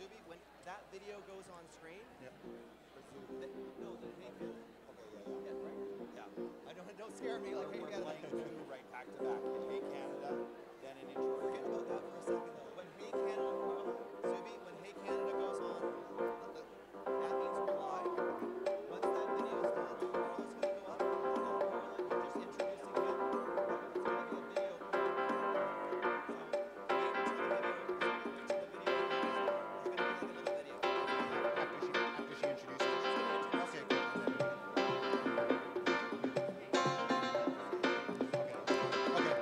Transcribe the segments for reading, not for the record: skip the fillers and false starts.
Zuby, when that video goes on screen, Yeah. no, the Hey Canada. Okay, Yeah, right? Yeah. I don't scare me like Hey We're Canada. playing two right back to back. In Hey Canada, then in Intro. Forget about that for a second though. When Hey Canada, Zuby, when Hey Canada goes on, that means we're live. Once that video's done, Carla's gonna go up. Carla, you're just introducing him. It's gonna be a video. So wait until the video. There's gonna be like a little video. After she introduces us. Okay, cool. Okay.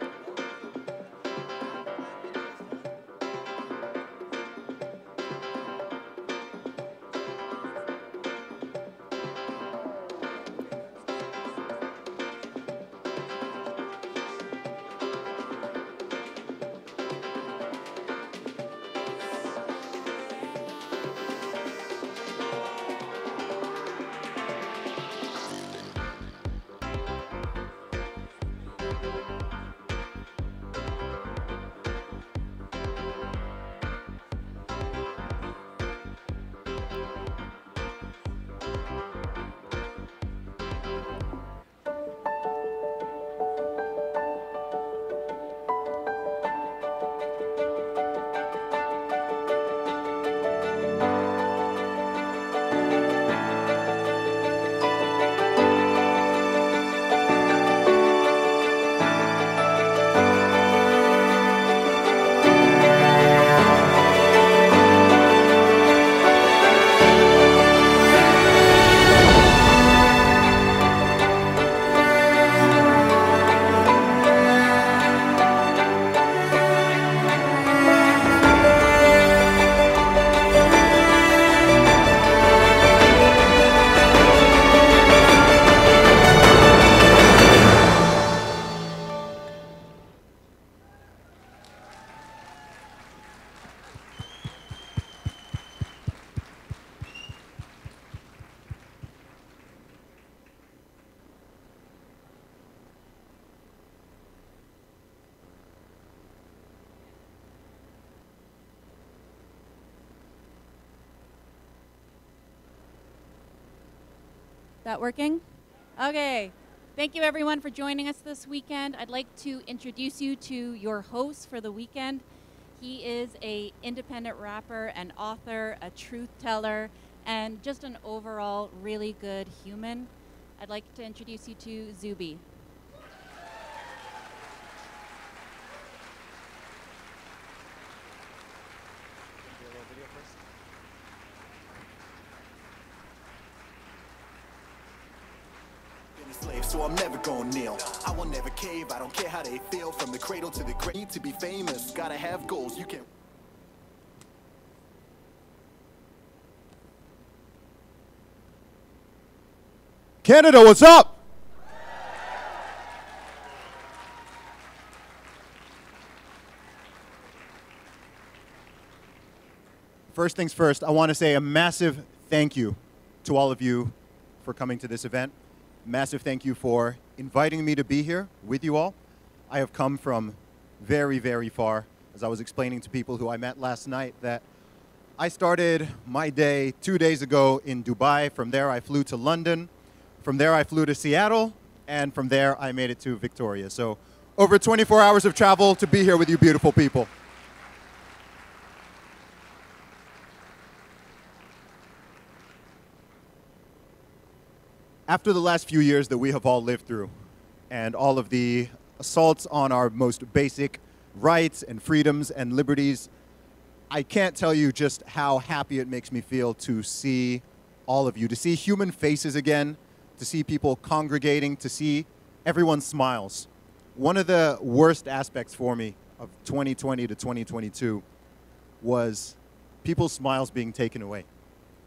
That working? Okay. Thank you everyone for joining us this weekend. I'd like to introduce you to your host for the weekend. He is a independent rapper and author, a truth teller, and just an overall really good human. I'd like to introduce you to Zuby. Do a little video first. Been a slave, so I'm never gonna kneel. I will never cave, I don't care how they feel. From the cradle to the grave, to be famous, gotta have goals. You can. Canada, what's up? First things first, I want to say a massive thank you to all of you for coming to this event. Massive thank you for inviting me to be here with you all. I have come from very, very far. As I was explaining to people who I met last night, that I started my day 2 days ago in Dubai. From there, I flew to London. From there, I flew to Seattle. And from there, I made it to Victoria. So over 24 hours of travel to be here with you beautiful people. After the last few years that we have all lived through, and all of the assaults on our most basic rights and freedoms and liberties, I can't tell you just how happy it makes me feel to see all of you, to see human faces again, to see people congregating, to see everyone's smiles. One of the worst aspects for me of 2020 to 2022 was people's smiles being taken away.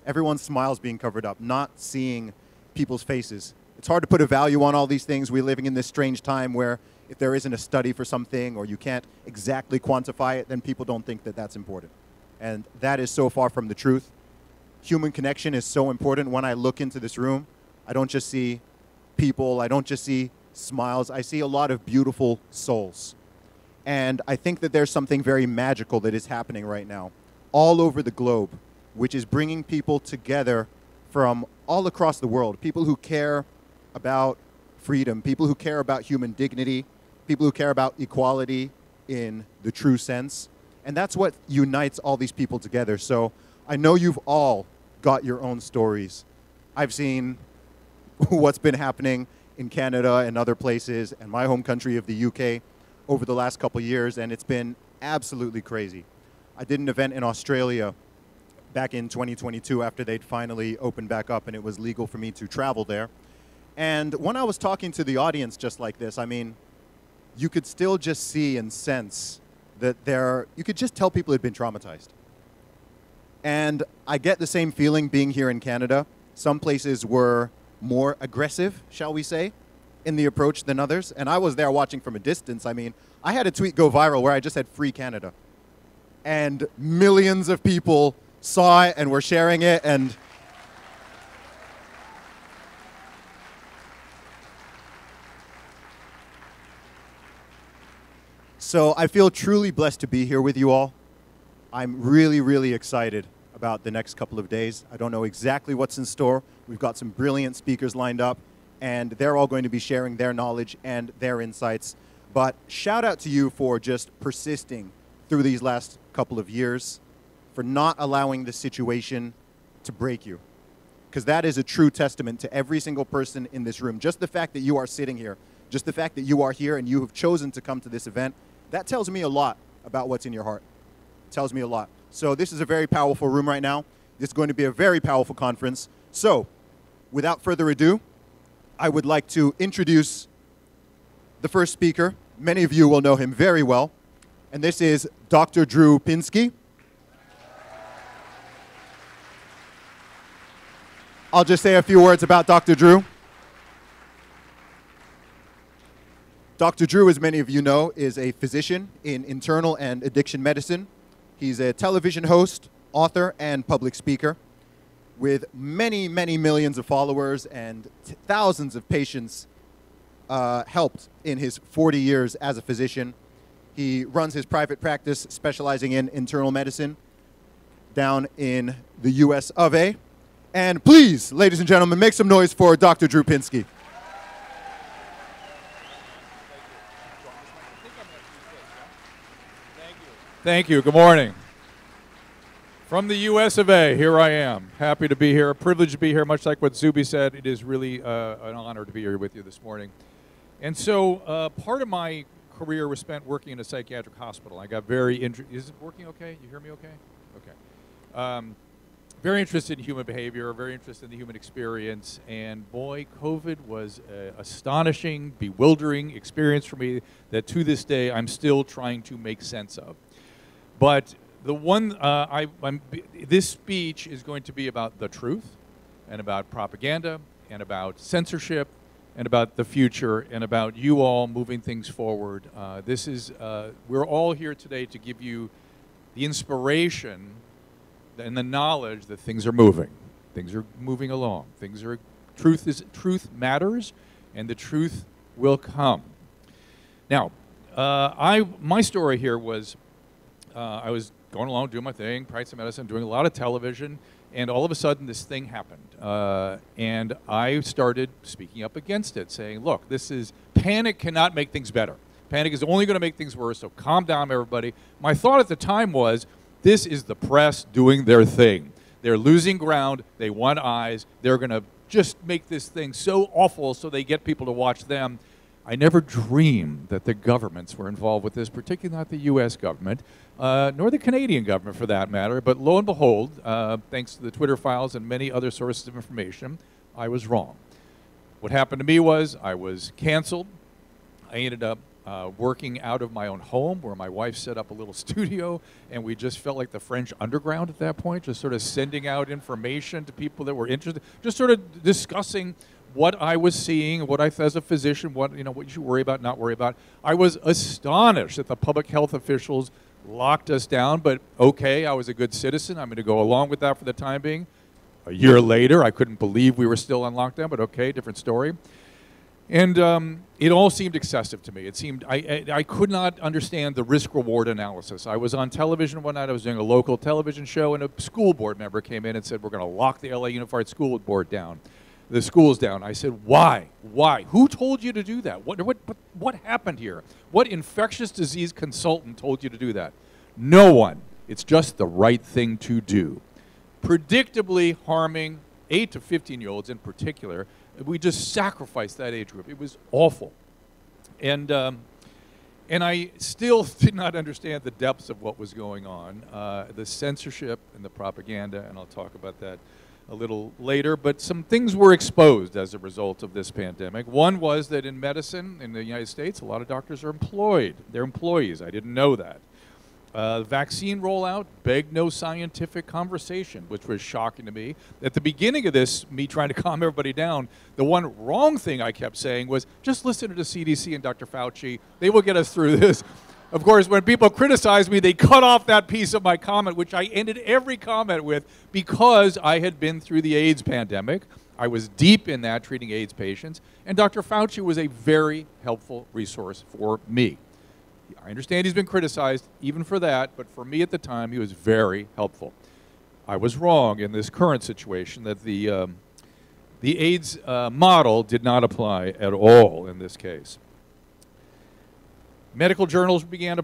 Everyone's smiles being covered up, not seeing people's faces. It's hard to put a value on all these things. We're living in this strange time where if there isn't a study for something or you can't exactly quantify it, then people don't think that that's important. And that is so far from the truth. Human connection is so important. When I look into this room, I don't just see people, I don't just see smiles, I see a lot of beautiful souls. And I think that there's something very magical that is happening right now all over the globe. which is bringing people together from all across the world, people who care about freedom, people who care about human dignity, people who care about equality in the true sense. And that's what unites all these people together. So I know you've all got your own stories. I've seen what's been happening in Canada and other places and my home country of the UK over the last couple years, and it's been absolutely crazy. I did an event in Australia back in 2022 after they'd finally opened back up and it was legal for me to travel there. And when I was talking to the audience just like this, I mean, you could still just see and sense that you could just tell people had been traumatized. And I get the same feeling being here in Canada. Some places were more aggressive, shall we say, in the approach than others. And I was there watching from a distance. I mean, I had a tweet go viral where I just said "Free Canada." And millions of people saw it and were sharing it. And so I feel truly blessed to be here with you all. I'm really, really excited about the next couple of days. I don't know exactly what's in store. We've got some brilliant speakers lined up, and they're all going to be sharing their knowledge and their insights. But shout out to you for just persisting through these last couple of years, for not allowing the situation to break you. Because that is a true testament to every single person in this room. Just the fact that you are sitting here, just the fact that you are here and you have chosen to come to this event, that tells me a lot about what's in your heart. It tells me a lot. So this is a very powerful room right now. This is going to be a very powerful conference. So without further ado, I would like to introduce the first speaker. Many of you will know him very well. And this is Dr. Drew Pinsky. I'll just say a few words about Dr. Drew. Dr. Drew, as many of you know, is a physician in internal and addiction medicine. He's a television host, author, and public speaker with many, many millions of followers and thousands of patients helped in his 40 years as a physician. He runs his private practice specializing in internal medicine down in the US of A. And please, ladies and gentlemen, make some noise for Dr. Drew Pinsky. Thank you. Good morning. From the US of A, here I am. Happy to be here. A privilege to be here. Much like what Zuby said, it is really an honor to be here with you this morning. And so part of my career was spent working in a psychiatric hospital. I got very interested. Is it working okay? You hear me okay? Okay. Very interested in human behavior, very interested in the human experience, and boy, COVID was an astonishing, bewildering experience for me that to this day I'm still trying to make sense of. But the one, this speech is going to be about the truth, and about propaganda, and about censorship, and about the future, and about you all moving things forward. We're all here today to give you the inspiration and the knowledge that things are moving. Things are moving along. Truth matters, and the truth will come. Now, my story here was, I was going along doing my thing, practicing medicine, doing a lot of television, and all of a sudden this thing happened. And I started speaking up against it, saying, look, panic cannot make things better. Panic is only going to make things worse, so calm down, everybody. My thought at the time was, this is the press doing their thing. They're losing ground. They want eyes. They're going to just make this thing so awful so they get people to watch them. I never dreamed that the governments were involved with this, particularly not the U.S. government, nor the Canadian government for that matter. But lo and behold, thanks to the Twitter files and many other sources of information, I was wrong. What happened to me was I was canceled. I ended up working out of my own home where my wife set up a little studio, and we just felt like the French underground at that point, just sort of sending out information to people that were interested, just sort of discussing what I was seeing, what I, as a physician, what you should worry about, not worry about. I was astonished that the public health officials locked us down, but okay, I was a good citizen. I'm going to go along with that for the time being. A year later, I couldn't believe we were still on lockdown, but okay, different story. And it all seemed excessive to me. It seemed, I could not understand the risk-reward analysis. I was on television one night, I was doing a local television show, and a school board member came in and said, we're going to lock the LA Unified School Board down. The school's down. I said, why? Why? Who told you to do that? What happened here? What infectious disease consultant told you to do that? No one. It's just the right thing to do. Predictably harming 8 to 15-year-olds in particular. We just sacrificed that age group. It was awful. And I still did not understand the depths of what was going on, the censorship and the propaganda, and I'll talk about that a little later. But some things were exposed as a result of this pandemic. One was that in medicine in the United States, a lot of doctors are employed. They're employees. I didn't know that. Vaccine rollout begged no scientific conversation, which was shocking to me. At the beginning of this, me trying to calm everybody down, the one wrong thing I kept saying was, just listen to the CDC and Dr. Fauci. They will get us through this. Of course, when people criticize me, they cut off that piece of my comment, which I ended every comment with, because I had been through the AIDS pandemic. I was deep in that, treating AIDS patients, and Dr. Fauci was a very helpful resource for me. I understand he's been criticized even for that, but for me at the time, he was very helpful. I was wrong in this current situation that the AIDS model did not apply at all in this case. Medical journals began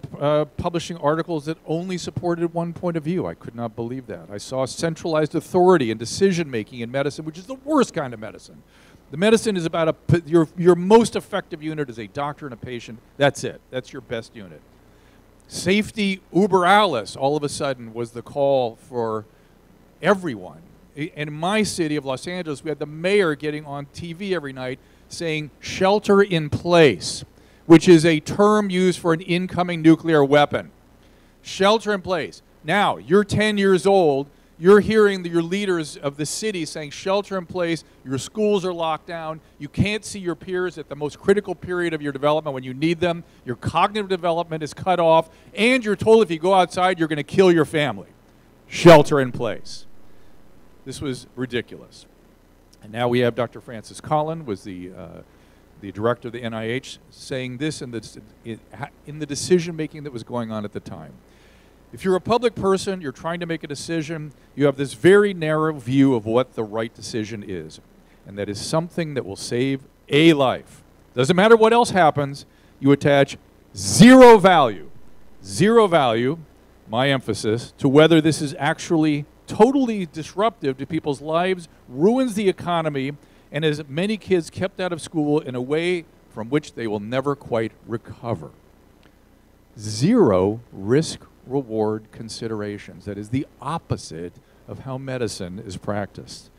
publishing articles that only supported one point of view. I could not believe that. I saw centralized authority and decision-making in medicine, which is the worst kind of medicine. The medicine is about your most effective unit is a doctor and a patient. That's it. That's your best unit. Safety uber alles, all of a sudden, was the call for everyone. In my city of Los Angeles, we had the mayor getting on TV every night saying shelter in place, which is a term used for an incoming nuclear weapon. Shelter in place. Now, you're 10 years old. You're hearing your leaders of the city saying shelter in place, your schools are locked down, you can't see your peers at the most critical period of your development when you need them, your cognitive development is cut off, and you're told if you go outside, you're going to kill your family. Shelter in place. This was ridiculous. And now we have Dr. Francis Collin, was the director of the NIH, saying this in the decision-making that was going on at the time. If you're a public person, you're trying to make a decision, you have this very narrow view of what the right decision is. And that is something that will save a life. Doesn't matter what else happens, you attach zero value, my emphasis, to whether this is actually totally disruptive to people's lives, ruins the economy, and has many kids kept out of school in a way from which they will never quite recover. Zero risk-reward considerations. That is the opposite of how medicine is practiced.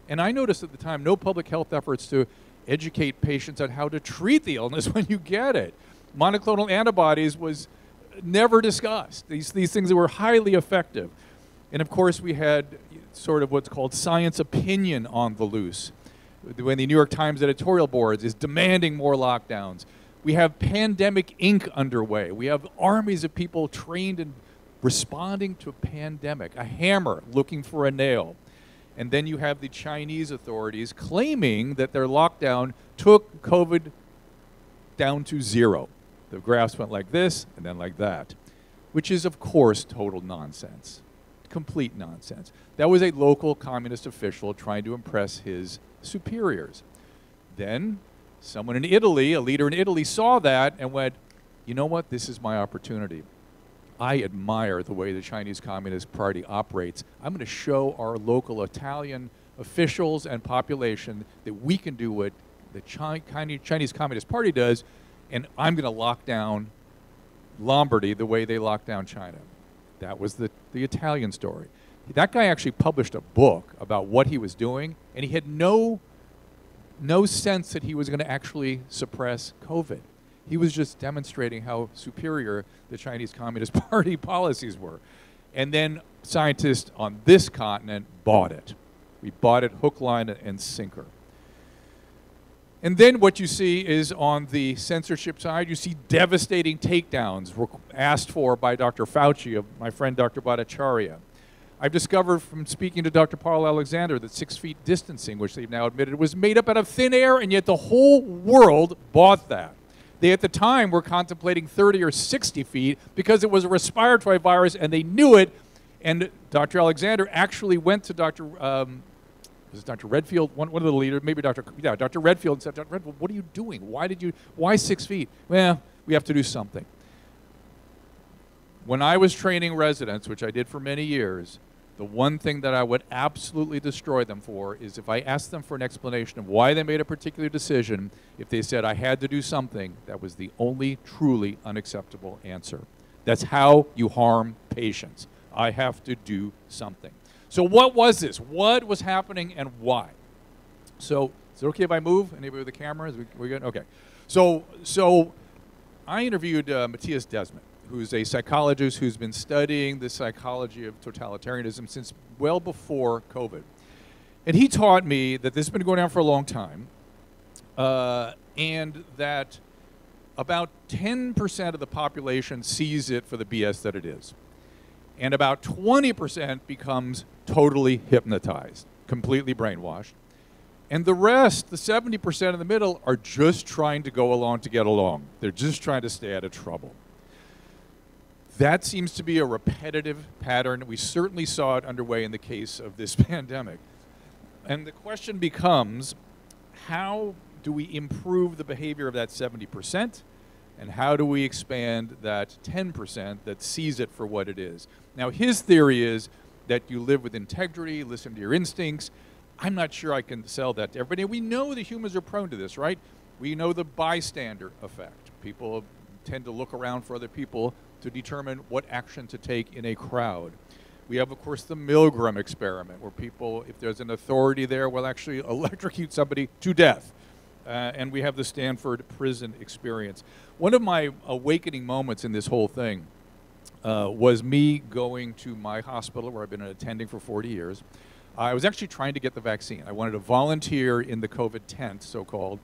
And I noticed at the time no public health efforts to educate patients on how to treat the illness when you get it. Monoclonal antibodies was never discussed. These things that were highly effective. And of course we had sort of what's called science opinion on the loose, when the New York Times editorial boards is demanding more lockdowns. We have Pandemic Inc. underway. We have armies of people trained in responding to a pandemic, a hammer looking for a nail. And then you have the Chinese authorities claiming that their lockdown took COVID down to zero. The graphs went like this and then like that, which is, of course, total nonsense. Complete nonsense. That was a local communist official trying to impress his superiors. Then someone in Italy, a leader in Italy, saw that and went, you know what, this is my opportunity. I admire the way the Chinese Communist Party operates. I'm going to show our local Italian officials and population that we can do what the Chinese Communist Party does, and I'm going to lock down Lombardy the way they locked down China. That was the Italian story. That guy actually published a book about what he was doing, and he had no sense that he was going to actually suppress COVID. He was just demonstrating how superior the Chinese Communist Party policies were. And then scientists on this continent bought it. We bought it hook, line, and sinker. And then what you see is on the censorship side, you see devastating takedowns were asked for by Dr. Fauci, of my friend Dr. Bhattacharya. I've discovered from speaking to Dr. Paul Alexander that 6 feet distancing, which they've now admitted was made up out of thin air, and yet the whole world bought that. They, at the time, were contemplating 30 or 60 feet because it was a respiratory virus, and they knew it. And Dr. Alexander actually went to Dr. Redfield, one of the leaders, maybe Dr. Redfield, and said, Dr. Redfield, what are you doing? Why 6 feet? Well, we have to do something. When I was training residents, which I did for many years, the one thing that I would absolutely destroy them for is if I asked them for an explanation of why they made a particular decision, if they said I had to do something, that was the only truly unacceptable answer. That's how you harm patients. I have to do something. So what was this? What was happening and why? So is it okay if I move? Anybody with the camera? We good? Okay. So I interviewed Matthias Desmet, who's a psychologist who's been studying the psychology of totalitarianism since well before COVID. And he taught me that this has been going on for a long time, and that about 10% of the population sees it for the BS that it is. And about 20% becomes totally hypnotized, completely brainwashed. And the rest, the 70% in the middle, are just trying to go along to get along. They're just trying to stay out of trouble. That seems to be a repetitive pattern. We certainly saw it underway in the case of this pandemic. And the question becomes, how do we improve the behavior of that 70%? And how do we expand that 10% that sees it for what it is? Now, his theory is that you live with integrity, listen to your instincts. I'm not sure I can sell that to everybody. We know that humans are prone to this, right? We know the bystander effect. People tend to look around for other people to determine what action to take in a crowd. We have, of course, the Milgram experiment, where people, if there's an authority there, will actually electrocute somebody to death. And we have the Stanford prison experience. One of my awakening moments in this whole thing was me going to my hospital, where I've been attending for 40 years. I was actually trying to get the vaccine. I wanted to volunteer in the COVID tent, so-called,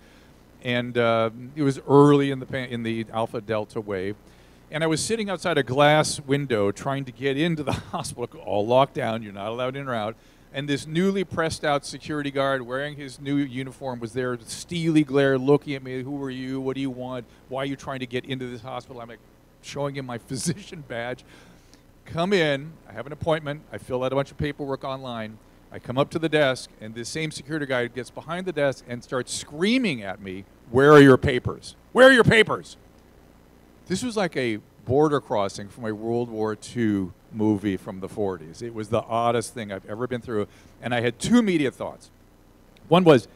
and it was early in the Alpha Delta wave. And I was sitting outside a glass window trying to get into the hospital, all locked down, you're not allowed in or out. And this newly pressed out security guard wearing his new uniform was there, steely glare, looking at me. Who are you? What do you want? Why are you trying to get into this hospital? I'm like showing him my physician badge. Come in, I have an appointment, I fill out a bunch of paperwork online. I come up to the desk, and this same security guard gets behind the desk and starts screaming at me, "Where are your papers? Where are your papers?" This was like a border crossing from a World War II movie from the 40s. It was the oddest thing I've ever been through. And I had two immediate thoughts. One was,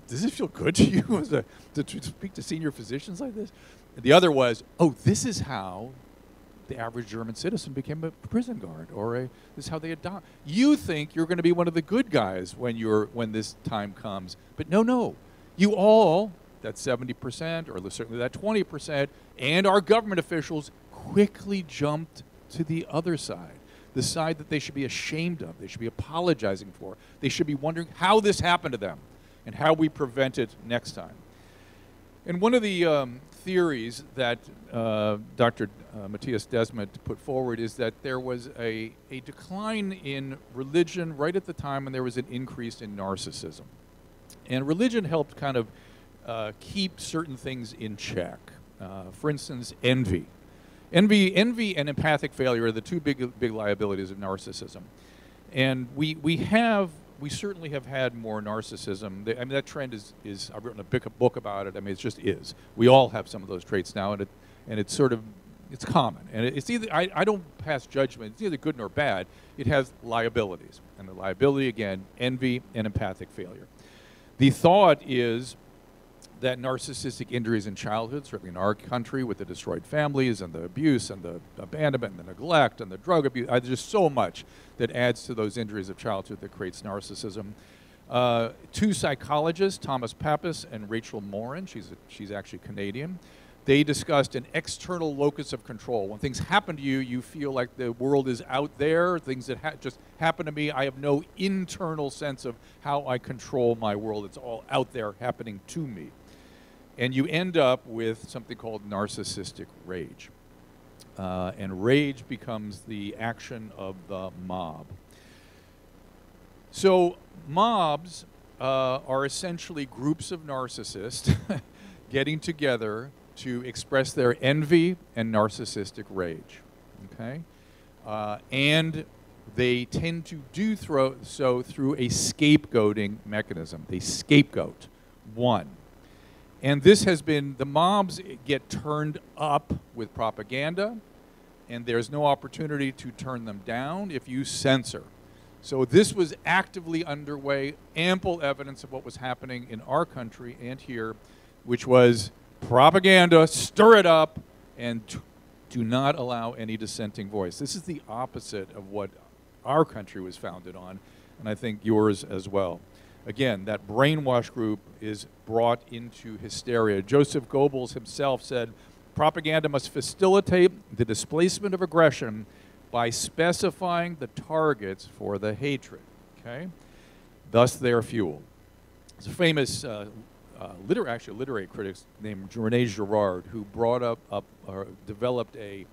does it feel good to you to speak to senior physicians like this? And the other was, oh, this is how the average German citizen became a prison guard, or this is how they adopt. You think you're going to be one of the good guys when this time comes. But no. You all, that 70%, or certainly that 20%, and our government officials quickly jumped to the other side, the side that they should be ashamed of, they should be apologizing for. They should be wondering how this happened to them and how we prevent it next time. And one of the theories that Dr. Matthias Desmet put forward is that there was a decline in religion right at the time when there was an increase in narcissism. And religion helped kind of keep certain things in check. For instance, envy. Envy and empathic failure are the two big liabilities of narcissism. And we certainly have had more narcissism. I mean, that trend is I've written a book about it. I mean, it just is. We all have some of those traits now, and it's sort of, it's common. And it's either, I don't pass judgment. It's either good nor bad. It has liabilities. And the liability, again, envy and empathic failure. The thought is that narcissistic injuries in childhood, certainly in our country with the destroyed families and the abuse and the abandonment and the neglect and the drug abuse, there's just so much that adds to those injuries of childhood that creates narcissism. Two psychologists, Thomas Pappas and Rachel Morin, she's actually Canadian, they discussed an external locus of control. When things happen to you, you feel like the world is out there, things that just happen to me, I have no internal sense of how I control my world. It's all out there happening to me. And you end up with something called narcissistic rage. And rage becomes the action of the mob. So mobs are essentially groups of narcissists getting together to express their envy and narcissistic rage. Okay? And they tend to do so through a scapegoating mechanism. They scapegoat one. And this has been, the mobs get turned up with propaganda, and there's no opportunity to turn them down if you censor. So this was actively underway, ample evidence of what was happening in our country and here, which was propaganda, stir it up, and do not allow any dissenting voice. This is the opposite of what our country was founded on, and I think yours as well. Again, that brainwash group is brought into hysteria. Joseph Goebbels himself said, propaganda must facilitate the displacement of aggression by specifying the targets for the hatred. Okay? Thus, they are fueled. There's a famous literary critic named René Girard who developed a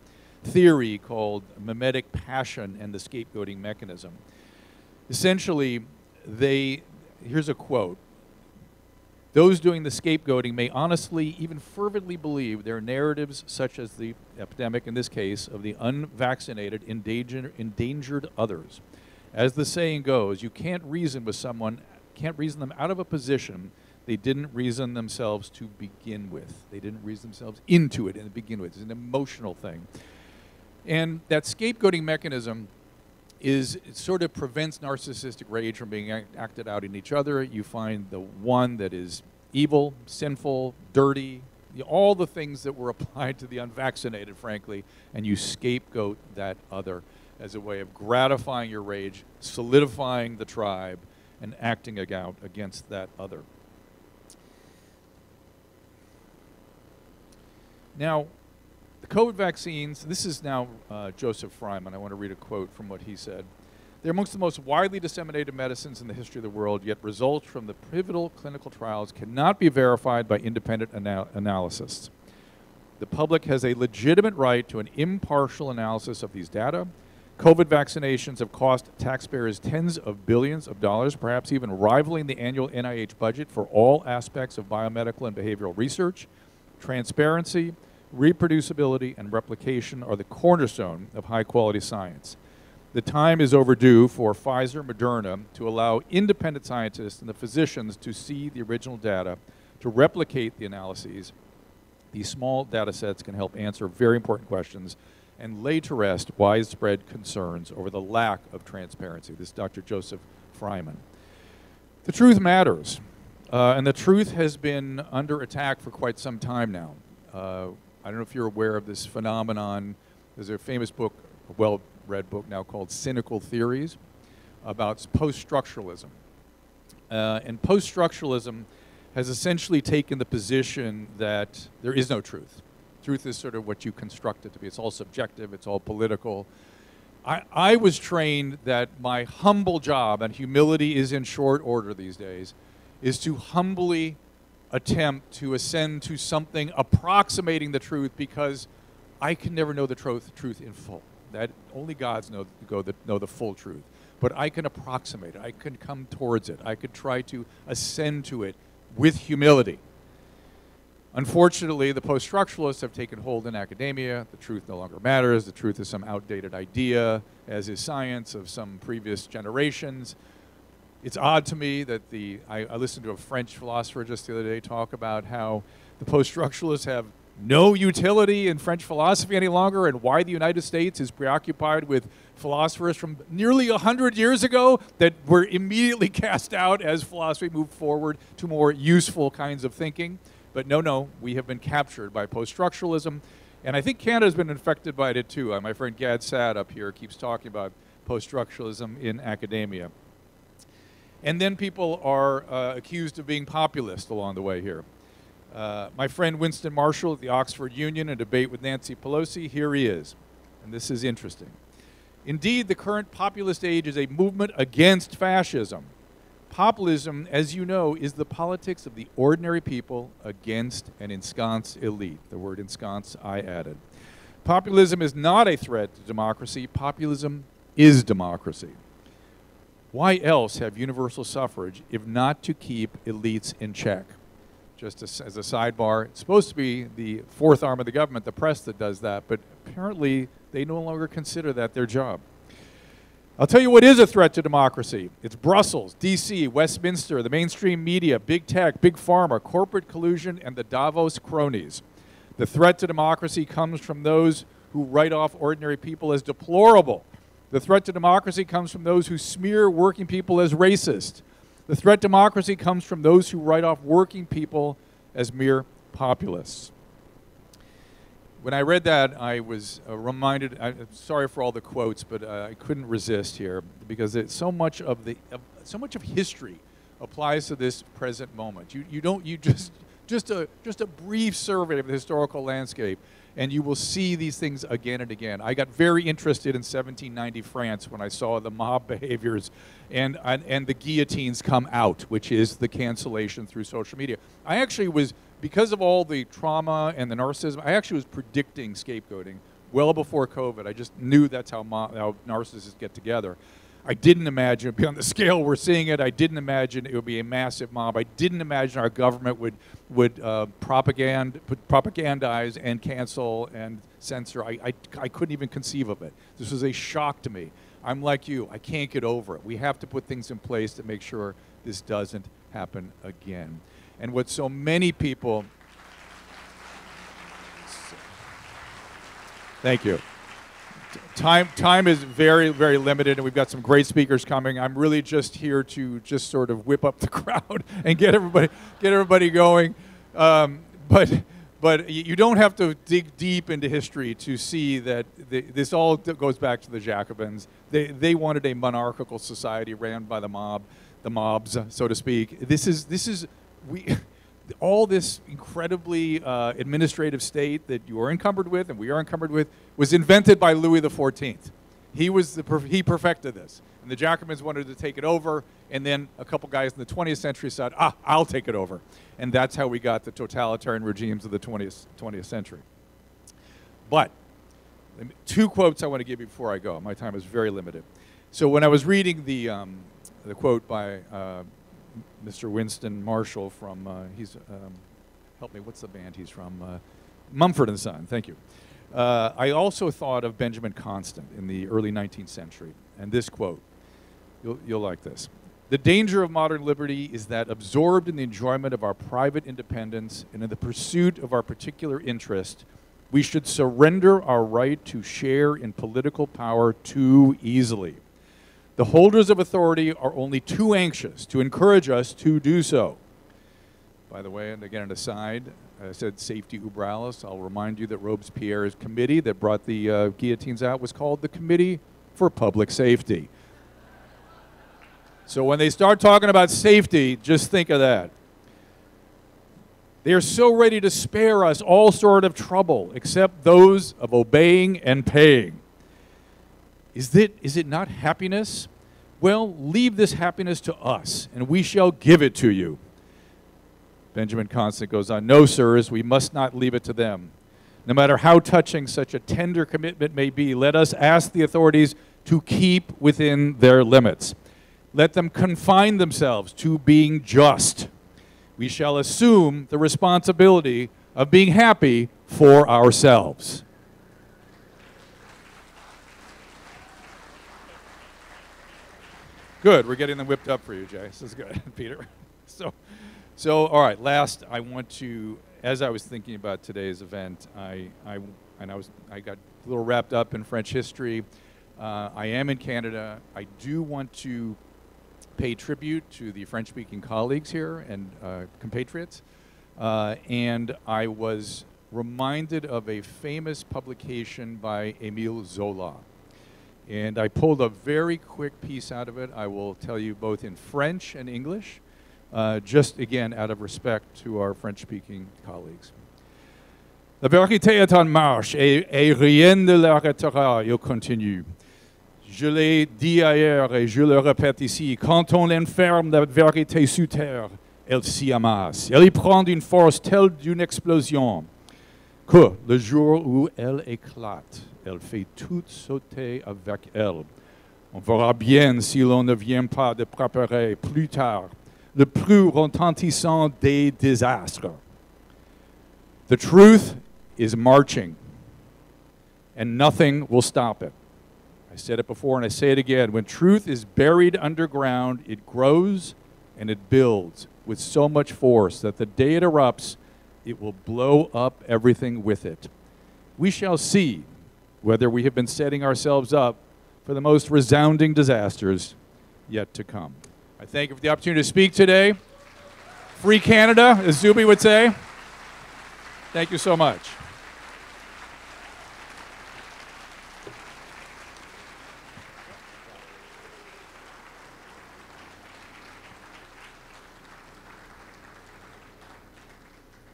theory called mimetic passion and the scapegoating mechanism. Essentially, here's a quote: "Those doing the scapegoating may honestly, even fervently believe their narratives, such as the epidemic in this case of the unvaccinated endangered others. As the saying goes, you can't reason them out of a position they didn't reason themselves to begin with. They didn't reason themselves into it and begin with. It's an emotional thing. And that scapegoating mechanism it sort of prevents narcissistic rage from being acted out in each other. You find the one that is evil, sinful, dirty, all the things that were applied to the unvaccinated, frankly, and you scapegoat that other as a way of gratifying your rage, solidifying the tribe, and acting out against that other. Now, the COVID vaccines, this is now Joseph Freiman. I want to read a quote from what he said. "They're amongst the most widely disseminated medicines in the history of the world, yet results from the pivotal clinical trials cannot be verified by independent analysis. The public has a legitimate right to an impartial analysis of these data. COVID vaccinations have cost taxpayers tens of billions of dollars, perhaps even rivaling the annual NIH budget for all aspects of biomedical and behavioral research. Transparency, reproducibility, and replication are the cornerstone of high-quality science. The time is overdue for Pfizer, Moderna to allow independent scientists and the physicians to see the original data, to replicate the analyses. These small data sets can help answer very important questions and lay to rest widespread concerns over the lack of transparency." This is Dr. Joseph Freiman. The truth matters, and the truth has been under attack for quite some time now. I don't know if you're aware of this phenomenon. There's a famous book, a well-read book now called Cynical Theories, about post-structuralism. And post-structuralism has essentially taken the position that there is no truth. Truth is sort of what you construct it to be. It's all subjective, it's all political. I was trained that my humble job, and humility is in short order these days, is to humbly attempt to ascend to something approximating the truth, because I can never know the truth in full. That only God's know the full truth. But I can approximate it. I can come towards it. I could try to ascend to it with humility. Unfortunately, the post-structuralists have taken hold in academia. The truth no longer matters. The truth is some outdated idea, as is science of some previous generations. It's odd to me that I listened to a French philosopher just the other day talk about how the post-structuralists have no utility in French philosophy any longer, and why the United States is preoccupied with philosophers from nearly 100 years ago that were immediately cast out as philosophy moved forward to more useful kinds of thinking. But no, we have been captured by post-structuralism, and I think Canada's been infected by it too. My friend Gad Saad up here keeps talking about post-structuralism in academia. And then people are accused of being populist along the way here. My friend Winston Marshall at the Oxford Union, in a debate with Nancy Pelosi, here he is. And this is interesting. "Indeed, the current populist age is a movement against fascism. Populism, as you know, is the politics of the ordinary people against an ensconced elite." The word ensconce I added. "Populism is not a threat to democracy. Populism is democracy. Why else have universal suffrage if not to keep elites in check? Just as a sidebar, it's supposed to be the fourth arm of the government, the press, that does that, but apparently they no longer consider that their job. I'll tell you what is a threat to democracy. It's Brussels, D.C., Westminster, the mainstream media, big tech, big pharma, corporate collusion, and the Davos cronies. The threat to democracy comes from those who write off ordinary people as deplorable. The threat to democracy comes from those who smear working people as racist. The threat to democracy comes from those who write off working people as mere populists. When I read that, I was reminded, I'm sorry for all the quotes, but I couldn't resist here, because so much of history applies to this present moment. Just a brief survey of the historical landscape, and you will see these things again and again. I got very interested in 1790 France when I saw the mob behaviors and the guillotines come out, which is the cancellation through social media. I actually was, because of all the trauma and the narcissism, I actually was predicting scapegoating well before COVID. I just knew that's how narcissists get together. I didn't imagine it would be on the scale we're seeing it. I didn't imagine it would be a massive mob. I didn't imagine our government would propagandize and cancel and censor. I couldn't even conceive of it. This was a shock to me. I'm like you. I can't get over it. We have to put things in place to make sure this doesn't happen again. And what so many people... Thank you. Time is very, very limited, and we've got some great speakers coming. I'm really just here to just sort of whip up the crowd and get everybody going. But you don't have to dig deep into history to see that this all goes back to the Jacobins. They wanted a monarchical society ran by the mobs, so to speak. All this incredibly administrative state that you are encumbered with and we are encumbered with was invented by Louis XIV. He perfected this. And the Jacobins wanted to take it over, and then a couple guys in the 20th century said, I'll take it over. And that's how we got the totalitarian regimes of the 20th century. But two quotes I want to give you before I go. My time is very limited. So when I was reading the quote by Mr. Winston Marshall from, help me, what's the band he's from? Mumford & Son, thank you. I also thought of Benjamin Constant in the early 19th century, and this quote, you'll like this. The danger of modern liberty is that absorbed in the enjoyment of our private independence and in the pursuit of our particular interest, we should surrender our right to share in political power too easily. The holders of authority are only too anxious to encourage us to do so. By the way, and again an aside, I said safety uber alias. I'll remind you that Robespierre's committee that brought the guillotines out was called the Committee for Public Safety. So when they start talking about safety, just think of that. They are so ready to spare us all sort of trouble, except those of obeying and paying. Is it not happiness? Well, leave this happiness to us, and we shall give it to you. Benjamin Constant goes on, no, sirs, we must not leave it to them. No matter how touching such a tender commitment may be, let us ask the authorities to keep within their limits. Let them confine themselves to being just. We shall assume the responsibility of being happy for ourselves. Good, we're getting them whipped up for you, Jay. This is good, Peter. So, all right, last, I want to, as I was thinking about today's event, I got a little wrapped up in French history. I am in Canada. I do want to pay tribute to the French-speaking colleagues here and compatriots. And I was reminded of a famous publication by Émile Zola. And I pulled a very quick piece out of it. I will tell you both in French and English, just again out of respect to our French-speaking colleagues. La vérité est en marche et rien ne l'arrêtera, il continue. Je l'ai dit ailleurs et je le répète ici, quand on enferme la vérité sous terre, elle s'y amasse. Elle y prend une force telle d'une explosion que le jour où elle éclate, elle fait tout sauter avec elle. On verra bien si l'on ne vient pas de préparer plus tard le plus retentissant des désastres. The truth is marching, and nothing will stop it. I said it before and I say it again. When truth is buried underground, it grows and it builds with so much force that the day it erupts, it will blow up everything with it. We shall see whether we have been setting ourselves up for the most resounding disasters yet to come. I thank you for the opportunity to speak today. Free Canada, as Zuby would say. Thank you so much.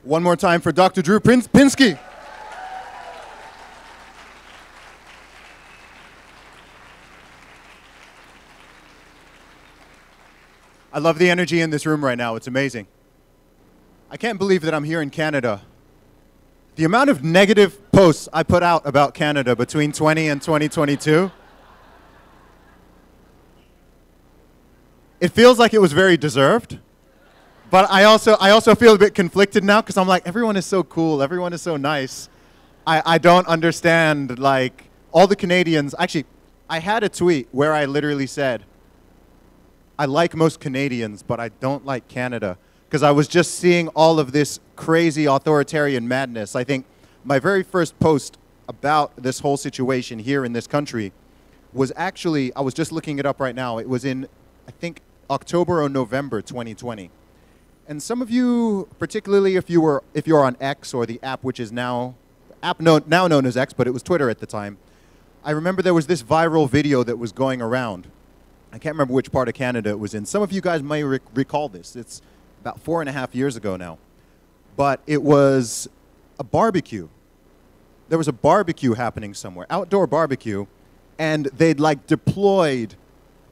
One more time for Dr. Drew Pinsky. I love the energy in this room right now. It's amazing. I can't believe that I'm here in Canada. The amount of negative posts I put out about Canada between 20 and 2022, it feels like it was very deserved. But I also feel a bit conflicted now because I'm like, everyone is so cool, everyone is so nice. I don't understand, like, all the Canadians. Actually, I had a tweet where I literally said, I like most Canadians, but I don't like Canada. Because I was just seeing all of this crazy authoritarian madness. I think my very first post about this whole situation here in this country was actually, I was just looking it up right now. It was in, I think, October or November 2020. And some of you, particularly if you're on X, or the app which is now known as X, but it was Twitter at the time, I remember there was this viral video that was going around. I can't remember which part of Canada it was in. Some of you guys may recall this. It's about 4.5 years ago now. But it was a barbecue. There was a barbecue happening somewhere, outdoor barbecue, and they'd like deployed,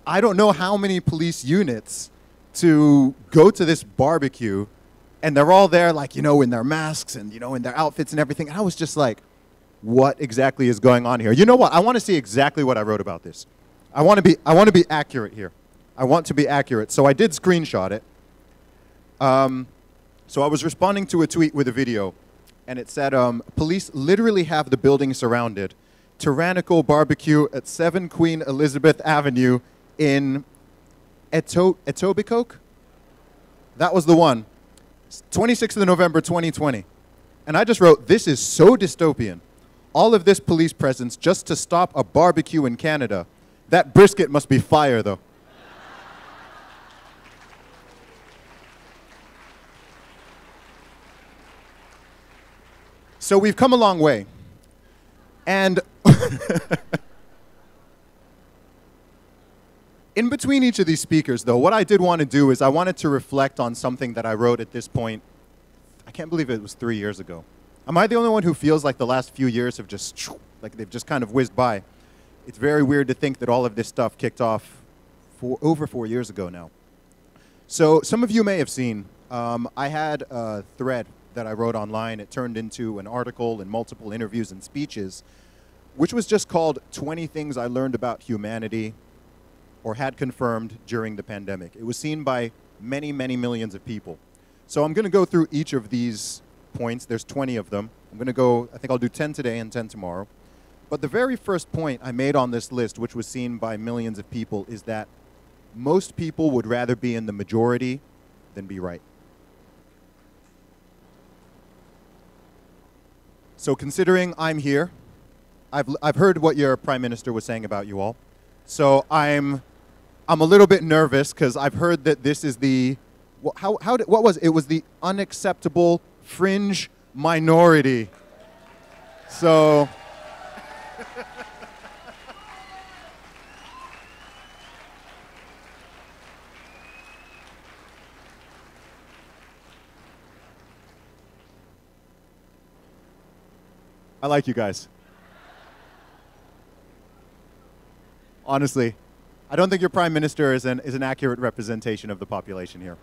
I don't know how many police units to go to this barbecue, and they're all there, like, in their masks and, in their outfits and everything. And I was just like, what exactly is going on here? You know what? I want to see exactly what I wrote about this. I want to be accurate here. I want to be accurate. So I did screenshot it. So I was responding to a tweet with a video, and it said, police literally have the building surrounded. Tyrannical barbecue at 7 Queen Elizabeth Avenue in Etobicoke? That was the one. 26th of November, 2020. And I just wrote, this is so dystopian. All of this police presence just to stop a barbecue in Canada. That brisket must be fire, though. So we've come a long way. And in between each of these speakers, though, what I did want to do is I wanted to reflect on something that I wrote at this point. I can't believe it was 3 years ago. Am I the only one who feels like the last few years have just, like they've just kind of whizzed by? It's very weird to think that all of this stuff kicked off over 4 years ago now. So some of you may have seen, I had a thread that I wrote online. It turned into an article and multiple interviews and speeches, which was just called 20 Things I Learned About Humanity or Had Confirmed During the Pandemic. It was seen by many, many millions of people. So I'm going to go through each of these points. There's 20 of them. I'm going to go, I think I'll do 10 today and 10 tomorrow. But the very first point I made on this list, which was seen by millions of people, is that most people would rather be in the majority than be right. So considering I'm here, I've heard what your Prime Minister was saying about you all. So I'm a little bit nervous because I've heard that this is the, what was it? It was the unacceptable fringe minority. So I like you guys. Honestly, I don't think your Prime Minister is an accurate representation of the population here.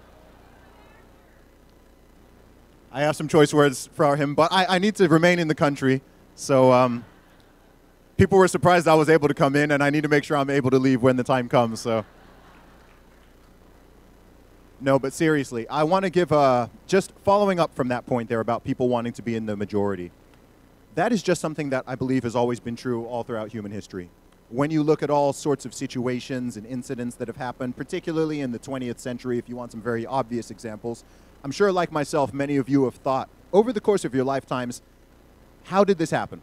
I have some choice words for him, but I need to remain in the country. So people were surprised I was able to come in, and I need to make sure I'm able to leave when the time comes. So, no, but seriously, I want to give just following up from that point there about people wanting to be in the majority. That is just something that I believe has always been true all throughout human history. When you look at all sorts of situations and incidents that have happened, particularly in the 20th century, if you want some very obvious examples, I'm sure, like myself, many of you have thought over the course of your lifetimes, how did this happen?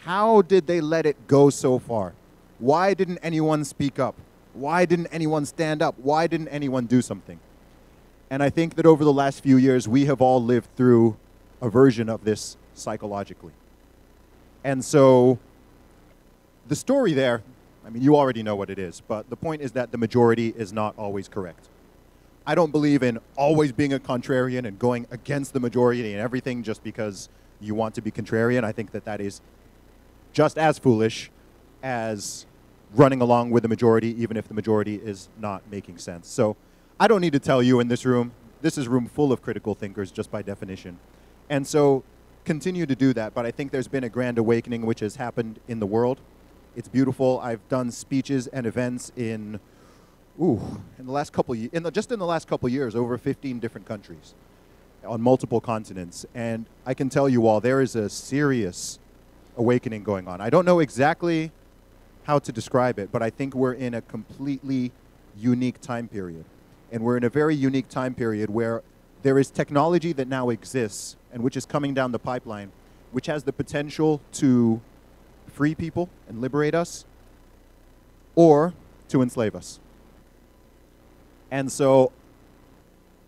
How did they let it go so far? Why didn't anyone speak up? Why didn't anyone stand up? Why didn't anyone do something? And I think that over the last few years, we have all lived through a version of this psychologically. And so the story there, I mean, you already know what it is, but the point is that the majority is not always correct. I don't believe in always being a contrarian and going against the majority and everything just because you want to be contrarian. I think that that is just as foolish as running along with the majority, even if the majority is not making sense. So I don't need to tell you in this room, this is a room full of critical thinkers just by definition. And so continue to do that, but I think there's been a grand awakening which has happened in the world. It's beautiful. I've done speeches and events in the last couple just in the last couple years, over 15 different countries on multiple continents. And I can tell you all, there is a serious awakening going on. I don't know exactly how to describe it, but I think we're in a completely unique time period. And we're in a very unique time period where there is technology that now exists and which is coming down the pipeline, which has the potential to free people and liberate us, or to enslave us. And so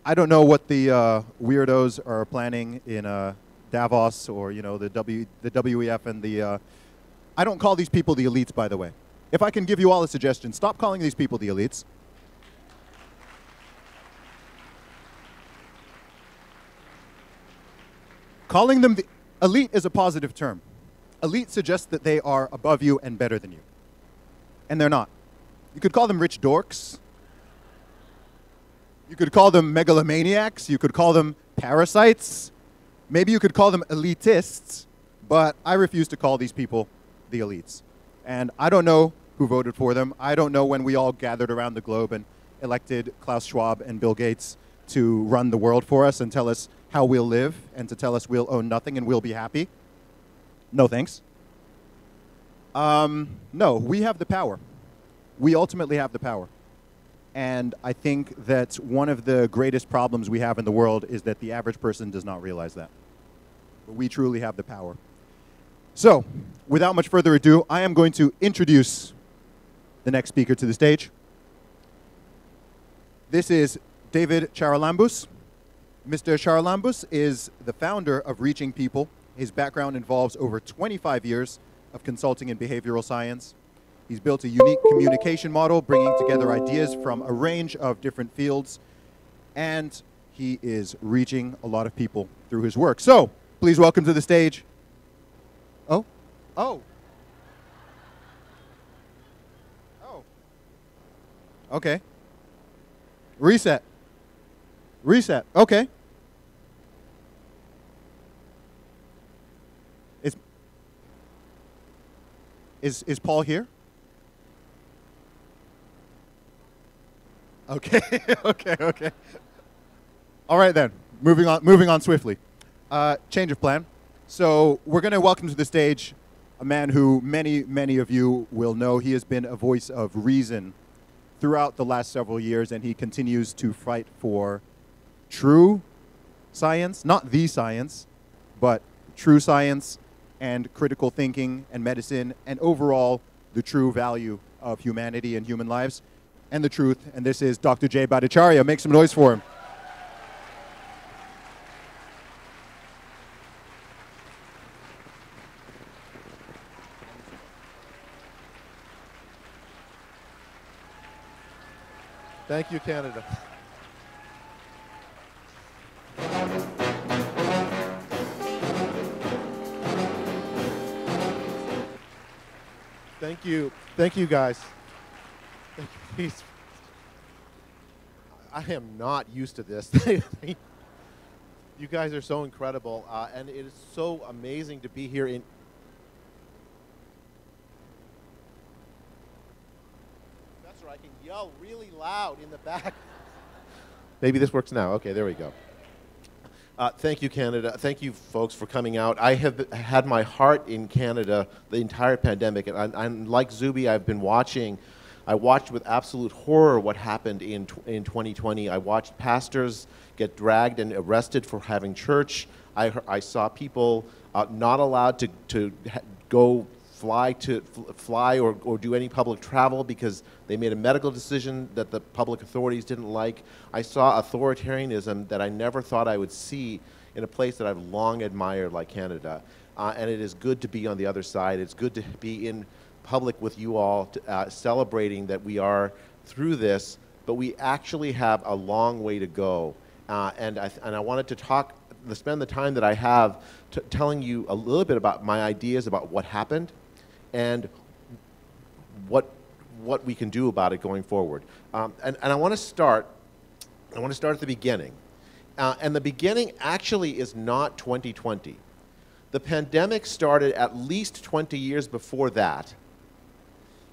I don't know what the weirdos are planning in Davos or the WEF and the. I don't call these people the elites, by the way. If I can give you all a suggestion, stop calling these people the elites. Calling them the elite is a positive term. Elite suggests that they are above you and better than you. And they're not. You could call them rich dorks. You could call them megalomaniacs. You could call them parasites. Maybe you could call them elitists, but I refuse to call these people the elites. And I don't know who voted for them. I don't know when we all gathered around the globe and elected Klaus Schwab and Bill Gates to run the world for us and tell us how we'll live and to tell us we'll own nothing and we'll be happy. No thanks. No, we have the power. We ultimately have the power. And I think that one of the greatest problems we have in the world is that the average person does not realize that. But we truly have the power. So, without much further ado, I am going to introduce the next speaker to the stage. This is David Charalambous. Mr. Charalambous is the founder of Reaching People. His background involves over 25 years of consulting in behavioral science. He's built a unique communication model, bringing together ideas from a range of different fields, and he is reaching a lot of people through his work. So, please welcome to the stage. Oh. Okay. Reset. Okay. Is Paul here? Okay. Okay. All right then. Moving on swiftly. Change of plan. So we're going to welcome to the stage a man who many of you will know. He has been a voice of reason throughout the last several years, and he continues to fight for true science, not the science, but true science and critical thinking and medicine and overall the true value of humanity and human lives and the truth. And this is Dr. Jay Bhattacharya. Make some noise for him. Thank you, Canada. Thank you, guys. Please. I am not used to this. You guys are so incredible, and it is so amazing to be here in. closer, I can yell really loud in the back. Maybe this works now. Okay, there we go. Thank you, Canada. Thank you, folks, for coming out. I have had my heart in Canada the entire pandemic, and I'm like Zuby. I've been watching. I watched with absolute horror what happened in 2020. I watched pastors get dragged and arrested for having church. I saw people not allowed to go fly or do any public travel because they made a medical decision that the public authorities didn't like. I saw authoritarianism that I never thought I would see in a place that I've long admired like Canada. And it is good to be on the other side. It's good to be in public with you all, celebrating that we are through this, but we actually have a long way to go. And I wanted to spend the time that I have telling you a little bit about my ideas about what happened and what we can do about it going forward. And I want to start at the beginning. And the beginning actually is not 2020. The pandemic started at least 20 years before that.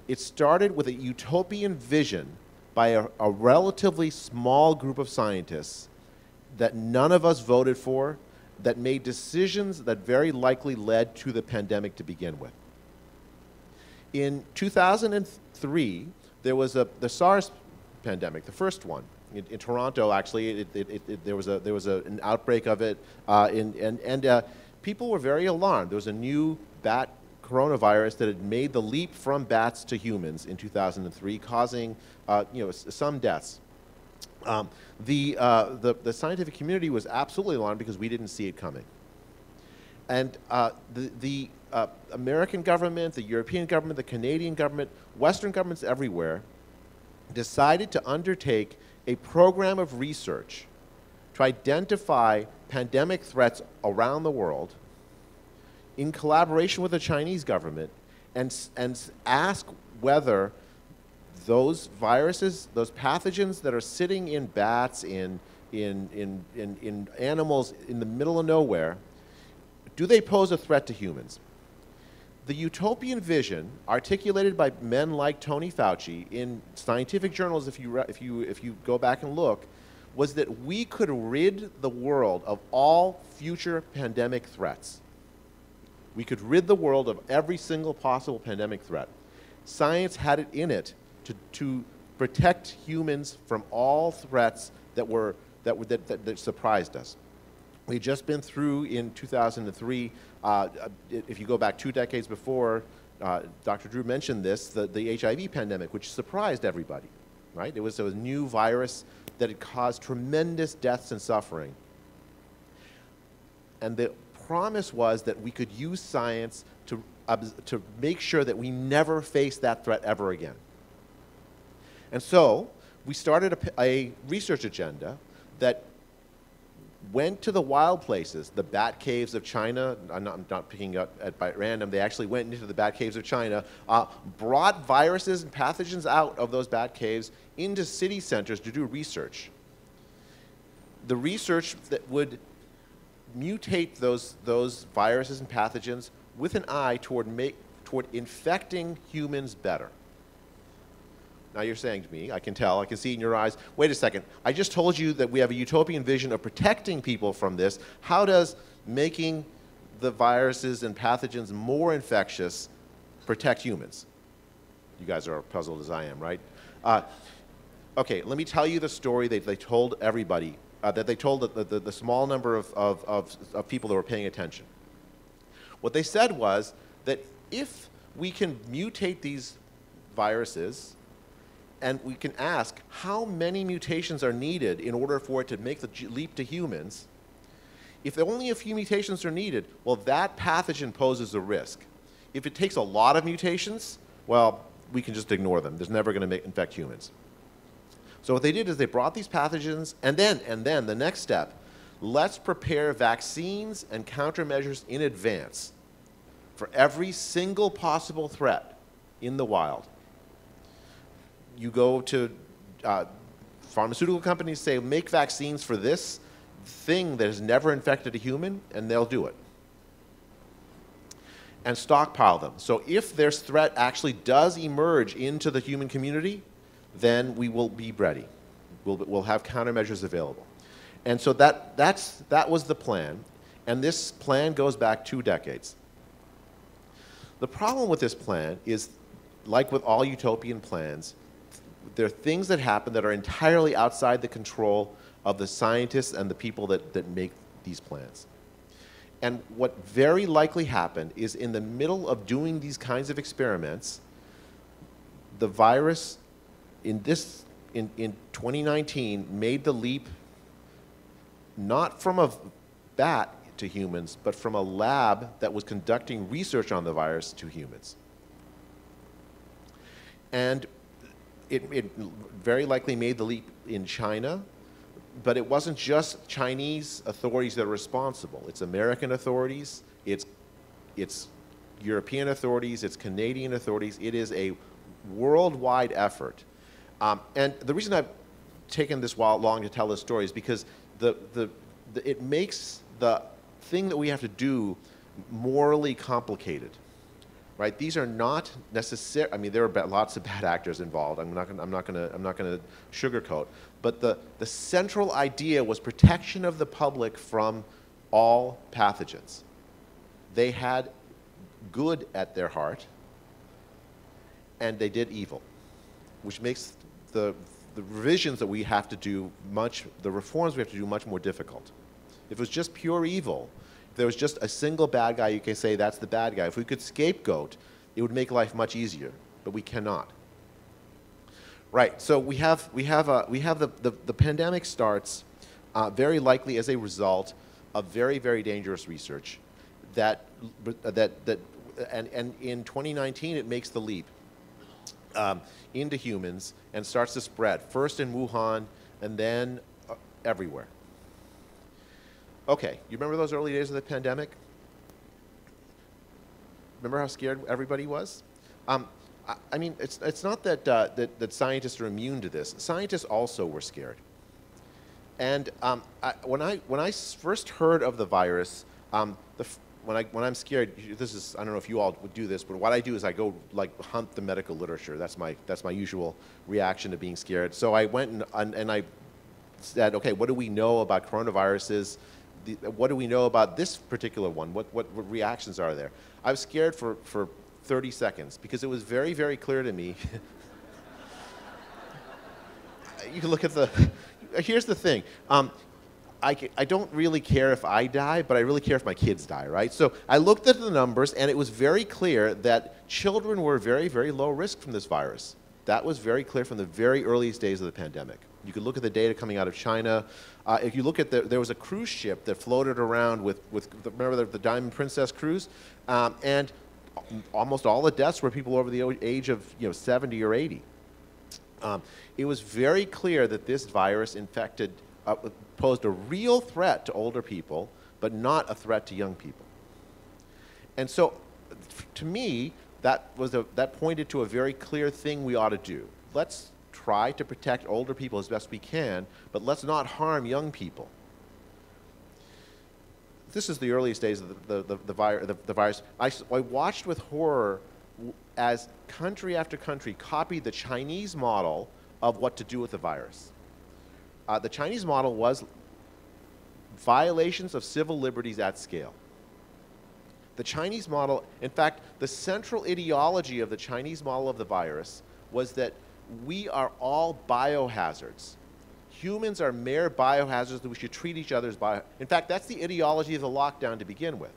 It started with a utopian vision by a relatively small group of scientists that none of us voted for, that made decisions that very likely led to the pandemic to begin with. In 2003, there was the SARS pandemic, the first one. In Toronto, actually, there was an outbreak of it, and people were very alarmed. There was a new bat coronavirus that had made the leap from bats to humans in 2003, causing some deaths. The scientific community was absolutely alarmed because we didn't see it coming. And the American government, the European government, the Canadian government, Western governments everywhere decided to undertake a program of research to identify pandemic threats around the world in collaboration with the Chinese government and ask whether those viruses, those pathogens that are sitting in bats, in animals in the middle of nowhere, do they pose a threat to humans? The utopian vision, articulated by men like Tony Fauci in scientific journals, if you go back and look, was that we could rid the world of all future pandemic threats. We could rid the world of every single possible pandemic threat. Science had it in it to protect humans from all threats that surprised us. We'd just been through in 2003. If you go back 2 decades before, Dr. Drew mentioned this, the HIV pandemic, which surprised everybody, right? It was a new virus that had caused tremendous deaths and suffering. And the promise was that we could use science to make sure that we never face that threat ever again. And so we started a research agenda that went to the wild places, the bat caves of China. I'm not picking up by random. They actually went into the bat caves of China, brought viruses and pathogens out of those bat caves into city centers to do research. The research that would mutate those viruses and pathogens with an eye toward infecting humans better. Now you're saying to me, I can tell, I can see in your eyes, wait a second, I just told you that we have a utopian vision of protecting people from this. How does making the viruses and pathogens more infectious protect humans? You guys are puzzled as I am, right? Okay, let me tell you the story that they told everybody, that they told the small number of people that were paying attention. What they said was that if we can mutate these viruses, and we can ask how many mutations are needed in order for it to make the leap to humans. If only a few mutations are needed, well, that pathogen poses a risk. If it takes a lot of mutations, well, we can just ignore them. There's never going to infect humans. So what they did is they brought these pathogens, and then the next step, let's prepare vaccines and countermeasures in advance for every single possible threat in the wild. You go to pharmaceutical companies, say, make vaccines for this thing that has never infected a human, and they'll do it. And stockpile them. So if their threat actually does emerge into the human community, then we will be ready. We'll have countermeasures available. And so that was the plan, and this plan goes back 2 decades. The problem with this plan is, like with all utopian plans, there are things that happen that are entirely outside the control of the scientists and the people that make these plans. And what very likely happened is, in the middle of doing these kinds of experiments, the virus in 2019 made the leap not from a bat to humans, but from a lab that was conducting research on the virus to humans. And it very likely made the leap in China, but it wasn't just Chinese authorities that are responsible. It's American authorities, it's European authorities, it's Canadian authorities. It is a worldwide effort. And the reason I've taken this while long to tell this story is because it makes the thing that we have to do morally complicated. Right? These are not necessary. I mean, there are lots of bad actors involved. I'm not going to sugarcoat. But the central idea was protection of the public from all pathogens. They had good at their heart, and they did evil, which makes the revisions that we have to do the reforms we have to do much more difficult. If it was just pure evil, if there was just a single bad guy, you can say that's the bad guy. If we could scapegoat, it would make life much easier, but we cannot. Right, so we have the pandemic starts very likely as a result of very, very dangerous research and in 2019 it makes the leap into humans and starts to spread, first in Wuhan and then everywhere. Okay, you remember those early days of the pandemic? Remember how scared everybody was? I mean, it's not that scientists are immune to this. Scientists also were scared. And when I first heard of the virus, when I'm scared, I don't know if you all would do this, but what I do is I go like hunt the medical literature. That's my usual reaction to being scared. So I went and I said, okay, what do we know about coronaviruses? What do we know about this particular one? What reactions are there? I was scared for 30 seconds because it was very, very clear to me. You can look at here's the thing. I don't really care if I die, but I really care if my kids die, right? So I looked at the numbers, and it was very clear that children were very, very low risk from this virus. That was very clear from the very earliest days of the pandemic. You could look at the data coming out of China. If you look at there was a cruise ship that floated around remember the Diamond Princess cruise? And almost all the deaths were people over the age of 70 or 80. It was very clear that this virus posed a real threat to older people, but not a threat to young people. And so, to me, that pointed to a very clear thing we ought to do. Let's try to protect older people as best we can, but let's not harm young people. This is the earliest days of the virus. I watched with horror as country after country copied the Chinese model of what to do with the virus. The Chinese model was violations of civil liberties at scale. The Chinese model, in fact, the central ideology of the Chinese model of the virus was that we are all biohazards. Humans are mere biohazards that we should treat each other as In fact, that's the ideology of the lockdown to begin with.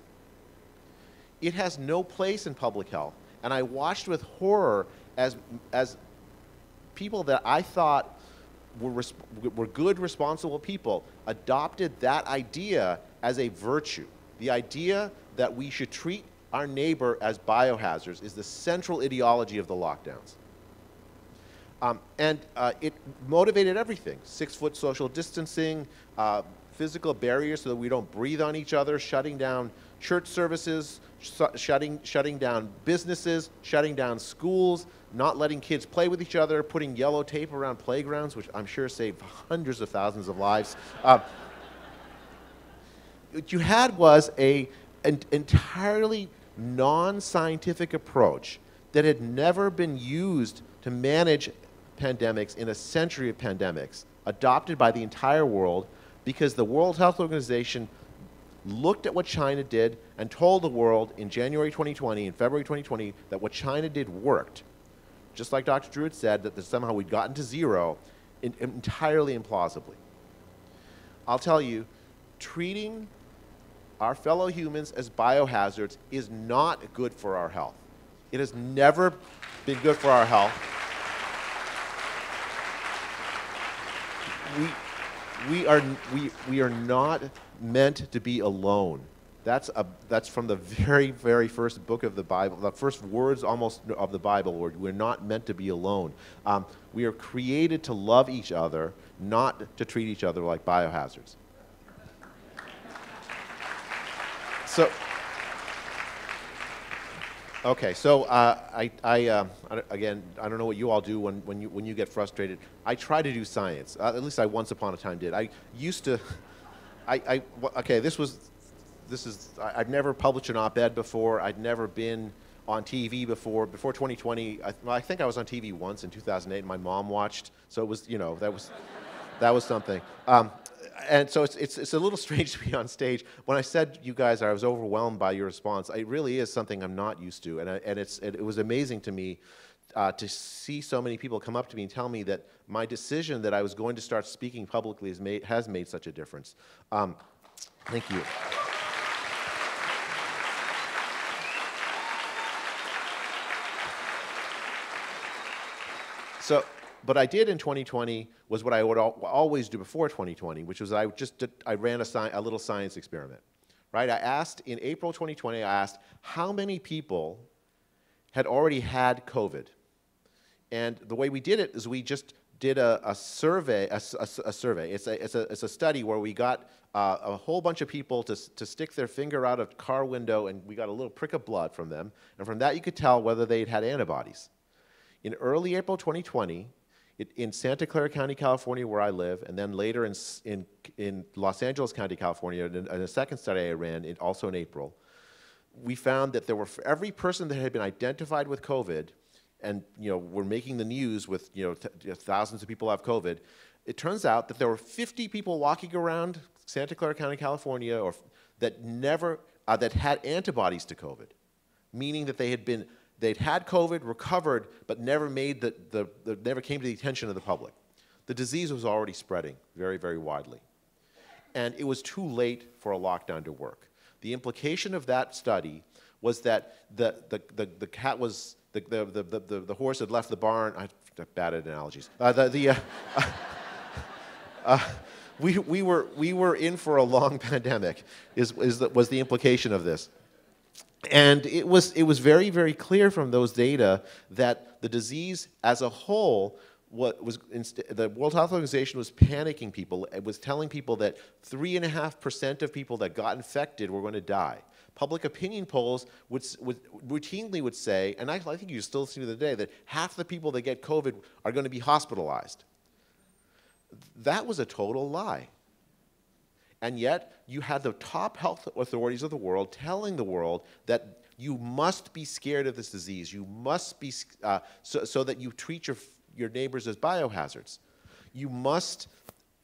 It has no place in public health. And I watched with horror as people that I thought were good, responsible people adopted that idea as a virtue. The idea that we should treat our neighbor as biohazards is the central ideology of the lockdowns. It motivated everything. 6-foot social distancing, physical barriers so that we don't breathe on each other, shutting down church services, shutting down businesses, shutting down schools, not letting kids play with each other, putting yellow tape around playgrounds, which I'm sure saved hundreds of thousands of lives. What you had was an entirely non-scientific approach that had never been used to manage pandemics in a century of pandemics, adopted by the entire world, because the World Health Organization looked at what China did and told the world in January 2020 and February 2020 that what China did worked. Just like Dr. Drew had said, that somehow we'd gotten to zero entirely implausibly. I'll tell you, treating our fellow humans as biohazards is not good for our health. It has never been good for our health. We are not meant to be alone. That's from the very, very first book of the Bible, the first words almost of the Bible, where we're not meant to be alone. We are created to love each other, not to treat each other like biohazards. So, okay, so again, I don't know what you all do when you get frustrated. I try to do science. At least I once upon a time did. I used to. Okay, I'd never published an op-ed before. I'd never been on TV before. Before 2020, I think I was on TV once in 2008. And my mom watched, so it was, that was something. And so it's a little strange to be on stage. When I said, you guys, I was overwhelmed by your response, it really is something I'm not used to. And it was amazing to me to see so many people come up to me and tell me that my decision that I was going to start speaking publicly has made such a difference. Thank you. So, what I did in 2020 was what I would always do before 2020, which was I ran a little science experiment, right? I asked, in April 2020, I asked how many people had already had COVID. And the way we did it is we just did a survey. It's a study where we got a whole bunch of people to stick their finger out a car window, and we got a little prick of blood from them. And from that, you could tell whether they'd had antibodies. In early April 2020, in Santa Clara County, California, where I live, and then later in Los Angeles County, California, in a second study I ran, also in April, we found that there were, for every person that had been identified with COVID, and were making the news with thousands of people have COVID, it turns out that there were 50 people walking around Santa Clara County, California, that had antibodies to COVID, meaning that they'd had COVID, recovered, but never never came to the attention of the public. The disease was already spreading very, very widely. And it was too late for a lockdown to work. The implication of that study was that the horse had left the barn. Bad analogies. We were in for a long pandemic. Was the implication of this. And it was very, very clear from those data that the disease as a whole, the World Health Organization was panicking people. It was telling people that 3.5% of people that got infected were going to die. Public opinion polls would routinely say, and I think you still see to the day, that half the people that get COVID are going to be hospitalized. That was a total lie. And yet, you had the top health authorities of the world telling the world that you must be scared of this disease. You must be, so that you treat your neighbors as biohazards. You must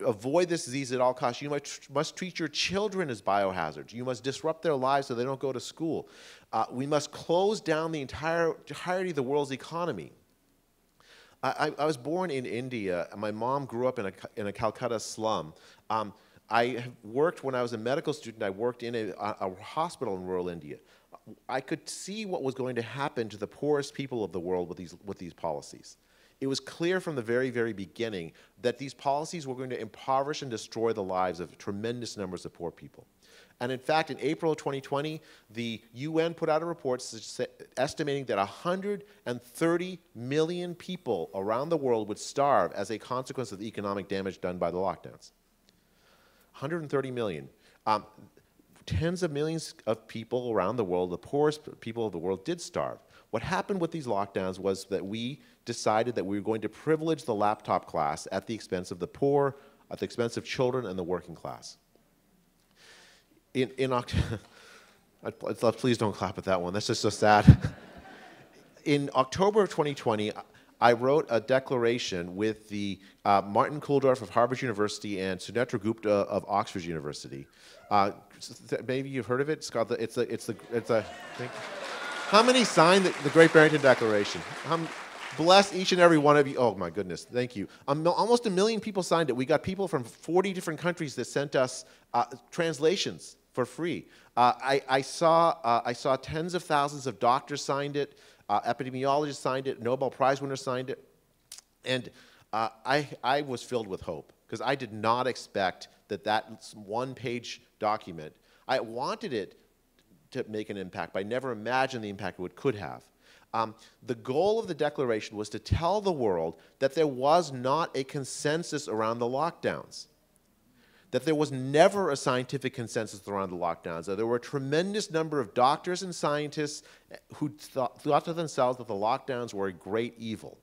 avoid this disease at all costs. You must treat your children as biohazards. You must disrupt their lives so they don't go to school. We must close down the entirety of the world's economy. I was born in India. My mom grew up in a Calcutta slum. I have worked, when I was a medical student, I worked in a hospital in rural India. I could see what was going to happen to the poorest people of the world with these policies. It was clear from the very, very beginning that these policies were going to impoverish and destroy the lives of tremendous numbers of poor people. And in fact, in April of 2020, the UN put out a report estimating that 130 million people around the world would starve as a consequence of the economic damage done by the lockdowns. 130 million. Tens of millions of people around the world, the poorest people of the world, did starve. What happened with these lockdowns was that we decided that we were going to privilege the laptop class at the expense of the poor, at the expense of children and the working class. In October, please don't clap at that one. That's just so sad. In October of 2020, I wrote a declaration with the Martin Kulldorff of Harvard University and Sunetra Gupta of Oxford University. Maybe you've heard of it. How many signed the Great Barrington Declaration? Bless each and every one of you. Oh my goodness, thank you. Almost 1 million people signed it. We got people from 40 different countries that sent us translations for free. I saw tens of thousands of doctors signed it, epidemiologists signed it, Nobel Prize winners signed it, and I was filled with hope because I did not expect that one-page document. I wanted it to make an impact, but I never imagined the impact it could have. The goal of the declaration was to tell the world that there was not a consensus around the lockdowns, that there was never a scientific consensus around the lockdowns, that there were a tremendous number of doctors and scientists who thought to themselves that the lockdowns were a great evil,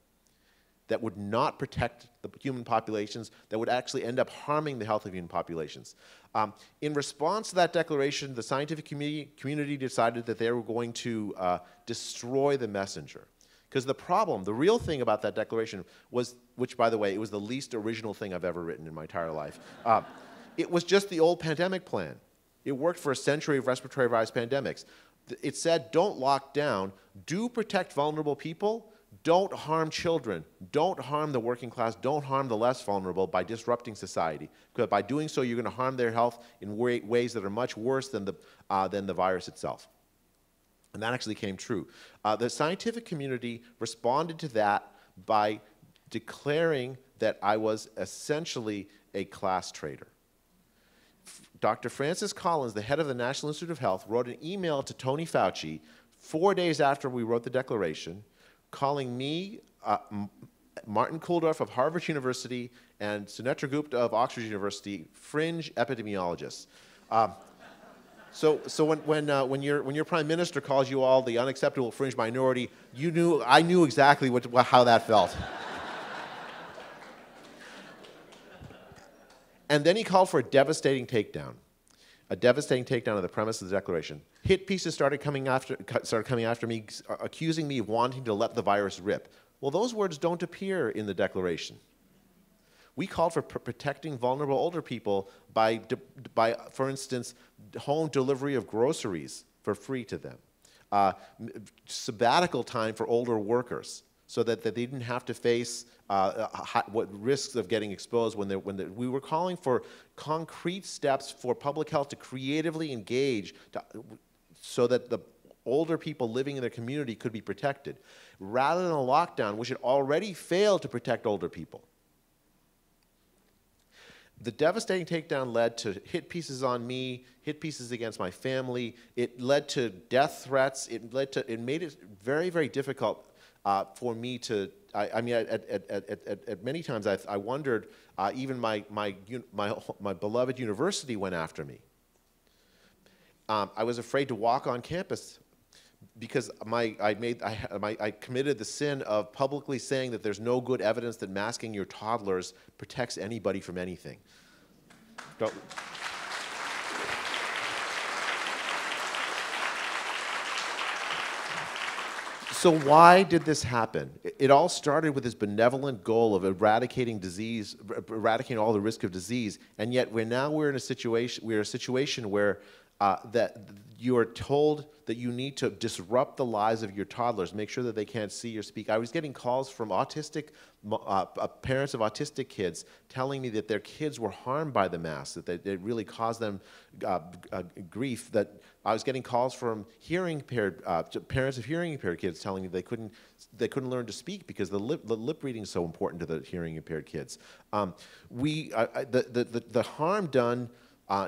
that would not protect the human populations, that would actually end up harming the health of human populations. In response to that declaration, the scientific community decided that they were going to destroy the messenger. Because the real thing about that declaration was, which by the way, it was the least original thing I've ever written in my entire life. It was just the old pandemic plan. It worked for a century of respiratory virus pandemics. It said, don't lock down, do protect vulnerable people, don't harm children, don't harm the working class, don't harm the less vulnerable by disrupting society. Because by doing so, you're going to harm their health in ways that are much worse than the virus itself. And that actually came true. The scientific community responded to that by declaring that I was essentially a class traitor. Dr. Francis Collins, the head of the National Institute of Health, wrote an email to Tony Fauci 4 days after we wrote the declaration, calling me, Martin Kulldorff of Harvard University, and Sunetra Gupta of Oxford University fringe epidemiologists. So when your prime minister calls you all the unacceptable fringe minority, I knew exactly how that felt. And then he called for a devastating takedown of the premise of the declaration. Hit pieces started coming after me, accusing me of wanting to let the virus rip. Well, those words don't appear in the declaration. We called for protecting vulnerable older people by, for instance, home delivery of groceries for free to them, sabbatical time for older workers, so that they didn't have to face what risks of getting exposed we were calling for concrete steps for public health to creatively engage so that the older people living in their community could be protected, rather than a lockdown which had already failed to protect older people. The devastating takedown led to hit pieces on me, hit pieces against my family. It led to death threats. It made it very, very difficult for me to, at many times I wondered, even my beloved university went after me. I was afraid to walk on campus because I committed the sin of publicly saying that there's no good evidence that masking your toddlers protects anybody from anything. So why did this happen? It all started with this benevolent goal of eradicating disease, eradicating all the risk of disease, and yet we're in a situation where that you are told that you need to disrupt the lives of your toddlers, make sure that they can't see or speak. I was getting calls from parents of autistic kids telling me that their kids were harmed by the mask, that it really caused them grief. That I was getting calls from parents of hearing impaired kids telling me they couldn't learn to speak because the lip reading is so important to the hearing impaired kids. The harm done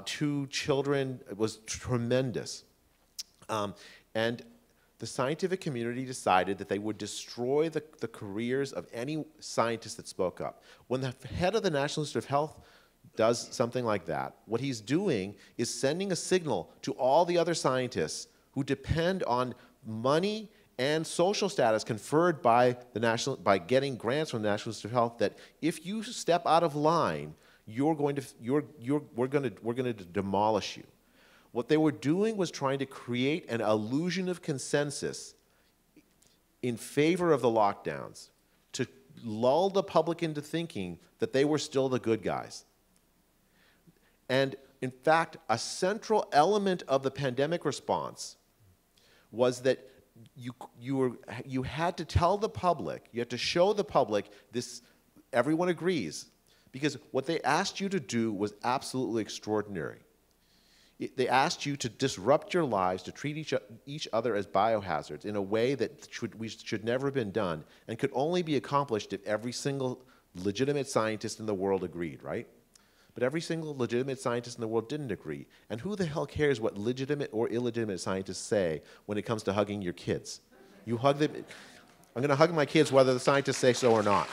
to children was tremendous. And the scientific community decided that they would destroy the careers of any scientist that spoke up. When the head of the National Institute of Health does something like that, what he's doing is sending a signal to all the other scientists who depend on money and social status conferred by getting grants from the National Institute of Health, that if you step out of line, we're going to demolish you. What they were doing was trying to create an illusion of consensus in favor of the lockdowns to lull the public into thinking that they were still the good guys. And in fact, a central element of the pandemic response was that you had to tell the public, you had to show the public this, everyone agrees, because what they asked you to do was absolutely extraordinary. They asked you to disrupt your lives, to treat each other as biohazards in a way that should never have been done, and could only be accomplished if every single legitimate scientist in the world agreed, right? But every single legitimate scientist in the world didn't agree. And who the hell cares what legitimate or illegitimate scientists say when it comes to hugging your kids? You hug them. I'm going to hug my kids whether the scientists say so or not.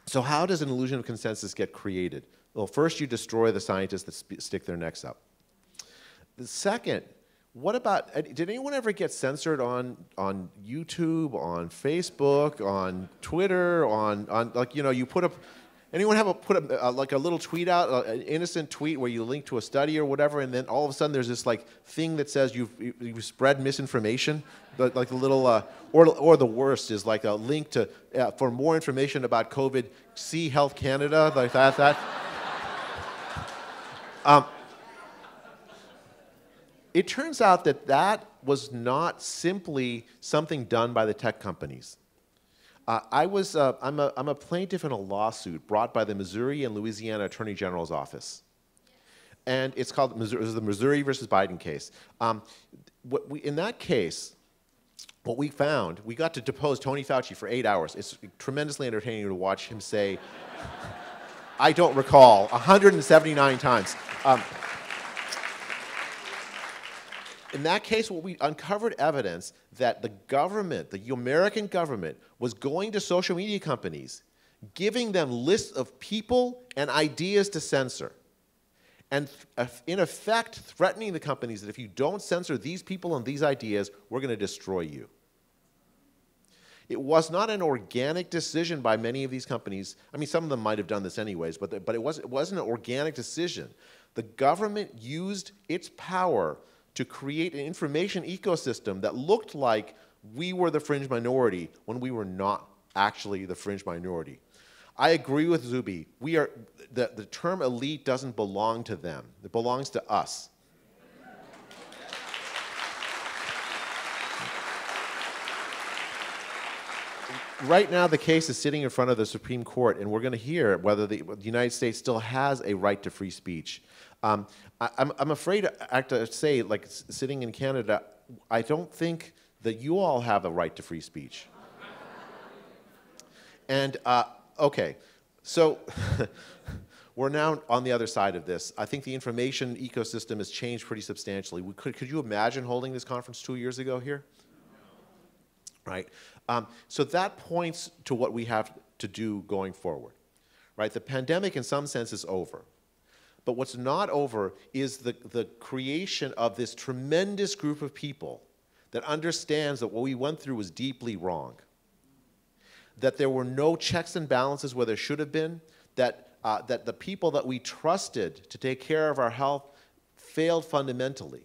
So how does an illusion of consensus get created? Well, first you destroy the scientists that stick their necks up. The second, what about, did anyone ever get censored on YouTube, on Facebook, on Twitter, on like, you know, you put up, anyone have like a little tweet out, an innocent tweet where you link to a study or whatever, and then all of a sudden there's this like thing that says you've spread misinformation, like the little, or the worst is like a link to, for more information about COVID, see Health Canada, like that. It turns out that that was not simply something done by the tech companies. I'm a plaintiff in a lawsuit brought by the Missouri and Louisiana Attorney General's office. And it's called the Missouri versus Biden case. In that case, what we found, we got to depose Tony Fauci for 8 hours. It's tremendously entertaining to watch him say, I don't recall, 179 times. In that case, what we uncovered evidence that the government, the American government, was going to social media companies, giving them lists of people and ideas to censor, and in effect threatening the companies that if you don't censor these people and these ideas, we're going to destroy you. It was not an organic decision by many of these companies. I mean, some of them might have done this anyways, but it wasn't an organic decision. The government used its power to create an information ecosystem that looked like we were the fringe minority when we were not actually the fringe minority. I agree with Zuby. The term elite doesn't belong to them. It belongs to us. Right now, the case is sitting in front of the Supreme Court, and we're going to hear whether the United States still has a right to free speech. I'm afraid to say, like sitting in Canada, I don't think that you all have a right to free speech. And okay, so we're now on the other side of this. I think the information ecosystem has changed pretty substantially. Could you imagine holding this conference 2 years ago here? Right. So that points to what we have to do going forward. Right. The pandemic, in some sense, is over. But what's not over is the creation of this tremendous group of people that understands that what we went through was deeply wrong, that there were no checks and balances where there should have been, that the people that we trusted to take care of our health failed fundamentally.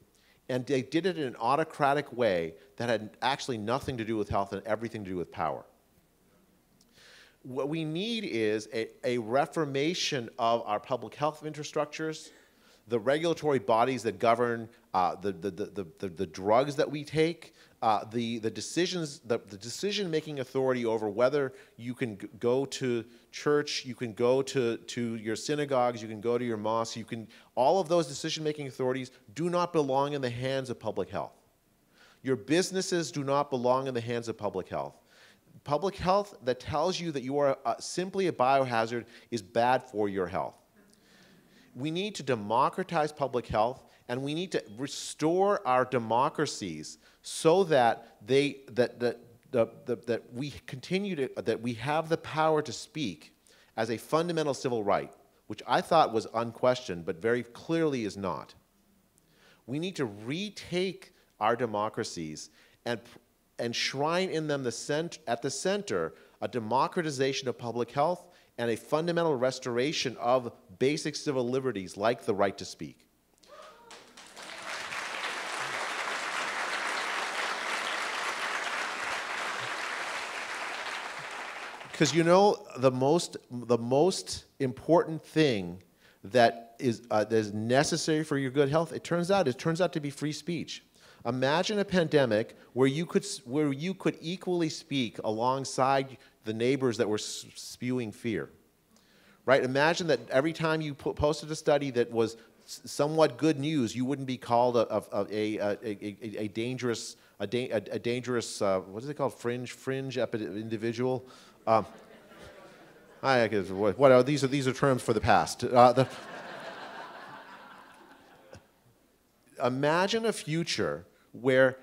And they did it in an autocratic way that had actually nothing to do with health and everything to do with power. What we need is a reformation of our public health infrastructures, the regulatory bodies that govern the drugs that we take, the decision-making authority over whether you can go to church, you can go to your synagogues, you can go to your mosques, all of those decision-making authorities do not belong in the hands of public health. Your businesses do not belong in the hands of public health. Public health that tells you that you are simply a biohazard is bad for your health. We need to democratize public health, and we need to restore our democracies so that we have the power to speak as a fundamental civil right, which I thought was unquestioned, but very clearly is not. We need to retake our democracies and enshrine in them at the center a democratization of public health and a fundamental restoration of basic civil liberties like the right to speak. Because you know the most important thing that is necessary for your good health, it turns out to be free speech. Imagine a pandemic where you could equally speak alongside the neighbors that were spewing fear. Right? Imagine that every time you posted a study that was somewhat good news, you wouldn't be called a dangerous what is it called, fringe individual. I guess what are these are terms for the past. Imagine a future where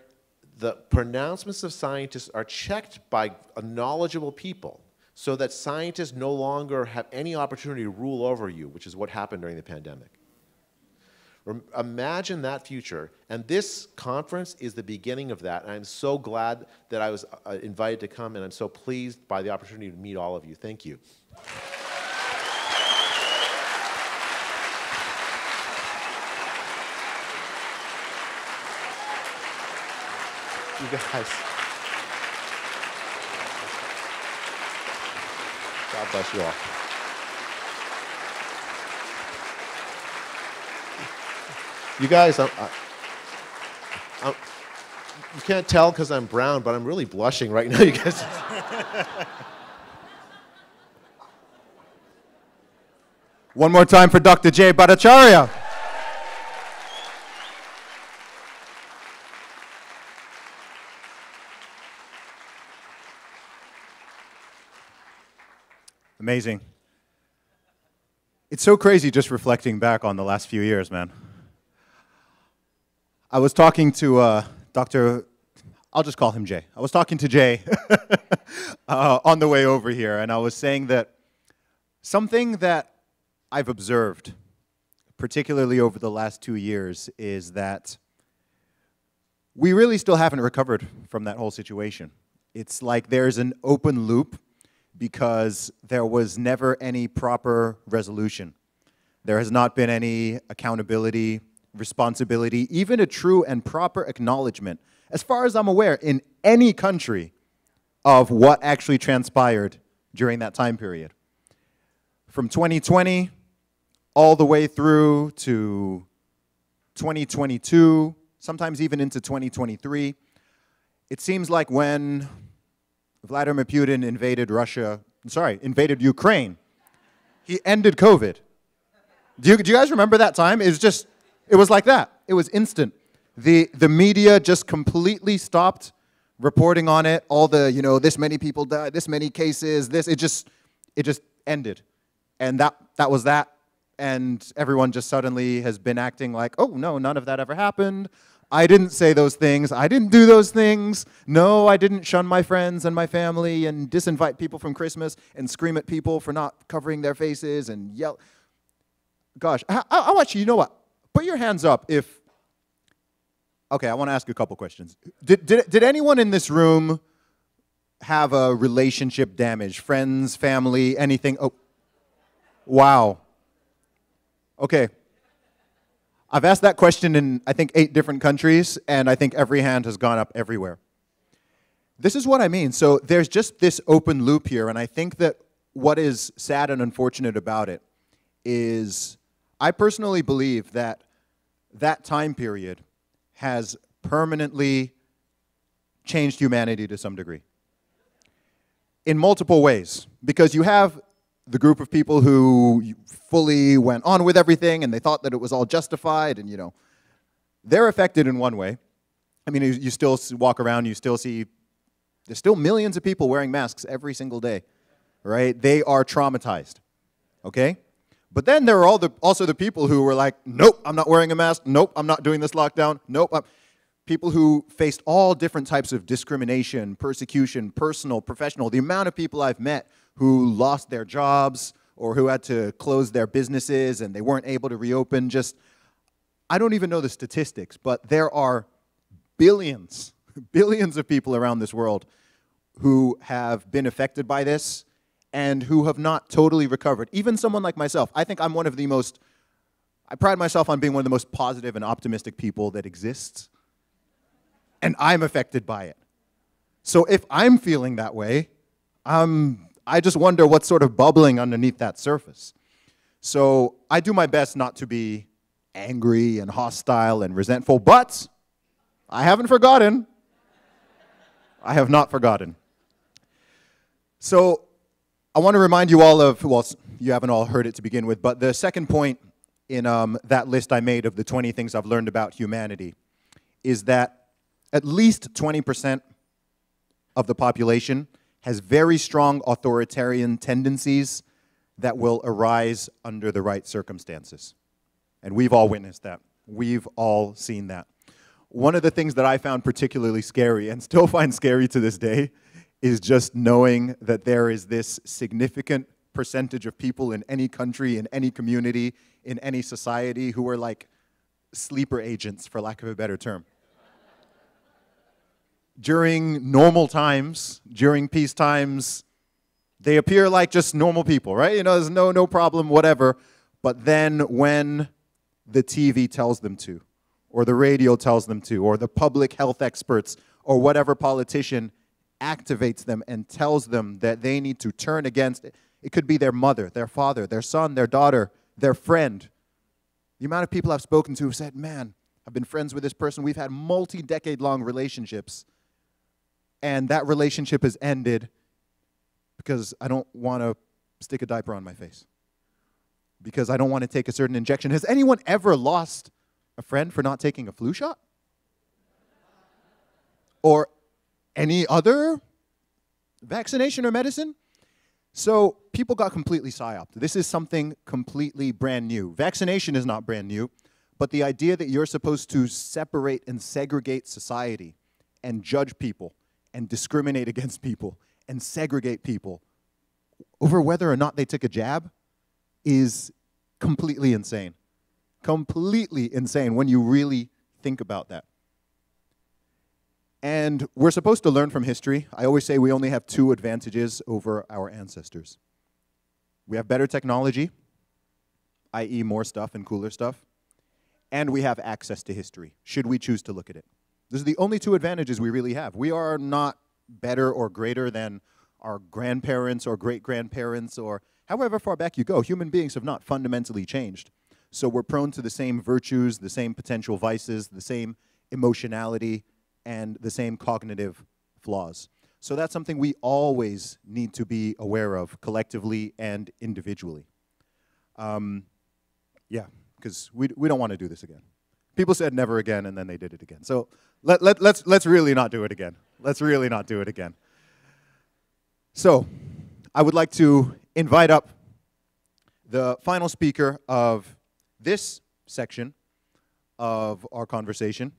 the pronouncements of scientists are checked by knowledgeable people, so that scientists no longer have any opportunity to rule over you, which is what happened during the pandemic. Imagine that future, and this conference is the beginning of that, and I'm so glad that I was invited to come, and I'm so pleased by the opportunity to meet all of you. Thank you. You guys. God bless you all. You guys, you can't tell because I'm brown, but I'm really blushing right now, you guys. One more time for Dr. Jay Bhattacharya. Amazing. It's so crazy just reflecting back on the last few years, man. I was talking to I'll just call him Jay. I was talking to Jay on the way over here, and I was saying that something that I've observed, particularly over the last 2 years, is that we really still haven't recovered from that whole situation. It's like there's an open loop because there was never any proper resolution. There has not been any accountability, responsibility, even a true and proper acknowledgement, as far as I'm aware, in any country of what actually transpired during that time period. From 2020 all the way through to 2022, sometimes even into 2023, it seems like when Vladimir Putin invaded Ukraine, he ended COVID. Do you guys remember that time? It was like that. It was instant. The media just completely stopped reporting on it. All the, this many people died, this many cases, it just ended. And that was that. And everyone just suddenly has been acting like, oh, no, none of that ever happened. I didn't say those things. I didn't do those things. No, I didn't shun my friends and my family and disinvite people from Christmas and scream at people for not covering their faces and yell. Gosh, I want you know what? Put your hands up if, okay, I want to ask you a couple questions. Did anyone in this room have a relationship damage? Friends, family, anything? Oh, wow. Okay. I've asked that question in, I think, 8 different countries, and I think every hand has gone up everywhere. This is what I mean. So there's just this open loop here, and I think that what is sad and unfortunate about it is I personally believe that that time period has permanently changed humanity to some degree in multiple ways, because you have the group of people who fully went on with everything and they thought that it was all justified, and they're affected in one way. I mean, you still walk around, you still see there's still millions of people wearing masks every single day, right? They are traumatized, okay? But then there are also the people who were like, nope, I'm not wearing a mask. Nope, I'm not doing this lockdown. Nope. People who faced all different types of discrimination, persecution, personal, professional. The amount of people I've met who lost their jobs or who had to close their businesses and they weren't able to reopen, I don't even know the statistics, but there are billions of people around this world who have been affected by this and who have not totally recovered. Even someone like myself. I think I'm I pride myself on being one of the most positive and optimistic people that exists. And I'm affected by it. So if I'm feeling that way, I'm I just wonder what's sort of bubbling underneath that surface. So I do my best not to be angry and hostile and resentful, but I haven't forgotten. I have not forgotten. So I want to remind you all of, well, you haven't all heard it to begin with, but the second point in that list I made of the 20 things I've learned about humanity is that at least 20% of the population has very strong authoritarian tendencies that will arise under the right circumstances. And we've all witnessed that. We've all seen that. One of the things that I found particularly scary, and still find scary to this day, is just knowing that there is this significant percentage of people in any country, in any community, in any society who are like sleeper agents, for lack of a better term. During normal times, during peace times, they appear like just normal people, right? You know, there's no problem, whatever. But then when the TV tells them to, or the radio tells them to, or the public health experts, or whatever politician activates them and tells them that they need to turn against it. It could be their mother, their father, their son, their daughter, their friend. The amount of people I've spoken to have said, man, I've been friends with this person. We've had multi-decade-long relationships. And that relationship has ended because I don't want to stick a diaper on my face. Because I don't want to take a certain injection. Has anyone ever lost a friend for not taking a flu shot? Or any other vaccination or medicine? So people got completely psyoped. This is something completely brand new. Vaccination is not brand new, but the idea that you're supposed to separate and segregate society and judge people and discriminate against people and segregate people over whether or not they took a jab is completely insane. Completely insane when you really think about that. And we're supposed to learn from history. I always say we only have two advantages over our ancestors. We have better technology, i.e. more stuff and cooler stuff, and we have access to history, should we choose to look at it. Those are the only two advantages we really have. We are not better or greater than our grandparents or great-grandparents or however far back you go. Human beings have not fundamentally changed. So we're prone to the same virtues, the same potential vices, the same emotionality, and the same cognitive flaws. So that's something we always need to be aware of collectively and individually. Yeah, because we don't want to do this again. People said never again, and then they did it again. So let's really not do it again. Let's really not do it again. So I would like to invite up the final speaker of this section of our conversation.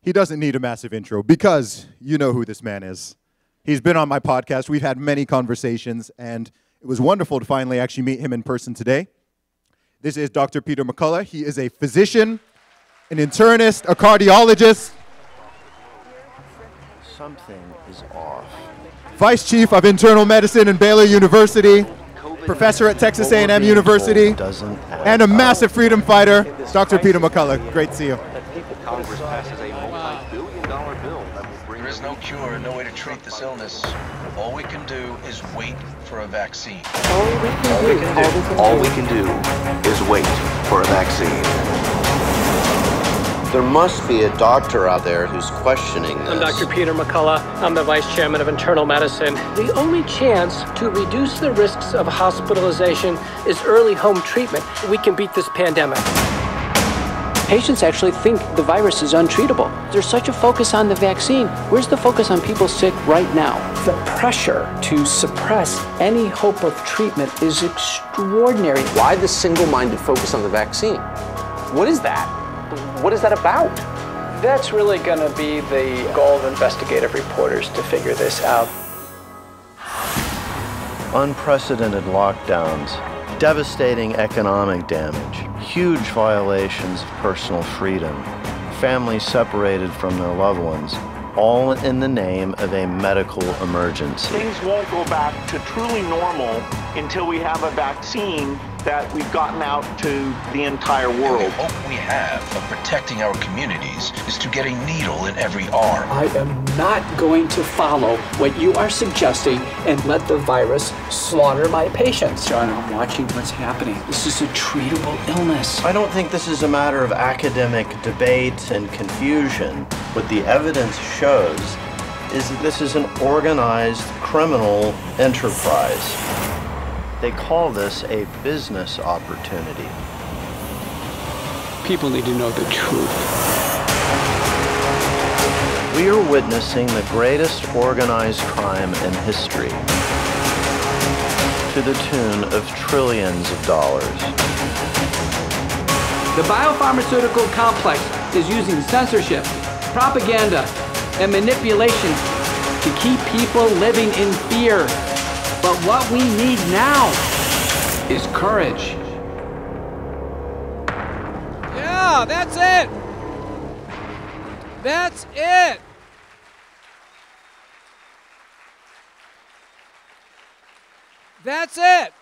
He doesn't need a massive intro because you know who this man is. He's been on my podcast. We've had many conversations, and it was wonderful to finally actually meet him in person today. This is Dr. Peter McCullough. He is a physician, an internist, a cardiologist. Something is off. Vice Chief of Internal Medicine in Baylor University, professor at Texas A&M University, and a massive freedom fighter, Dr. Peter McCullough. Great to see you. Congress passes a multi-billion-dollar bill that will bring... There is no cure, no way to treat this illness. All we can do is wait for a vaccine. All we can do is wait for a vaccine. There must be a doctor out there who's questioning this. I'm Dr. Peter McCullough. I'm the Vice Chairman of Internal Medicine. The only chance to reduce the risks of hospitalization is early home treatment. We can beat this pandemic. Patients actually think the virus is untreatable. There's such a focus on the vaccine. Where's the focus on people sick right now? The pressure to suppress any hope of treatment is extraordinary. Why the single-minded focus on the vaccine? What is that? What is that about? That's really going to be the goal of investigative reporters to figure this out. Unprecedented lockdowns, devastating economic damage, huge violations of personal freedom, families separated from their loved ones, all in the name of a medical emergency. Things won't go back to truly normal until we have a vaccine that we've gotten out to the entire The world. hope we have of protecting our communities is to get a needle in every arm. I am not going to follow what you are suggesting and let the virus slaughter my patients. John, I'm watching what's happening. This is a treatable illness. I don't think this is a matter of academic debate and confusion. What the evidence shows is that this is an organized criminal enterprise. They call this a business opportunity. People need to know the truth. We are witnessing the greatest organized crime in history, to the tune of trillions of dollars. The biopharmaceutical complex is using censorship, propaganda, and manipulation to keep people living in fear. But what we need now is courage. Yeah, that's it. That's it. That's it.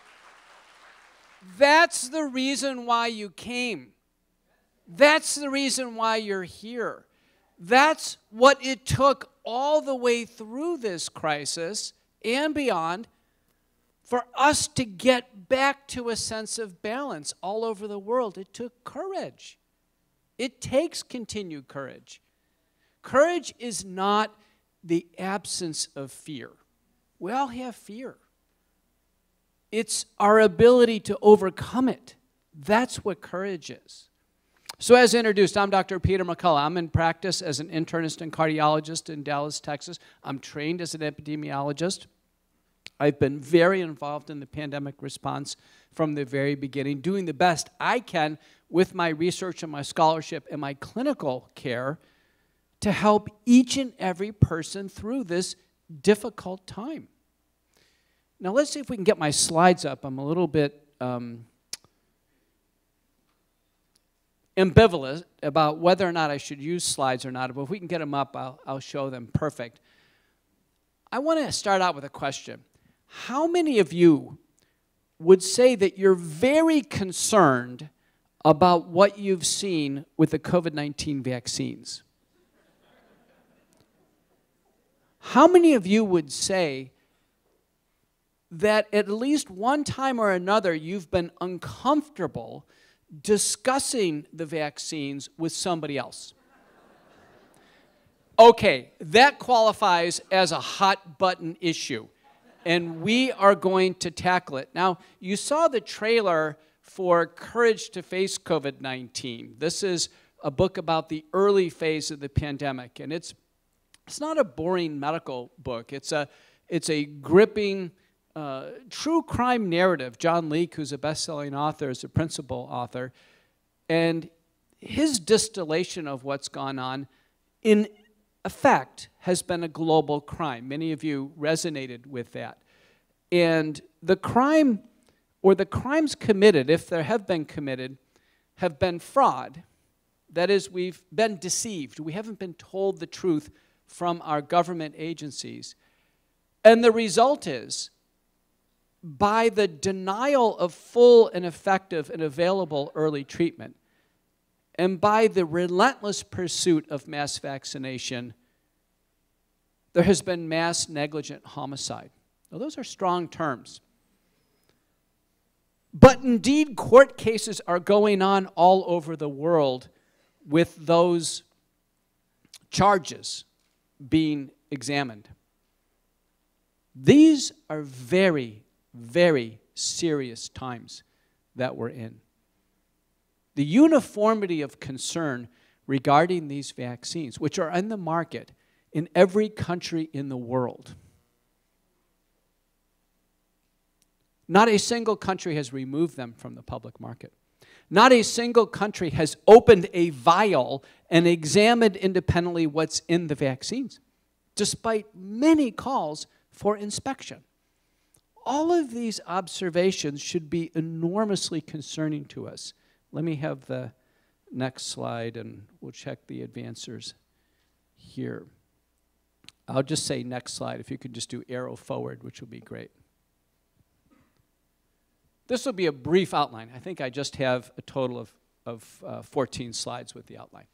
That's the reason why you came. That's the reason why you're here. That's what it took all the way through this crisis and beyond for us to get back to a sense of balance all over the world. It took courage. It takes continued courage. Courage is not the absence of fear. We all have fear. It's our ability to overcome it. That's what courage is. So as introduced, I'm Dr. Peter McCullough. I'm in practice as an internist and cardiologist in Dallas, Texas. I'm trained as an epidemiologist. I've been very involved in the pandemic response from the very beginning, doing the best I can with my research and my scholarship and my clinical care to help each and every person through this difficult time. Now let's see if we can get my slides up. I'm a little bit ambivalent about whether or not I should use slides or not, but if we can get them up, I'll show them perfect. I want to start out with a question. How many of you would say that you're very concerned about what you've seen with the COVID-19 vaccines? How many of you would say that at least one time or another you've been uncomfortable discussing the vaccines with somebody else? Okay, that qualifies as a hot button issue, and we are going to tackle it. Now, you saw the trailer for Courage to Face COVID-19. This is a book about the early phase of the pandemic, and it's not a boring medical book. It's a gripping true crime narrative. John Leake, who's a best-selling author, is a principal author, and his distillation of what's gone on in effect has been a global crime. Many of you resonated with that. And the crime, or the crimes committed, if there have been committed, have been fraud. That is, we've been deceived. We haven't been told the truth from our government agencies. And the result is, by the denial of full and effective and available early treatment, and by the relentless pursuit of mass vaccination, there has been mass negligent homicide. Now, those are strong terms. But indeed, court cases are going on all over the world with those charges being examined. These are very, very serious times that we're in. The uniformity of concern regarding these vaccines, which are in the market in every country in the world. Not a single country has removed them from the public market. Not a single country has opened a vial and examined independently what's in the vaccines, despite many calls for inspection. All of these observations should be enormously concerning to us. Let me have the next slide, and we'll check the advancers here. I'll just say next slide. If you could just do arrow forward, which will be great. This will be a brief outline. I think I just have a total of 14 slides with the outline.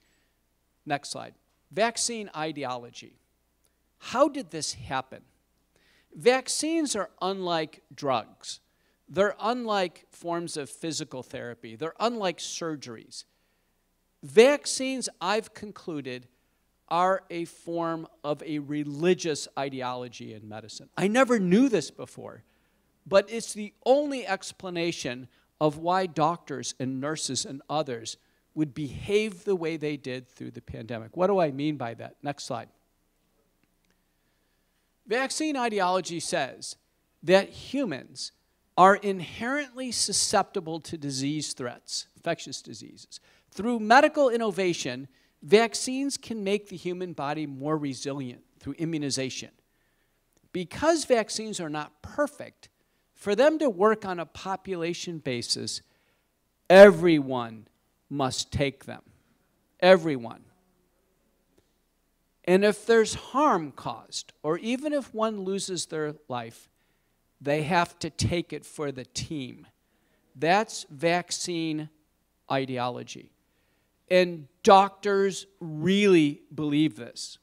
Next slide. Vaccine ideology. How did this happen? Vaccines are unlike drugs. They're unlike forms of physical therapy. They're unlike surgeries. Vaccines, I've concluded, are a form of a religious ideology in medicine. I never knew this before, but it's the only explanation of why doctors and nurses and others would behave the way they did through the pandemic. What do I mean by that? Next slide. Vaccine ideology says that humans are inherently susceptible to disease threats, infectious diseases. Through medical innovation, vaccines can make the human body more resilient through immunization. Because vaccines are not perfect, for them to work on a population basis, everyone must take them. Everyone. And if there's harm caused, or even if one loses their life, they have to take it for the team. That's vaccine ideology. And doctors really believe this.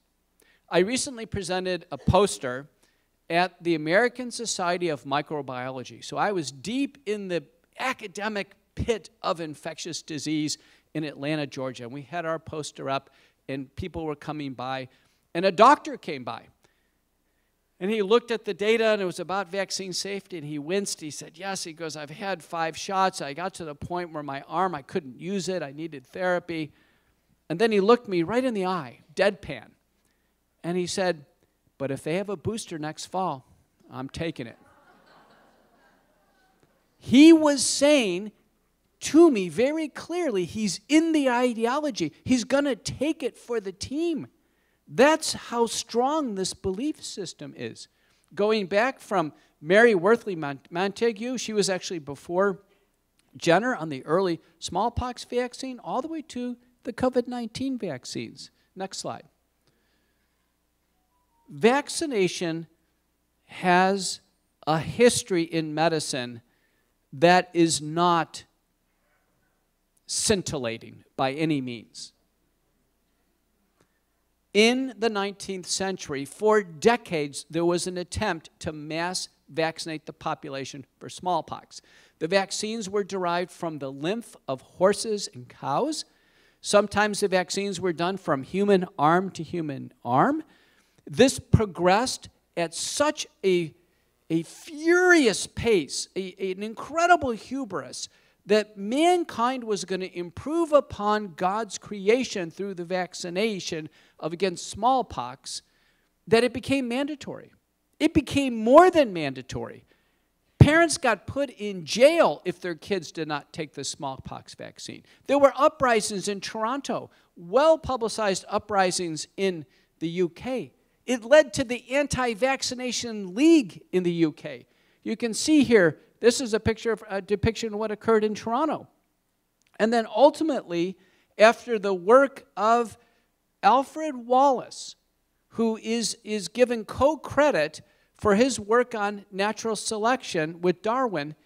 I recently presented a poster at the American Society of Microbiology. So I was deep in the academic pit of infectious disease in Atlanta, Georgia. And we had our poster up, and people were coming by. And a doctor came by. And he looked at the data, and it was about vaccine safety, and he winced. He said, yes. He goes, I've had 5 shots. I got to the point where my arm, I couldn't use it. I needed therapy. And then he looked me right in the eye, deadpan. And he said, but if they have a booster next fall, I'm taking it. He was saying to me very clearly, he's in the ideology. He's going to take it for the team. That's how strong this belief system is. Going back from Mary Wortley Montagu, she was actually before Jenner on the early smallpox vaccine, all the way to the COVID-19 vaccines. Next slide. Vaccination has a history in medicine that is not scintillating by any means. In the 19th century, for decades, there was an attempt to mass vaccinate the population for smallpox. The vaccines were derived from the lymph of horses and cows. Sometimes the vaccines were done from human arm to human arm. This progressed at such a furious pace, an incredible hubris, that mankind was going to improve upon God's creation through the vaccination against smallpox, that it became mandatory. It became more than mandatory. Parents got put in jail if their kids did not take the smallpox vaccine. There were uprisings in Toronto, well-publicized uprisings in the UK. It led to the Anti-Vaccination League in the UK. You can see here, this is a depiction of what occurred in Toronto. And then ultimately, after the work of Alfred Wallace, who is given co-credit for his work on natural selection with Darwin,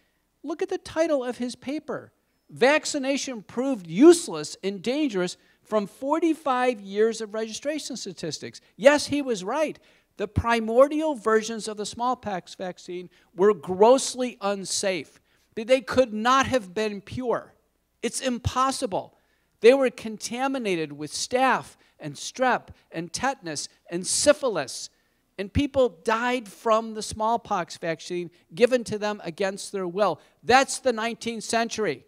look at the title of his paper. Vaccination proved useless and dangerous from 45 years of registration statistics. Yes, he was right. The primordial versions of the smallpox vaccine were grossly unsafe. They could not have been pure. It's impossible. They were contaminated with staph and strep and tetanus and syphilis. And people died from the smallpox vaccine given to them against their will. That's the 19th century.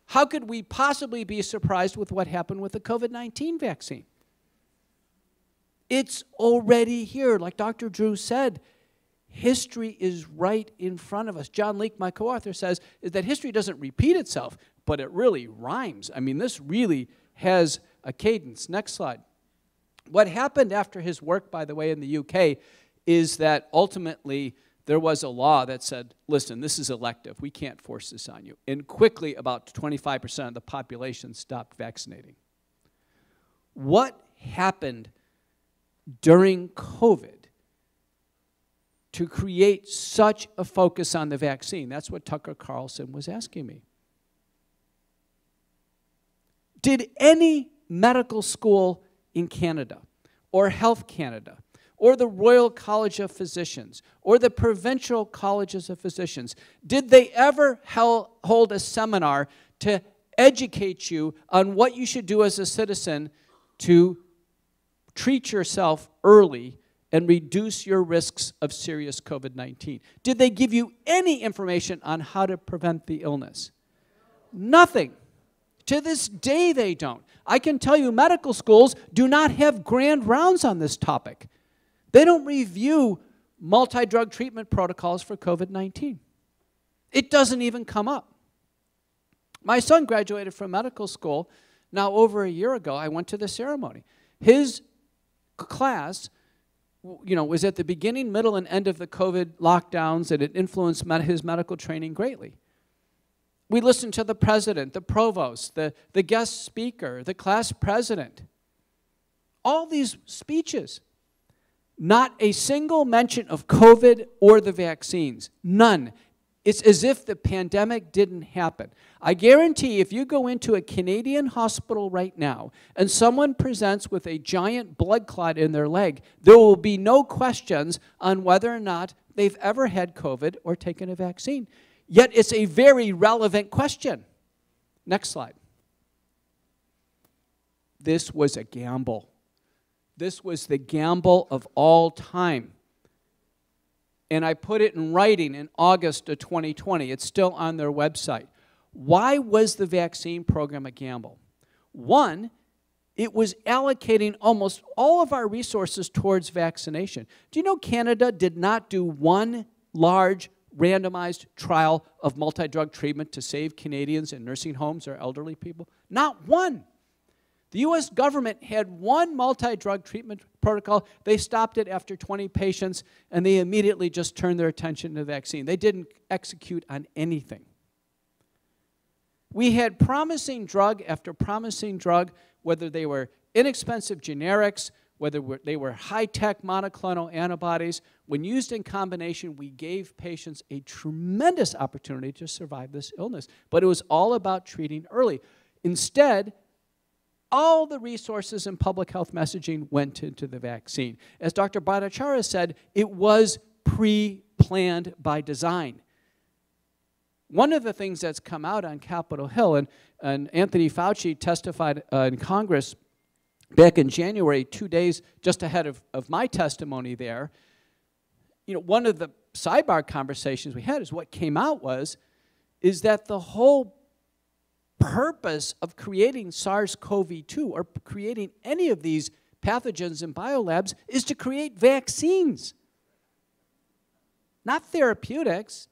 How could we possibly be surprised with what happened with the COVID-19 vaccine? It's already here. Like Dr. Drew said, history is right in front of us. John Leake, my co-author, says is that history doesn't repeat itself, but it really rhymes. I mean, this really has a cadence. Next slide. What happened after his work, by the way, in the UK, is that ultimately there was a law that said, listen, this is elective. We can't force this on you. And quickly, about 25% of the population stopped vaccinating. What happened during COVID to create such a focus on the vaccine? That's what Tucker Carlson was asking me. Did any medical school in Canada, or Health Canada, or the Royal College of Physicians, or the provincial colleges of physicians, did they ever hold a seminar to educate you on what you should do as a citizen to treat yourself early and reduce your risks of serious COVID-19? Did they give you any information on how to prevent the illness? Nothing. To this day, they don't. I can tell you medical schools do not have grand rounds on this topic. They don't review multi-drug treatment protocols for COVID-19. It doesn't even come up. My son graduated from medical school now over a year ago. I went to the ceremony. His class, was at the beginning, middle, and end of the COVID lockdowns, and it influenced his medical training greatly. We listened to the president, the provost, the guest speaker, the class president. All these speeches. Not a single mention of COVID or the vaccines. None. It's as if the pandemic didn't happen. I guarantee if you go into a Canadian hospital right now and someone presents with a giant blood clot in their leg, there will be no questions on whether or not they've ever had COVID or taken a vaccine. Yet it's a very relevant question. Next slide. This was a gamble. This was the gamble of all time. And I put it in writing in August of 2020. It's still on their website. Why was the vaccine program a gamble? One, it was allocating almost all of our resources towards vaccination. Do you know Canada did not do one large randomized trial of multi-drug treatment to save Canadians in nursing homes or elderly people? Not one. The U.S. government had one multi-drug treatment protocol. They stopped it after 20 patients, and they immediately just turned their attention to the vaccine. They didn't execute on anything. We had promising drug after promising drug, whether they were inexpensive generics, whether they were high-tech monoclonal antibodies. When used in combination, we gave patients a tremendous opportunity to survive this illness. But it was all about treating early. Instead, all the resources in public health messaging went into the vaccine. As Dr. Bhattacharya said, it was pre-planned by design. One of the things that's come out on Capitol Hill, and Anthony Fauci testified in Congress back in January, 2 days just ahead of my testimony there, one of the sidebar conversations we had is what came out is that the whole purpose of creating SARS-CoV-2 or creating any of these pathogens in biolabs is to create vaccines. Not therapeutics,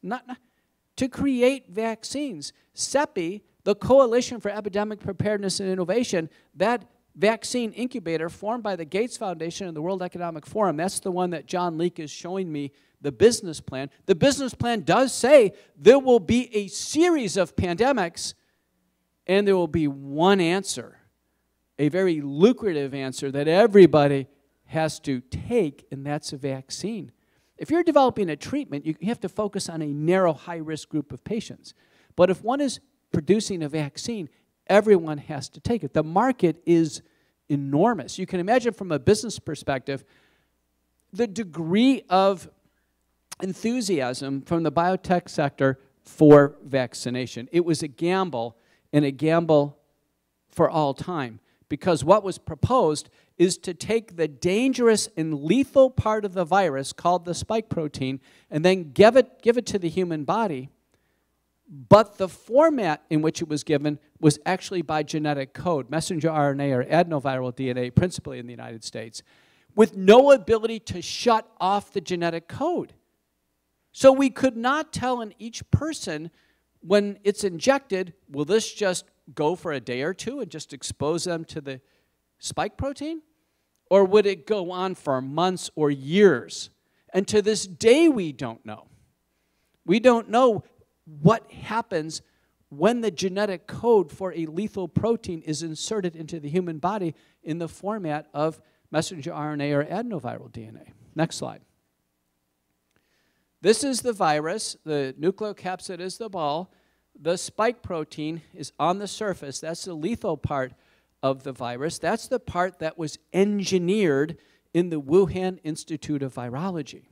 to create vaccines. CEPI, the Coalition for Epidemic Preparedness and Innovation, that vaccine incubator formed by the Gates Foundation and the World Economic Forum, that's the one that John Leake is showing me the business plan. The business plan does say there will be a series of pandemics and there will be one answer, a very lucrative answer that everybody has to take, and that's a vaccine. If you're developing a treatment, you have to focus on a narrow, high-risk group of patients. But if one is producing a vaccine, everyone has to take it. The market is enormous. You can imagine from a business perspective, the degree of enthusiasm from the biotech sector for vaccination. It was a gamble, and a gamble for all time, because what was proposed is to take the dangerous and lethal part of the virus called the spike protein and then give it to the human body, but the format in which it was given was actually by genetic code, messenger RNA or adenoviral DNA, principally in the United States, with no ability to shut off the genetic code. So we could not tell in each person when it's injected, will this just go for a day or two and just expose them to the spike protein? Or would it go on for months or years? And to this day, we don't know. We don't know what happens when the genetic code for a lethal protein is inserted into the human body in the format of messenger RNA or adenoviral DNA. Next slide. This is the virus. The nucleocapsid is the ball. The spike protein is on the surface. That's the lethal part of the virus. That's the part that was engineered in the Wuhan Institute of Virology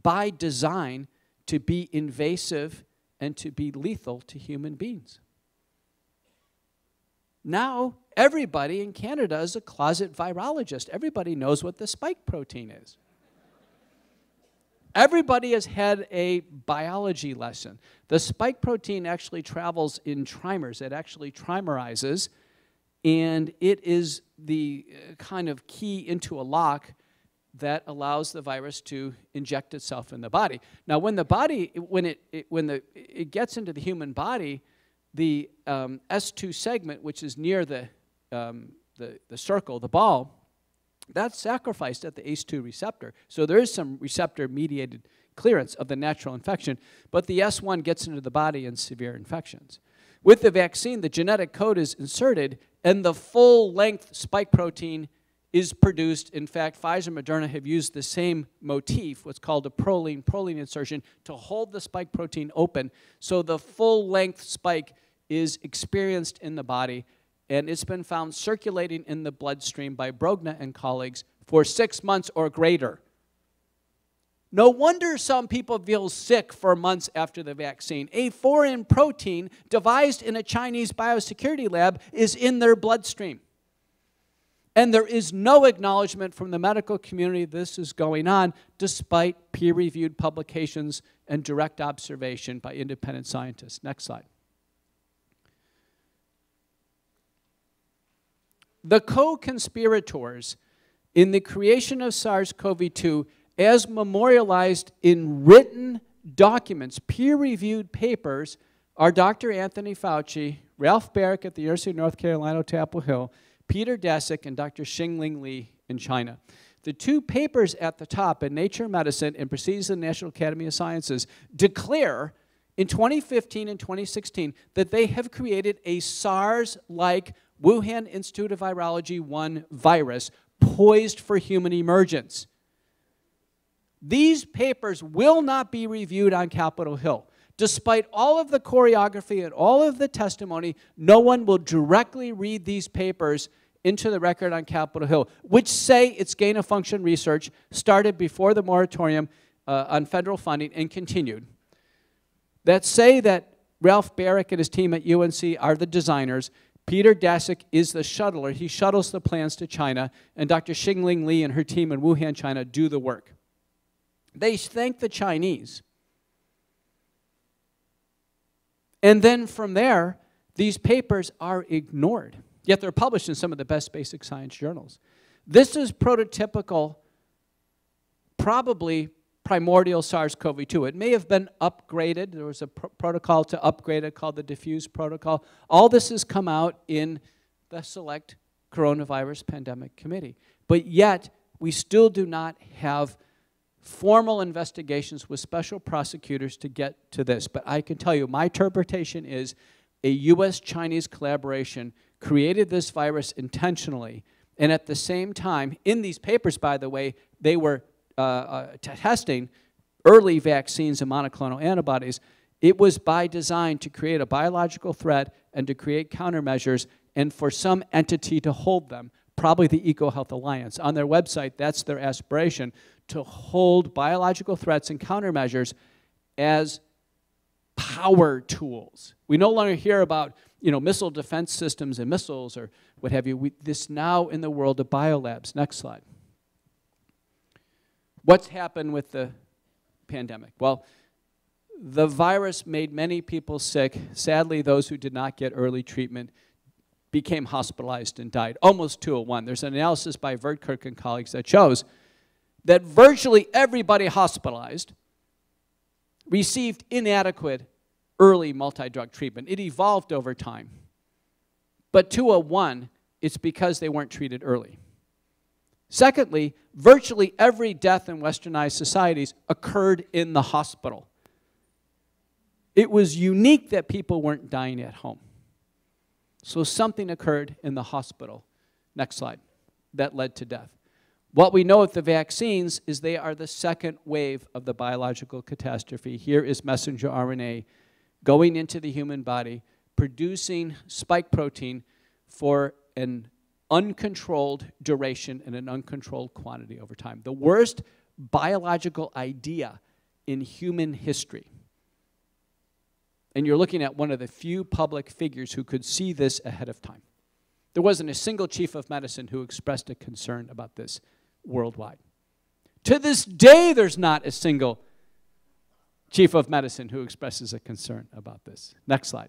by design to be invasive and to be lethal to human beings. Now, everybody in Canada is a closet virologist. Everybody knows what the spike protein is. Everybody has had a biology lesson. The spike protein actually travels in trimers. It actually trimerizes, and it is the kind of key into a lock that allows the virus to inject itself in the body. Now, when the body, when it gets into the human body, the S2 segment, which is near the circle, the ball, that's sacrificed at the ACE2 receptor. So there is some receptor-mediated clearance of the natural infection, but the S1 gets into the body in severe infections. With the vaccine, the genetic code is inserted, and the full-length spike protein is produced. In fact, Pfizer and Moderna have used the same motif, what's called a proline insertion, to hold the spike protein open, so the full-length spike is experienced in the body, and it's been found circulating in the bloodstream by Brogna and colleagues for 6 months or greater. No wonder some people feel sick for months after the vaccine. A foreign protein devised in a Chinese biosecurity lab is in their bloodstream. And there is no acknowledgement from the medical community this is going on, despite peer-reviewed publications and direct observation by independent scientists. Next slide. The co-conspirators in the creation of SARS-CoV-2, as memorialized in written documents, peer-reviewed papers, are Dr. Anthony Fauci, Ralph Baric at the University of North Carolina, Chapel Hill, Peter Daszak, and Dr. Xinling Li in China. The two papers at the top in Nature Medicine and Proceedings of the National Academy of Sciences declare in 2015 and 2016 that they have created a SARS-like Wuhan Institute of Virology 1 virus poised for human emergence. These papers will not be reviewed on Capitol Hill. Despite all of the choreography and all of the testimony, no one will directly read these papers into the record on Capitol Hill, which say it's gain-of-function research, started before the moratorium on federal funding and continued, that say that Ralph Baric and his team at UNC are the designers, Peter Daszak is the shuttler. He shuttles the plans to China, and Dr. Xinling Li and her team in Wuhan, China, do the work. They thank the Chinese. And then from there, these papers are ignored. Yet they're published in some of the best basic science journals. This is prototypical, probably primordial SARS-CoV-2. It may have been upgraded. There was a protocol to upgrade it called the Diffuse Protocol. All this has come out in the Select Coronavirus Pandemic Committee. But yet, we still do not have formal investigations with special prosecutors to get to this. But I can tell you, my interpretation is a U.S.-Chinese collaboration created this virus intentionally. And at the same time, in these papers, by the way, they were testing early vaccines and monoclonal antibodies. It was by design to create a biological threat and to create countermeasures and for some entity to hold them, probably the EcoHealth Alliance. On their website, that's their aspiration, to hold biological threats and countermeasures as power tools. We no longer hear about, missile defense systems and missiles or what have you. This now in the world of biolabs. Next slide. What's happened with the pandemic? Well, the virus made many people sick. Sadly, those who did not get early treatment became hospitalized and died, almost 2 to 1. There's an analysis by Vertkirk and colleagues that shows that virtually everybody hospitalized received inadequate early multi-drug treatment. It evolved over time. But 2 to 1, it's because they weren't treated early. Secondly, virtually every death in westernized societies occurred in the hospital. It was unique that people weren't dying at home. So something occurred in the hospital, next slide, that led to death. What we know with the vaccines is they are the second wave of the biological catastrophe. Here is messenger RNA going into the human body, producing spike protein for an uncontrolled duration and an uncontrolled quantity over time. The worst biological idea in human history. And you're looking at one of the few public figures who could see this ahead of time. There wasn't a single chief of medicine who expressed a concern about this worldwide. To this day, there's not a single chief of medicine who expresses a concern about this. Next slide.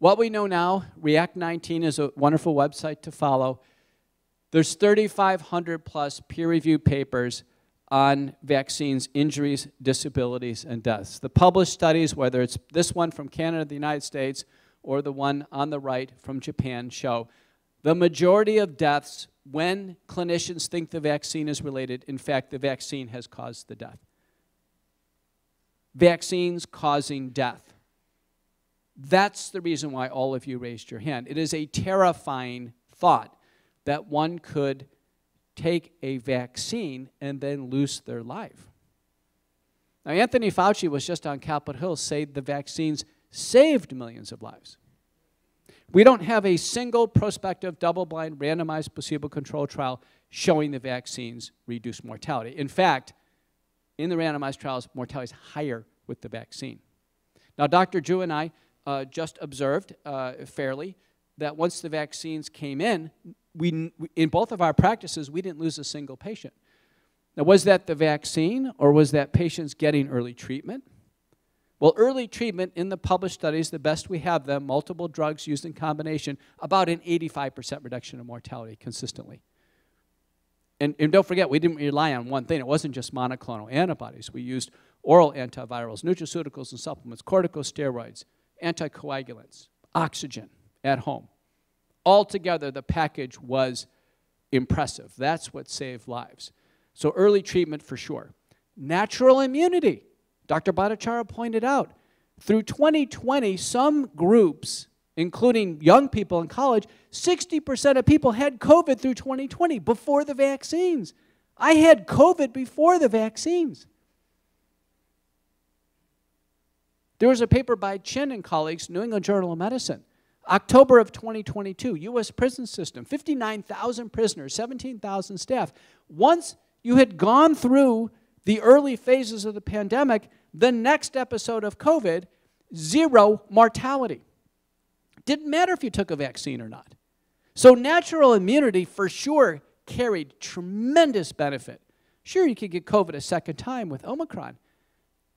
What we know now, React 19 is a wonderful website to follow. There's 3,500 plus peer-reviewed papers on vaccines, injuries, disabilities, and deaths. The published studies, whether it's this one from Canada, the United States, or the one on the right from Japan, show the majority of deaths when clinicians think the vaccine is related, in fact, the vaccine has caused the death. Vaccines causing death. That's the reason why all of you raised your hand. It is a terrifying thought that one could take a vaccine and then lose their life. Now, Anthony Fauci was just on Capitol Hill saying the vaccines saved millions of lives. We don't have a single prospective, double-blind, randomized, placebo-controlled trial showing the vaccines reduce mortality. In fact, in the randomized trials, mortality is higher with the vaccine. Now, Dr. Drew and I just observed fairly that once the vaccines came in both of our practices, we didn't lose a single patient. Now, was that the vaccine or was that patients getting early treatment? Well, early treatment in the published studies, the best we have them, multiple drugs used in combination, about an 85% reduction in mortality consistently. And don't forget, we didn't rely on one thing. It wasn't just monoclonal antibodies. We used oral antivirals, nutraceuticals and supplements, corticosteroids, anticoagulants, oxygen at home. Altogether, the package was impressive. That's what saved lives. So early treatment for sure. Natural immunity. Dr. Bhattacharya pointed out, through 2020, some groups, including young people in college, 60% of people had COVID through 2020 before the vaccines. I had COVID before the vaccines. There was a paper by Chin and colleagues, New England Journal of Medicine, October of 2022, U.S. prison system, 59,000 prisoners, 17,000 staff. Once you had gone through the early phases of the pandemic, the next episode of COVID, 0 mortality. Didn't matter if you took a vaccine or not. So natural immunity for sure carried tremendous benefit. Sure, you could get COVID a second time with Omicron.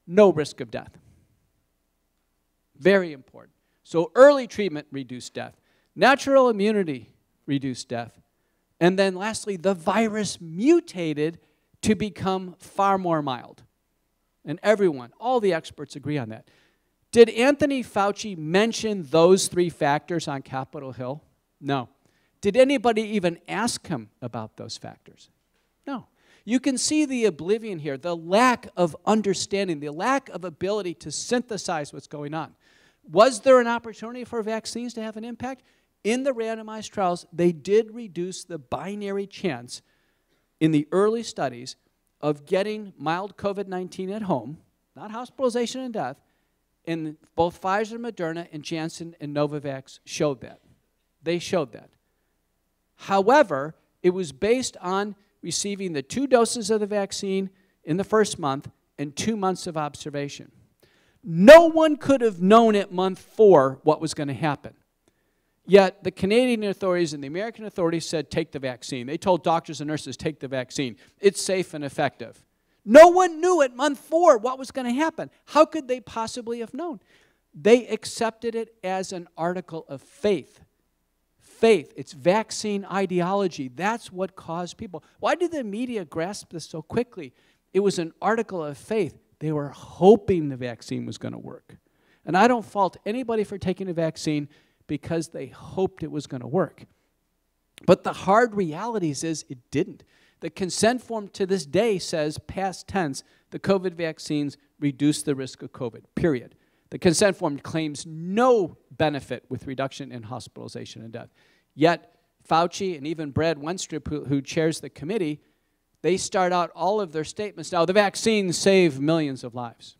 No risk of death. Very important. So early treatment reduced death. Natural immunity reduced death. And then lastly, the virus mutated to become far more mild. And everyone, all the experts agree on that. Did Anthony Fauci mention those 3 factors on Capitol Hill? No. Did anybody even ask him about those factors? No. You can see the oblivion here, the lack of understanding, the lack of ability to synthesize what's going on. Was there an opportunity for vaccines to have an impact? In the randomized trials, they did reduce the binary chance in the early studies of getting mild COVID-19 at home, not hospitalization and death, and both Pfizer, Moderna, and Janssen and Novavax showed that. They showed that. However, it was based on receiving the 2 doses of the vaccine in the first month and 2 months of observation. No one could have known at month 4 what was going to happen. Yet the Canadian authorities and the American authorities said, take the vaccine. They told doctors and nurses, take the vaccine. It's safe and effective. No one knew at month 4 what was going to happen. How could they possibly have known? They accepted it as an article of faith. Faith, it's vaccine ideology. That's what caused people. Why did the media grasp this so quickly? It was an article of faith. They were hoping the vaccine was going to work. And I don't fault anybody for taking a vaccine because they hoped it was going to work. But the hard realities is it didn't. The consent form to this day says, past tense, the COVID vaccines reduce the risk of COVID, period. The consent form claims no benefit with reduction in hospitalization and death. Yet, Fauci and even Brad Wenstrup, who chairs the committee, they start out all of their statements. Now, the vaccines save millions of lives.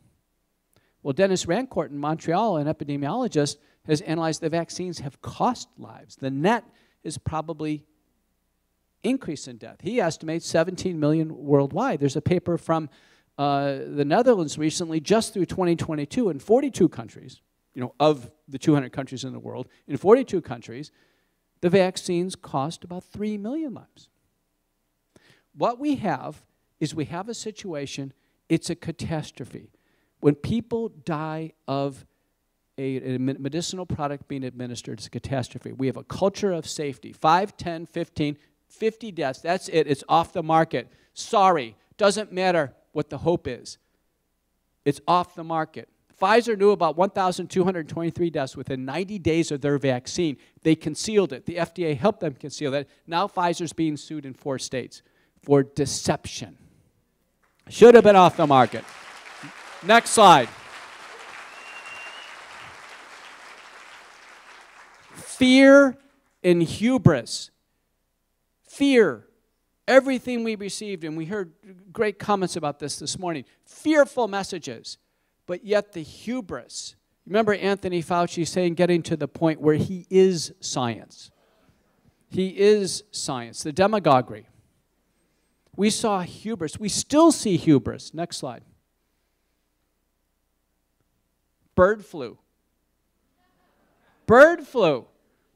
Well, Dennis Rancourt in Montreal, an epidemiologist, has analyzed the vaccines have cost lives. The net is probably increase in death. He estimates 17 million worldwide. There's a paper from the Netherlands recently, just through 2022, in 42 countries, of the 200 countries in the world, in 42 countries, the vaccines cost about 3 million lives. What we have is we have a situation, it's a catastrophe. When people die of a medicinal product being administered, it's a catastrophe. We have a culture of safety. 5, 10, 15, 50 deaths, that's it. It's off the market. Sorry, doesn't matter what the hope is. It's off the market. Pfizer knew about 1,223 deaths within 90 days of their vaccine. They concealed it. The FDA helped them conceal that. Now Pfizer's being sued in 4 states for deception. Should have been off the market. Next slide. Fear and hubris. Fear. Everything we received, and we heard great comments about this morning, fearful messages, but yet the hubris. Remember Anthony Fauci saying, getting to the point where he is science. He is science, the demagoguery. We saw hubris. We still see hubris. Next slide. Bird flu. Bird flu.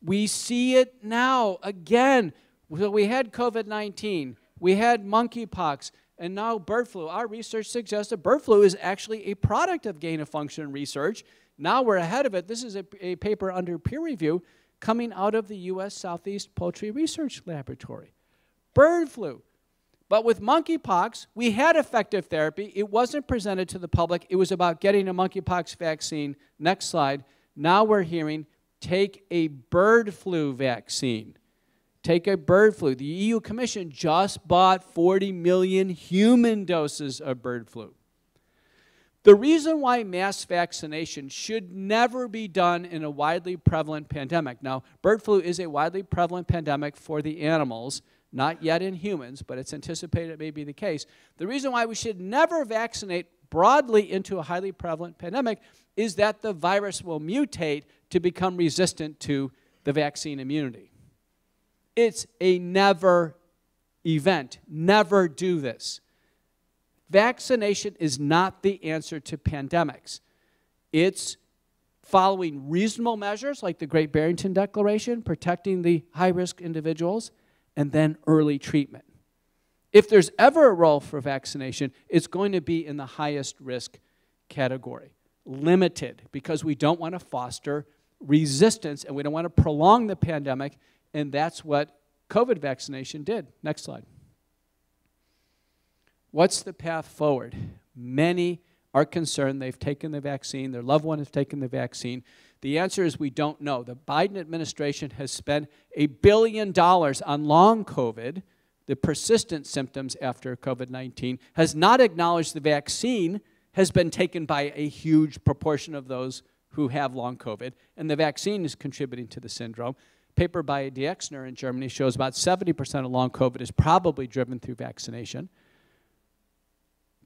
We see it now again. So we had COVID-19, we had monkeypox, and now bird flu. Our research suggests that bird flu is actually a product of gain-of-function research. Now we're ahead of it. This is a paper under peer review coming out of the U.S. Southeast Poultry Research Laboratory. Bird flu. But with monkeypox, we had effective therapy. It wasn't presented to the public. It was about getting a monkeypox vaccine. Next slide. Now we're hearing, take a bird flu vaccine. Take a bird flu. The EU Commission just bought 40 million human doses of bird flu. The reason why mass vaccination should never be done in a widely prevalent pandemic. Now, bird flu is a widely prevalent pandemic for the animals, not yet in humans, but it's anticipated it may be the case. The reason why we should never vaccinate broadly into a highly prevalent pandemic is that the virus will mutate to become resistant to the vaccine immunity. It's a never event. Never do this. Vaccination is not the answer to pandemics. It's following reasonable measures like the Great Barrington Declaration, protecting the high-risk individuals, and then early treatment. If there's ever a role for vaccination, it's going to be in the highest risk category. Limited, because we don't want to foster resistance and we don't want to prolong the pandemic, and that's what COVID vaccination did. Next slide. What's the path forward? Many are concerned they've taken the vaccine, their loved one has taken the vaccine. The answer is we don't know. The Biden administration has spent $1 billion on long COVID, the persistent symptoms after COVID-19, has not acknowledged the vaccine has been taken by a huge proportion of those who have long COVID, and the vaccine is contributing to the syndrome. Paper by Diexner in Germany shows about 70% of long COVID is probably driven through vaccination.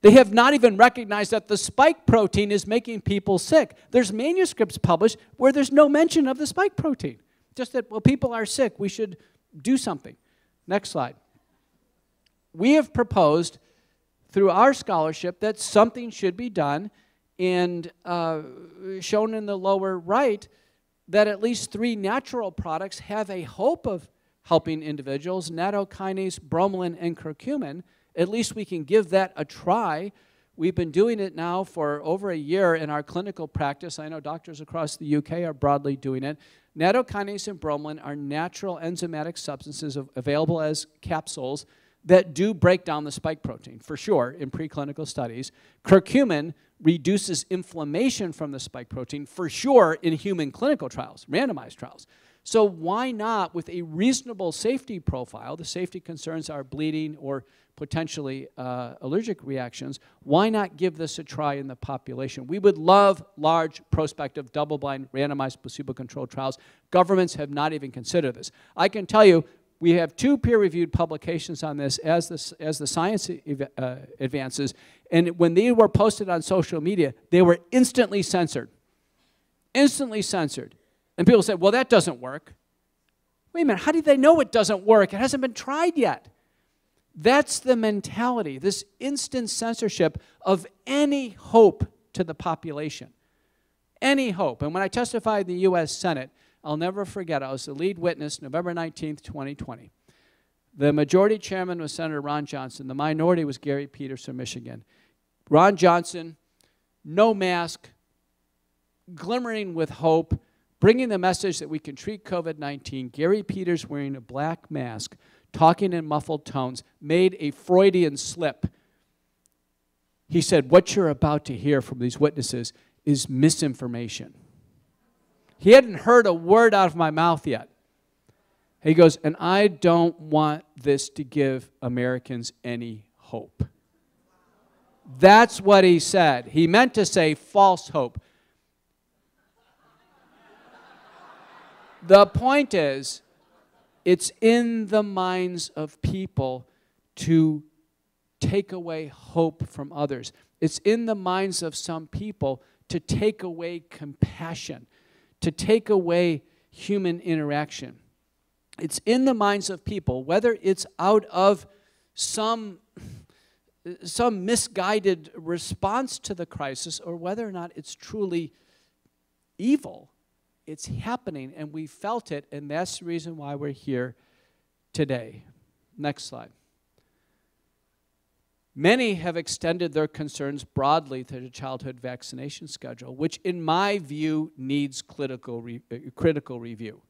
They have not even recognized that the spike protein is making people sick. There's manuscripts published where there's no mention of the spike protein. Just that, well, people are sick, we should do something. Next slide. We have proposed through our scholarship that something should be done, and shown in the lower right that at least 3 natural products have a hope of helping individuals, nattokinase, bromelain, and curcumin. At least we can give that a try. We've been doing it now for over a year in our clinical practice. I know doctors across the UK are broadly doing it. Nattokinase and bromelain are natural enzymatic substances available as capsules that do break down the spike protein, for sure, in preclinical studies. Curcumin reduces inflammation from the spike protein, for sure, in human clinical trials, randomized trials. So why not, with a reasonable safety profile, the safety concerns are bleeding or potentially allergic reactions, why not give this a try in the population? We would love large, prospective, double-blind, randomized, placebo-controlled trials. Governments have not even considered this. I can tell you, we have 2 peer-reviewed publications on this as the science advances, and when they were posted on social media, they were instantly censored. Instantly censored. And people said, well, that doesn't work. Wait a minute, how do they know it doesn't work? It hasn't been tried yet. That's the mentality, this instant censorship of any hope to the population. Any hope. And when I testified in the U.S. Senate, I'll never forget, I was the lead witness, November 19th, 2020. The majority chairman was Senator Ron Johnson. The minority was Gary Peters from Michigan. Ron Johnson, no mask, glimmering with hope, bringing the message that we can treat COVID-19. Gary Peters wearing a black mask, talking in muffled tones, made a Freudian slip. He said, what you're about to hear from these witnesses is misinformation. He hadn't heard a word out of my mouth yet. He goes, and I don't want this to give Americans any hope. That's what he said. He meant to say false hope. The point is, it's in the minds of people to take away hope from others. It's in the minds of some people to take away compassion, to take away human interaction. It's in the minds of people, whether it's out of some misguided response to the crisis or whether or not it's truly evil. It's happening, and we felt it, and that's the reason why we're here today. Next slide. Many have extended their concerns broadly to the childhood vaccination schedule, which in my view needs critical review.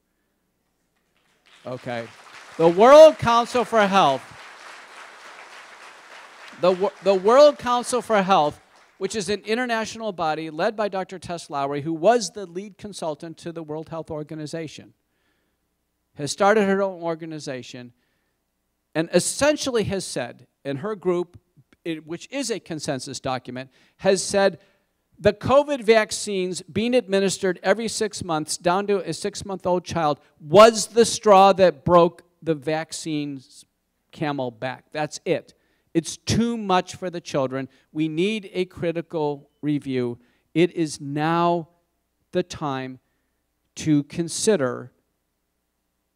Okay. The World Council for Health, the World Council for Health, which is an international body led by Dr. Tess Lowry, who was the lead consultant to the World Health Organization, has started her own organization and essentially has said, in her group, which is a consensus document, has said the COVID vaccines being administered every 6 months down to a 6-month-old child was the straw that broke the vaccine's camel back. That's it. It's too much for the children. We need a critical review. It is now the time to consider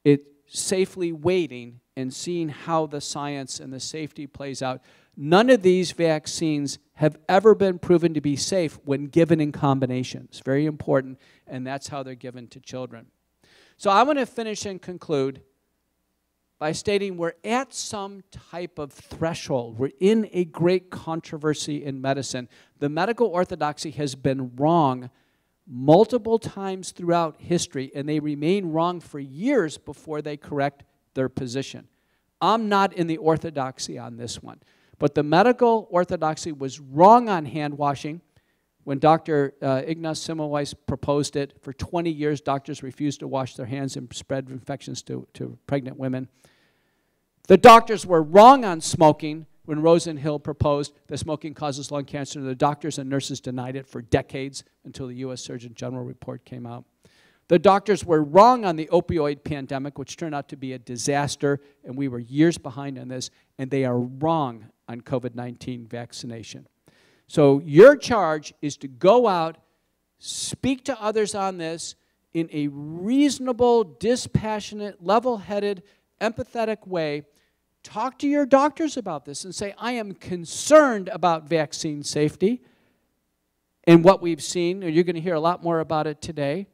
it safely waiting and seeing how the science and the safety plays out. None of these vaccines have ever been proven to be safe when given in combinations. Very important, and that's how they're given to children. So I want to finish and conclude by stating we're at some type of threshold. We're in a great controversy in medicine. The medical orthodoxy has been wrong multiple times throughout history, and they remain wrong for years before they correct their position. I'm not in the orthodoxy on this one, but the medical orthodoxy was wrong on hand washing. When Dr. Ignaz Semmelweis proposed it, for 20 years doctors refused to wash their hands and spread infections to pregnant women. The doctors were wrong on smoking when Rosenhill proposed that smoking causes lung cancer. The doctors and nurses denied it for decades until the U.S. Surgeon General report came out. The doctors were wrong on the opioid pandemic, which turned out to be a disaster, and we were years behind on this, and they are wrong on COVID-19 vaccination. So your charge is to go out, speak to others on this in a reasonable, dispassionate, level-headed, empathetic way. Talk to your doctors about this and say, I am concerned about vaccine safety and what we've seen, and you're going to hear a lot more about it today,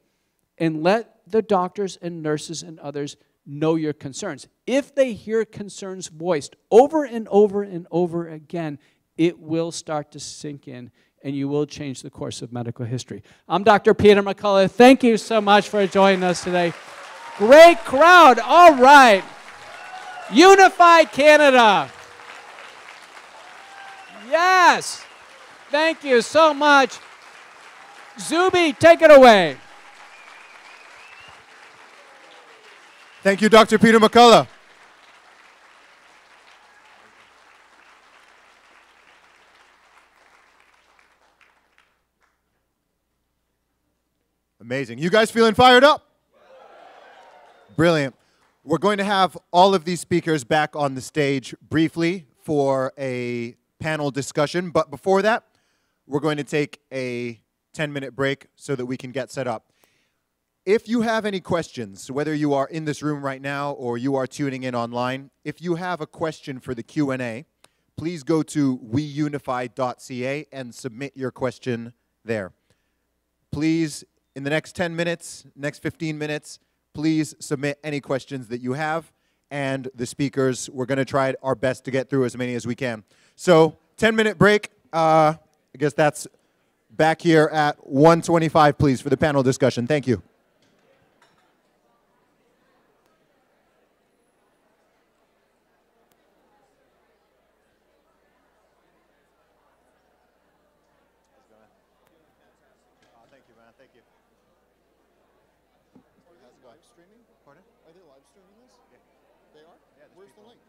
and let the doctors and nurses and others know your concerns. If they hear concerns voiced over and over and over again, it will start to sink in, and you will change the course of medical history. I'm Dr. Peter McCullough. Thank you so much for joining us today. Great crowd. All right. Unify Canada. Yes. Thank you so much. Zuby, take it away. Thank you, Dr. Peter McCullough. Amazing. You guys feeling fired up? Brilliant. We're going to have all of these speakers back on the stage briefly for a panel discussion, but before that, we're going to take a 10-minute break so that we can get set up. If you have any questions, whether you are in this room right now or you are tuning in online, if you have a question for the Q&A, please go to weunify.ca and submit your question there. Please, in the next 10 minutes, next 15 minutes, please submit any questions that you have, and the speakers, we're going to try our best to get through as many as we can. So, 10-minute break. I guess that's back here at 1:25, please, for the panel discussion. Thank you. Thank you, man. Thank you. Are they live streaming? Pardon? Are they live streaming this? Yeah. They are? Yeah. Where's the link?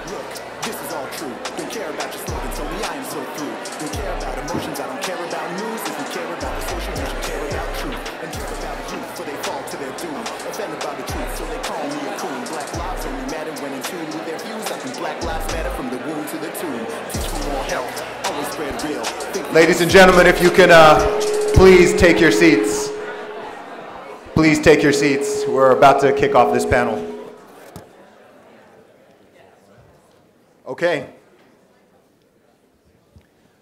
Look, this is all true. Don't care about your slogan, Tony, I am so through. Don't care about emotions, I don't care about news. If you care about the social, you should care about truth. And care about youth, for they fall to their doom. Offended by the truth, so they call me a coon. Black lives only matter when in tune with their views. I think Black Lives Matter from the womb to the tomb. Teach me more health, always spread real. Ladies and gentlemen, if you can please take your seats. Please take your seats. We're about to kick off this panel. Okay.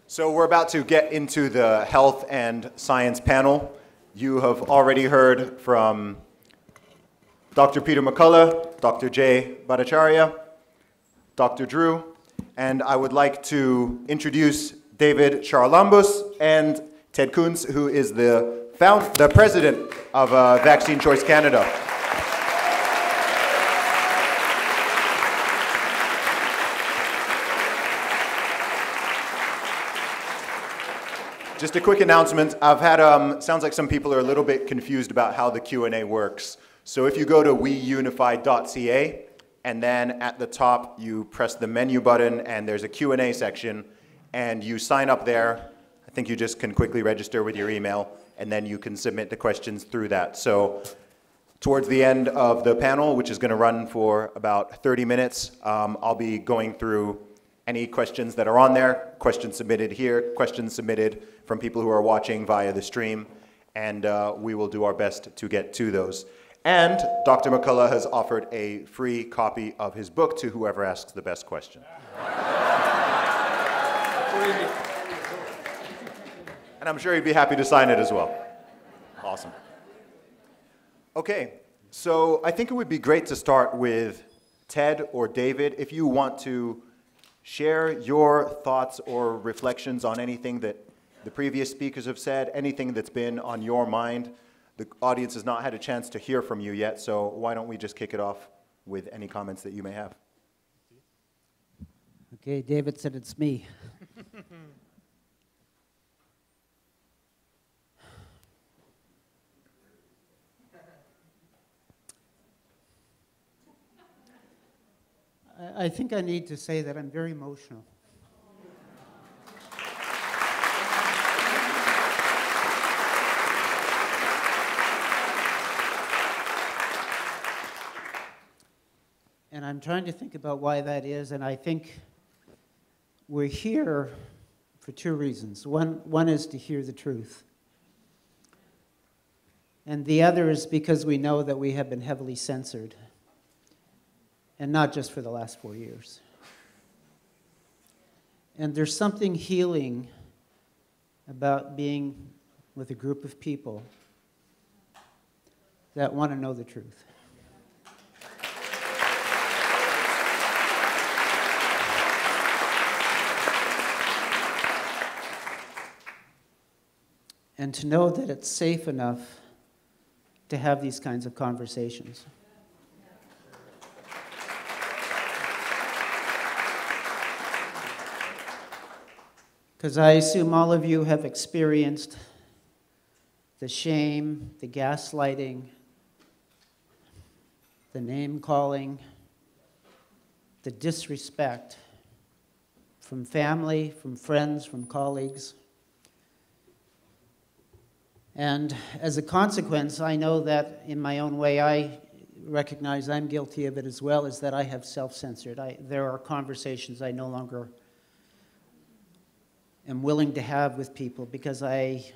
So we're about to get into the health and science panel. You have already heard from Dr. Peter McCullough, Dr. Jay Bhattacharya, Dr. Drew, and I would like to introduce David Charalambous and Ted Kuntz, who is the president of Vaccine Choice Canada. Just a quick announcement. I've had, sounds like some people are a little bit confused about how the Q&A works. So if you go to weunify.ca, and then at the top you press the menu button and there's a Q&A section, and you sign up there. I think you just can quickly register with your email, and then you can submit the questions through that. So towards the end of the panel, which is going to run for about 30 minutes, I'll be going through any questions that are on there, questions submitted here, questions submitted from people who are watching via the stream, and we will do our best to get to those. And Dr. McCullough has offered a free copy of his book to whoever asks the best question. And I'm sure he'd be happy to sign it as well. Awesome. Okay, so I think it would be great to start with Ted or David. If you want to share your thoughts or reflections on anything that the previous speakers have said, anything that's been on your mind. The audience has not had a chance to hear from you yet, so why don't we just kick it off with any comments that you may have. Okay, David said it's me. I think I need to say that I'm very emotional. And I'm trying to think about why that is, and I think we're here for two reasons. One is to hear the truth. And the other is because we know that we have been heavily censored. And not just for the last 4 years. And there's something healing about being with a group of people that want to know the truth. And to know that it's safe enough to have these kinds of conversations. Because I assume all of you have experienced the shame, the gaslighting, the name-calling, the disrespect from family, from friends, from colleagues. And as a consequence, I know that in my own way, I recognize I'm guilty of it as well, is that I have self-censored. There are conversations I no longer am willing to have with people because I've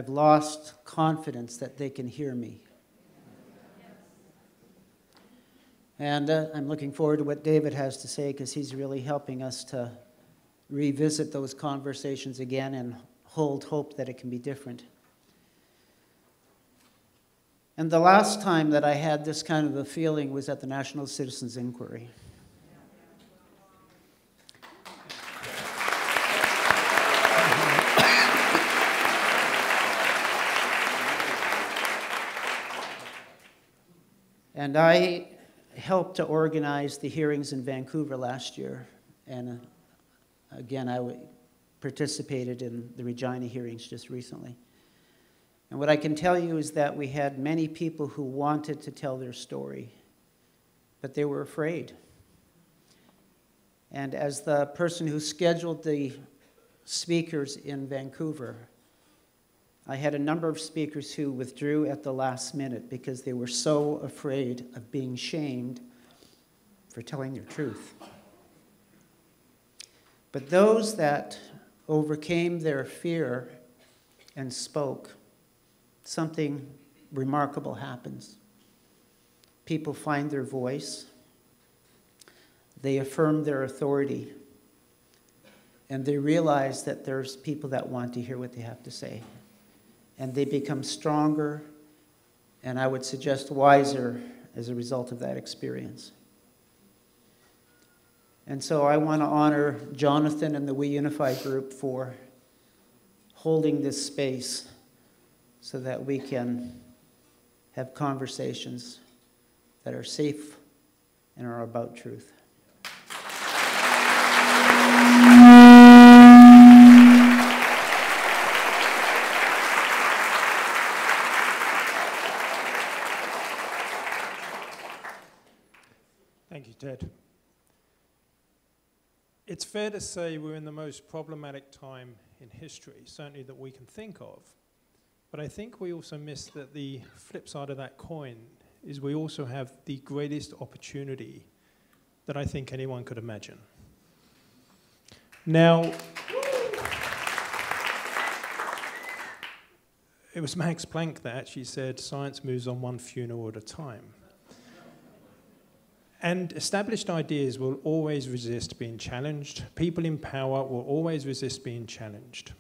lost confidence that they can hear me. And I'm looking forward to what David has to say because he's really helping us to revisit those conversations again and hold hope that it can be different. And the last time that I had this kind of a feeling was at the National Citizens Inquiry. And I helped to organize the hearings in Vancouver last year. And again, I participated in the Regina hearings just recently. And what I can tell you is that we had many people who wanted to tell their story, but they were afraid. And as the person who scheduled the speakers in Vancouver, I had a number of speakers who withdrew at the last minute because they were so afraid of being shamed for telling their truth. But those that overcame their fear and spoke, something remarkable happens. People find their voice, they affirm their authority, and they realize that there's people that want to hear what they have to say. And they become stronger, and I would suggest wiser as a result of that experience. And so I want to honor Jonathan and the We Unify group for holding this space so that we can have conversations that are safe and are about truth. Thank you, Ted. It's fair to say we're in the most problematic time in history, certainly that we can think of. But I think we also miss that the flip side of that coin is we also have the greatest opportunity that I think anyone could imagine. Now, it was Max Planck that actually said science moves on one funeral at a time. And established ideas will always resist being challenged. People in power will always resist being challenged.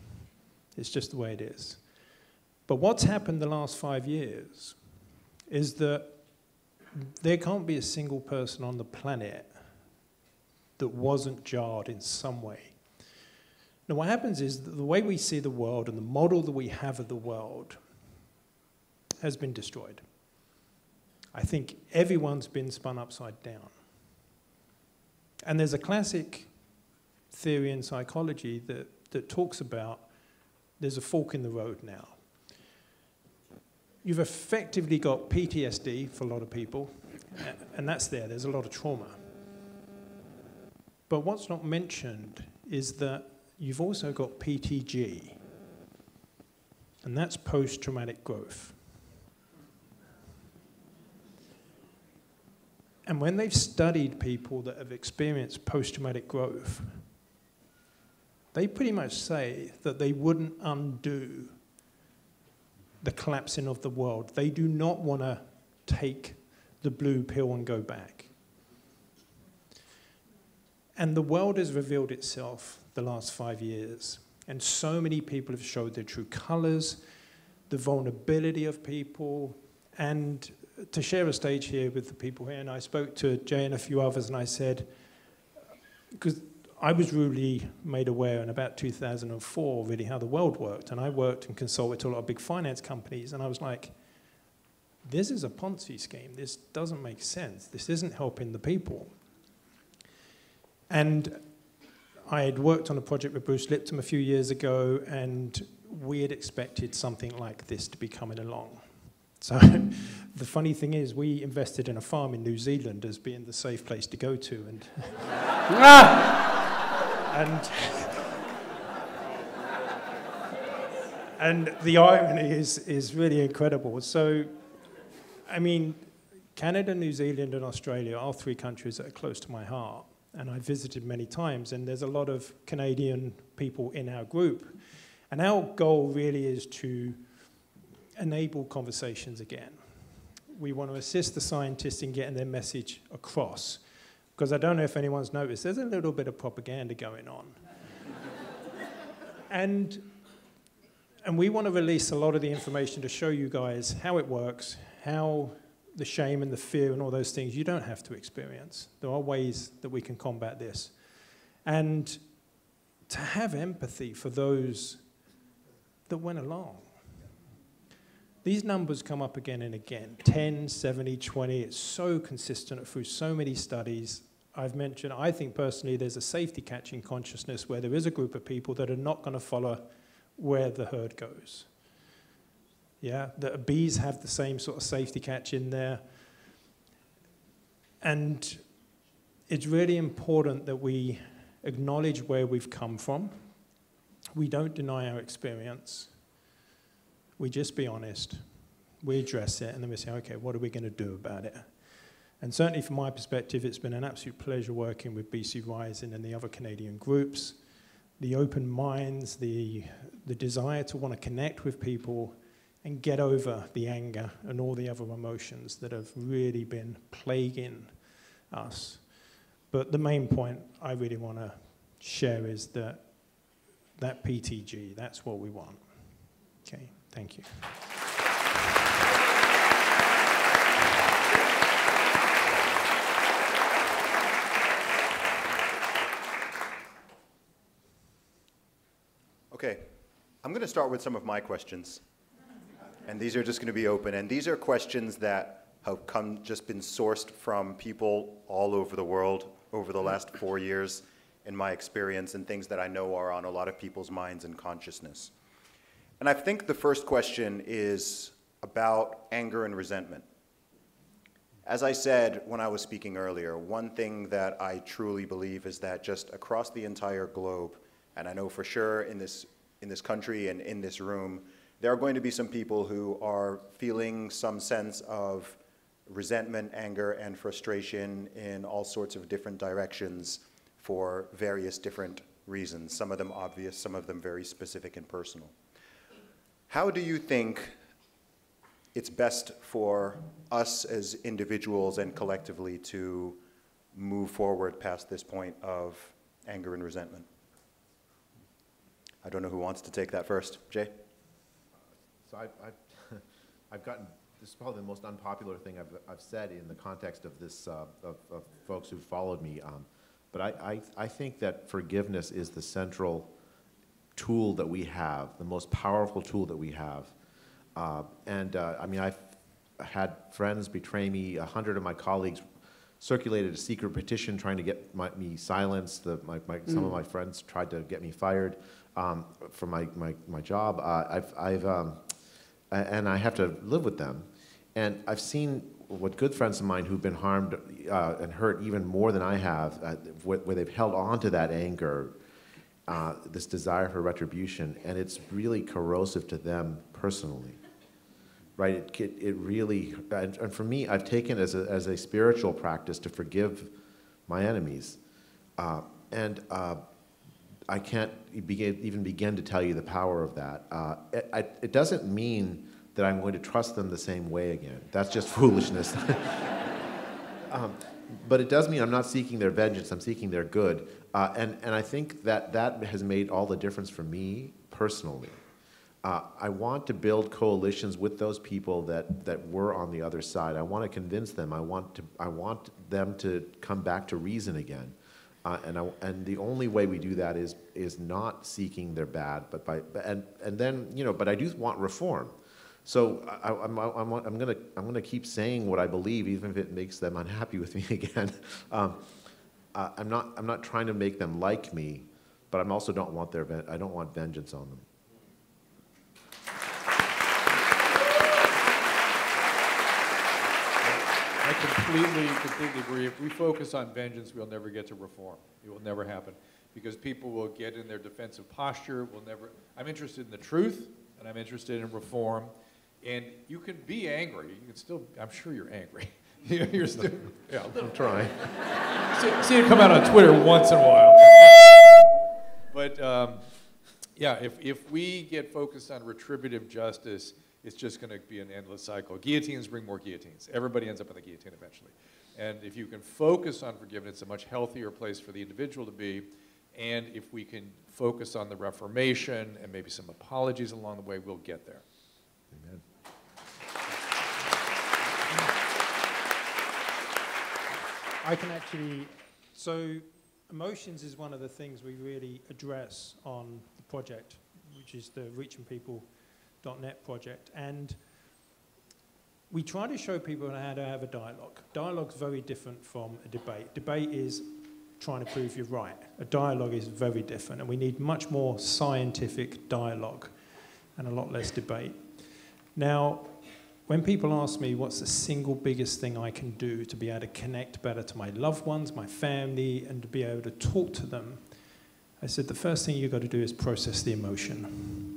It's just the way it is. But what's happened the last 5 years is that there can't be a single person on the planet that wasn't jarred in some way. Now what happens is that the way we see the world and the model that we have of the world has been destroyed. I think everyone's been spun upside down. And there's a classic theory in psychology that talks about there's a fork in the road now. You've effectively got PTSD for a lot of people, and that's there. There's a lot of trauma. But what's not mentioned is that you've also got PTG, and that's post-traumatic growth. And when they've studied people that have experienced post-traumatic growth, they pretty much say that they wouldn't undo the collapsing of the world. They do not want to take the blue pill and go back. And the world has revealed itself the last 5 years. And so many people have showed their true colors, the vulnerability of people, and to share a stage here with the people here, and I spoke to Jay and a few others, and I said, because I was really made aware in about 2004 really how the world worked, and I worked and consulted to a lot of big finance companies, and I was like, this is a Ponzi scheme. This doesn't make sense. This isn't helping the people. And I had worked on a project with Bruce Lipton a few years ago, and we had expected something like this to be coming along. So the funny thing is, we invested in a farm in New Zealand as being the safe place to go to, and and the irony is really incredible. So, I mean, Canada, New Zealand, and Australia are 3 countries that are close to my heart, and I visited many times, and there's a lot of Canadian people in our group. And our goal really is to enable conversations again. We want to assist the scientists in getting their message across. Because I don't know if anyone's noticed, there's a little bit of propaganda going on. And And we want to release a lot of the information to show you guys how it works, how the shame and the fear and all those things you don't have to experience. There are ways that we can combat this. And to have empathy for those that went along. These numbers come up again and again, 10, 70, 20. It's so consistent through so many studies. I've mentioned, I think personally, there's a safety catching consciousness where there is a group of people that are not going to follow where the herd goes. Yeah, the bees have the same sort of safety catch in there. And it's really important that we acknowledge where we've come from. We don't deny our experience. We just be honest. We address it, and then we say, okay, what are we going to do about it? And certainly from my perspective, it's been an absolute pleasure working with BC Rising and the other Canadian groups. The open minds, the desire to want to connect with people and get over the anger and all the other emotions that have really been plaguing us. But the main point I really want to share is that PTG, that's what we want. Okay, thank you. Okay, I'm going to start with some of my questions. And these are just going to be open. And these are questions that have just been sourced from people all over the world over the last 4 years in my experience, and things that I know are on a lot of people's minds and consciousness. And I think the first question is about anger and resentment. As I said when I was speaking earlier, one thing that I truly believe is that just across the entire globe, and I know for sure in this country and in this room, there are going to be some people who are feeling some sense of resentment, anger, and frustration in all sorts of different directions for various different reasons, some of them obvious, some of them very specific and personal. How do you think it's best for us as individuals and collectively to move forward past this point of anger and resentment? I don't know who wants to take that first. Jay? So I've gotten, this is probably the most unpopular thing I've said in the context of this, of folks who've followed me. But I think that forgiveness is the central tool that we have, the most powerful tool that we have. I mean, I've had friends betray me. 100 of my colleagues circulated a secret petition trying to get me silenced. Some of my friends tried to get me fired from my job. And I have to live with them. And I've seen what good friends of mine who've been harmed and hurt even more than I have, where they've held on to that anger, this desire for retribution, and it's really corrosive to them personally, right? It really, and for me, I've taken as a spiritual practice to forgive my enemies, and I can't even begin to tell you the power of that. It doesn't mean that I'm going to trust them the same way again. That's just foolishness. But it does mean I'm not seeking their vengeance, I'm seeking their good. And I think that has made all the difference for me personally. I want to build coalitions with those people that were on the other side. I want to convince them. I want them to come back to reason again. And the only way we do that is not seeking their bad, and then, you know, but I do want reform. So I'm gonna keep saying what I believe, even if it makes them unhappy with me again. I'm not trying to make them like me, but I also don't want I don't want vengeance on them. I completely agree. If we focus on vengeance, we'll never get to reform. It will never happen, because people will get in their defensive posture. I'm interested in the truth, and I'm interested in reform. And you can be angry. You can still, I'm sure you're angry. You're still, yeah. I'm trying. See it come out on Twitter once in a while. But yeah, if we get focused on retributive justice, it's just going to be an endless cycle. Guillotines bring more guillotines. Everybody ends up on the guillotine eventually. And if you can focus on forgiveness, it's a much healthier place for the individual to be. And if we can focus on the Reformation and maybe some apologies along the way, we'll get there. Amen. I can actually, so emotions is one of the things we really address on the project, which is the reachingpeople.net project. And we try to show people how to have a dialogue. Dialogue's very different from a debate. Debate is trying to prove you're right. A dialogue is very different, and we need much more scientific dialogue and a lot less debate. Now, when people ask me what's the single biggest thing I can do to be able to connect better to my loved ones, my family, and to be able to talk to them, I said the first thing you've got to do is process the emotion.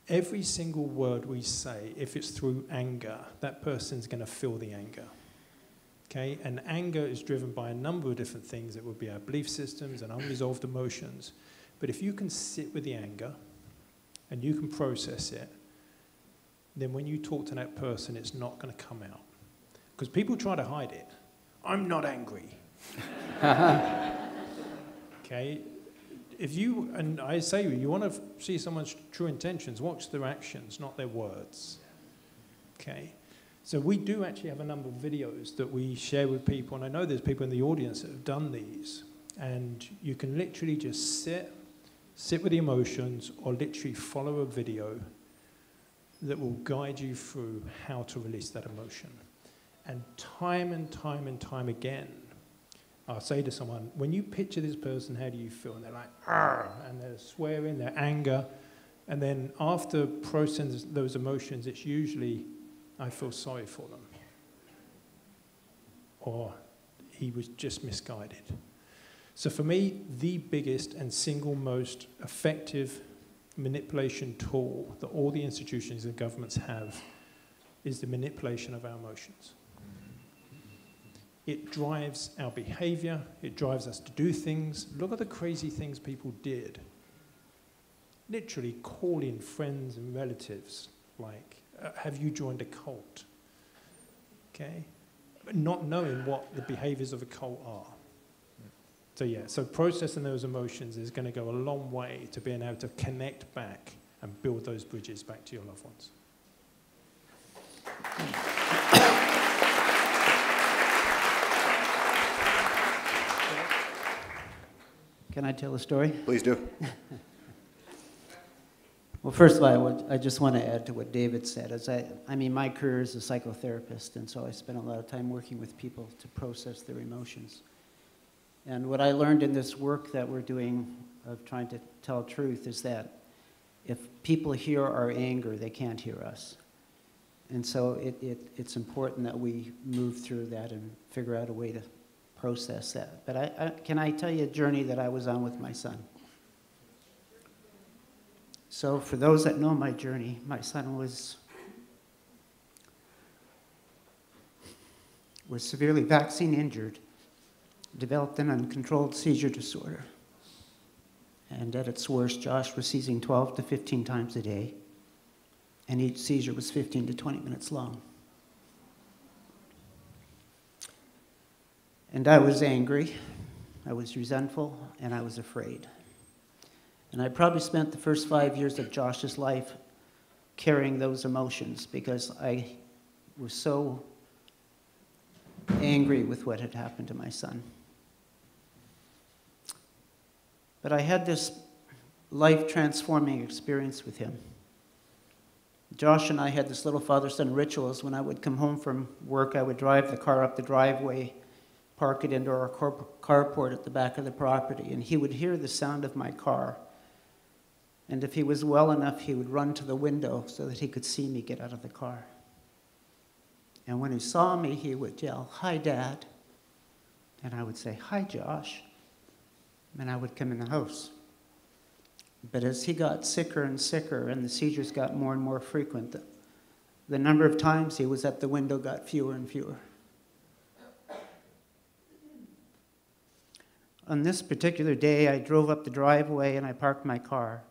Every single word we say, if it's through anger, that person's going to feel the anger. Okay? And anger is driven by a number of different things. It would be our belief systems and unresolved emotions. But if you can sit with the anger and you can process it, then when you talk to that person, it's not going to come out. Because people try to hide it. I'm not angry. Okay? If you, and I say you want to see someone's true intentions, watch their actions, not their words. Okay? So we do actually have a number of videos that we share with people, and I know there's people in the audience that have done these, and you can literally just sit with the emotions, or literally follow a video that will guide you through how to release that emotion. And time again, I'll say to someone, when you picture this person, how do you feel? And they're like, argh, and they're swearing, they're anger. And then after processing those emotions, it's usually, I feel sorry for them. Or he was just misguided. So for me, the biggest and single most effective manipulation tool that all the institutions and governments have is the manipulation of our emotions. It drives our behavior. It drives us to do things. Look at the crazy things people did. Literally calling friends and relatives, like, have you joined a cult? Okay? But not knowing what the behaviors of a cult are. So yeah, so processing those emotions is going to go a long way to being able to connect back and build those bridges back to your loved ones. Can I tell a story? Please do. Well, first of all, I just want to add to what David said. I mean, my career is a psychotherapist, and so I spend a lot of time working with people to process their emotions. And what I learned in this work that we're doing of trying to tell truth is that if people hear our anger, they can't hear us. And so it's important that we move through that and figure out a way to process that. But can I tell you a journey that I was on with my son? So for those that know my journey, my son was severely vaccine injured, developed an uncontrolled seizure disorder. And at its worst, Josh was seizing 12 to 15 times a day, and each seizure was 15 to 20 minutes long. And I was angry, I was resentful, and I was afraid. And I probably spent the first 5 years of Josh's life carrying those emotions because I was so angry with what had happened to my son. But I had this life-transforming experience with him. Josh and I had this little father-son rituals. When I would come home from work, I would drive the car up the driveway, park it into our carport at the back of the property, and he would hear the sound of my car. And if he was well enough, he would run to the window so that he could see me get out of the car. And when he saw me, he would yell, "Hi, Dad." And I would say, "Hi, Josh." And I would come in the house. But as he got sicker and sicker and the seizures got more and more frequent, the number of times he was at the window got fewer and fewer. On this particular day, I drove up the driveway and I parked my car.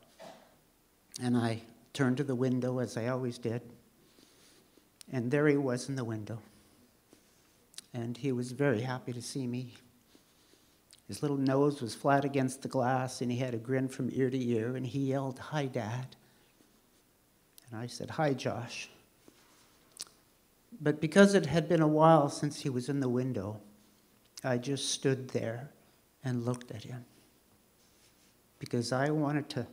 And I turned to the window, as I always did. And there he was in the window. and he was very happy to see me. His little nose was flat against the glass, and he had a grin from ear to ear, and he yelled, "Hi, Dad." And I said, "Hi, Josh." But because it had been a while since he was in the window, I just stood there and looked at him, because I wanted to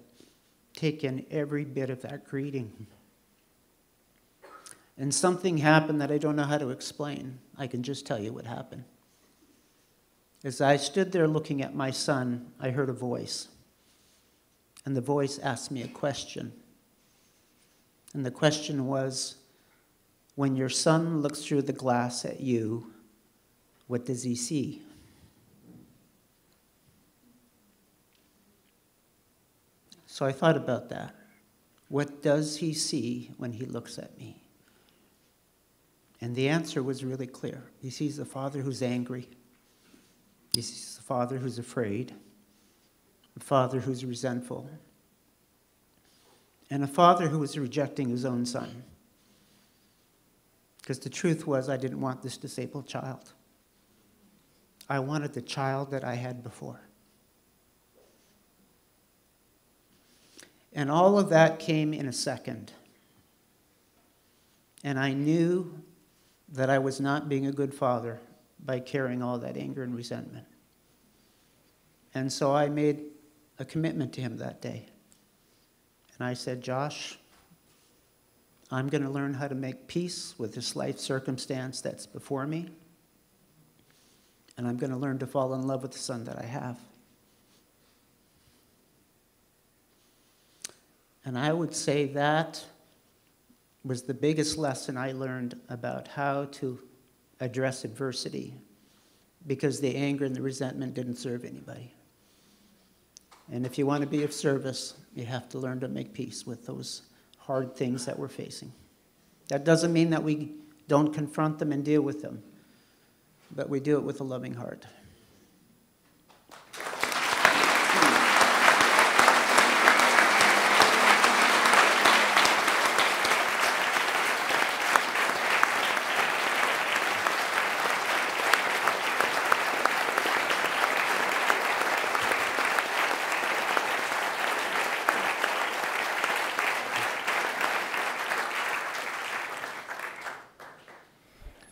take in every bit of that greeting. And something happened that I don't know how to explain. I can just tell you what happened. As I stood there looking at my son, I heard a voice. And the voice asked me a question. And the question was, when your son looks through the glass at you, what does he see? So I thought about that. What does he see when he looks at me? And the answer was really clear. He sees a father who's angry. He sees a father who's afraid, a father who's resentful, and a father who was rejecting his own son. Because the truth was, I didn't want this disabled child. I wanted the child that I had before. And all of that came in a second. And I knew that I was not being a good father by carrying all that anger and resentment. And so I made a commitment to him that day. And I said, "Josh, I'm going to learn how to make peace with this life circumstance that's before me. And I'm going to learn to fall in love with the son that I have." And I would say that was the biggest lesson I learned about how to address adversity, because the anger and the resentment didn't serve anybody. And if you want to be of service, you have to learn to make peace with those hard things that we're facing. That doesn't mean that we don't confront them and deal with them, but we do it with a loving heart.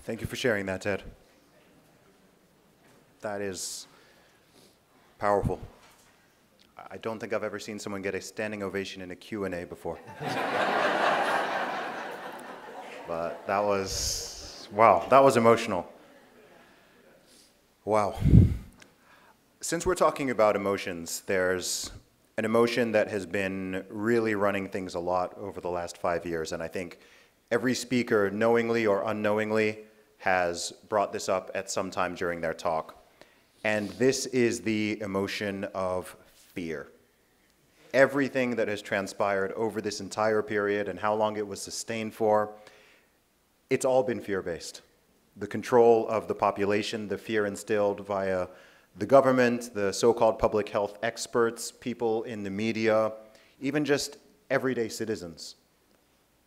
Thank you for sharing that, Ted. That is powerful. I don't think I've ever seen someone get a standing ovation in a Q&A before. But that was, wow, that was emotional. Wow. Since we're talking about emotions, there's an emotion that has been really running things a lot over the last 5 years, and I think every speaker, knowingly or unknowingly, has brought this up at some time during their talk. And this is the emotion of fear. Everything that has transpired over this entire period and how long it was sustained for, it's all been fear-based. The control of the population, the fear instilled via the government, the so-called public health experts, people in the media, even just everyday citizens.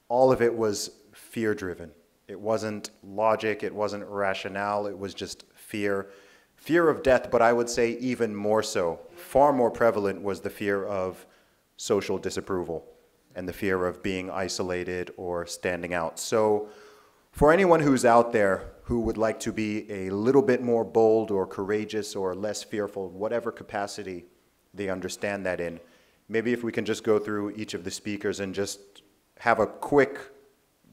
All of it was fear-driven. It wasn't logic, it wasn't rationale, it was just fear. Fear of death, but I would say even more so, far more prevalent was the fear of social disapproval and the fear of being isolated or standing out. So for anyone who's out there who would like to be a little bit more bold or courageous or less fearful, whatever capacity they understand that in, maybe if we can just go through each of the speakers and just have a quick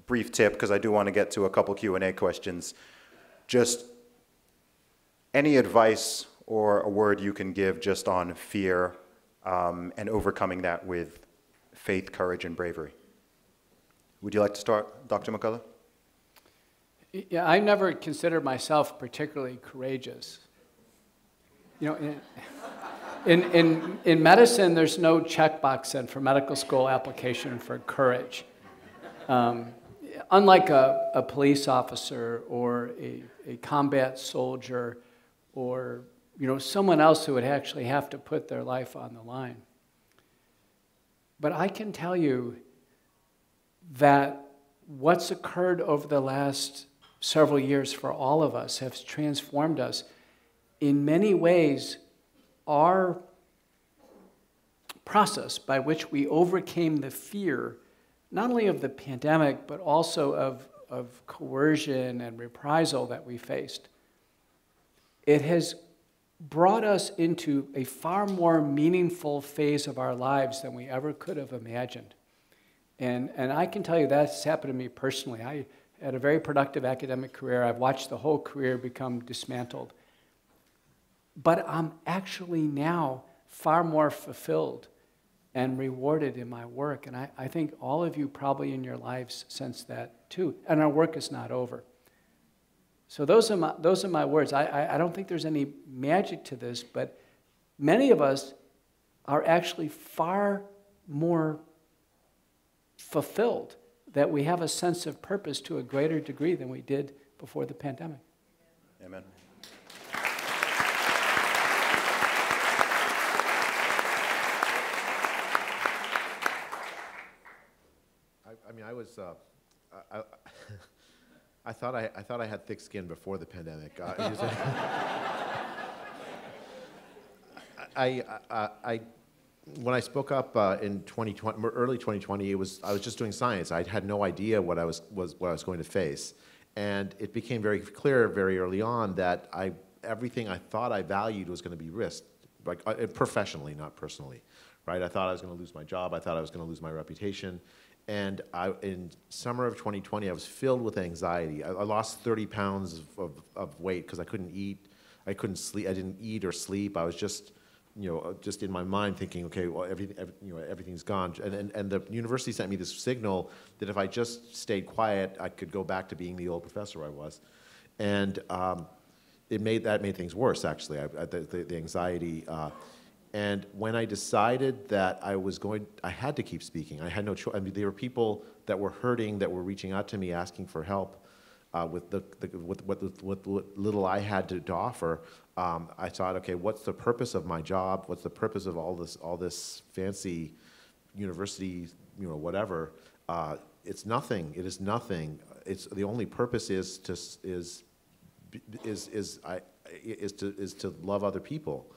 brief tip, because I do want to get to a couple Q&A questions. Just any advice or a word you can give just on fear and overcoming that with faith, courage, and bravery. Would you like to start, Dr. McCullough? Yeah, I never considered myself particularly courageous. You know, in medicine, there's no checkbox then for medical school application for courage. Unlike a police officer or a combat soldier or someone else who would actually have to put their life on the line. But I can tell you that what's occurred over the last several years for all of us have transformed us. In many ways, our process by which we overcame the fear, not only of the pandemic, but also of coercion and reprisal that we faced, it has brought us into a far more meaningful phase of our lives than we ever could have imagined. And I can tell you that's happened to me personally. I had a very productive academic career. I've watched the whole career become dismantled. But I'm actually now far more fulfilled and rewarded in my work. And I think all of you probably in your lives sense that too. And our work is not over. So those are my words. I don't think there's any magic to this, but many of us are actually far more fulfilled, that we have a sense of purpose to a greater degree than we did before the pandemic. Amen. I thought I had thick skin before the pandemic. When I spoke up in 2020, early 2020, I was just doing science. I had no idea what I was going to face, and it became very clear very early on that everything I thought I valued was going to be risked, like professionally, not personally, right? I thought I was going to lose my job. I thought I was going to lose my reputation. And in summer of 2020, I was filled with anxiety. I lost 30 pounds of weight because I couldn't eat, I couldn't sleep, I didn't eat or sleep. I was just, just in my mind thinking, okay, well, everything's gone. And the university sent me this signal that if I just stayed quiet, I could go back to being the old professor I was. And that made things worse, actually, the anxiety. And when I decided that I had to keep speaking. I had no choice. I mean, there were people that were hurting, that were reaching out to me, asking for help with what little I had to offer. I thought, okay, what's the purpose of my job? What's the purpose of all this fancy university, whatever? It's nothing. It is nothing. It's the only purpose is to love other people.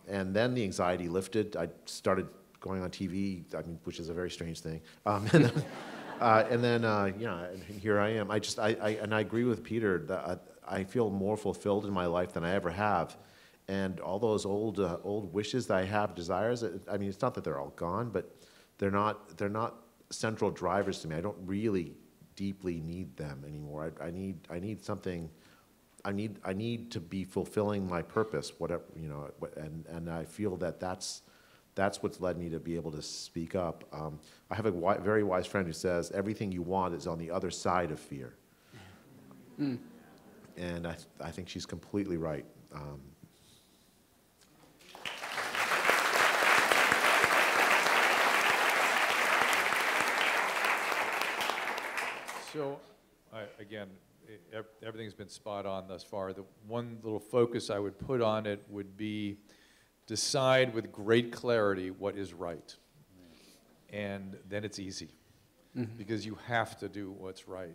And then the anxiety lifted. I started going on TV, which is a very strange thing. And here I am. And I agree with Peter that I feel more fulfilled in my life than I ever have. And all those old wishes that I have, desires, it's not that they're all gone, but they're not central drivers to me. I don't really deeply need them anymore. I need something. I need to be fulfilling my purpose, whatever, and I feel that that's what's led me to be able to speak up. I have a very wise friend who says everything you want is on the other side of fear, and I think she's completely right. So, again, everything's been spot on thus far. The one little focus I would put on it would be decide with great clarity what is right. And then it's easy, because you have to do what's right.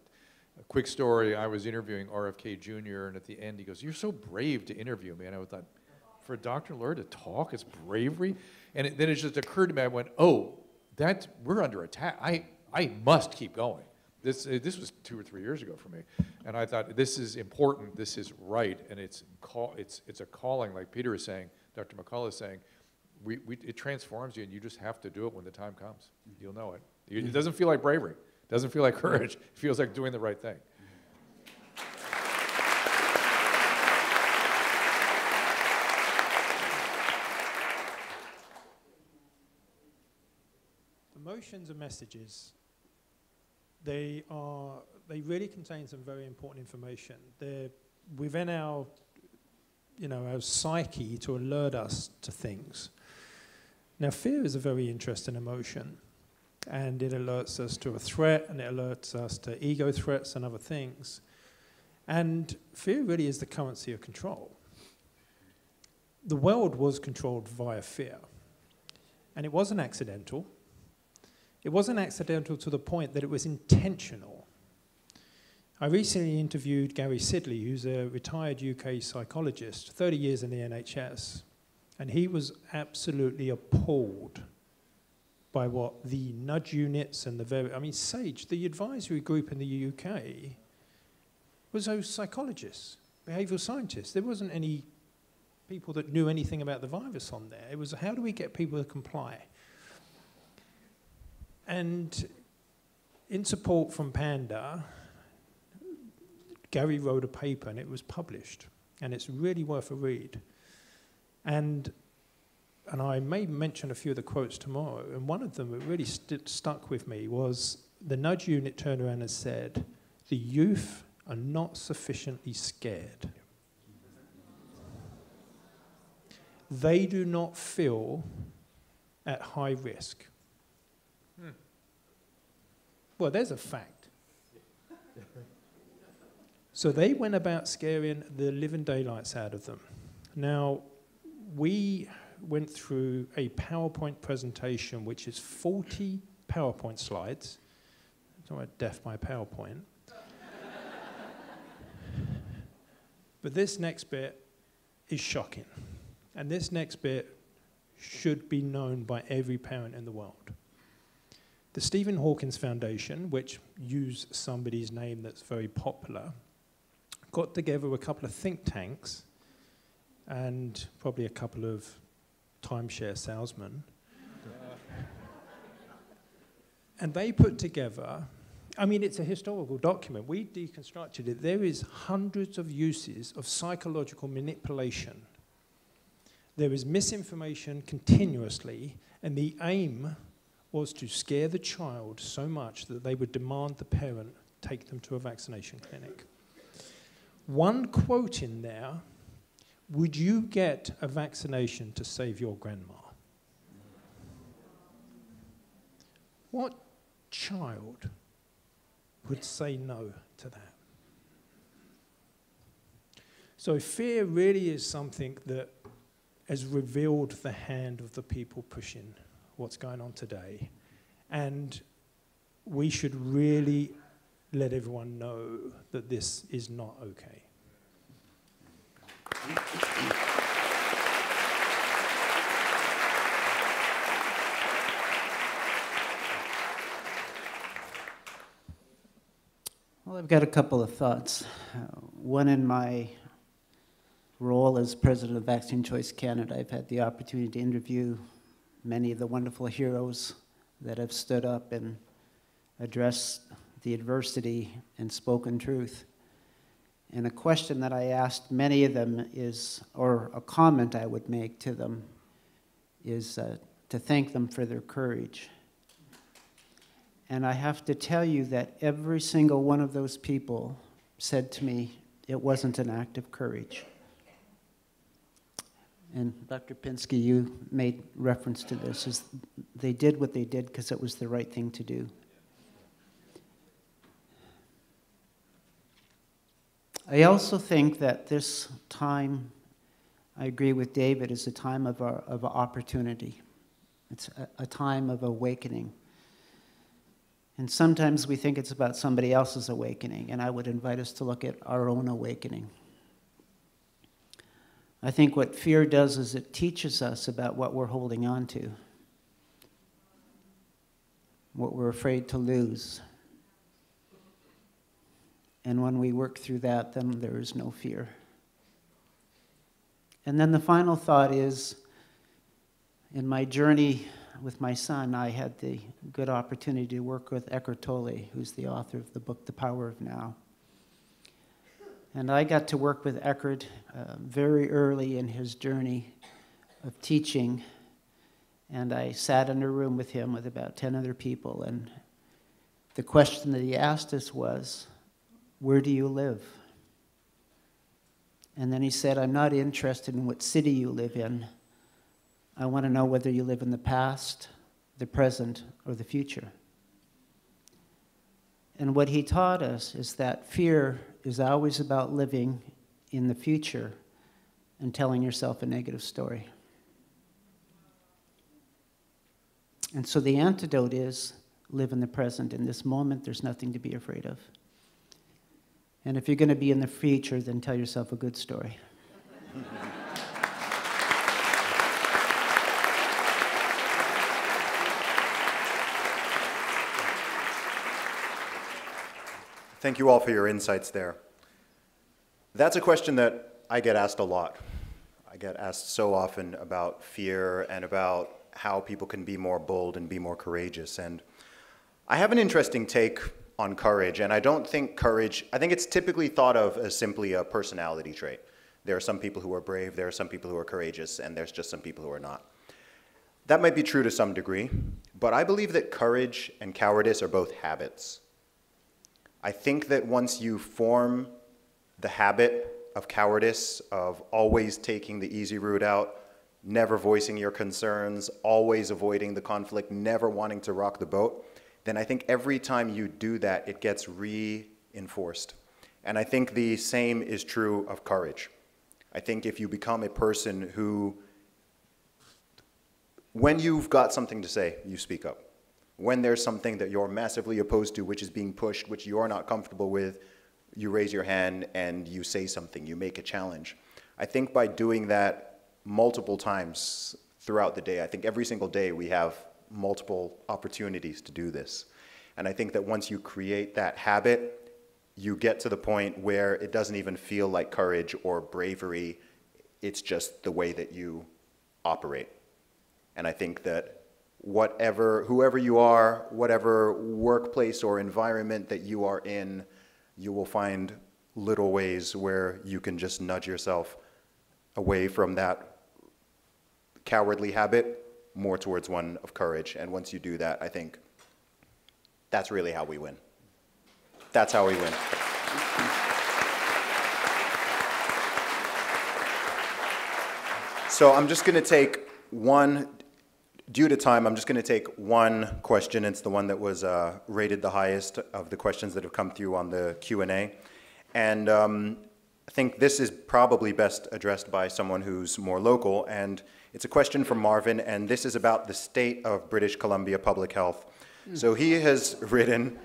A quick story, I was interviewing RFK Jr., and at the end he goes, "You're so brave to interview me." And I thought, for Dr. Lurie to talk, it's bravery? And then it just occurred to me, I went, oh, we're under attack. I must keep going. This was 2 or 3 years ago for me, and I thought this is important, this is right, and it's a calling, like Peter is saying, Dr. McCullough is saying, it transforms you, and you just have to do it when the time comes. You'll know it. It doesn't feel like bravery. It doesn't feel like courage. It feels like doing the right thing. Emotions and messages. They really contain some very important information. They're within our psyche to alert us to things. Now, fear is a very interesting emotion, and it alerts us to a threat, and it alerts us to ego threats and other things. And fear really is the currency of control. The world was controlled via fear, and it wasn't accidental. It wasn't accidental to the point that it was intentional. I recently interviewed Gary Sidley, who's a retired UK psychologist, 30 years in the NHS, and he was absolutely appalled by what the nudge units and SAGE, the advisory group in the UK, was those psychologists, behavioural scientists. There wasn't any people that knew anything about the virus on there. It was, how do we get people to comply? And in support from Panda, Gary wrote a paper and it was published, and it's really worth a read. And I may mention a few of the quotes tomorrow, and one of them that really stuck with me was the nudge unit turned around and said, the youth are not sufficiently scared. They do not feel at high risk. Well, there's a fact. So they went about scaring the living daylights out of them. Now, we went through a PowerPoint presentation, which is 40 PowerPoint slides. I'm talking about death by PowerPoint. But this next bit is shocking. And this next bit should be known by every parent in the world. The Stephen Hawkins Foundation, which used somebody's name that's very popular, got together a couple of think tanks and probably a couple of timeshare salesmen. And they put together, it's a historical document. We deconstructed it. There is hundreds of uses of psychological manipulation. There is misinformation continuously, and the aim was to scare the child so much that they would demand the parent take them to a vaccination clinic. One quote in there, would you get a vaccination to save your grandma? What child would say no to that? So fear really is something that has revealed the hand of the people pushing what's going on today. And we should really let everyone know that this is not okay. Well, I've got a couple of thoughts. One, in my role as president of Vaccine Choice Canada, I've had the opportunity to interview many of the wonderful heroes that have stood up and addressed the adversity and spoken truth. And a question that I asked many of them is, or a comment I would make to them, is to thank them for their courage. And I have to tell you that every single one of those people said to me, it wasn't an act of courage. And Dr. Pinsky, you made reference to this, is they did what they did because it was the right thing to do. I also think that this time, I agree with David, is a time of opportunity. It's a time of awakening. And sometimes we think it's about somebody else's awakening, and I would invite us to look at our own awakening. I think what fear does is it teaches us about what we're holding on to, what we're afraid to lose. And when we work through that, then there is no fear. And then the final thought is, in my journey with my son, I had the good opportunity to work with Eckhart Tolle, who's the author of the book, The Power of Now. And I got to work with Eckhart very early in his journey of teaching. And I sat in a room with him with about 10 other people. And the question that he asked us was, where do you live? And then he said, I'm not interested in what city you live in. I want to know whether you live in the past, the present, or the future. And what he taught us is that fear is always about living in the future and telling yourself a negative story. And so the antidote is live in the present. In this moment, there's nothing to be afraid of. And if you're going to be in the future, then tell yourself a good story. Thank you all for your insights there. That's a question that I get asked a lot. I get asked so often about fear and about how people can be more bold and be more courageous. And I have an interesting take on courage, and I don't think courage, I think it's typically thought of as simply a personality trait. There are some people who are brave, there are some people who are courageous, and there's just some people who are not. That might be true to some degree, but I believe that courage and cowardice are both habits. I think that once you form the habit of cowardice, of always taking the easy route out, never voicing your concerns, always avoiding the conflict, never wanting to rock the boat, then I think every time you do that, it gets reinforced. And I think the same is true of courage. I think if you become a person who, when you've got something to say, you speak up. When there's something that you're massively opposed to, which is being pushed, which you're not comfortable with, you raise your hand and you say something, you make a challenge. I think by doing that multiple times throughout the day, I think every single day we have multiple opportunities to do this. And I think that once you create that habit, you get to the point where it doesn't even feel like courage or bravery, it's just the way that you operate. And I think that whoever you are, whatever workplace or environment that you are in, you will find little ways where you can just nudge yourself away from that cowardly habit, more towards one of courage. And once you do that, I think that's really how we win. That's how we win. So I'm just going to take due to time, I'm just going to take one question. It's the one that was rated the highest of the questions that have come through on the Q&A. And I think this is probably best addressed by someone who's more local. And it's a question from Marvin, and this is about the state of British Columbia public health. So he has written,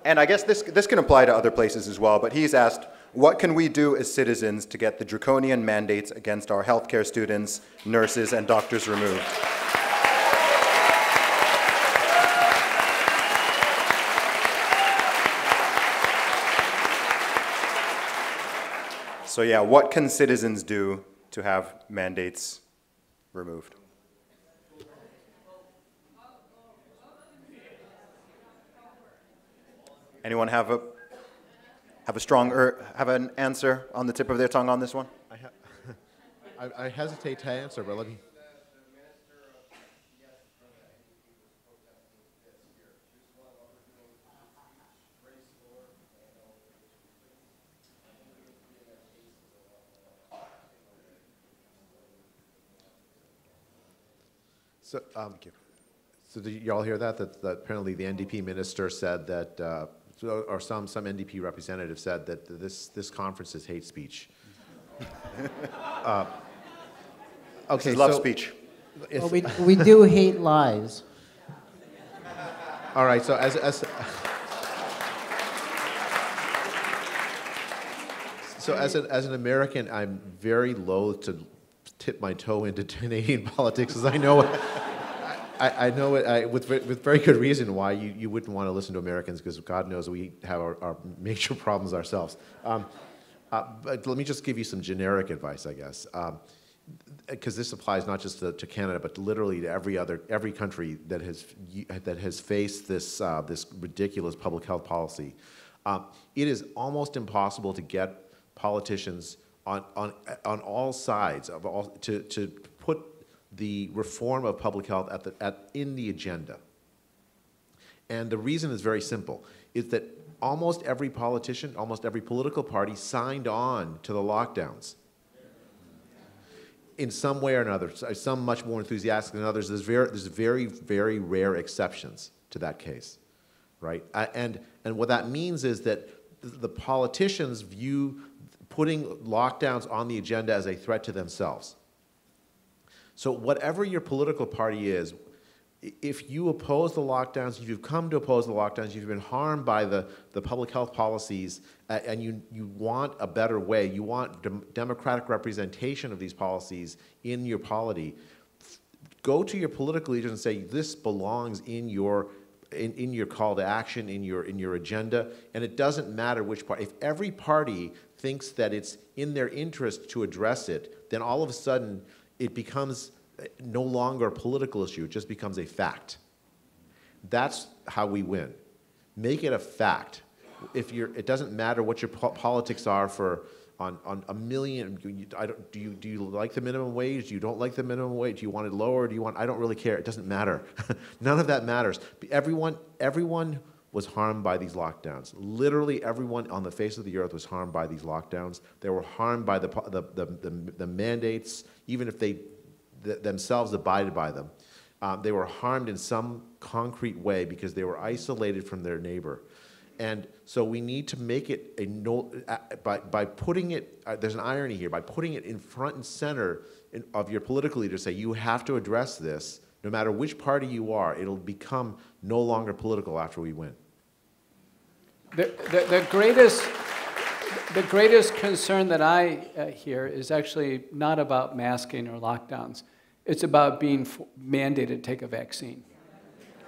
and I guess this can apply to other places as well, but he's asked, what can we do as citizens to get the draconian mandates against our healthcare students, nurses, and doctors removed? So yeah, what can citizens do to have mandates removed? Anyone have an answer on the tip of their tongue on this one? I hesitate to answer, but let me. So, so did you all hear that? That apparently the NDP minister said that, or some NDP representative said that this conference is hate speech. Okay, this is love speech. Well, we do hate lies. All right, so as an American, I'm very loath to tip my toe into Canadian politics, as I know it with very good reason why you wouldn't want to listen to Americans, because God knows we have our major problems ourselves. But let me just give you some generic advice, I guess, because this applies not just to Canada, but literally to every country that has faced this ridiculous public health policy. It is almost impossible to get politicians on all sides to put the reform of public health in the agenda. And the reason is very simple, is that almost every politician, almost every political party signed on to the lockdowns in some way or another. Some much more enthusiastic than others. There's very, very rare exceptions to that case, right? And what that means is that the politicians view putting lockdowns on the agenda as a threat to themselves. So whatever your political party is, if you oppose the lockdowns, if you've come to oppose the lockdowns, you've been harmed by the public health policies, and you want a better way, you want democratic representation of these policies in your polity, go to your political leaders and say, this belongs in your call to action, in your agenda, and it doesn't matter which party. If every party thinks that it's in their interest to address it, then all of a sudden it becomes no longer a political issue, it just becomes a fact. That's how we win. Make it a fact. It doesn't matter what your politics are on a million. Do you like the minimum wage? Do you don't like the minimum wage? Do you want it lower? I don't really care. It doesn't matter. None of that matters. Everyone was harmed by these lockdowns. Literally everyone on the face of the earth was harmed by these lockdowns. They were harmed by the mandates, even if they themselves abided by them. They were harmed in some concrete way because they were isolated from their neighbor. And so we need to make it by putting it, there's an irony here, by putting it in front and center of your political leaders, say you have to address this, no matter which party you are, it'll become no longer political after we win. The greatest concern that I hear is actually not about masking or lockdowns. It's about being mandated to take a vaccine,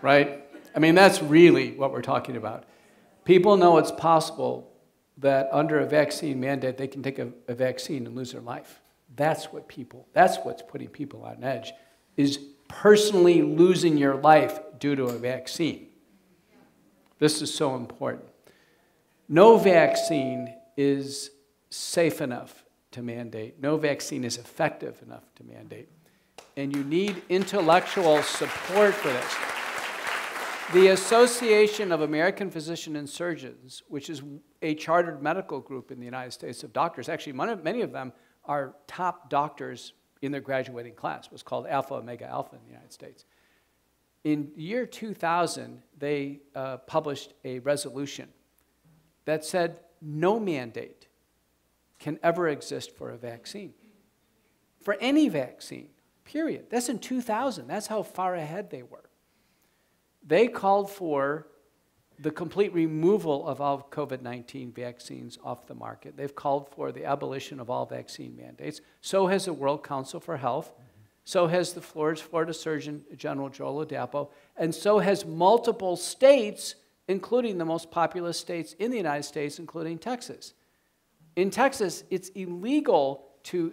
right? I mean, that's really what we're talking about. People know it's possible that under a vaccine mandate, they can take a vaccine and lose their life. That's what's putting people on edge, is personally losing your life due to a vaccine. This is so important. No vaccine is safe enough to mandate. No vaccine is effective enough to mandate. And you need intellectual support for this. The Association of American Physicians and Surgeons, which is a chartered medical group in the United States of doctors, actually many of them are top doctors in their graduating class, was called Alpha Omega Alpha in the United States. In the year 2000, they published a resolution that said no mandate can ever exist for a vaccine, for any vaccine, period. That's in 2000. That's how far ahead they were. They called for the complete removal of all COVID-19 vaccines off the market. They've called for the abolition of all vaccine mandates. So has the World Council for Health. So has the Florida Surgeon General Joe Ladapo. And so has multiple states, including the most populous states in the United States, including Texas. In Texas, it's illegal to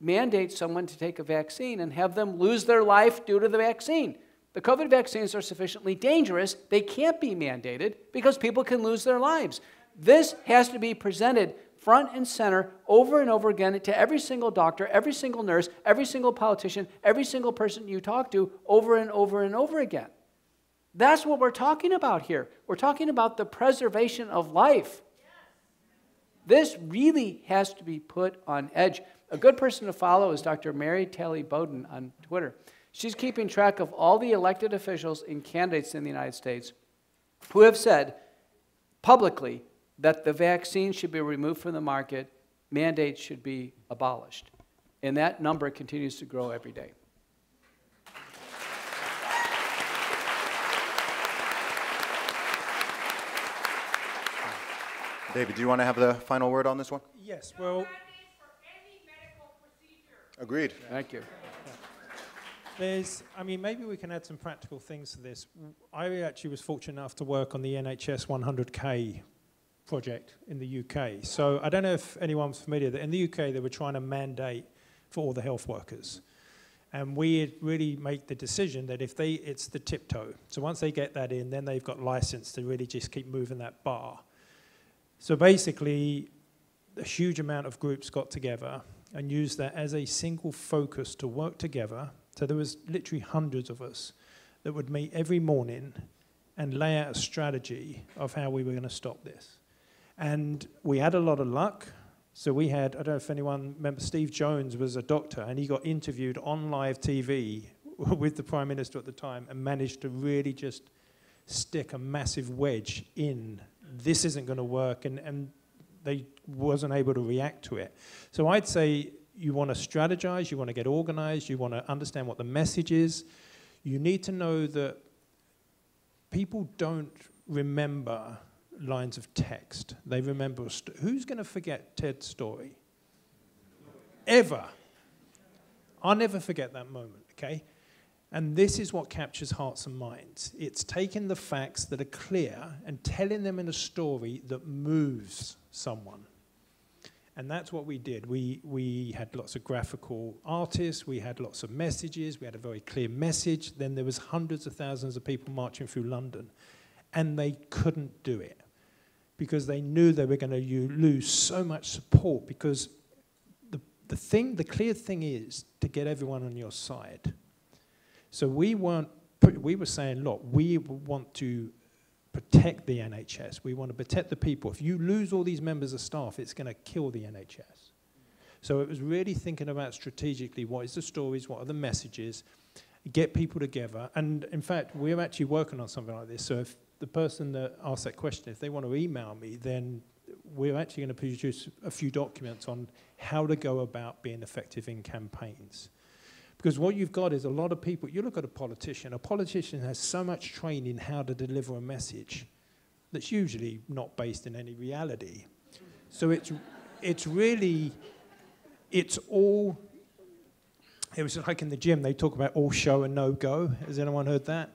mandate someone to take a vaccine and have them lose their life due to the vaccine. The COVID vaccines are sufficiently dangerous, they can't be mandated because people can lose their lives. This has to be presented front and center over and over again to every single doctor, every single nurse, every single politician, every single person you talk to over and over and over again. That's what we're talking about here. We're talking about the preservation of life. This really has to be put on edge. A good person to follow is Dr. Mary Talley Bowden on Twitter. She's keeping track of all the elected officials and candidates in the United States who have said publicly that the vaccine should be removed from the market, mandates should be abolished. And that number continues to grow every day. David, do you want to have the final word on this one? Yes, well... Agreed. Thank you. Maybe we can add some practical things to this. I actually was fortunate enough to work on the NHS 100K project in the UK. So I don't know if anyone's familiar that in the UK they were trying to mandate for all the health workers. And we really make the decision that it's the tiptoe. So once they get that in, then they've got license to really just keep moving that bar. So basically, a huge amount of groups got together and used that as a single focus to work together. So there was literally hundreds of us that would meet every morning and lay out a strategy of how we were going to stop this. And we had a lot of luck. So we had, I don't know if anyone remembers, Steve Jones was a doctor, and he got interviewed on live TV with the Prime Minister at the time and managed to really just stick a massive wedge in. This isn't going to work, and they wasn't able to react to it. So I'd say you want to strategize, you want to get organized, you want to understand what the message is, You need to know that people don't remember lines of text. They remember who's going to forget Ted's story? Ever. I'll never forget that moment, okay? And this is what captures hearts and minds. It's taking the facts that are clear and telling them in a story that moves someone. And that's what we did. We had lots of graphical artists, we had lots of messages, we had a very clear message. Then there was hundreds of thousands of people marching through London. And they couldn't do it because they knew they were going to lose so much support, because the clear thing is to get everyone on your side. So we were saying, look, we want to protect the NHS. We want to protect the people. If you lose all these members of staff, it's going to kill the NHS. So it was really thinking about strategically, what is the stories, what are the messages, get people together. And in fact, we're actually working on something like this. So if the person that asked that question, if they want to email me, then we're actually going to produce a few documents on how to go about being effective in campaigns. Because what you've got is a lot of people, you look at a politician has so much training how to deliver a message that's usually not based in any reality. So it was like in the gym, they talk about all show and no go. Has anyone heard that?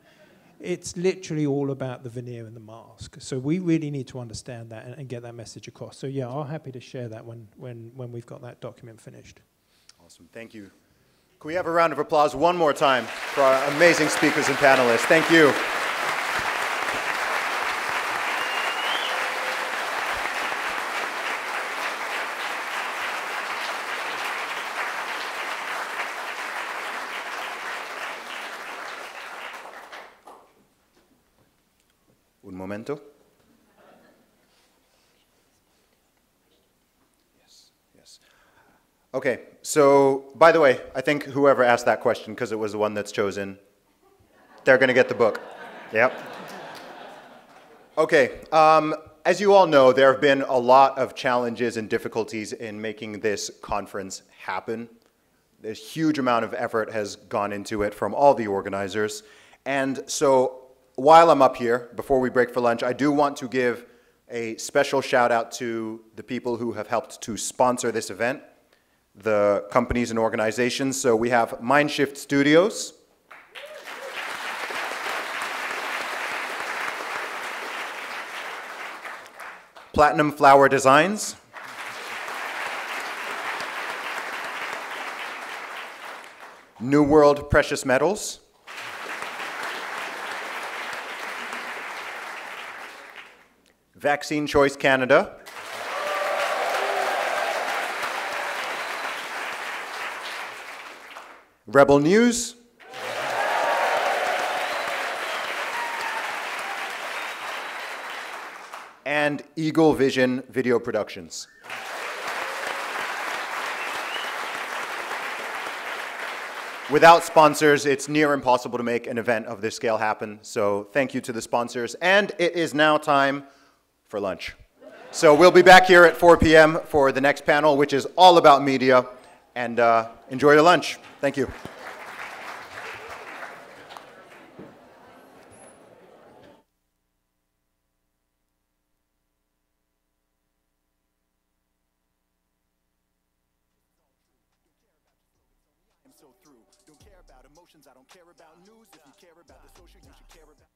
It's literally all about the veneer and the mask. So we really need to understand that and get that message across. So yeah, I'm happy to share that when we've got that document finished. Awesome, thank you. Can we have a round of applause one more time for our amazing speakers and panelists? Thank you. Un momento. Yes. Okay, so by the way, I think whoever asked that question, because it was the one that's chosen, they're going to get the book. Yep. Okay, as you all know, there have been a lot of challenges and difficulties in making this conference happen. A huge amount of effort has gone into it from all the organizers. And so while I'm up here, before we break for lunch, I do want to give a special shout out to the people who have helped to sponsor this event, the companies and organizations. So we have Mindshift Studios, Platinum Flower Designs, New World Precious Metals, Vaccine Choice Canada, Rebel News, and Eagle Vision Video Productions. Without sponsors, it's near impossible to make an event of this scale happen. So thank you to the sponsors. And it is now time for lunch. So we'll be back here at 4 p.m. for the next panel, which is all about media. And enjoy your lunch. Thank you. Don't care about emotions, I don't care about news. If you care about the social, you should care about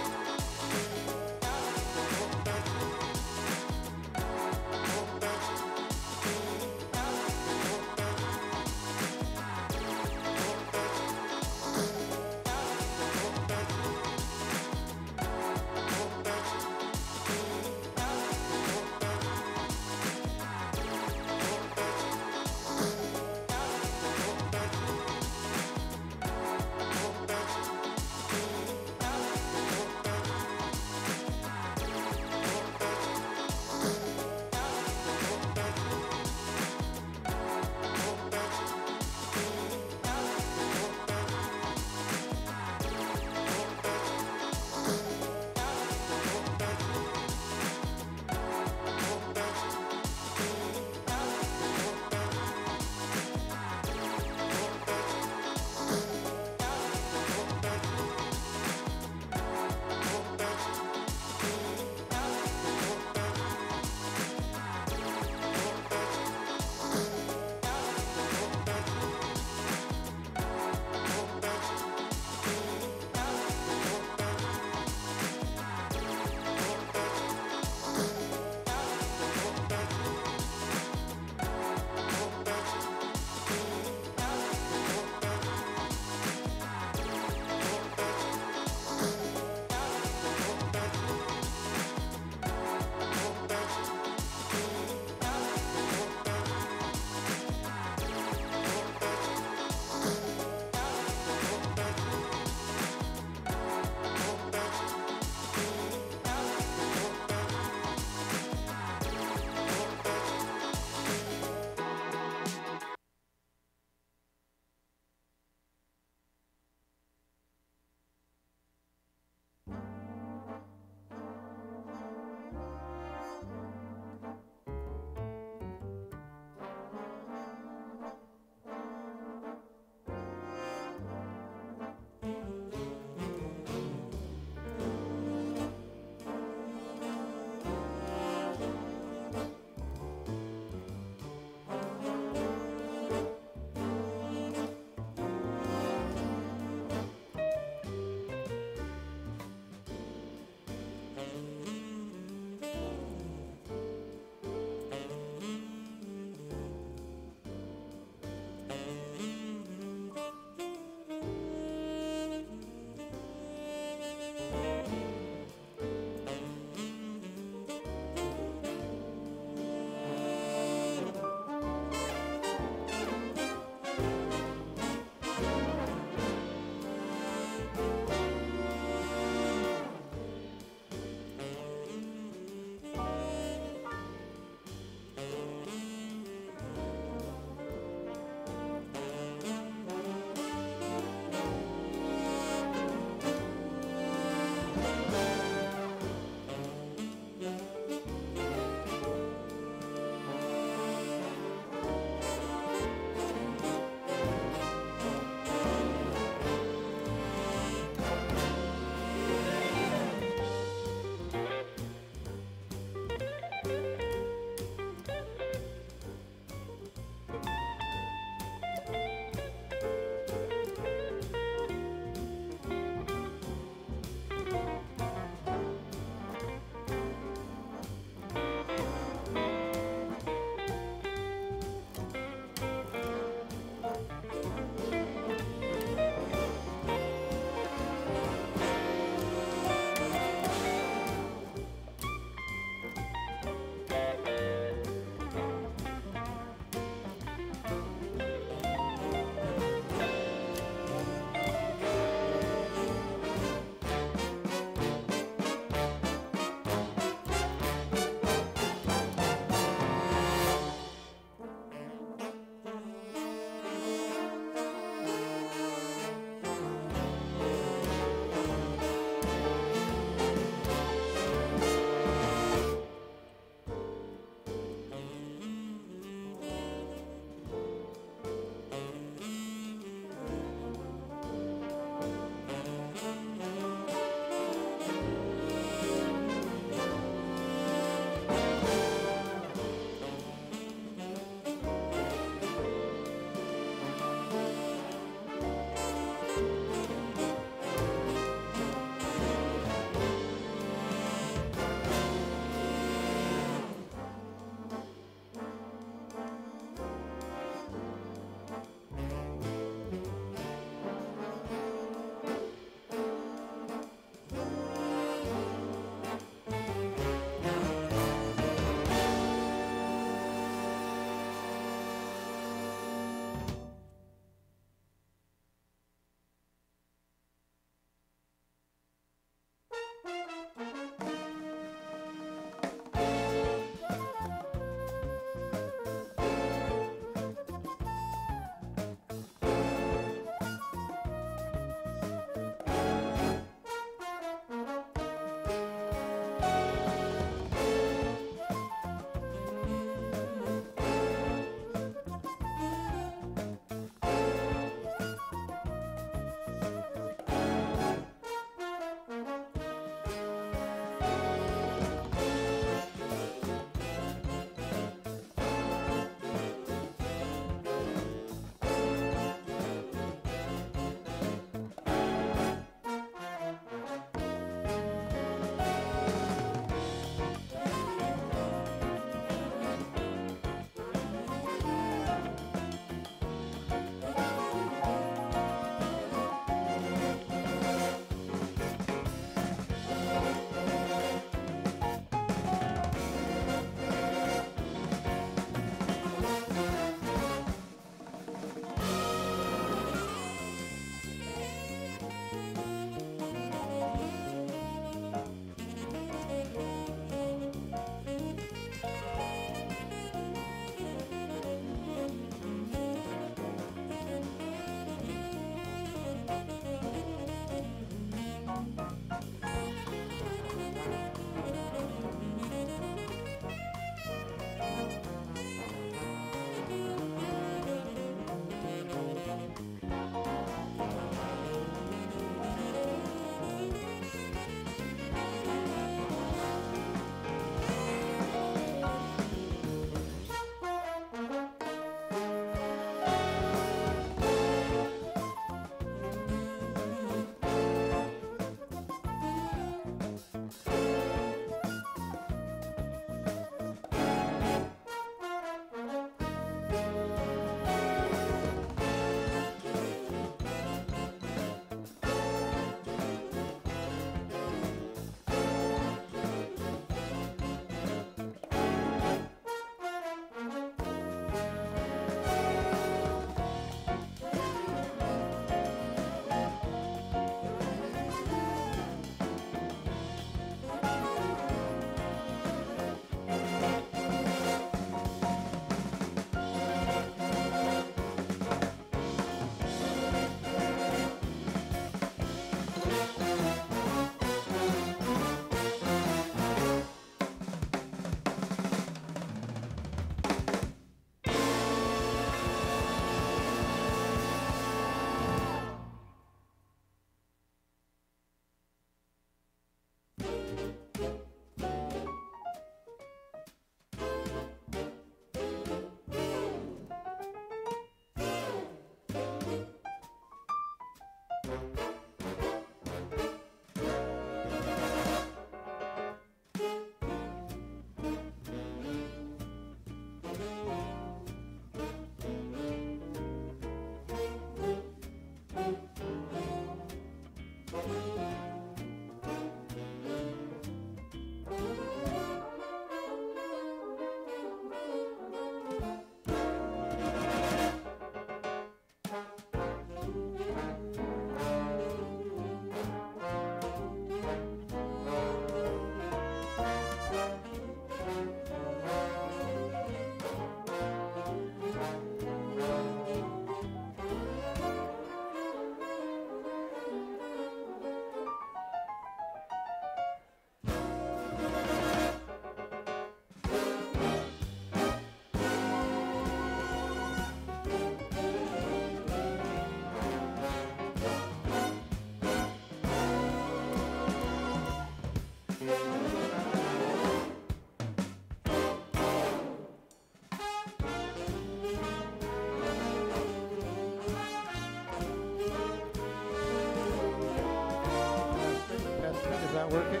Is that working?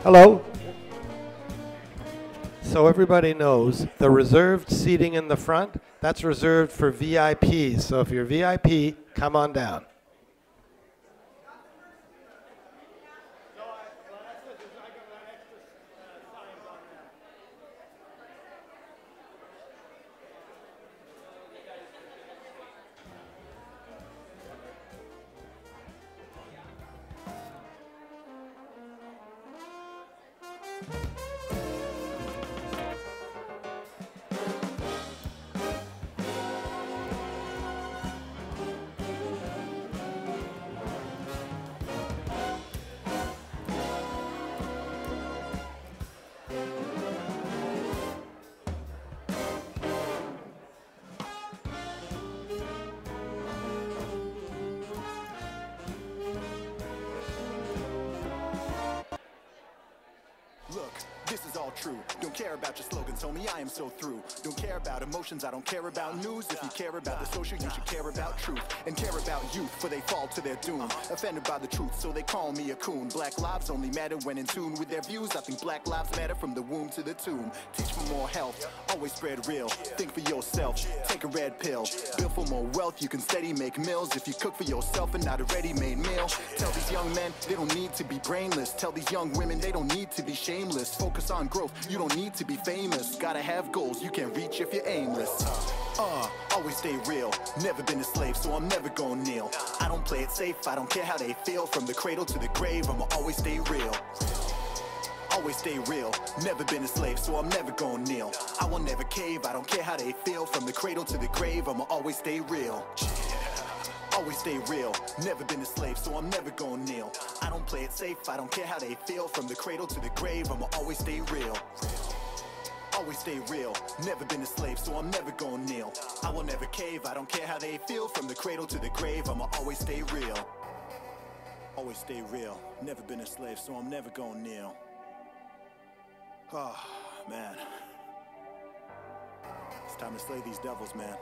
Hello. So everybody knows the reserved seating in the front, that's reserved for VIPs. So if you're VIP, come on down. Look, this is all true. Don't care about your slogans, homie, I am so through. Don't care about emotions, I don't care about news. If you care about the social, you should care about truth. And care about youth, for they fall to their doom. Offended by the truth, so they call me a coon. Black lives only matter when in tune with their views. I think black lives matter from the womb to the tomb. Teach for more health, always spread real. Think for yourself, take a red pill. Build for more wealth, you can steady make meals. If you cook for yourself and not a ready-made meal. Tell these young men, they don't need to be brainless. Tell these young women, they don't need to be shameless. Focus on growth, you don't need to be famous. Gotta have goals, you can't reach if you're aimless. Always stay real, never been a slave, so I'm never gonna kneel. I don't play it safe, I don't care how they feel. From the cradle to the grave, I'ma always stay real. Always stay real, never been a slave, so I'm never gonna kneel. I will never cave, I don't care how they feel. From the cradle to the grave, I'ma always stay real. Always stay real, never been a slave, so I'm never gonna kneel. I don't play it safe, I don't care how they feel. From the cradle to the grave, I'ma always stay real. Always stay real, never been a slave, so I'm never gonna kneel. I will never cave, I don't care how they feel. From the cradle to the grave, I'ma always stay real. Always stay real, never been a slave, so I'm never gonna kneel. Oh, man. It's time to slay these devils, man.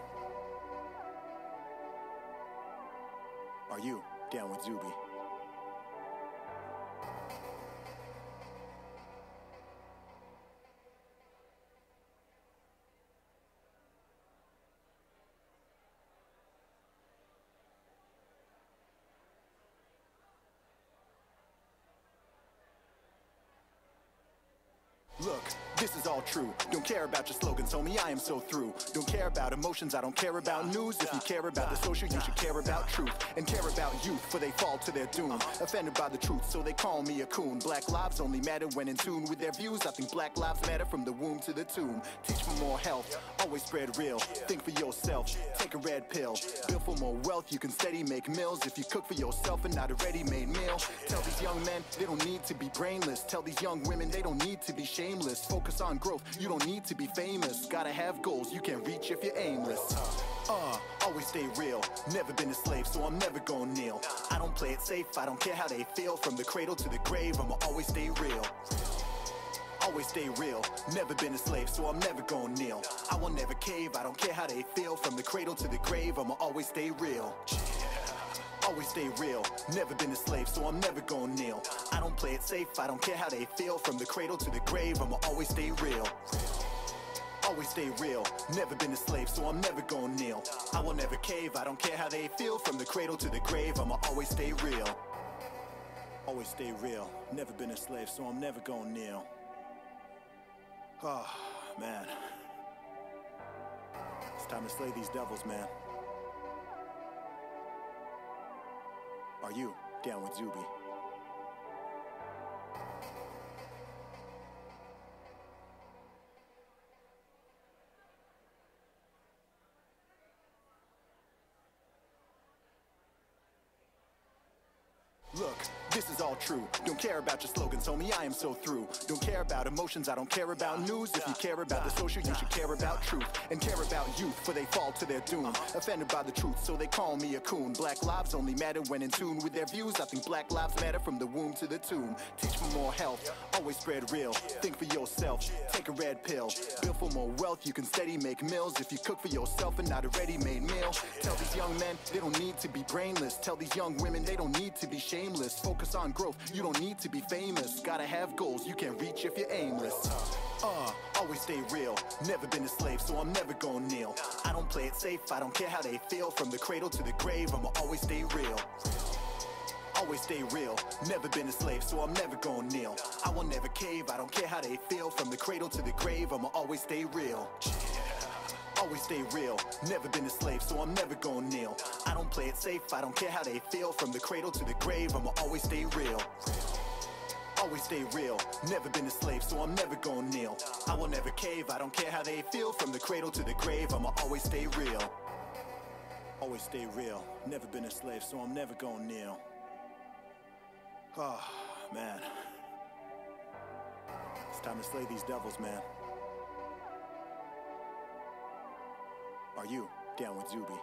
Are you down with Zuby? Look, this is all true. Don't care about your slogans, homie, I am so through. Don't care about emotions, I don't care about news. If you care about the social, you should care about truth. And care about youth, for they fall to their doom. Offended by the truth, so they call me a coon. Black lives only matter when in tune with their views. I think black lives matter from the womb to the tomb. Teach for more health, always spread real. Think for yourself, take a red pill. Build for more wealth, you can steady make meals. If you cook for yourself and not a ready-made meal. Tell these young men, they don't need to be brainless. Tell these young women, they don't need to be shameless. Focus on growth, you don't need to be famous. Gotta have goals, you can't reach if you're aimless. Always stay real, never been a slave, so I'm never gonna kneel. I don't play it safe, I don't care how they feel. From the cradle to the grave, I'ma always stay real. Always stay real, never been a slave, so I'm never gonna kneel. I will never cave, I don't care how they feel. From the cradle to the grave, I'ma always stay real. Always stay real, never been a slave, so I'm never gonna kneel. I don't play it safe, I don't care how they feel. From the cradle to the grave, I'ma always stay real. Always stay real, never been a slave, so I'm never gonna kneel. I will never cave, I don't care how they feel. From the cradle to the grave, I'ma always stay real. Always stay real, never been a slave, so I'm never gonna kneel. Oh, man. It's time to slay these devils, man. Are you down with Zuby? Look, this is all true. Don't care about your slogans, homie, I am so through. Don't care about emotions, I don't care about news. If you care about the social, you should care about truth. And care about youth, for they fall to their doom. Offended by the truth, so they call me a coon. Black lives only matter when in tune with their views. I think black lives matter from the womb to the tomb. Teach for more health, always spread real. Think for yourself, take a red pill. Build for more wealth, you can steady make meals. If you cook for yourself and not a ready-made meal. Tell these young men, they don't need to be brainless. Tell these young women, they don't need to be shameless. Focus on growth, you don't need to be famous. Gotta have goals, you can't reach if you're aimless. Always stay real, never been a slave, so I'm never gonna kneel. I don't play it safe, I don't care how they feel. From the cradle to the grave, I'ma always stay real. Always stay real, never been a slave, so I'm never gonna kneel. I will never cave, I don't care how they feel. From the cradle to the grave, I'ma always stay real. Always stay real, never been a slave, so I'm never gonna kneel. I don't play it safe, I don't care how they feel. From the cradle to the grave, I'ma always stay real. Always stay real, never been a slave, so I'm never gonna kneel. I will never cave, I don't care how they feel. From the cradle to the grave, I'ma always stay real. Always stay real, never been a slave, so I'm never gonna kneel. Oh, man. It's time to slay these devils, man. Are you down with Zuby?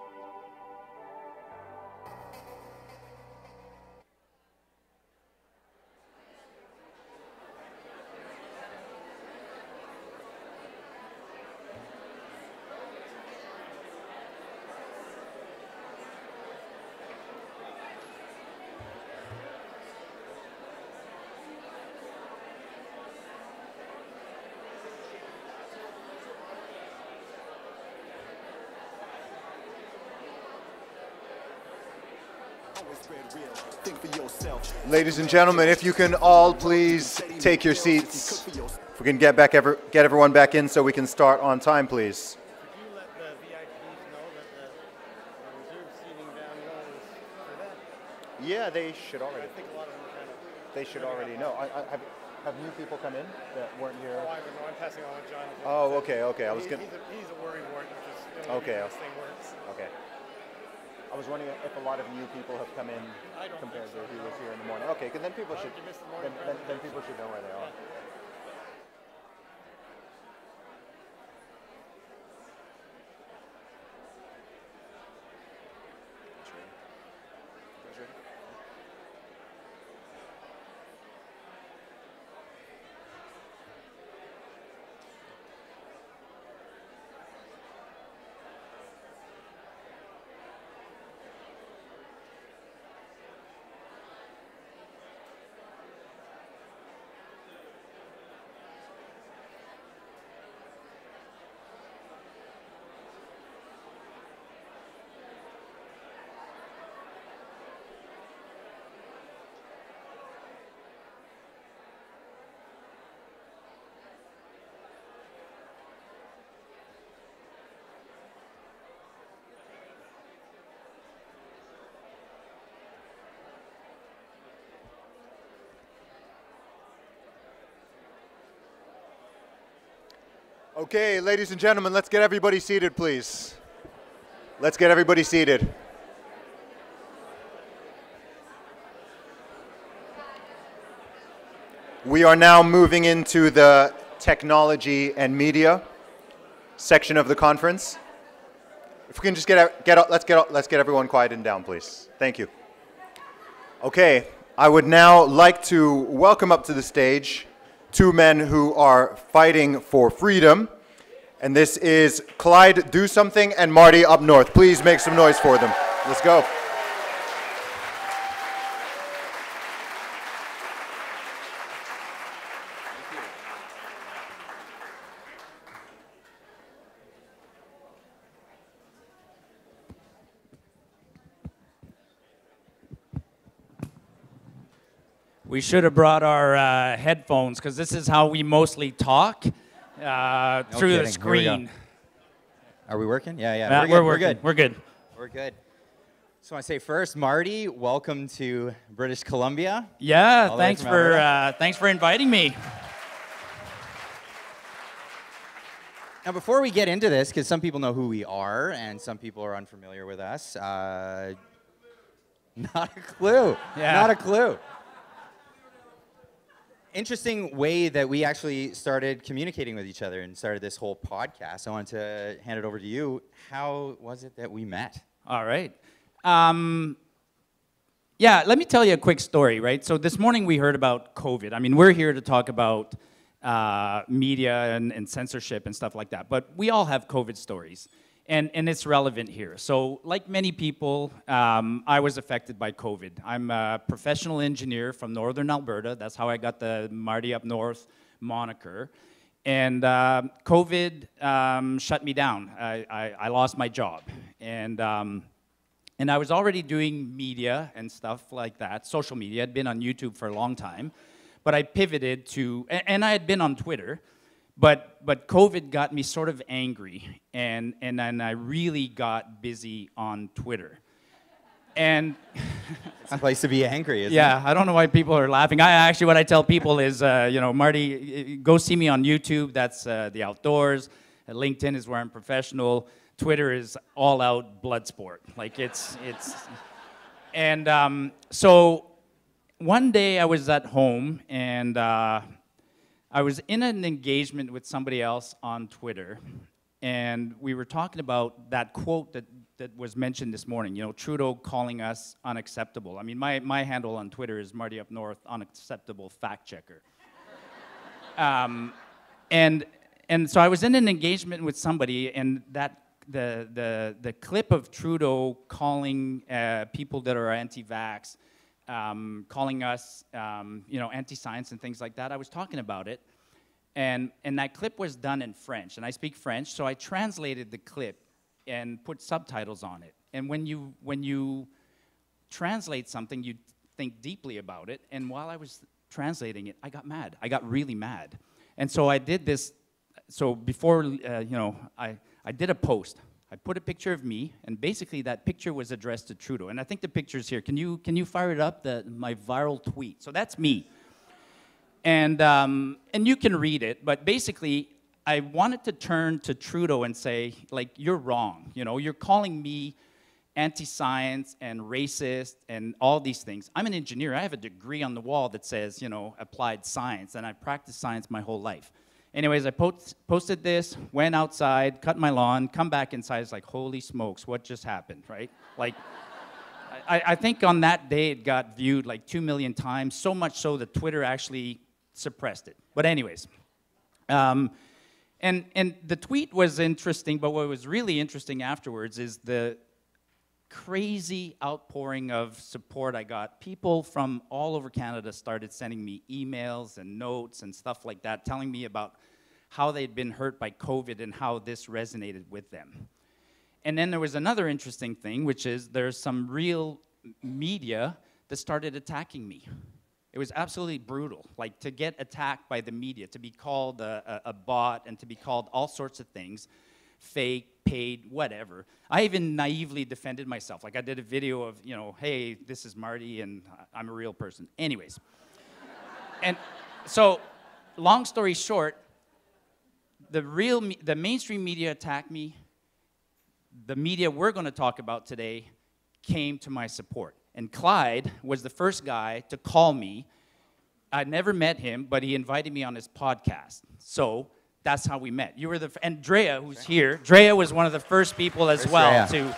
Think for yourself. Ladies and gentlemen, if you can all please take your seats. If we can get everyone back in so we can start on time, please. Yeah, they should already. They should already know. Have new people come in that weren't here? Oh, I don't know. I'm passing on John. Oh, okay, okay. I was gonna. He's a worrywart. Okay. This thing works. Okay. I was wondering if a lot of new people have come in compared to who was here in the morning. Okay, because then people should then people should know where they are. Okay, ladies and gentlemen, let's get everybody seated, please. Let's get everybody seated. We are now moving into the technology and media section of the conference. If we can just let's get everyone quieted down, please. Thank you. Okay, I would now like to welcome up to the stage two men who are fighting for freedom, and this is Clyde Do Something and Marty Up North. Please make some noise for them. Let's go. We should have brought our headphones because this is how we mostly talk through the screen. Are we working? Yeah. We're good. We're good. We're good. So I want to say first, Marty, welcome to British Columbia. Yeah, thanks for inviting me. Now, before we get into this, because some people know who we are and some people are unfamiliar with us, not a clue. Yeah. Not a clue. Interesting way that we actually started communicating with each other and started this whole podcast. I wanted to hand it over to you. How was it that we met? All right. Yeah, let me tell you a quick story, right? So this morning we heard about COVID. I mean, we're here to talk about media and censorship and stuff like that, but we all have COVID stories. And it's relevant here. So like many people, I was affected by COVID. I'm a professional engineer from Northern Alberta. That's how I got the Marty Up North moniker. And COVID shut me down. I lost my job. And I was already doing media and stuff like that, social media. I'd been on YouTube for a long time. But I pivoted to, and I had been on Twitter. But COVID got me sort of angry, and then I really got busy on Twitter. And it's a place to be angry, isn't it? Yeah, I don't know why people are laughing. What I tell people is, Marty, go see me on YouTube. That's the outdoors. LinkedIn is where I'm professional. Twitter is all out blood sport. Like it's. And so one day I was at home and. I was in an engagement with somebody else on Twitter, and we were talking about that quote that was mentioned this morning, Trudeau calling us unacceptable. I mean, my handle on Twitter is Marty Up North, unacceptable fact checker. And so I was in an engagement with somebody, and the clip of Trudeau calling people that are anti-vax, calling us, anti-science and things like that. I was talking about it, and that clip was done in French, and I speak French, so I translated the clip and put subtitles on it. And when you translate something, you think deeply about it, and while I was translating it, I got mad. I got really mad. And so I did this, so before, I did a post. I put a picture of me, and basically that picture was addressed to Trudeau. And I think the picture's here. Can you fire it up, my viral tweet? So that's me. And you can read it, but basically I wanted to turn to Trudeau and say, like, you're wrong. You're calling me anti-science and racist and all these things. I'm an engineer. I have a degree on the wall that says, applied science, and I've practiced science my whole life. Anyways, I posted this, went outside, cut my lawn, come back inside. It's like, holy smokes, what just happened, right? Like, I think on that day it got viewed like 2 million times, so much so that Twitter actually suppressed it. But anyways, and the tweet was interesting, but what was really interesting afterwards is the crazy outpouring of support I got. People from all over Canada started sending me emails and notes and stuff like that, telling me about how they'd been hurt by COVID and how this resonated with them. And then there was another interesting thing, which is there's some real media that started attacking me. It was absolutely brutal, like to get attacked by the media, to be called a bot and to be called all sorts of things, fake, paid, whatever. I even naively defended myself. Like I did a video of, hey, this is Marty and I'm a real person. Anyways. And so, long story short, the mainstream media attacked me. The media we're going to talk about today came to my support. And Clyde was the first guy to call me. I'd never met him, but he invited me on his podcast. So that's how we met. You were and Drea, who's here, Drea was one of the first people as well to.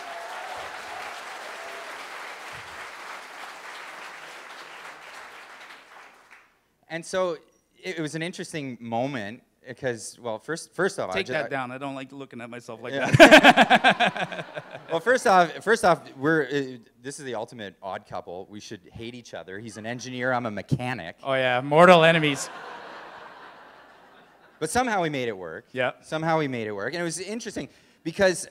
And so it was an interesting moment because, well, first off, take that down. I don't like looking at myself like that. Well, first off, this is the ultimate odd couple. We should hate each other. He's an engineer. I'm a mechanic. Oh yeah, mortal enemies. But somehow we made it work. Yeah. Somehow we made it work, and it was interesting because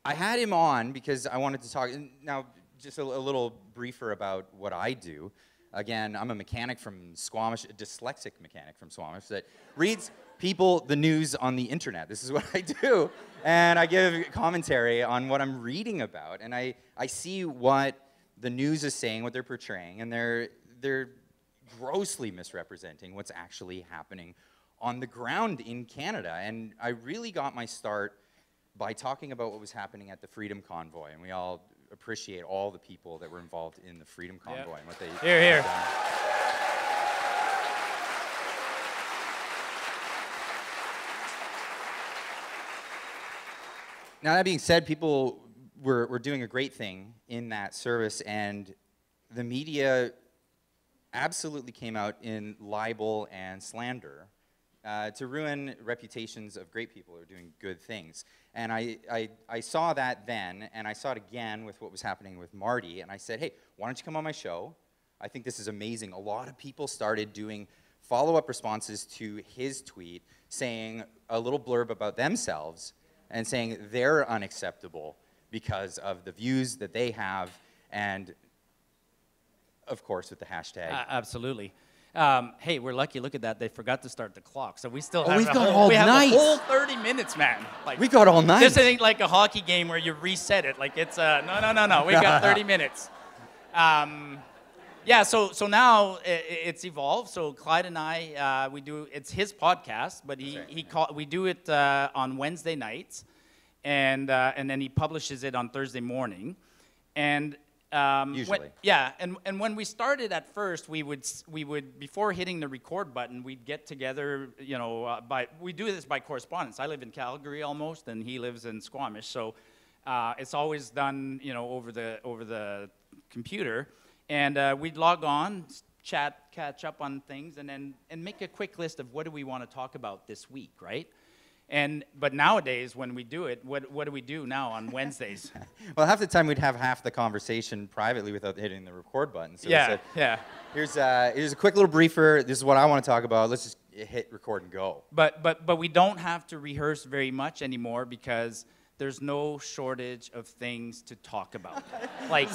I had him on because I wanted to talk. Now, just a little briefer about what I do. Again, I'm a mechanic from Squamish, a dyslexic mechanic from Squamish that reads people the news on the internet. This is what I do. And I give commentary on what I'm reading about. And I see what the news is saying, what they're portraying, and they're grossly misrepresenting what's actually happening on the ground in Canada. And I really got my start by talking about what was happening at the Freedom Convoy. And we all appreciate all the people that were involved in the Freedom Convoy and what they Here. Now, that being said, people were doing a great thing in that service, and the media absolutely came out in libel and slander to ruin reputations of great people who are doing good things. And I saw that then, and I saw it again with what was happening with Marty, and I said, hey, why don't you come on my show? I think this is amazing. A lot of people started doing follow-up responses to his tweet, saying a little blurb about themselves, and saying they're unacceptable because of the views that they have, and of course with the hashtag. Absolutely. Hey, we're lucky. Look at that. They forgot to start the clock, so we still have we have a whole 30 minutes, man. Like, we got all night. This ain't like a hockey game where you reset it. Like it's no. We got 30 minutes. Yeah. So now it's evolved. So Clyde and I, it's his podcast, but we do it on Wednesday nights, and then he publishes it on Thursday morning, and. Usually. And when we started at first, we would before hitting the record button, we'd get together, we do this by correspondence. I live in Calgary almost, and he lives in Squamish, so it's always done, over the computer, and we'd log on, chat, catch up on things, and make a quick list of what do we want to talk about this week, right? But nowadays, when we do it, what do we do now on Wednesdays? Well, half the time we'd have half the conversation privately without hitting the record button. So here's a quick little briefer. This is what I want to talk about. Let's just hit record and go. But we don't have to rehearse very much anymore because there's no shortage of things to talk about. Like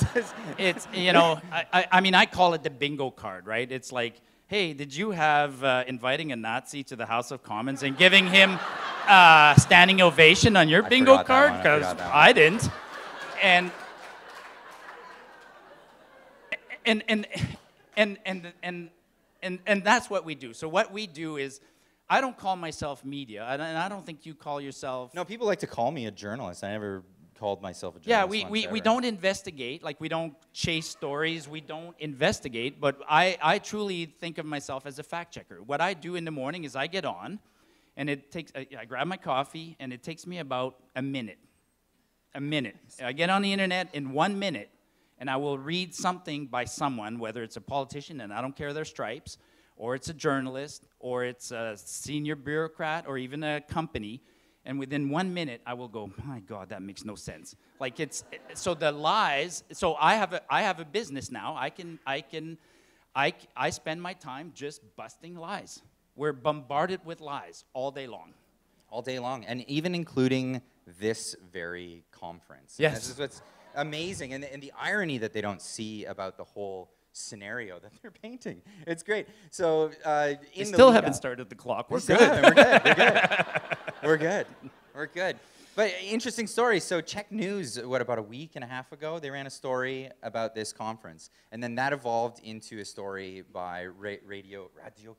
it's I mean I call it the bingo card, right? It's like, hey, did you have inviting a Nazi to the House of Commons and giving him standing ovation on your bingo card? Because I didn't. And that's what we do. So what we do is, I don't call myself media, and I don't think you call yourself. No, people like to call me a journalist. I never called myself a journalist. Yeah, we don't investigate. Like, we don't chase stories. We don't investigate. But I truly think of myself as a fact checker. What I do in the morning is I get on, and I grab my coffee, and it takes me about a minute. A minute. I get on the internet in 1 minute, and I will read something by someone, whether it's a politician, and I don't care their stripes, or it's a journalist, or it's a senior bureaucrat, or even a company. And within 1 minute, I will go, my God, that makes no sense. Like so the lies. So I have a business now. I spend my time just busting lies. We're bombarded with lies all day long. All day long, and even including this very conference. Yes. And this is what's amazing, and the irony that they don't see about the whole scenario that they're painting. It's great. So we still haven't started the clock. We're good. We're good. But interesting story. So Czech News, about a week and a half ago, they ran a story about this conference. And then that evolved into a story by Radio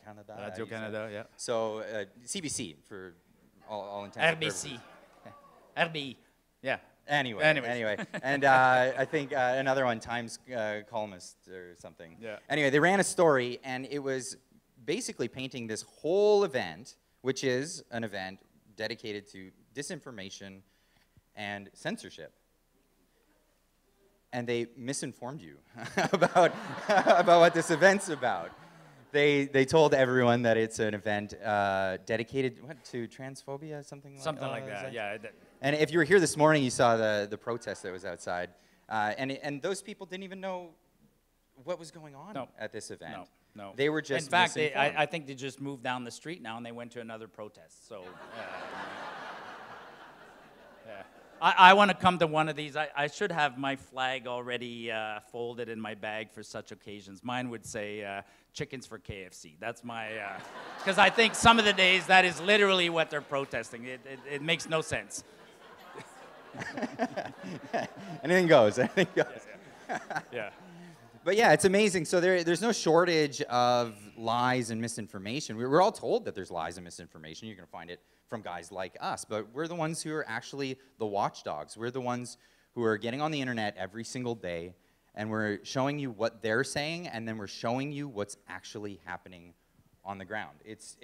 Canada. Radio Canada, yeah. So CBC, for all intents and purposes. RBC. RBI. Yeah. Anyway. And I think another one, Times columnist or something. Yeah. Anyway, they ran a story, and it was basically painting this whole event, which is an event dedicated to disinformation and censorship. And they misinformed you about what this event's about. They told everyone that it's an event dedicated to transphobia, something like that. Yeah. And if you were here this morning, you saw the protest that was outside, and those people didn't even know what was going on at this event. No. They were just in fact, misinformed. I think they just moved down the street now and they went to another protest. So. Yeah. I want to come to one of these. I should have my flag already folded in my bag for such occasions. Mine would say chickens for KFC. That's my, because I think some of the days that is literally what they're protesting. It makes no sense. Anything goes. Anything goes. Yeah. But yeah, it's amazing. So there's no shortage of lies and misinformation. We're all told that there's lies and misinformation. You're going to find it from guys like us. But we're the ones who are actually the watchdogs. We're the ones who are getting on the internet every single day, and we're showing you what they're saying, and then we're showing you what's actually happening on the ground. It's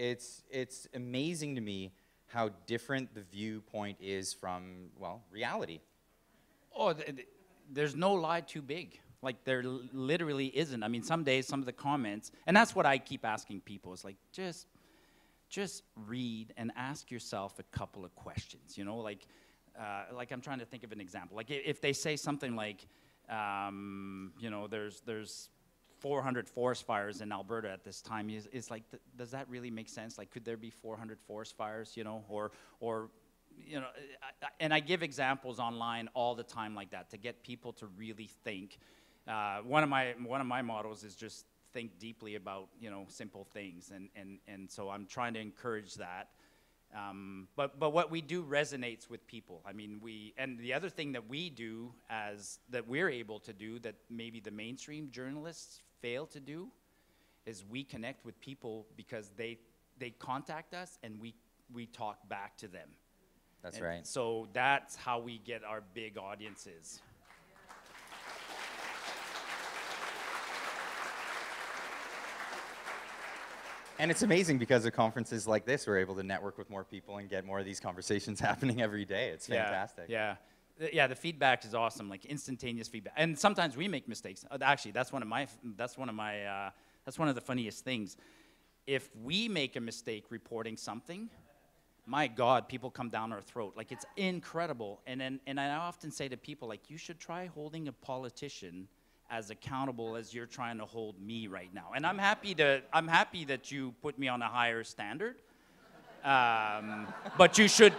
amazing to me how different the viewpoint is from, well, reality. Oh, there's no lie too big. Like, there literally isn't. I mean, some days, some of the comments, and that's what I keep asking people, is like, just read and ask yourself a couple of questions, you know? Like I'm trying to think of an example. Like, if they say something like, you know, there's 400 forest fires in Alberta at this time, it's like, does that really make sense? Like, could there be 400 forest fires, you know? Or you know, and I give examples online all the time like that to get people to really think. One of my mottos is just think deeply about, you know, simple things, and so I'm trying to encourage that. But what we do resonates with people. I mean, and the other thing that we do that we're able to do that maybe the mainstream journalists fail to do is we connect with people because they contact us and we talk back to them. That's right. So that's how we get our big audiences. And it's amazing because of conferences like this, we're able to network with more people and get more of these conversations happening every day. It's fantastic. Yeah. The feedback is awesome, like instantaneous feedback. And sometimes we make mistakes. Actually, that's one of the funniest things. If we make a mistake reporting something, my God, people come down our throat. Like, it's incredible. And I often say to people, like, you should try holding a politician as accountable as you're trying to hold me right now. And I'm happy that you put me on a higher standard. But you should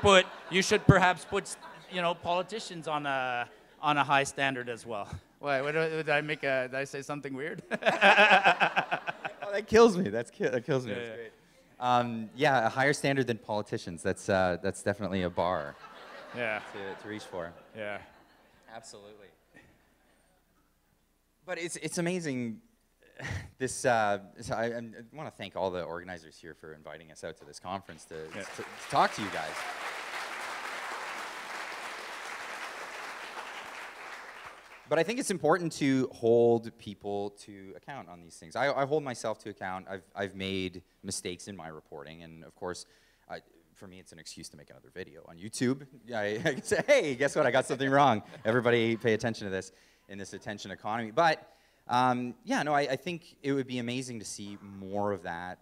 perhaps put, you know, politicians on a high standard as well. Why? Did I say something weird? Oh, that kills me. That kills me. Yeah, That's yeah. great. Yeah, a higher standard than politicians. That's definitely a bar. Yeah. To reach for. Yeah. Absolutely. But it's amazing. So I want to thank all the organizers here for inviting us out to this conference to talk to you guys. But I think it's important to hold people to account on these things. I hold myself to account. I've made mistakes in my reporting, and of course, for me, it's an excuse to make another video on YouTube. I can say, hey, guess what? I got something wrong. Everybody pay attention to this in this attention economy. But yeah, no, I think it would be amazing to see more of that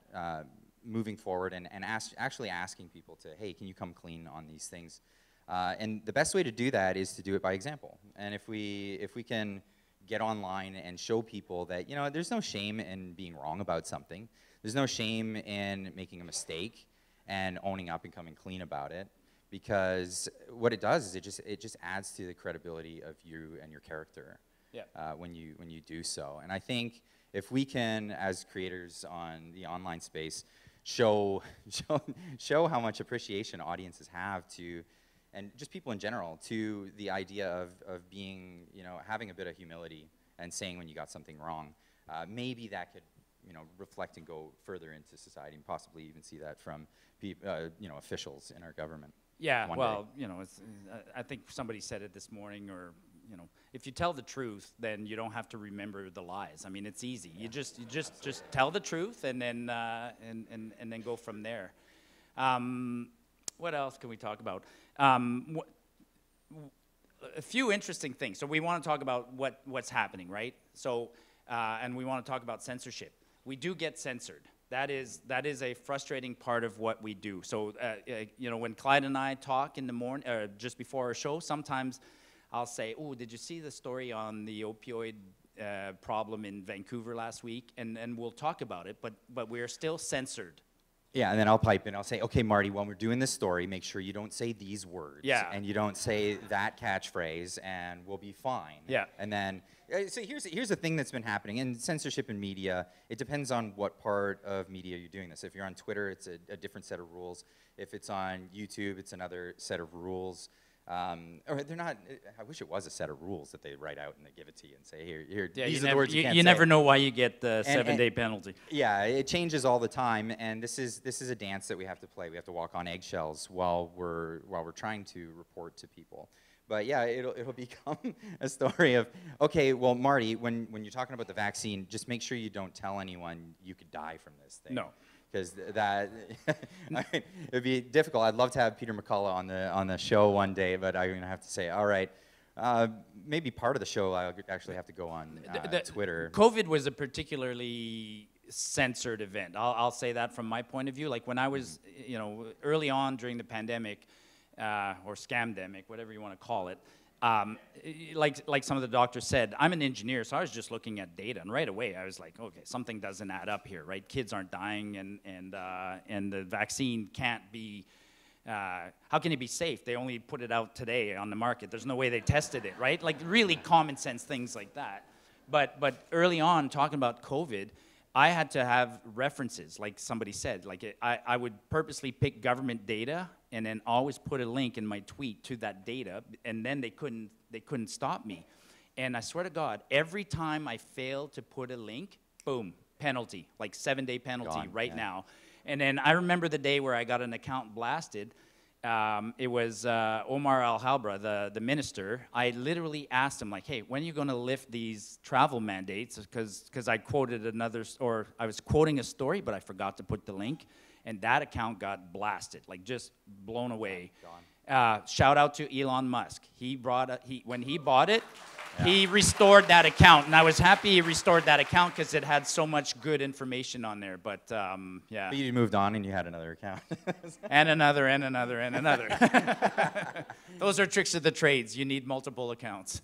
moving forward and actually asking people to, hey, can you come clean on these things? And the best way to do that is to do it by example. And if we can get online and show people that, you know, there's no shame in being wrong about something. There's no shame in making a mistake and owning up and coming clean about it, because what it does is it just adds to the credibility of you and your character. Yeah. When you do so. And I think if we can, as creators on the online space, show how much appreciation audiences have to, and just people in general, to the idea of being, you know, having a bit of humility and saying when you got something wrong, maybe that could reflect and go further into society, and possibly even see that from officials in our government. Yeah, one well, day. I think somebody said it this morning, or if you tell the truth, then you don't have to remember the lies. I mean, it's easy. You just tell the truth, and then and then go from there. What else can we talk about? A few interesting things. So we want to talk about what's happening, right? So and we want to talk about censorship. We do get censored. That is a frustrating part of what we do. So, when Clyde and I talk in the morning, just before our show, sometimes I'll say, "Oh, did you see the story on the opioid problem in Vancouver last week?" And we'll talk about it, but we're still censored. Yeah, and then I'll pipe in. I'll say, "Okay, Marty, when we're doing this story, make sure you don't say these words, and you don't say that catchphrase, and we'll be fine." Yeah. And then, so here's the thing that's been happening in censorship in media. It depends on what part of media you're doing this. If you're on Twitter, it's a different set of rules. If it's on YouTube, it's another set of rules. Or they're not. I wish it was a set of rules that they write out and they give it to you and say, here, Yeah, these are the words you can't say. You never know why you get the 7-day penalty. Yeah, it changes all the time, and this is a dance that we have to play. We have to walk on eggshells while we're trying to report to people. But yeah, it'll become a story of, okay, well, Marty, when you're talking about the vaccine, just make sure you don't tell anyone you could die from this thing. No. Because it'd be difficult. I'd love to have Peter McCullough on the show one day, but I'm gonna have to say, all right, maybe part of the show I'll actually have to go on Twitter. COVID was a particularly censored event. I'll say that from my point of view. Like when I was, early on during the pandemic, or scamdemic, whatever you want to call it. Like some of the doctors said, I'm an engineer, so I was just looking at data, and right away I was like, okay, something doesn't add up here, right? Kids aren't dying, and the vaccine can't be. How can it be safe? They only put it out today on the market. There's no way they tested it, right? Like really common sense things like that. But early on, talking about COVID, I had to have references, like somebody said. Like I would purposely pick government data and then always put a link in my tweet to that data, and then they couldn't stop me. And I swear to God, every time I failed to put a link, boom, penalty, like 7-day penalty now. And then I remember the day where I got an account blasted. It was Omar Al-Halbra, the minister. I literally asked him, like, hey, when are you going to lift these travel mandates? Because I quoted I was quoting a story, but I forgot to put the link. And that account got blasted, like just blown away. Shout out to Elon Musk. When he bought it, he restored that account. And I was happy he restored that account because it had so much good information on there. But yeah. But you moved on and you had another account. and another. Those are tricks of the trades. You need multiple accounts.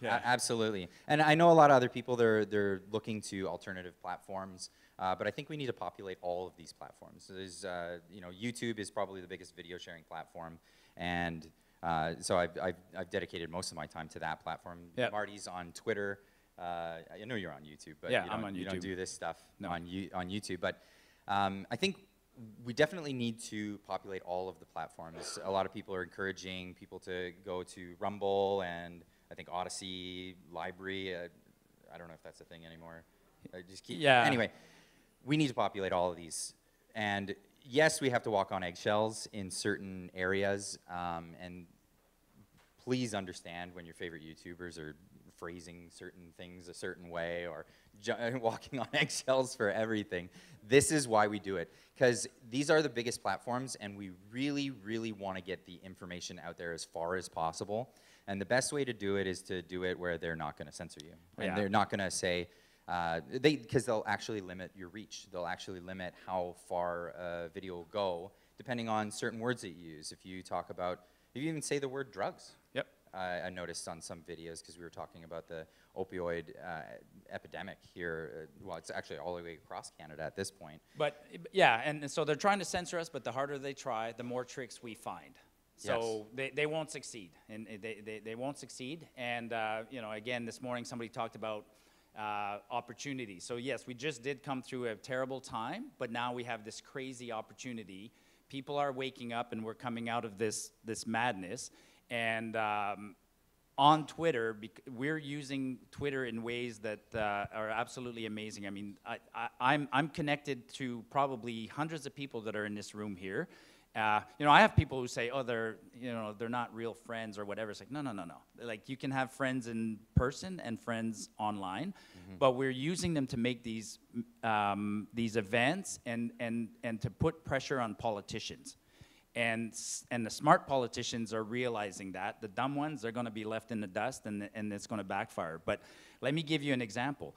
Yeah. Absolutely. And I know a lot of other people, they're looking to alternative platforms. But I think we need to populate all of these platforms. There's, YouTube is probably the biggest video sharing platform, and so I've dedicated most of my time to that platform. Yep. Marty's on Twitter. I know you're on YouTube, but I'm on YouTube. You don't do this stuff on YouTube. But I think we definitely need to populate all of the platforms. A lot of people are encouraging people to go to Rumble and I think Odyssey, Library. I don't know if that's a thing anymore. Anyway. We need to populate all of these. And yes, we have to walk on eggshells in certain areas. And please understand when your favorite YouTubers are phrasing certain things a certain way or walking on eggshells for everything. This is why we do it. Because these are the biggest platforms, and we really, really want to get the information out there as far as possible. And the best way to do it is to do it where they're not going to censor you. And they're not going to say, because they'll actually limit your reach. They'll actually limit how far a video will go, depending on certain words that you use. If you even say the word drugs. Yep. I noticed on some videos, because we were talking about the opioid epidemic here. Well, it's actually all the way across Canada at this point. But yeah, and so they're trying to censor us, but the harder they try, the more tricks we find. So they won't succeed, and they won't succeed. And again, this morning somebody talked about opportunity. So yes, we just did come through a terrible time, but now we have this crazy opportunity. People are waking up, and we're coming out of this madness. And on Twitter, we're using Twitter in ways that are absolutely amazing. I mean, I'm connected to probably hundreds of people that are in this room here. You know, I have people who say, oh, they're not real friends or whatever. It's like, no. Like, you can have friends in person and friends online, but we're using them to make these events and to put pressure on politicians. And the smart politicians are realizing that. The dumb ones are going to be left in the dust, and it's going to backfire. But let me give you an example.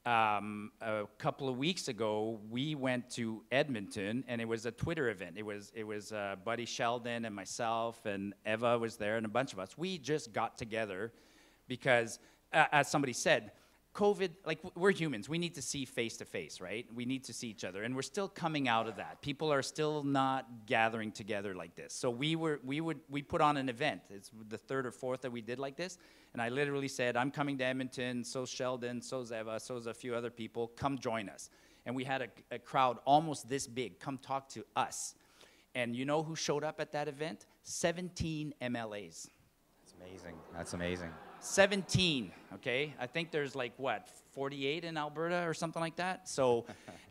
A couple of weeks ago, we went to Edmonton, and it was a Twitter event. It was Buddy Sheldon and myself, and Eva was there, and a bunch of us. We just got together because, as somebody said, COVID, like, we're humans. We need to see face to face, right? We need to see each other, and we're still coming out of that. People are still not gathering together like this. So we put on an event. It's the third or fourth that we did like this, and I literally said, I'm coming to Edmonton, so's Sheldon, so's Eva, so's a few other people, come join us. And we had a crowd almost this big, come talk to us. And you know who showed up at that event? 17 MLAs. That's amazing. That's amazing. 17, okay? I think there's like, what, 48 in Alberta or something like that? So,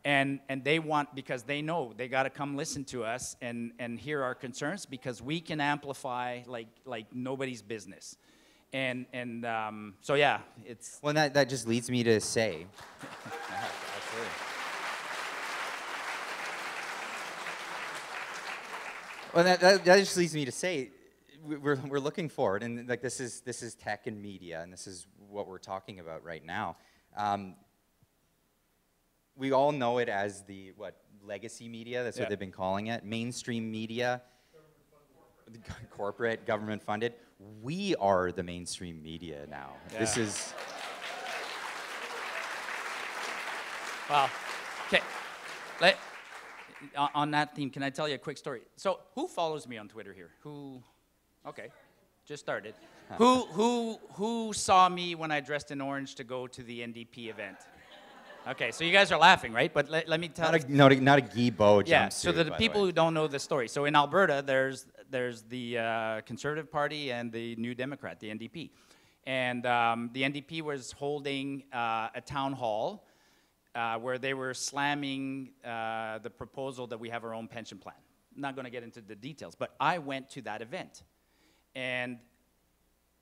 and they want, because they know they got to come listen to us and hear our concerns, because we can amplify like nobody's business. And so, yeah, it's... Well, that just leads me to say... Yeah, absolutely. Well, that just leads me to say, we're looking forward, and like this is tech and media, and this is what we're talking about right now. We all know it as the legacy media. That's what they've been calling it. Mainstream media, corporate, government funded. We are the mainstream media now. Yeah. This is. Well, okay. On that theme, can I tell you a quick story? So, who follows me on Twitter here? Who? Okay, just started. Who saw me when I dressed in orange to go to the NDP event? Okay, so you guys are laughing, right? But let me tell you. Not a Guy Beau jumpsuit. Yeah, so the people who don't know the story. So in Alberta, there's the Conservative Party and the New Democrat, the NDP. And the NDP was holding a town hall where they were slamming the proposal that we have our own pension plan. I'm not going to get into the details, but I went to that event. And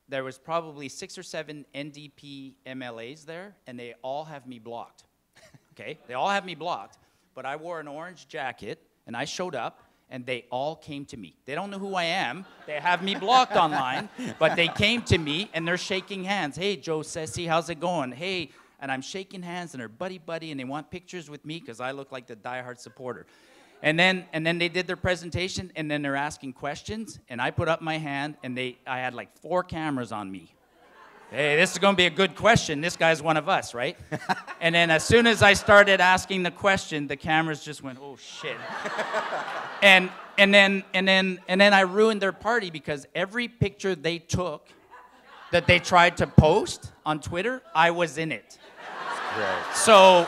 there was probably 6 or 7 NDP MLAs there, and they all have me blocked. Okay? They all have me blocked, but I wore an orange jacket, and I showed up, and they all came to me. They don't know who I am. They have me blocked online, but they came to me, and they're shaking hands. Hey, Joe Sessi, how's it going? Hey, and I'm shaking hands, and they're buddy-buddy, and they want pictures with me because I look like the diehard supporter. And then they did their presentation, and then they're asking questions, and I put up my hand, and I had like 4 cameras on me. Hey, this is going to be a good question. This guy's one of us, right? And then as soon as I started asking the question, the cameras just went, oh shit. and then I ruined their party, because every picture they took that they tried to post on Twitter, I was in it. Right.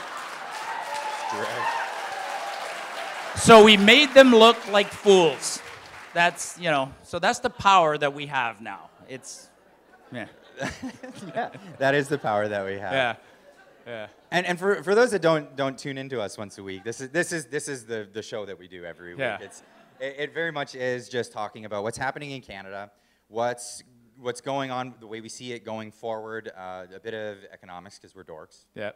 So we made them look like fools. That's, so that's the power that we have now. It's, yeah. Yeah, that is the power that we have. Yeah, yeah. And for those that don't tune into us once a week, this is the show that we do every week. Yeah. It very much is just talking about what's happening in Canada, what's going on, the way we see it going forward, a bit of economics, because we're dorks. Yeah.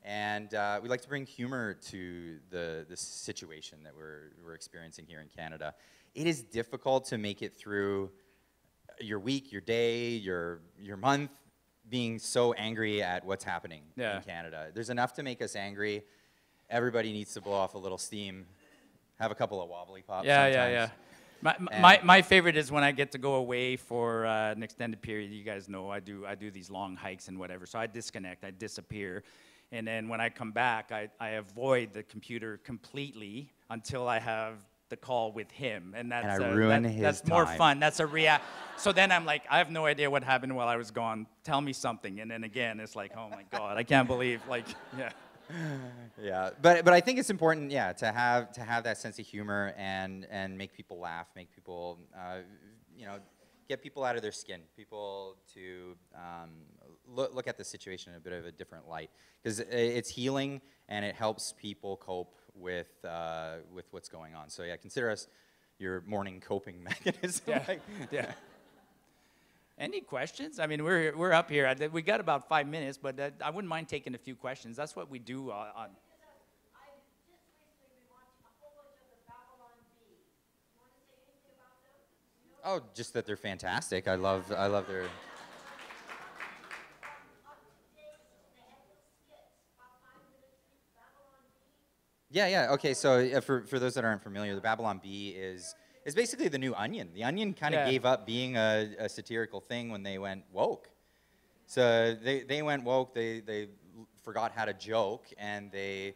And we like to bring humor to the situation that we're experiencing here in Canada. It is difficult to make it through your week, your day, your month, being so angry at what's happening in Canada. There's enough to make us angry. Everybody needs to blow off a little steam, have a couple of wobbly pops sometimes. My favorite is when I get to go away for an extended period. You guys know I do these long hikes and whatever, so I disconnect, I disappear. And then when I come back, I avoid the computer completely until I have the call with him, and that's more fun. That's a So then I'm like, I have no idea what happened while I was gone. Tell me something. And then again, it's like, oh my God, I can't believe, yeah. Yeah, but I think it's important, to have that sense of humor and make people laugh, make people, get people out of their skin, people to look at the situation in a bit of a different light, because it's healing and it helps people cope with what's going on. So yeah, consider us your morning coping mechanism. Yeah. Yeah. Any questions? I mean, we're up here. We got about 5 minutes, but I wouldn't mind taking a few questions. That's what we do on. Oh, just that they're fantastic. I love their. Yeah. Okay, so for those that aren't familiar, the Babylon Bee is basically the new Onion. The Onion kind of gave up being a satirical thing when they went woke. So they went woke. They forgot how to joke, and they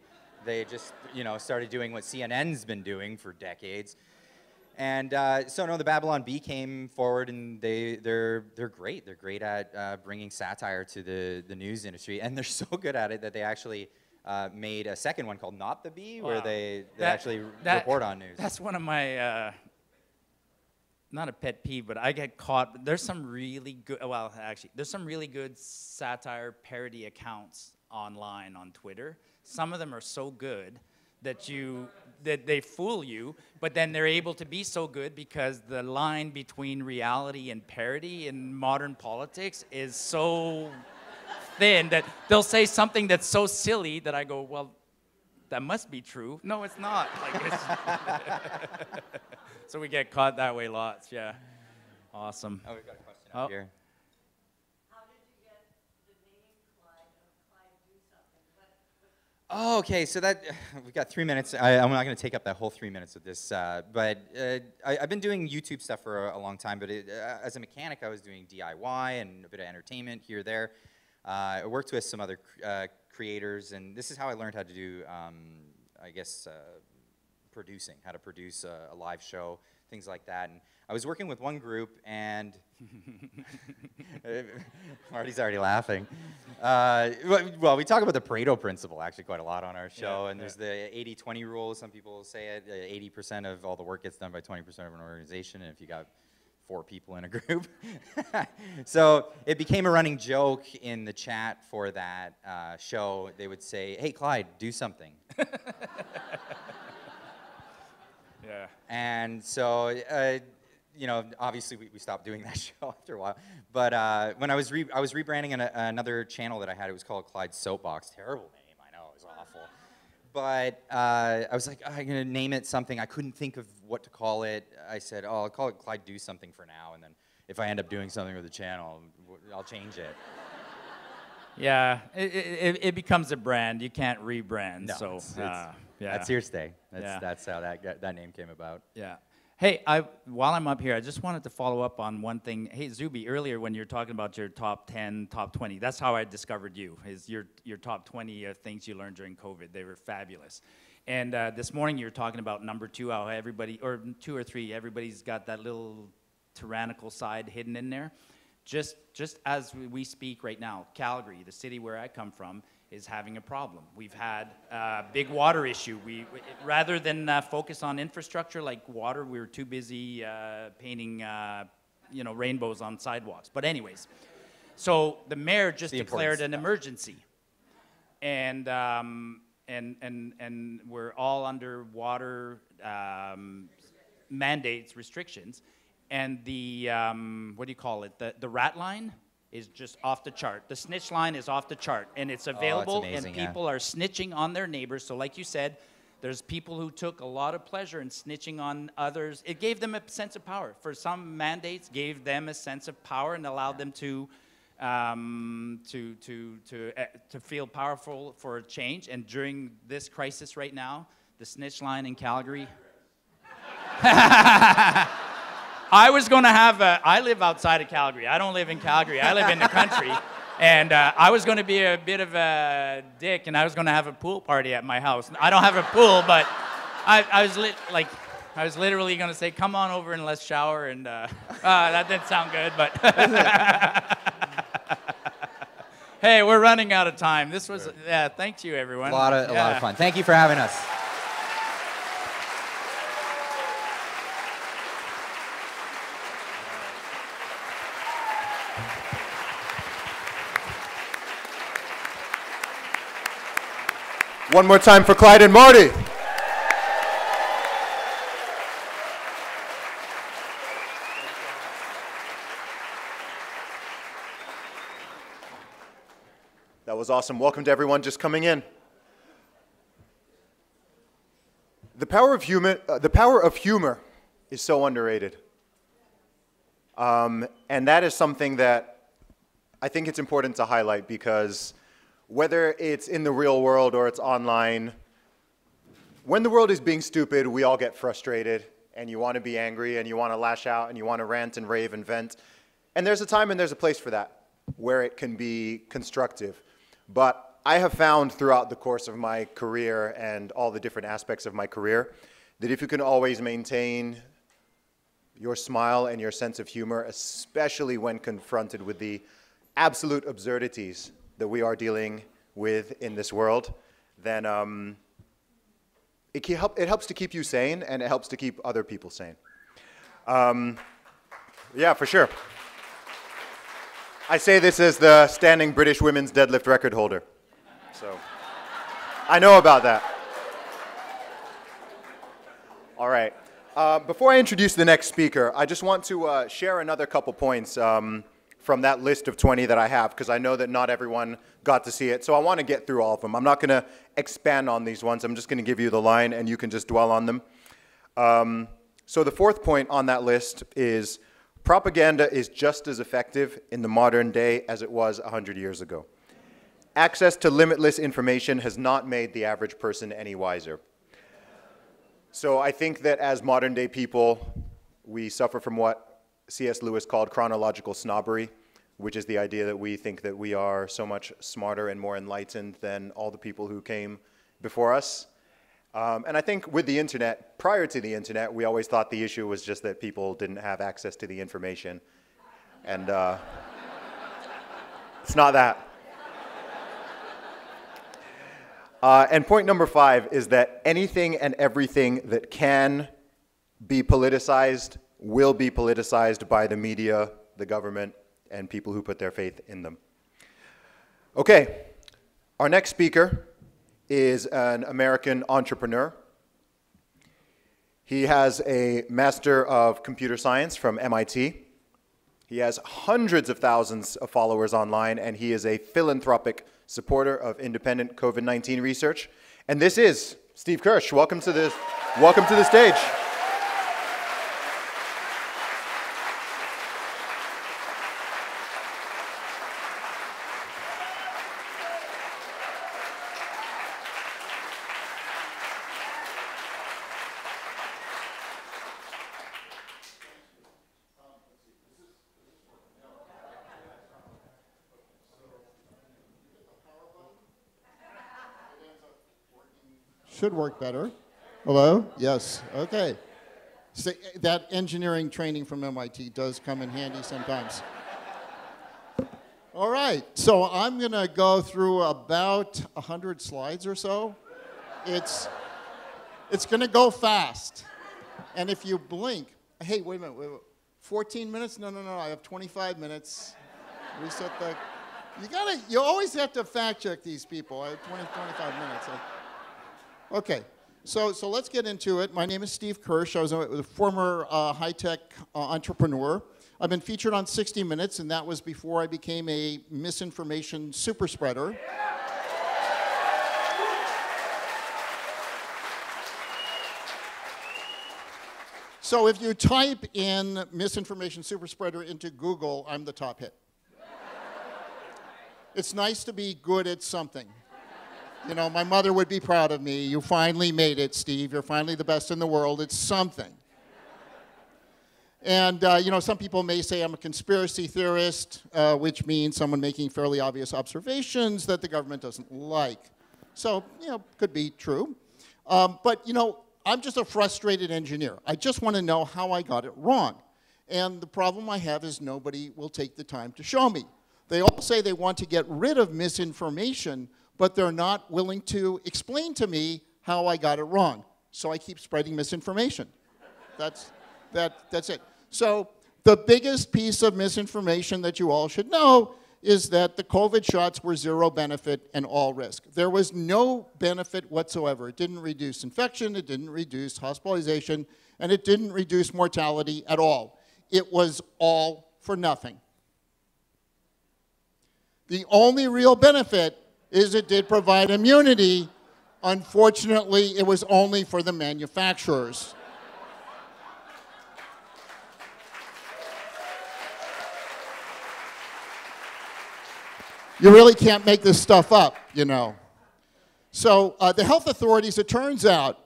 just started doing what CNN's been doing for decades. And so no, the Babylon Bee came forward, and they're great. They're great at bringing satire to the news industry, and they're so good at it that they actually made a second one called Not the Bee, where they actually report on news. That's one of my not a pet peeve, but I get caught. There's some really good. Well, actually, there's some really good satire parody accounts online on Twitter. Some of them are so good that they fool you, but then they're able to be so good because the line between reality and parody in modern politics is so thin that they'll say something that's so silly that I go, well, that must be true. No, it's not. So we get caught that way lots, yeah. Awesome. Oh, we've got a question up here. Oh, okay, so we've got 3 minutes. I'm not going to take up that whole 3 minutes of this, but I've been doing YouTube stuff for a long time, but as a mechanic, I was doing DIY and a bit of entertainment here, there. I worked with some other creators, and this is how I learned how to do, I guess, producing, how to produce a live show, things like that. And I was working with one group, and Marty's already laughing. Well, we talk about the Pareto principle actually quite a lot on our show, and there's the 80-20 rule. Some people say it, 80% of all the work gets done by 20% of an organization, and if you got 4 people in a group. So it became a running joke in the chat for that show. They would say, hey, Clyde, do something. Yeah. And so, obviously we stopped doing that show after a while. But when I was rebranding another channel that I had, it was called Clyde's Soapbox. Terrible name, I know, it was awful. But I was like, I'm going to name it something. I couldn't think of what to call it. I said, oh, I'll call it Clyde Do Something for now. And then if I end up doing something with the channel, I'll change it. Yeah, it becomes a brand. You can't rebrand. No, so yeah, that's here to stay. That's how that name came about. Yeah. Hey, while I'm up here, I just wanted to follow up on one thing. Hey, Zuby, earlier when you were talking about your top 10, top 20, that's how I discovered you, is your top 20 things you learned during COVID. They were fabulous. And this morning you were talking about number 2, how everybody, or 2 or 3, everybody's got that little tyrannical side hidden in there. Just as we speak right now, Calgary, the city where I come from, is having a problem. We've had a big water issue. Rather than focus on infrastructure like water, we were too busy painting rainbows on sidewalks. But anyways, so the mayor just declared an emergency. And we're all under water mandates, restrictions. And the, what do you call it, the rat line is just off the chart. The snitch line is off the chart, and it's available, and people are snitching on their neighbors. So like you said, there's people who took a lot of pleasure in snitching on others. It gave them a sense of power. For some mandates, gave them a sense of power and allowed them to feel powerful for a change. And during this crisis right now, the snitch line in Calgary. I was going to have I live outside of Calgary. I don't live in Calgary. I live in the country. And I was going to be a bit of a dick, and I was going to have a pool party at my house. I don't have a pool, but I was literally going to say, come on over and let's shower. And that didn't sound good, but hey, we're running out of time. This was, thank you, everyone. A lot of fun. Thank you for having us. One more time for Clyde and Marty. That was awesome. Welcome to everyone just coming in. The power of humor is so underrated. And that is something that I think it's important to highlight, because whether it's in the real world or it's online, when the world is being stupid, we all get frustrated, and you want to be angry, and you want to lash out, and you want to rant and rave and vent. And there's a time and there's a place for that, where it can be constructive. But I have found throughout the course of my career and all the different aspects of my career that if you can always maintain your smile and your sense of humor, especially when confronted with the absolute absurdities that we are dealing with in this world, then it helps to keep you sane, and it helps to keep other people sane. Yeah, for sure. I say this as the standing British women's deadlift record holder. So I know about that. All right. Before I introduce the next speaker, I just want to share another couple points from that list of 20 that I have, because I know that not everyone got to see it. So I want to get through all of them. I'm not going to expand on these ones. I'm just going to give you the line, and you can just dwell on them. So the fourth point on that list is propaganda is just as effective in the modern day as it was 100 years ago. Access to limitless information has not made the average person any wiser. So I think that as modern day people, we suffer from what C.S. Lewis called chronological snobbery, which is the idea that we think that we are so much smarter and more enlightened than all the people who came before us. And I think with the internet, prior to the internet, we always thought the issue was just that people didn't have access to the information. And it's not that. And point number 5 is that anything and everything that can be politicized will be politicized by the media, the government, and people who put their faith in them. Okay, our next speaker is an American entrepreneur. He has a Master of Computer Science from MIT. He has hundreds of thousands of followers online, and he is a philanthropic supporter of independent COVID-19 research. And this is Steve Kirsch. Welcome to the stage. Should work better. Hello? Yes. Okay. So that engineering training from MIT does come in handy sometimes. All right. So I'm going to go through about 100 slides or so. It's going to go fast. And if you blink, hey, wait a minute. 14 minutes? No. I have 25 minutes. Reset the. You always have to fact check these people. I have 25 minutes. Okay, so let's get into it. My name is Steve Kirsch. I was a former high-tech entrepreneur. I've been featured on 60 Minutes, and that was before I became a misinformation super spreader. So if you type in misinformation super spreader into Google, I'm the top hit. It's nice to be good at something. You know, my mother would be proud of me. You finally made it, Steve. You're finally the best in the world. It's something. And, you know, some people may say I'm a conspiracy theorist, which means someone making fairly obvious observations that the government doesn't like. So, you know, could be true. But, you know, I'm just a frustrated engineer. I just want to know how I got it wrong. And the problem I have is nobody will take the time to show me. They all say they want to get rid of misinformation, but they're not willing to explain to me how I got it wrong. So I keep spreading misinformation. That's it. So the biggest piece of misinformation that you all should know is that the COVID shots were zero benefit and all risk. There was no benefit whatsoever. It didn't reduce infection, it didn't reduce hospitalization, and it didn't reduce mortality at all. It was all for nothing. The only real benefit is it did provide immunity. Unfortunately, it was only for the manufacturers. You really can't make this stuff up, you know. So the health authorities, it turns out,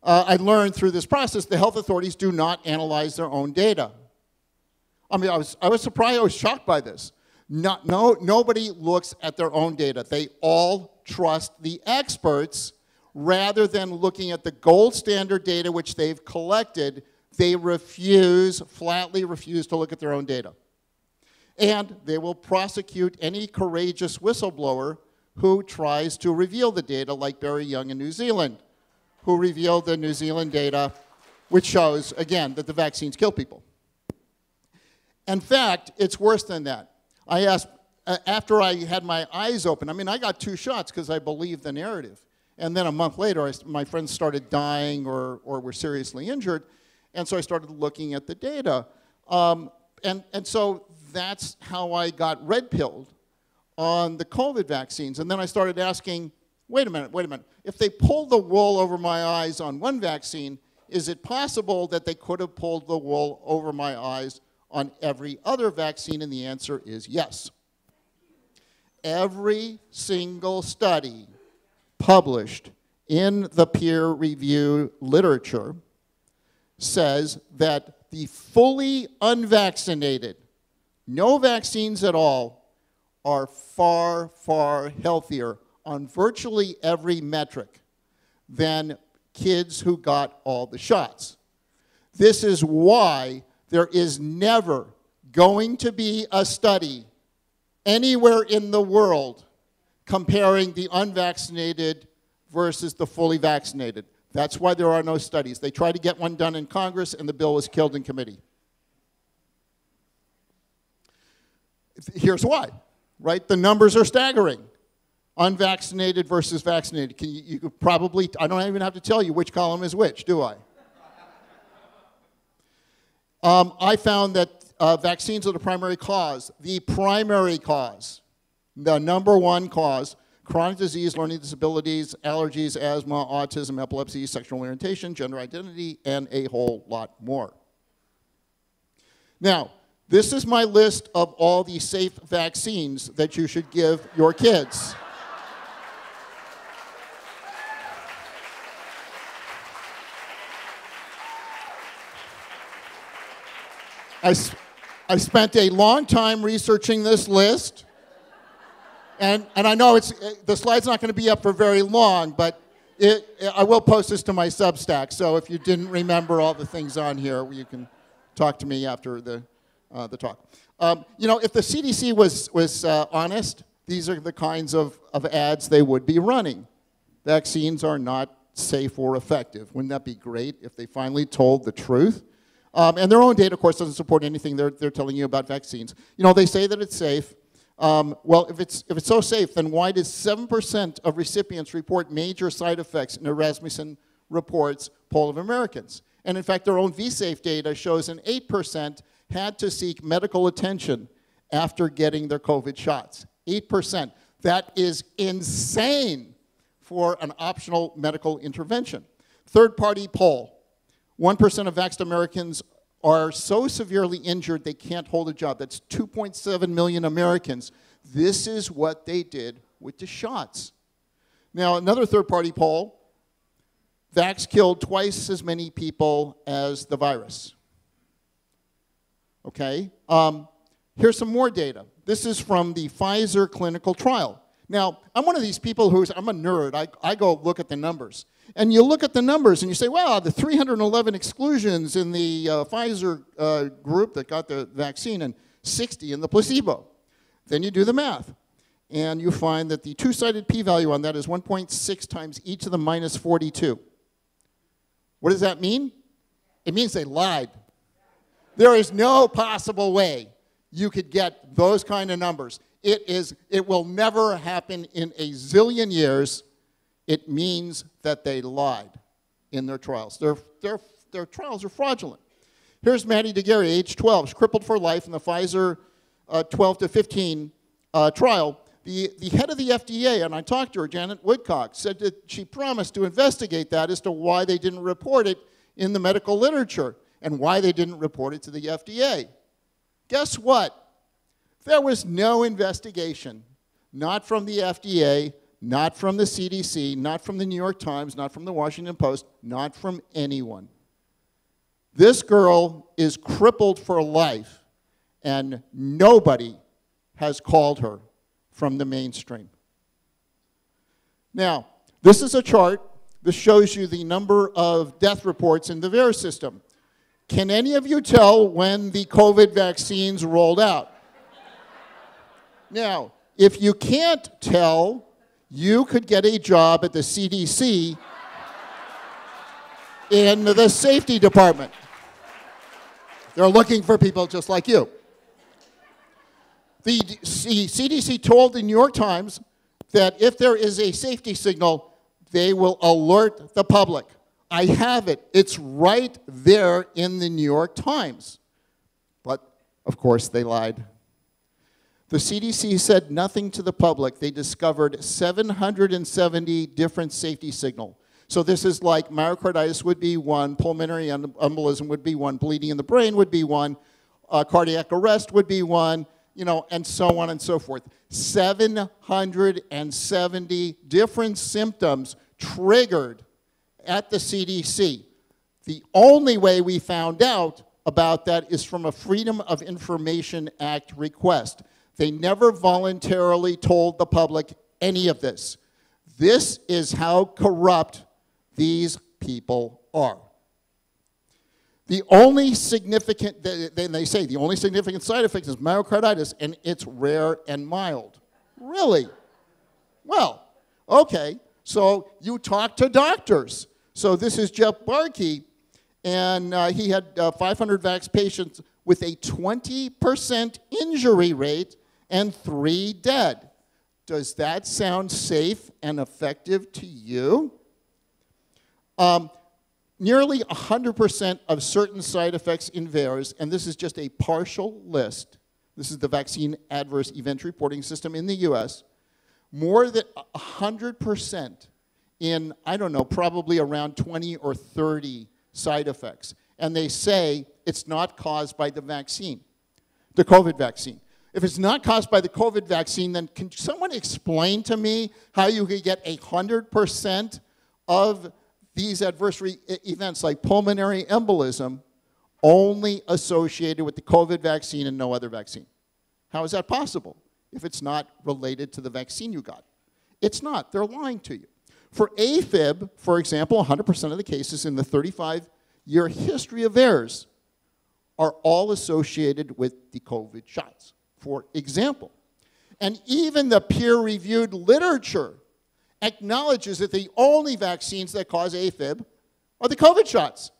I learned through this process, the health authorities do not analyze their own data. I mean, I was surprised, I was shocked by this. Nobody looks at their own data. They all trust the experts rather than looking at the gold standard data which they've collected. They flatly refuse to look at their own data. And they will prosecute any courageous whistleblower who tries to reveal the data, like Barry Young in New Zealand, who revealed the New Zealand data, which shows, again, that the vaccines kill people. In fact, it's worse than that. I asked, after I had my eyes open, I mean, I got 2 shots because I believed the narrative. And then a month later, my friends started dying or were seriously injured, and so I started looking at the data. And so that's how I got red-pilled on the COVID vaccines. And then I started asking, wait a minute. If they pulled the wool over my eyes on one vaccine, is it possible that they could have pulled the wool over my eyes on every other vaccine? And the answer is yes. Every single study published in the peer-reviewed literature says that the fully unvaccinated, no vaccines at all, are far, far healthier on virtually every metric than kids who got all the shots. This is why there is never going to be a study anywhere in the world comparing the unvaccinated versus the fully vaccinated. That's why there are no studies. They tried to get one done in Congress, and the bill was killed in committee. Here's why, right? The numbers are staggering. Unvaccinated versus vaccinated. You could probably, I don't even have to tell you which column is which, do I? I found that vaccines are the primary cause. The primary cause, the #1 cause, chronic disease, learning disabilities, allergies, asthma, autism, epilepsy, sexual orientation, gender identity, and a whole lot more. Now, this is my list of all the safe vaccines that you should give your kids. I spent a long time researching this list, and I know the slide's not going to be up for very long, but I will post this to my Substack, so if you didn't remember all the things on here, you can talk to me after the talk. You know, if the CDC was honest, these are the kinds of ads they would be running. Vaccines are not safe or effective. Wouldn't that be great if they finally told the truth? And their own data, of course, doesn't support anything they're telling you about vaccines. You know, they say that it's safe. Well, if it's so safe, then why does 7% of recipients report major side effects in a Rasmussen Reports poll of Americans? And in fact, their own VSafe data shows an 8% had to seek medical attention after getting their COVID shots. 8%. That is insane for an optional medical intervention. Third-party poll. 1% of vaxxed Americans are so severely injured they can't hold a job. That's 2.7 million Americans. This is what they did with the shots. Now, another third-party poll, vax killed twice as many people as the virus. Okay? Here's some more data. This is from the Pfizer clinical trial. Now, I'm one of these people I'm a nerd. I go look at the numbers. And you look at the numbers and you say, wow, the 311 exclusions in the Pfizer group that got the vaccine and 60 in the placebo. Then you do the math. And you find that the two-sided p-value on that is 1.6 times e to the minus 42. What does that mean? It means they lied. There is no possible way you could get those kind of numbers. It will never happen in a zillion years. It means that they lied in their trials. Their trials are fraudulent. Here's Maddie Daguerre, age 12. She's crippled for life in the Pfizer 12 to 15 trial. The head of the FDA, and I talked to her, Janet Woodcock, said that she promised to investigate that as to why they didn't report it in the medical literature and why they didn't report it to the FDA. Guess what? There was no investigation, not from the FDA, not from the CDC, not from the New York Times, not from the Washington Post, not from anyone. This girl is crippled for life, and nobody has called her from the mainstream. Now, this is a chart. This shows you the number of death reports in the VAERS system. Can any of you tell when the COVID vaccines rolled out? Now, if you can't tell, you could get a job at the CDC in the safety department. They're looking for people just like you. The CDC told the New York Times that if there is a safety signal, they will alert the public. I have it. It's right there in the New York Times. But, of course, they lied. The CDC said nothing to the public. They discovered 770 different safety signals. So this is like myocarditis would be one, pulmonary embolism would be one, bleeding in the brain would be one, cardiac arrest would be one, you know, and so on and so forth. 770 different symptoms triggered at the CDC. The only way we found out about that is from a Freedom of Information Act request. They never voluntarily told the public any of this. This is how corrupt these people are. The only significant, they say, the only significant side effect is myocarditis, and it's rare and mild. Really? Well, okay, so you talk to doctors. So this is Jeff Barkey, and he had 500 vax patients with a 20% injury rate and 3 dead. Does that sound safe and effective to you? Nearly 100% of certain side effects in VAERS, and this is just a partial list. This is the Vaccine Adverse Event Reporting System in the US. More than 100% in, I don't know, probably around 20 or 30 side effects. And they say it's not caused by the vaccine, the COVID vaccine. If it's not caused by the COVID vaccine, then can someone explain to me how you could get 100% of these adverse events like pulmonary embolism only associated with the COVID vaccine and no other vaccine? How is that possible if it's not related to the vaccine you got? It's not. They're lying to you. For AFib, for example, 100% of the cases in the 35-year history of VAERS are all associated with the COVID shots, for example. And even the peer-reviewed literature acknowledges that the only vaccines that cause AFib are the COVID shots.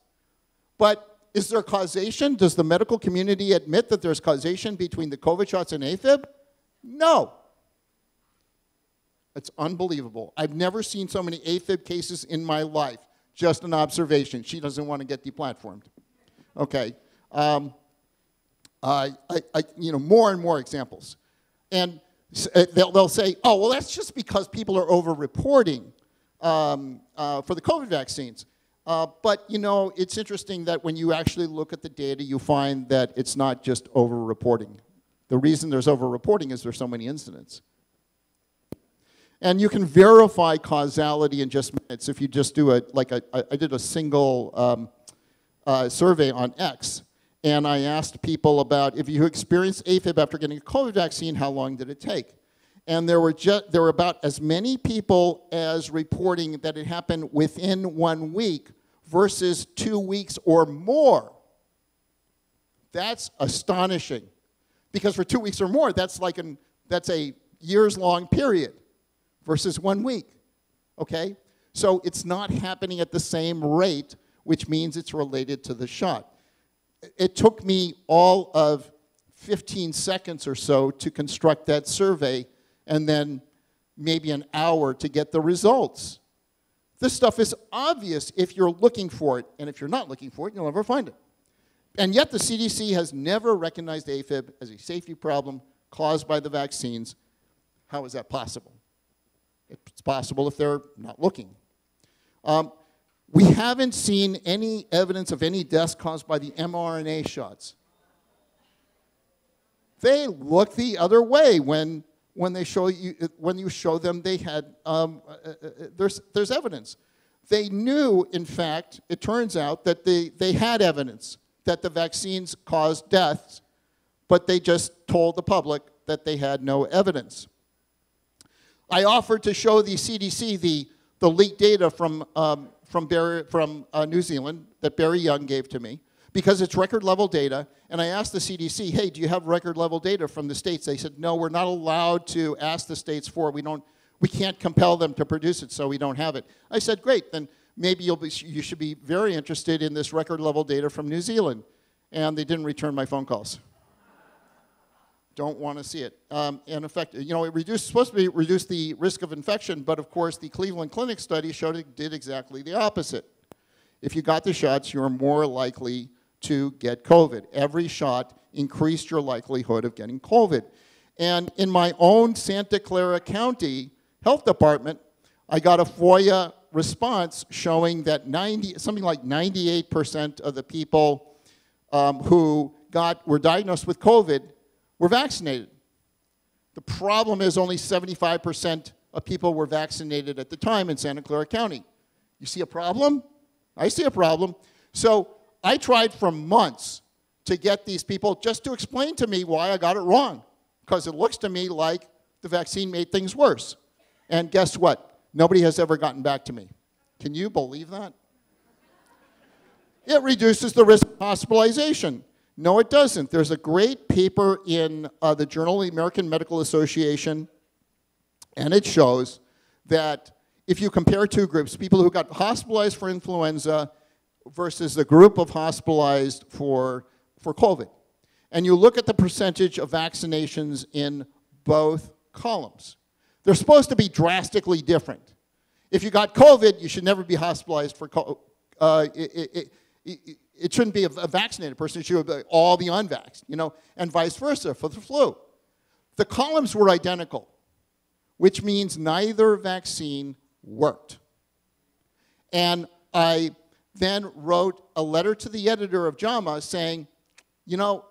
But is there causation? Does the medical community admit that there's causation between the COVID shots and AFib? No. It's unbelievable. I've never seen so many AFib cases in my life. Just an observation. She doesn't want to get deplatformed. Okay. You know, more and more examples. And they'll say, oh, well, that's just because people are over-reporting for the COVID vaccines. But, you know, it's interesting that when you actually look at the data, you find that it's not just over-reporting. The reason there's over-reporting is there's so many incidents. And you can verify causality in just minutes if you just do I did a single survey on X. And I asked people about if you experienced AFib after getting a COVID vaccine, how long did it take? And there were about as many people as reporting that it happened within 1 week versus 2 weeks or more. That's astonishing. Because for 2 weeks or more, that's a years-long period versus 1 week. Okay? So it's not happening at the same rate, which means it's related to the shot. It took me all of 15 seconds or so to construct that survey, and then maybe an hour to get the results. This stuff is obvious if you're looking for it, and if you're not looking for it, you'll never find it. And yet the CDC has never recognized AFib as a safety problem caused by the vaccines. How is that possible? It's possible if they're not looking. We haven't seen any evidence of any deaths caused by the mRNA shots. They look the other way when they show you, when you show them they had, there's evidence. They knew, in fact, it turns out that they had evidence that the vaccines caused deaths, but they just told the public that they had no evidence. I offered to show the CDC the leaked data from New Zealand that Barry Young gave to me, because it's record level data, and I asked the CDC, hey, do you have record level data from the states? They said, no, we're not allowed to ask the states for it. We can't compel them to produce it, so we don't have it. I said, great, then maybe you should be very interested in this record level data from New Zealand. And they didn't return my phone calls. Don't want to see it. In effect, you know, supposed to reduce the risk of infection, but of course the Cleveland Clinic study showed it did exactly the opposite. If you got the shots, you're more likely to get COVID. Every shot increased your likelihood of getting COVID. And in my own Santa Clara County Health Department, I got a FOIA response showing that something like 98% of the people who were diagnosed with COVID were vaccinated. The problem is only 75% of people were vaccinated at the time in Santa Clara County. You see a problem? I see a problem. So I tried for months to get these people just to explain to me why I got it wrong, because it looks to me like the vaccine made things worse. And guess what? Nobody has ever gotten back to me. Can you believe that? It reduces the risk of hospitalization. No, it doesn't. There's a great paper in the Journal of the American Medical Association, and it shows that if you compare two groups, people who got hospitalized for influenza versus the group of hospitalized for COVID, and you look at the percentage of vaccinations in both columns, they're supposed to be drastically different. If you got COVID, you should never be hospitalized for COVID. It shouldn't be a vaccinated person, it should be all the unvaxxed, you know, and vice versa for the flu. The columns were identical, which means neither vaccine worked. And I then wrote a letter to the editor of JAMA saying, you know,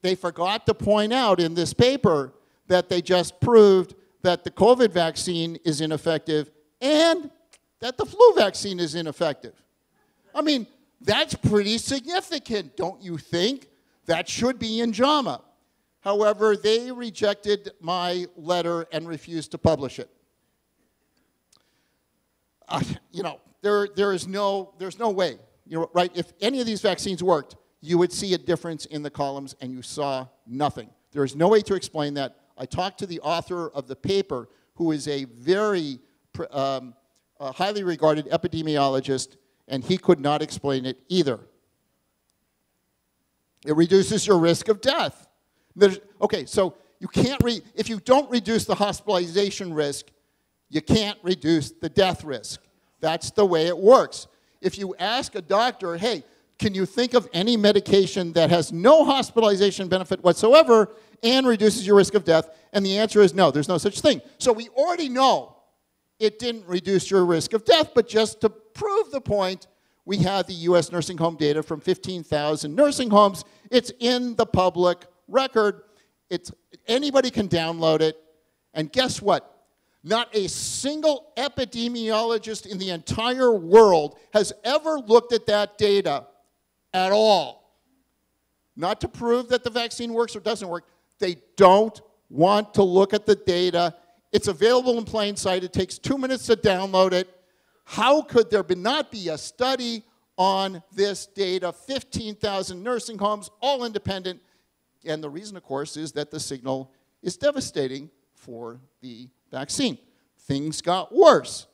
they forgot to point out in this paper that they just proved that the COVID vaccine is ineffective and that the flu vaccine is ineffective. I mean, that's pretty significant, don't you think? That should be in JAMA. However, they rejected my letter and refused to publish it. You know, there's no way, you know, right? If any of these vaccines worked, you would see a difference in the columns, and you saw nothing. There is no way to explain that. I talked to the author of the paper, who is a very highly regarded epidemiologist, and he could not explain it either. It reduces your risk of death. Okay, so you can't if you don't reduce the hospitalization risk, you can't reduce the death risk. That's the way it works. If you ask a doctor, hey, can you think of any medication that has no hospitalization benefit whatsoever and reduces your risk of death? And the answer is no, there's no such thing. So we already know it didn't reduce your risk of death, but just to prove the point, we have the U.S. nursing home data from 15,000 nursing homes. It's in the public record. Anybody can download it. And guess what? Not a single epidemiologist in the entire world has ever looked at that data at all. Not to prove that the vaccine works or doesn't work. They don't want to look at the data. It's available in plain sight. It takes 2 minutes to download it. How could there not be a study on this data? 15,000 nursing homes, all independent. And the reason, of course, is that the signal is devastating for the vaccine. Things got worse.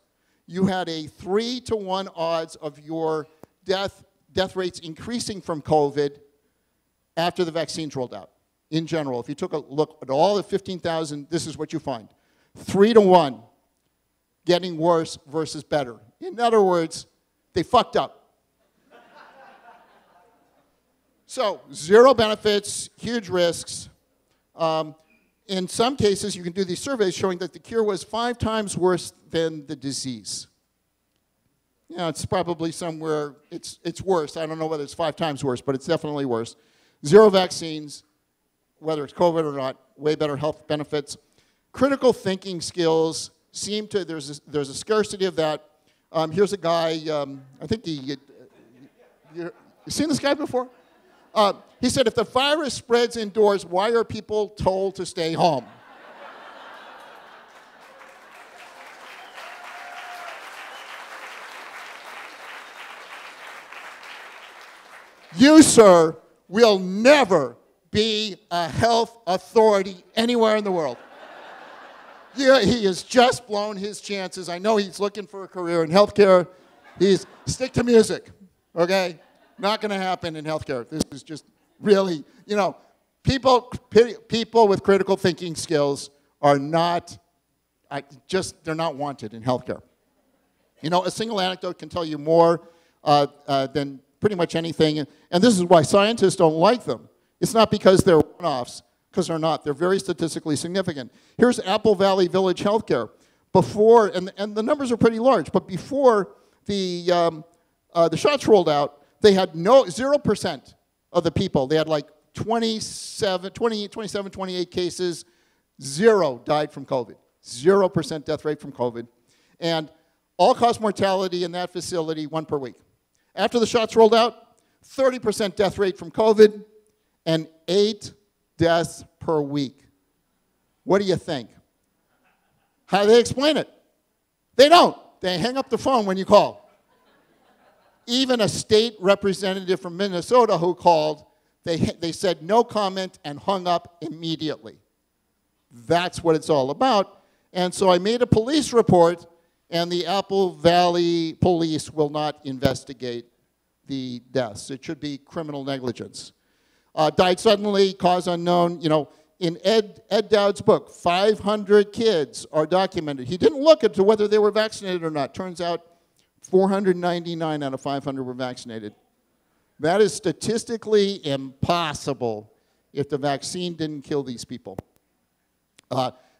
You had a 3-to-1 odds of your death rates increasing from COVID after the vaccines rolled out. in general, if you took a look at all the 15,000, this is what you find. 3 to 1, getting worse versus better. In other words, they fucked up. So, 0 benefits, huge risks. In some cases, you can do these surveys showing that the cure was 5 times worse than the disease. Yeah, it's probably somewhere, it's worse. I don't know whether it's 5 times worse, but it's definitely worse. 0 vaccines, whether it's COVID or not, way better health benefits. Critical thinking skills seem to, there's a scarcity of that. Here's a guy, I think you seen this guy before? He said, if the virus spreads indoors, why are people told to stay home? You, sir, will never be a health authority anywhere in the world. Yeah, he has just blown his chances. I know he's looking for a career in healthcare. Stick to music, okay? Not going to happen in healthcare. This is just really, you know, people with critical thinking skills are not, they're not wanted in healthcare. You know, a single anecdote can tell you more than pretty much anything, and this is why scientists don't like them. It's not because they're one-offs, because they're not. They're very statistically significant. Here's Apple Valley Village Healthcare. Before, and the numbers are pretty large, but before the shots rolled out, they had 0% of the people. They had like 28 cases, 0 died from COVID. 0% death rate from COVID. And all-cause mortality in that facility, 1 per week. After the shots rolled out, 30% death rate from COVID and 8 deaths per week. What do you think? How do they explain it? They don't. They hang up the phone when you call. Even a state representative from Minnesota who called, they said no comment and hung up immediately. That's what it's all about. And so I made a police report, and the Apple Valley Police will not investigate the deaths. It should be criminal negligence. Died suddenly, cause unknown. You know, in Ed Dowd's book, 500 kids are documented. He didn't look into whether they were vaccinated or not. Turns out 499 out of 500 were vaccinated. That is statistically impossible if the vaccine didn't kill these people.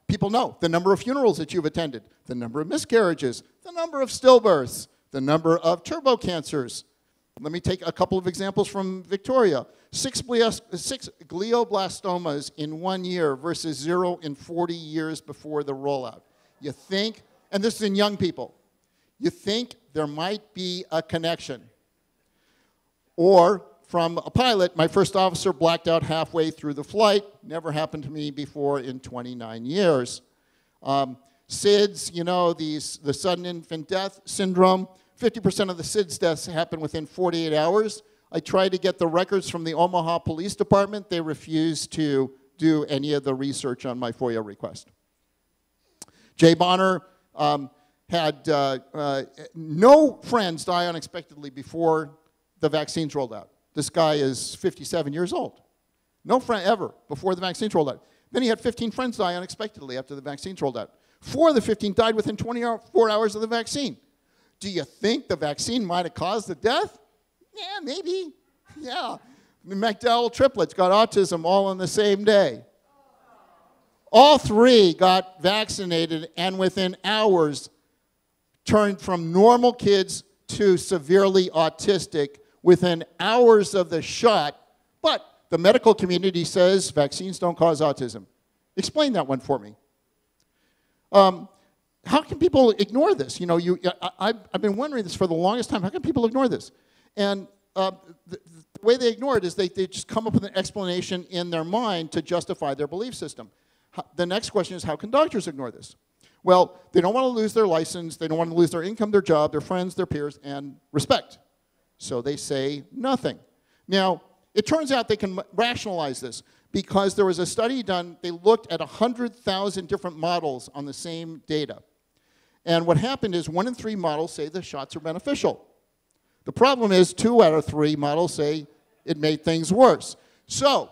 People know the number of funerals that you've attended, the number of miscarriages, the number of stillbirths, the number of turbo cancers. Let me take a couple of examples from Victoria. 6 glioblastomas in 1 year versus 0 in 40 years before the rollout. You think, and this is in young people, you think there might be a connection. Or from a pilot, my first officer blacked out halfway through the flight. Never happened to me before in 29 years. SIDS, you know, the sudden infant death syndrome. 50% of the SIDS deaths happen within 48 hours. I tried to get the records from the Omaha Police Department. They refused to do any of the research on my FOIA request. Jay Bonner had no friends die unexpectedly before the vaccines rolled out. This guy is 57 years old. No friend ever before the vaccines rolled out. Then he had 15 friends die unexpectedly after the vaccines rolled out. 4 of the 15 died within 24 hours of the vaccine. Do you think the vaccine might have caused the death? Yeah, maybe. Yeah. The McDowell triplets got autism all on the same day. All 3 got vaccinated and within hours turned from normal kids to severely autistic within hours of the shot. But the medical community says vaccines don't cause autism. Explain that one for me. How can people ignore this? You know, I've been wondering this for the longest time. How can people ignore this? And the way they ignore it is they just come up with an explanation in their mind to justify their belief system. The next question is, how can doctors ignore this? Well, they don't want to lose their license. They don't want to lose their income, their job, their friends, their peers, and respect. So they say nothing. Now, it turns out they can rationalize this because there was a study done. They looked at 100,000 different models on the same data. And what happened is 1 in 3 models say the shots are beneficial. The problem is 2 out of 3 models say it made things worse. So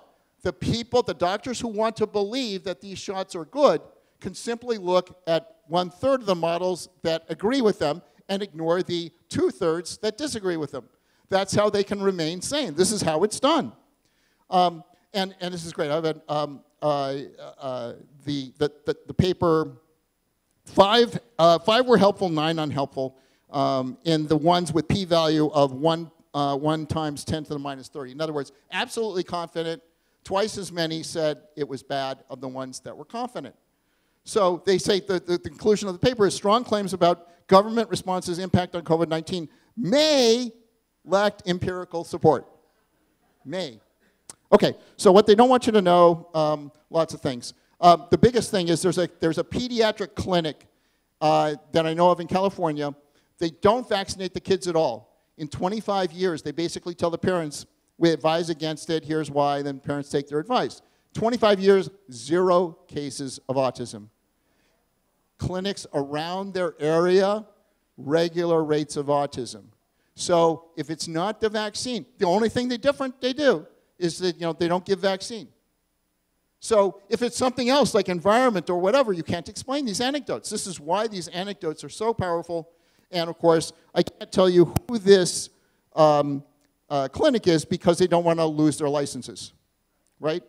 The people, the doctors who want to believe that these shots are good can simply look at 1/3 of the models that agree with them and ignore the 2/3 that disagree with them. That's how they can remain sane. This is how it's done. And this is great. I've had the paper, five were helpful, 9 unhelpful, in the ones with p-value of 1 times 10 to the minus 30. In other words, absolutely confident, twice as many said it was bad of the ones that were confident. So they say the conclusion of the paper is strong claims about government responses' impact on COVID-19 may lack empirical support. May. Okay, so what they don't want you to know, lots of things. The biggest thing is there's a pediatric clinic that I know of in California. They don't vaccinate the kids at all. In 25 years, they basically tell the parents, we advise against it, here's why, then parents take their advice. 25 years, 0 cases of autism. Clinics around their area, regular rates of autism. So if it's not the vaccine, the only thing they do is that they don't give vaccine. So if it's something else like environment or whatever, you can't explain these anecdotes. This is why these anecdotes are so powerful. And of course, I can't tell you who this clinic is because they don't want to lose their licenses, right?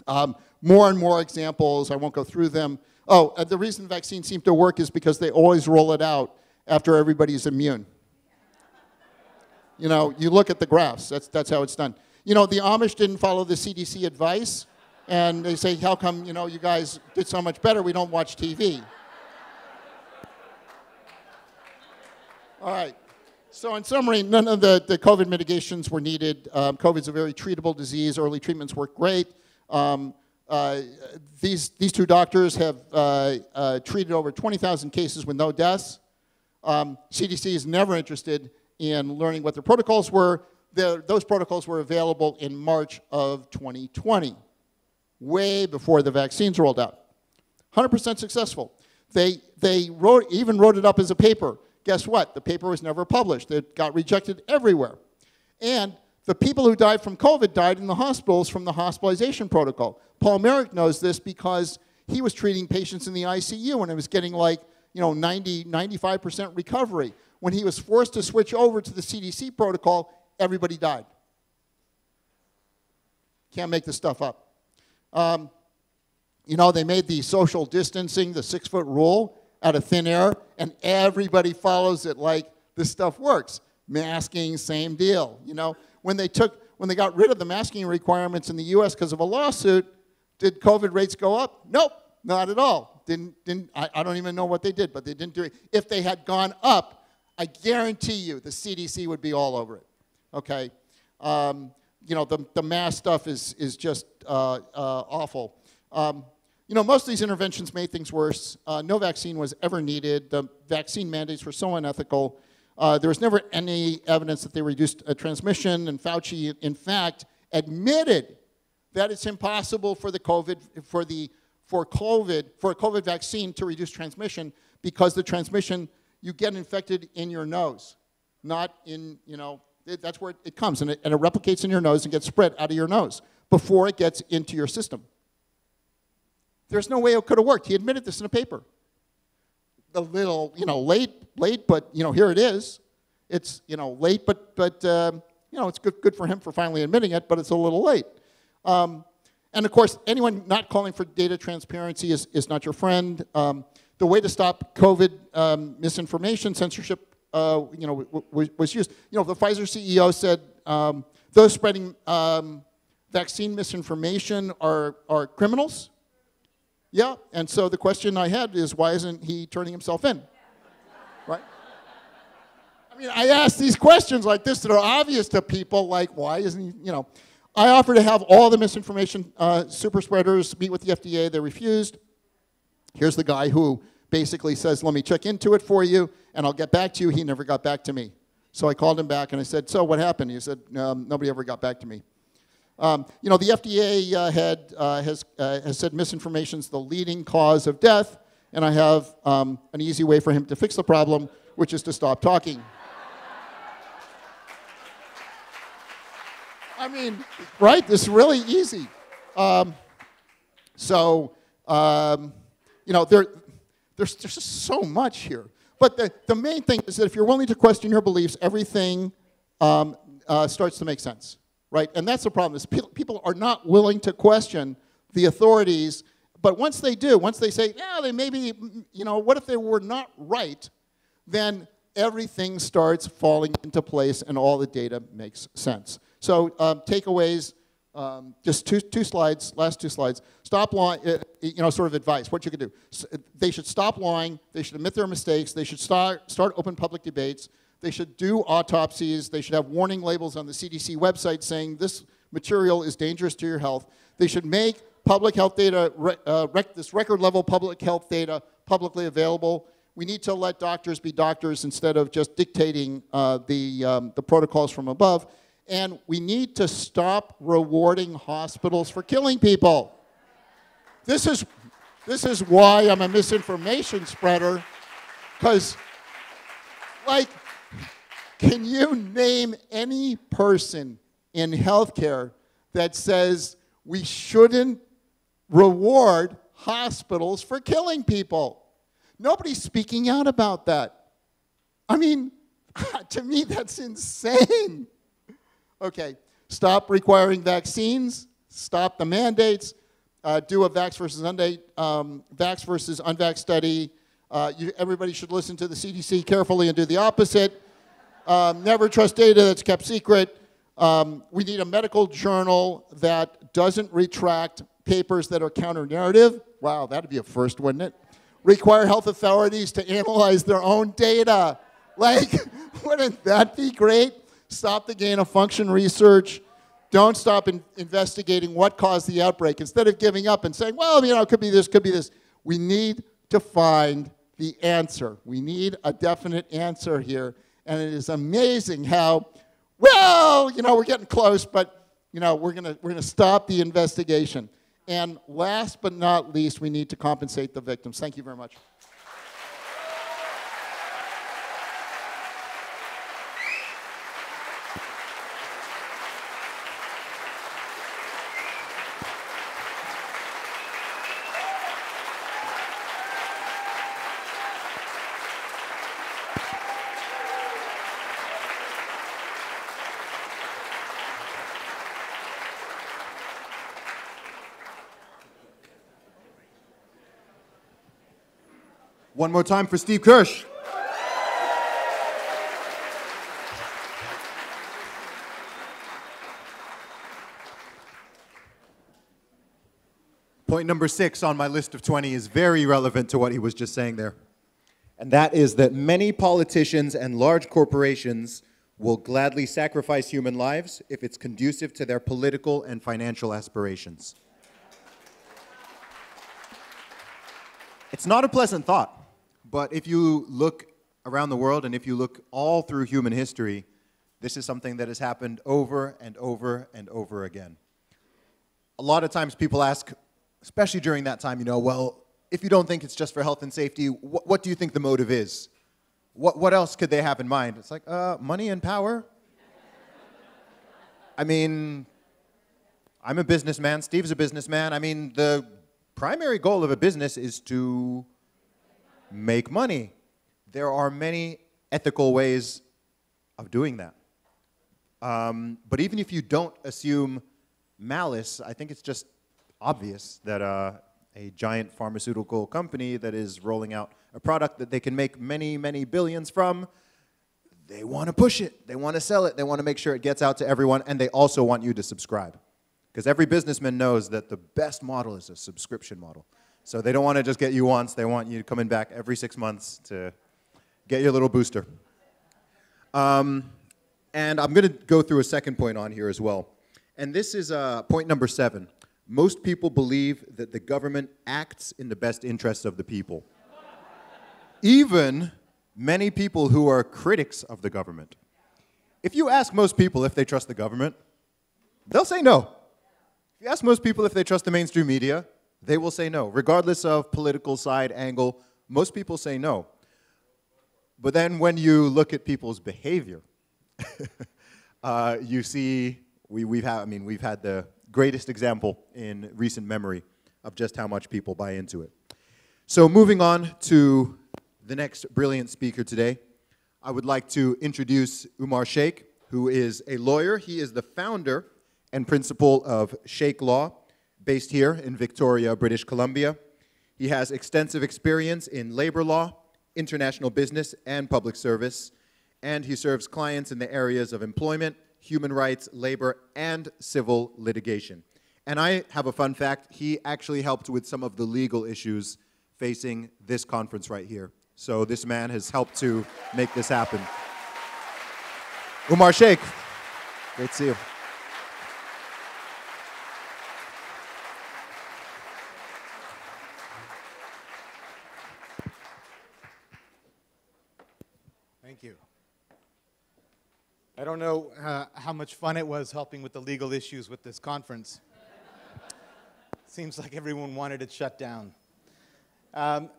More and more examples, I won't go through them. Oh, the reason vaccines seem to work is because they always roll it out after everybody's immune. You know, you look at the graphs, that's how it's done. You know, the Amish didn't follow the CDC advice, and they say, how come, you guys did so much better, we don't watch TV? All right, so in summary, none of the COVID mitigations were needed. COVID's a very treatable disease, early treatments work great. These 2 doctors have treated over 20,000 cases with no deaths. CDC is never interested in learning what their protocols were. Those protocols were available in March of 2020, way before the vaccines rolled out. 100% successful. They even wrote it up as a paper. Guess what? The paper was never published. It got rejected everywhere. And the people who died from COVID died in the hospitals from the hospitalization protocol. Paul Merrick knows this because he was treating patients in the ICU and it was getting like 90, 95% recovery. When he was forced to switch over to the CDC protocol, everybody died. Can't make this stuff up. They made the social distancing, the 6-foot rule, out of thin air, and everybody follows it like this stuff works. Masking, same deal. When they got rid of the masking requirements in the U.S. because of a lawsuit, did COVID rates go up? Nope, not at all. I don't even know what they did, but they didn't do it. If they had gone up, I guarantee you the CDC would be all over it. Okay, the mask stuff is just awful. Most of these interventions made things worse. No vaccine was ever needed. The vaccine mandates were so unethical. There was never any evidence that they reduced transmission, and Fauci, in fact, admitted that it's impossible for a COVID vaccine to reduce transmission because the transmission, you get infected in your nose, not in, that's where it comes, and it replicates in your nose and gets spread out of your nose before it gets into your system. There's no way it could have worked. He admitted this in a paper. A little, late, but here it is. It's late, but it's good for him for finally admitting it, but it's a little late. And of course, anyone not calling for data transparency is not your friend. The way to stop COVID misinformation, censorship, was used. The Pfizer CEO said those spreading vaccine misinformation are criminals. Yeah, and so the question I had is, why isn't he turning himself in? Right? I mean, I ask these questions like this that are obvious to people, like, why isn't he, I offered to have all the misinformation super spreaders meet with the FDA. They refused. Here's the guy who basically says, let me check into it for you, and I'll get back to you. He never got back to me. So I called him back, and I said, so what happened? He said, nobody ever got back to me. The FDA has said misinformation is the leading cause of death, and I have an easy way for him to fix the problem, which is to stop talking. I mean, right? This is really easy. You know, there's just so much here. But the main thing is that if you're willing to question your beliefs, everything starts to make sense, right? And that's the problem, is people are not willing to question the authorities. But once they do, once they say, yeah, they maybe, you know, what if they were not right, then everything starts falling into place and all the data makes sense. So takeaways, just two slides, last two slides. Stop lying, you know, sort of advice, what you can do. They should stop lying, they should admit their mistakes, they should start open public debates, they should do autopsies, they should have warning labels on the CDC website saying this material is dangerous to your health. They should make public health data, this record level public health data publicly available. We need to let doctors be doctors instead of just dictating the protocols from above. And we need to stop rewarding hospitals for killing people. This is why I'm a misinformation spreader, because, like, can you name any person in healthcare that says we shouldn't reward hospitals for killing people? Nobody's speaking out about that. I mean, to me, that's insane. Okay, stop requiring vaccines, stop the mandates, do a vax versus unvax study. Everybody should listen to the CDC carefully and do the opposite. Never trust data that's kept secret. We need a medical journal that doesn't retract papers that are counter-narrative. Wow, that'd be a first, wouldn't it? Require health authorities to analyze their own data. Like, wouldn't that be great? Stop the gain-of-function research. Don't stop investigating what caused the outbreak. Instead of giving up and saying, well, you know, it could be this, could be this. We need to find the answer. We need a definite answer here. And it is amazing how, well, you know, we're getting close, but, you know, we're gonna stop the investigation. And last but not least, we need to compensate the victims. Thank you very much. One more time for Steve Kirsch. Point number 6 on my list of 20 is very relevant to what he was just saying there. And that is that many politicians and large corporations will gladly sacrifice human lives if it's conducive to their political and financial aspirations. It's not a pleasant thought. But if you look around the world and if you look all through human history, this is something that has happened over and over and over again. A lot of times people ask, especially during that time, you know, well, if you don't think it's just for health and safety, what do you think the motive is? What else could they have in mind? It's like, money and power? I mean, I'm a businessman, Steve's a businessman. I mean, the primary goal of a business is to make money. There are many ethical ways of doing that. But even if you don't assume malice, I think it's just obvious that a giant pharmaceutical company that is rolling out a product that they can make many, many billions from, they want to push it, they want to sell it, they want to make sure it gets out to everyone, and they also want you to subscribe. Because every businessman knows that the best model is a subscription model. So they don't want to just get you once, they want you coming back every 6 months to get your little booster. And I'm going to go through a second point on here as well. And this is point number 7. Most people believe that the government acts in the best interests of the people. Even many people who are critics of the government. If you ask most people if they trust the government, they'll say no. If you ask most people if they trust the mainstream media, they will say no. Regardless of political side, angle, most people say no. But then when you look at people's behavior, you see we've had the greatest example in recent memory of just how much people buy into it. So moving on to the next brilliant speaker today, I would like to introduce Umar Sheikh, who is a lawyer. He is the founder and principal of Sheikh Law, based here in Victoria, British Columbia. He has extensive experience in labor law, international business, and public service, and he serves clients in the areas of employment, human rights, labor, and civil litigation. And I have a fun fact. He actually helped with some of the legal issues facing this conference right here. So this man has helped to make this happen. Umar Sheikh, great to see you. Thank you. I don't know how much fun it was helping with the legal issues with this conference. Seems like everyone wanted it shut down.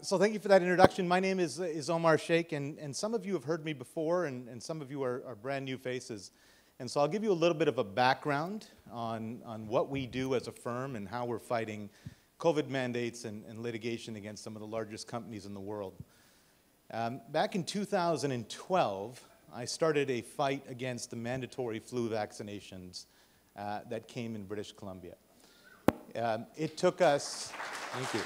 So thank you for that introduction. My name is Umar Sheikh, and some of you have heard me before, and some of you are brand new faces. And so I'll give you a little bit of a background on what we do as a firm and how we're fighting COVID mandates and litigation against some of the largest companies in the world. Back in 2012, I started a fight against the mandatory flu vaccinations that came in British Columbia. It took us, thank you.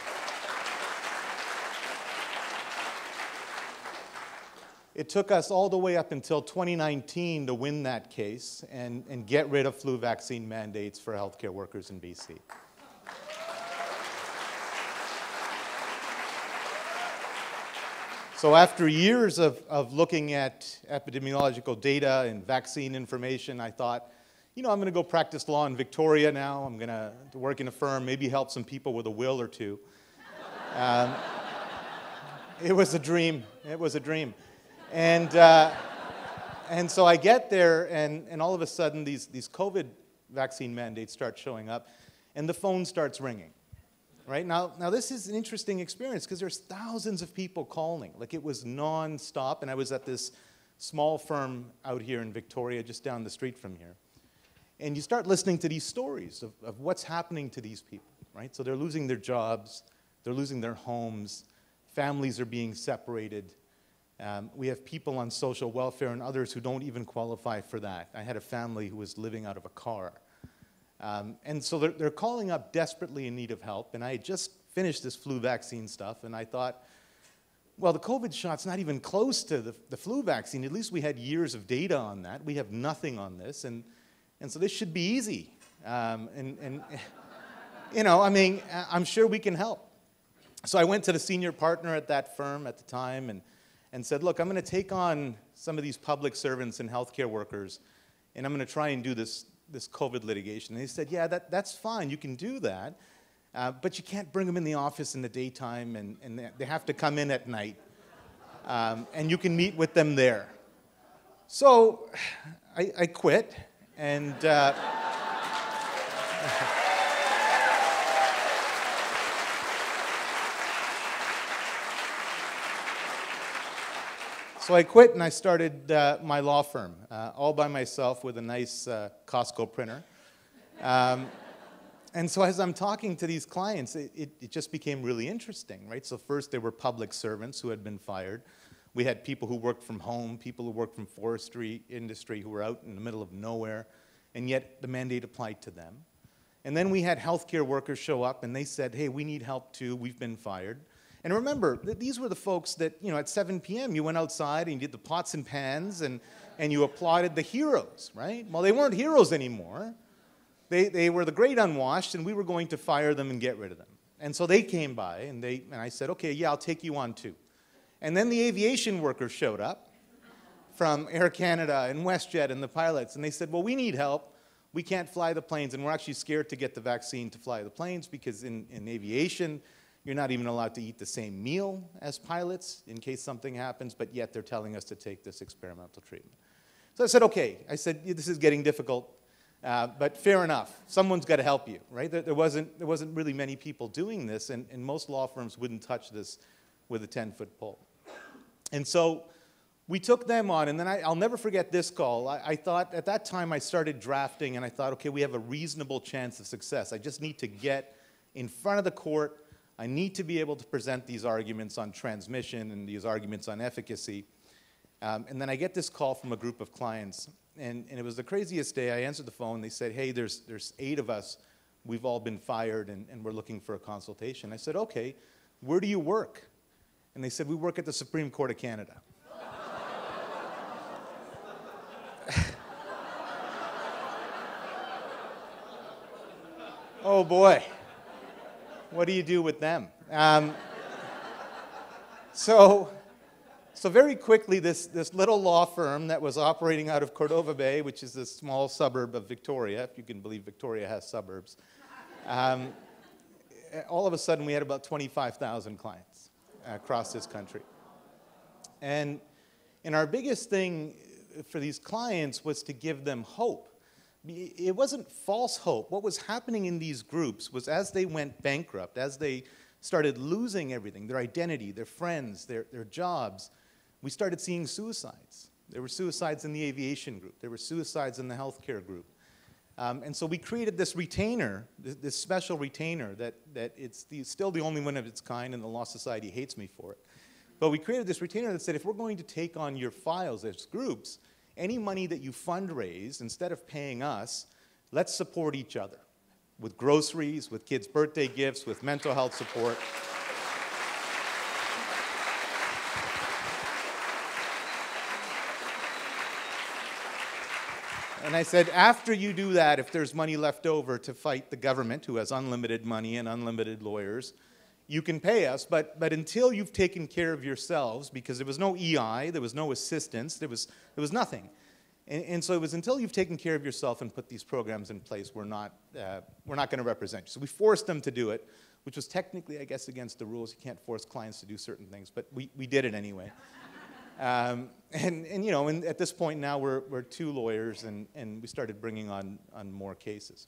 It took us all the way up until 2019 to win that case and get rid of flu vaccine mandates for healthcare workers in BC. So after years of looking at epidemiological data and vaccine information, I thought, you know, I'm going to go practice law in Victoria now. I'm going to work in a firm, maybe help some people with a will or two. It was a dream. It was a dream. And so I get there, and all of a sudden, these COVID vaccine mandates start showing up, and the phone starts ringing. Right? Now this is an interesting experience because there's thousands of people calling. Like, it was non-stop, and I was at this small firm out here in Victoria, just down the street from here. And you start listening to these stories of what's happening to these people, right? So they're losing their jobs, they're losing their homes, families are being separated. We have people on social welfare and others who don't even qualify for that. I had a family who was living out of a car. And so they're calling up desperately in need of help, and I had just finished this flu vaccine stuff, and I thought, well, the COVID shot's not even close to the flu vaccine. At least we had years of data on that. We have nothing on this, and so this should be easy. You know, I mean, I'm sure we can help. So I went to the senior partner at that firm at the time and said, look, I'm going to take on some of these public servants and healthcare workers, and I'm going to try and do this COVID litigation. And he said, yeah, that's fine, you can do that, but you can't bring them in the office in the daytime, and they have to come in at night, and you can meet with them there. So I quit, and so I quit and I started my law firm, all by myself with a nice Costco printer. And so as I'm talking to these clients, it just became really interesting, right? So first there were public servants who had been fired. We had people who worked from home, people who worked from forestry industry who were out in the middle of nowhere, and yet the mandate applied to them. And then we had healthcare workers show up and they said, hey, we need help too, we've been fired. And remember, these were the folks that, you know, at 7 p.m. you went outside and you did the pots and pans and you applauded the heroes, right? Well, they weren't heroes anymore. They were the great unwashed, and we were going to fire them and get rid of them. And so they came by, and I said, okay, yeah, I'll take you on too. And then the aviation workers showed up from Air Canada and WestJet and the pilots, and they said, well, we need help. We can't fly the planes, and we're actually scared to get the vaccine to fly the planes because in aviation, you're not even allowed to eat the same meal as pilots in case something happens, but yet they're telling us to take this experimental treatment. So I said, okay. I said, this is getting difficult, but fair enough. Someone's got to help you, right? There wasn't really many people doing this, and most law firms wouldn't touch this with a 10-foot pole. And so we took them on, and then I'll never forget this call. I thought, at that time I started drafting, and I thought, okay, we have a reasonable chance of success. I just need to get in front of the court. I need to be able to present these arguments on transmission and these arguments on efficacy. And then I get this call from a group of clients, and it was the craziest day. I answered the phone. They said, hey, there's 8 of us. We've all been fired, and we're looking for a consultation. I said, okay, where do you work? And they said, we work at the Supreme Court of Canada. Oh boy, what do you do with them? So very quickly, this little law firm that was operating out of Cordova Bay, which is a small suburb of Victoria, if you can believe Victoria has suburbs, all of a sudden we had about 25,000 clients across this country. And our biggest thing for these clients was to give them hope. It wasn't false hope. What was happening in these groups was as they went bankrupt, as they started losing everything, their identity, their friends, their jobs, we started seeing suicides. There were suicides in the aviation group. There were suicides in the healthcare group. And so we created this retainer, this special retainer that it's still the only one of its kind, and the Law Society hates me for it. But we created this retainer that said, if we're going to take on your files as groups, any money that you fundraise, instead of paying us, let's support each other with groceries, with kids' birthday gifts, with mental health support. And I said, after you do that, if there's money left over to fight the government, who has unlimited money and unlimited lawyers, you can pay us, but until you've taken care of yourselves, because there was no EI, there was no assistance, there was nothing. And so it was until you've taken care of yourself and put these programs in place, we're not going to represent you. So we forced them to do it, which was technically, I guess, against the rules. You can't force clients to do certain things, but we did it anyway. And you know, and at this point now we're 2 lawyers, and we started bringing on more cases.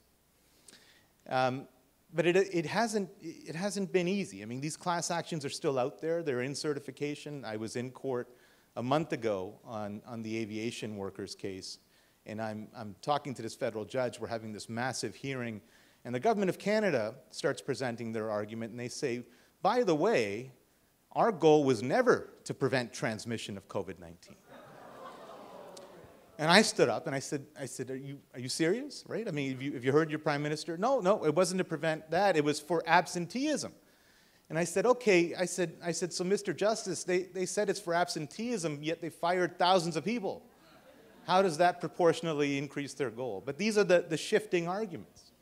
But it hasn't been easy. I mean, these class actions are still out there. They're in certification. I was in court a month ago on the aviation workers case, and I'm talking to this federal judge. We're having this massive hearing, and the government of Canada starts presenting their argument, and they say, by the way, our goal was never to prevent transmission of COVID-19. And I stood up and I said, are you serious, right? I mean, have you heard your prime minister? No, it wasn't to prevent that. It was for absenteeism. And I said, okay, I said, so Mr. Justice, they said it's for absenteeism, yet they fired thousands of people. How does that proportionally increase their goal? But these are the shifting arguments.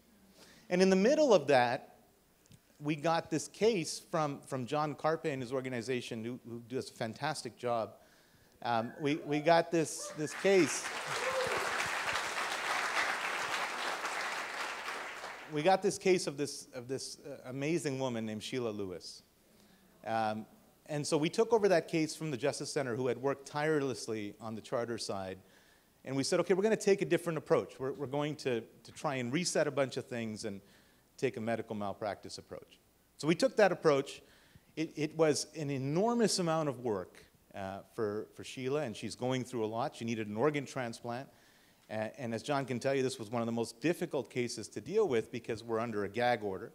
And in the middle of that, we got this case from John Carpe and his organization, who does a fantastic job. We got this case. We got this case of this amazing woman named Sheila Lewis. And so we took over that case from the Justice Center, who had worked tirelessly on the charter side. And we said, okay, we're going to take a different approach. We're going to try and reset a bunch of things and take a medical malpractice approach. So we took that approach. It was an enormous amount of work for Sheila, and she's going through a lot. She needed an organ transplant. And as John can tell you, this was one of the most difficult cases to deal with because we're under a gag order.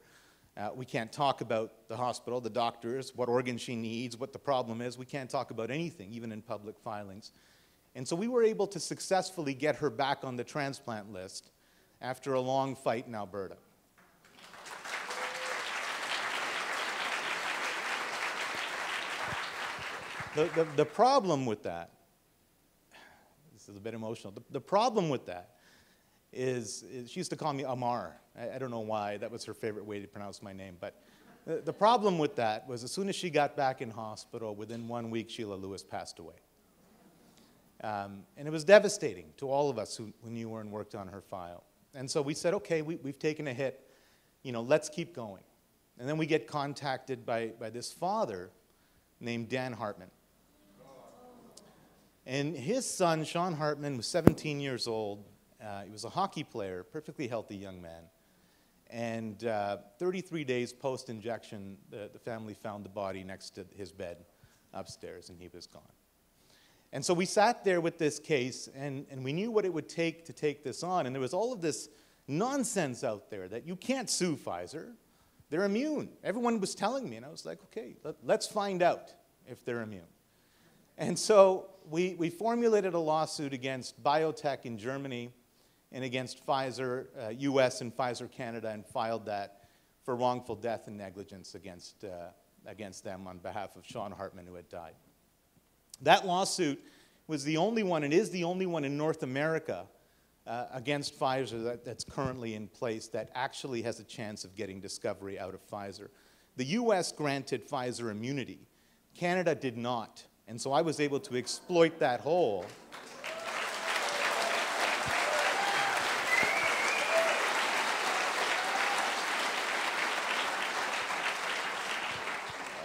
We can't talk about the hospital, the doctors, what organ she needs, what the problem is. We can't talk about anything, even in public filings. And so we were able to successfully get her back on the transplant list after a long fight in Alberta. The problem with that, this is a bit emotional, the problem with that is she used to call me Amar. I don't know why, that was her favorite way to pronounce my name, but the problem with that was as soon as she got back in hospital, within 1 week, Sheila Lewis passed away. And it was devastating to all of us who knew her and worked on her file. And so we said, okay, we've taken a hit, let's keep going. And then we get contacted by this father named Dan Hartman. And his son, Sean Hartman, was 17 years old. He was a hockey player, perfectly healthy young man. And 33 days post-injection, the family found the body next to his bed upstairs, and he was gone. And so we sat there with this case, and we knew what it would take to take this on. And there was all of this nonsense out there that you can't sue Pfizer. They're immune. Everyone was telling me, and I was like, okay, let's find out if they're immune. And so we formulated a lawsuit against BioNTech in Germany and against Pfizer US and Pfizer Canada, and filed that for wrongful death and negligence against them on behalf of Sean Hartman, who had died. That lawsuit was the only one, and is the only one in North America against Pfizer that's currently in place that actually has a chance of getting discovery out of Pfizer. The US granted Pfizer immunity. Canada did not. And so I was able to exploit that hole.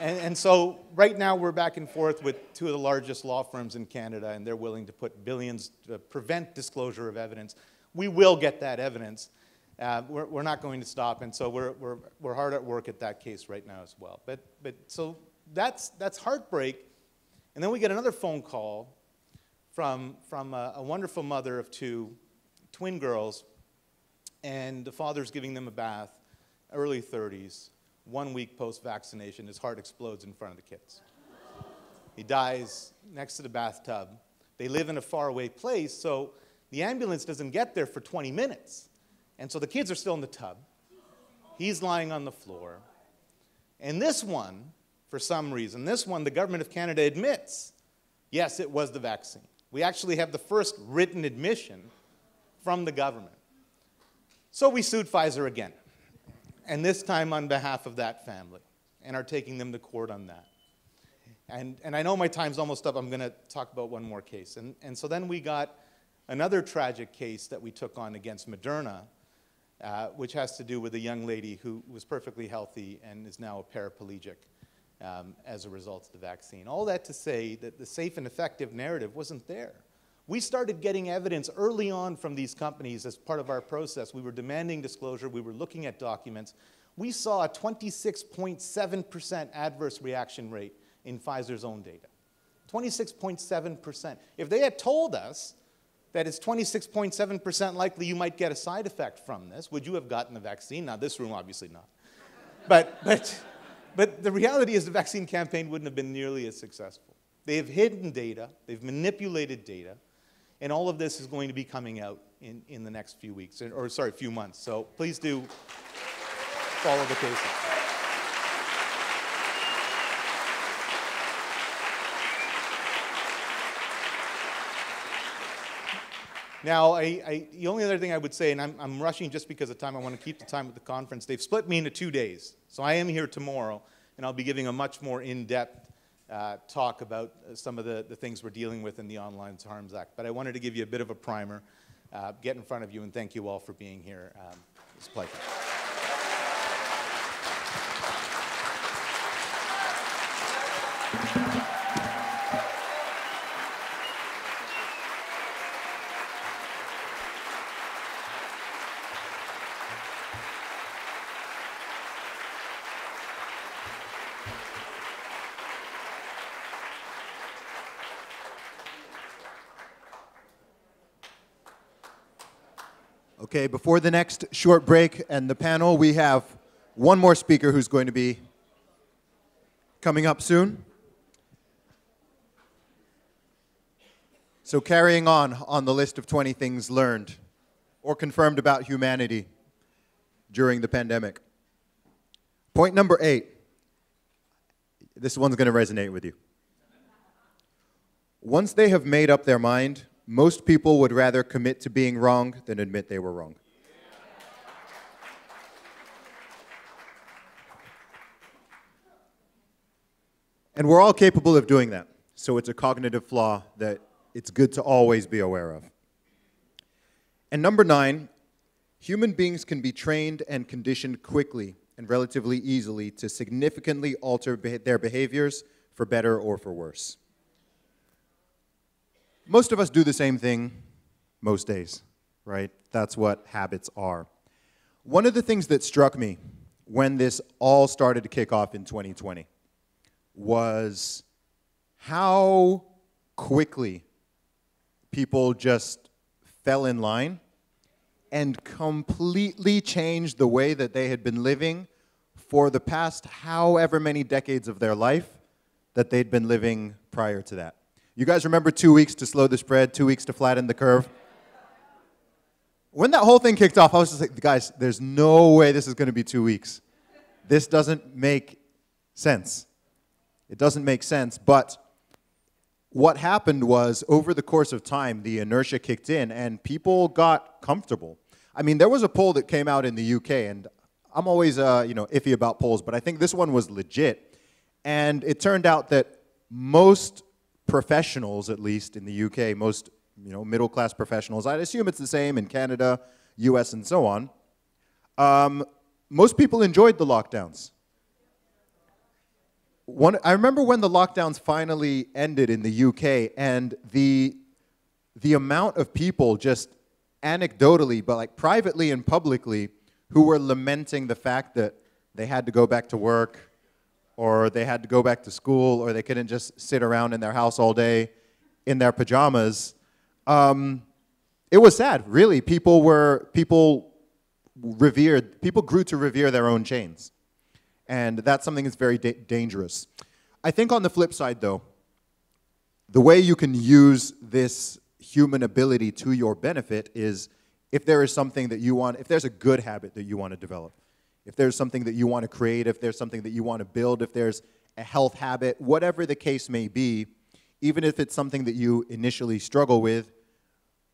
And so right now we're back and forth with two of the largest law firms in Canada, and they're willing to put billions to prevent disclosure of evidence. We will get that evidence. We're not going to stop, and so we're hard at work at that case right now as well. But so that's heartbreak. And then we get another phone call from a wonderful mother of two twin girls, and the father's giving them a bath, early 30s. 1 week post-vaccination, his heart explodes in front of the kids. He dies next to the bathtub. They live in a faraway place, so the ambulance doesn't get there for 20 minutes. And so the kids are still in the tub. He's lying on the floor. And this one, for some reason, the government of Canada admits, yes, it was the vaccine. We actually have the first written admission from the government. So we sued Pfizer again. And this time on behalf of that family, and are taking them to court on that. And I know my time's almost up. I'm going to talk about one more case. And so then we got another tragic case that we took on against Moderna, which has to do with a young lady who was perfectly healthy and is now a paraplegic as a result of the vaccine. All that to say that the safe and effective narrative wasn't there. We started getting evidence early on from these companies as part of our process. We were demanding disclosure. We were looking at documents. We saw a 26.7% adverse reaction rate in Pfizer's own data. 26.7%. If they had told us that it's 26.7% likely you might get a side effect from this, would you have gotten the vaccine? Now, this room, obviously not. But the reality is the vaccine campaign wouldn't have been nearly as successful. They have hidden data. They've manipulated data. And all of this is going to be coming out in the next few weeks, few months. So please do follow the cases. Now, the only other thing I would say, and I'm rushing just because of time, I want to keep the time at the conference. They've split me into 2 days. So I am here tomorrow, and I'll be giving a much more in-depth talk about some of the things we're dealing with in the Online Harms Act. But I wanted to give you a bit of a primer, get in front of you, and thank you all for being here. It's a pleasure. Okay, before the next short break and the panel, we have one more speaker who's going to be coming up soon. So carrying on the list of 20 things learned or confirmed about humanity during the pandemic. Point number 8. This one's going to resonate with you. Once they have made up their mind, most people would rather commit to being wrong than admit they were wrong. And we're all capable of doing that. So it's a cognitive flaw that it's good to always be aware of. And number 9, human beings can be trained and conditioned quickly and relatively easily to significantly alter their behaviors for better or for worse. Most of us do the same thing most days, right? That's what habits are. One of the things that struck me when this all started to kick off in 2020 was how quickly people just fell in line and completely changed the way that they had been living for the past however many decades of their life that they'd been living prior to that. You guys remember 2 weeks to slow the spread, 2 weeks to flatten the curve? When that whole thing kicked off, I was just like, guys, there's no way this is going to be 2 weeks. This doesn't make sense. It doesn't make sense, but what happened was, over the course of time, the inertia kicked in and people got comfortable. I mean, there was a poll that came out in the UK, and I'm always iffy about polls, but I think this one was legit. And it turned out that most professionals, at least in the UK, most middle-class professionals, I'd assume it's the same in Canada, US, and so on, most people enjoyed the lockdowns. I remember when the lockdowns finally ended in the UK, and the amount of people, just anecdotally, but like privately and publicly, who were lamenting the fact that they had to go back to work, or they had to go back to school, or they couldn't just sit around in their house all day in their pajamas. It was sad, really. People grew to revere their own chains. And that's something that's very dangerous. I think on the flip side, though, the way you can use this human ability to your benefit is if there is something that you want, if there's a good habit that you want to develop, if there's something that you want to create, if there's something that you want to build, if there's a health habit, whatever the case may be, even if it's something that you initially struggle with,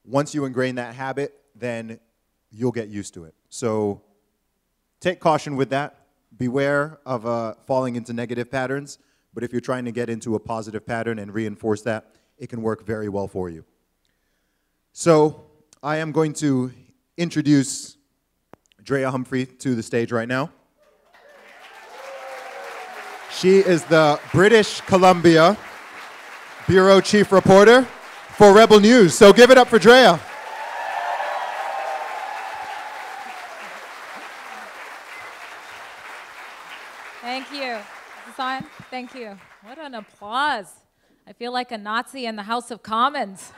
once you ingrain that habit, then you'll get used to it. So take caution with that. Beware of falling into negative patterns, but if you're trying to get into a positive pattern and reinforce that, it can work very well for you. So I am going to introduce Drea Humphrey to the stage right now. She is the British Columbia Bureau Chief Reporter for Rebel News. So give it up for Drea. Thank you. Is this on? Thank you. What an applause. I feel like a Nazi in the House of Commons.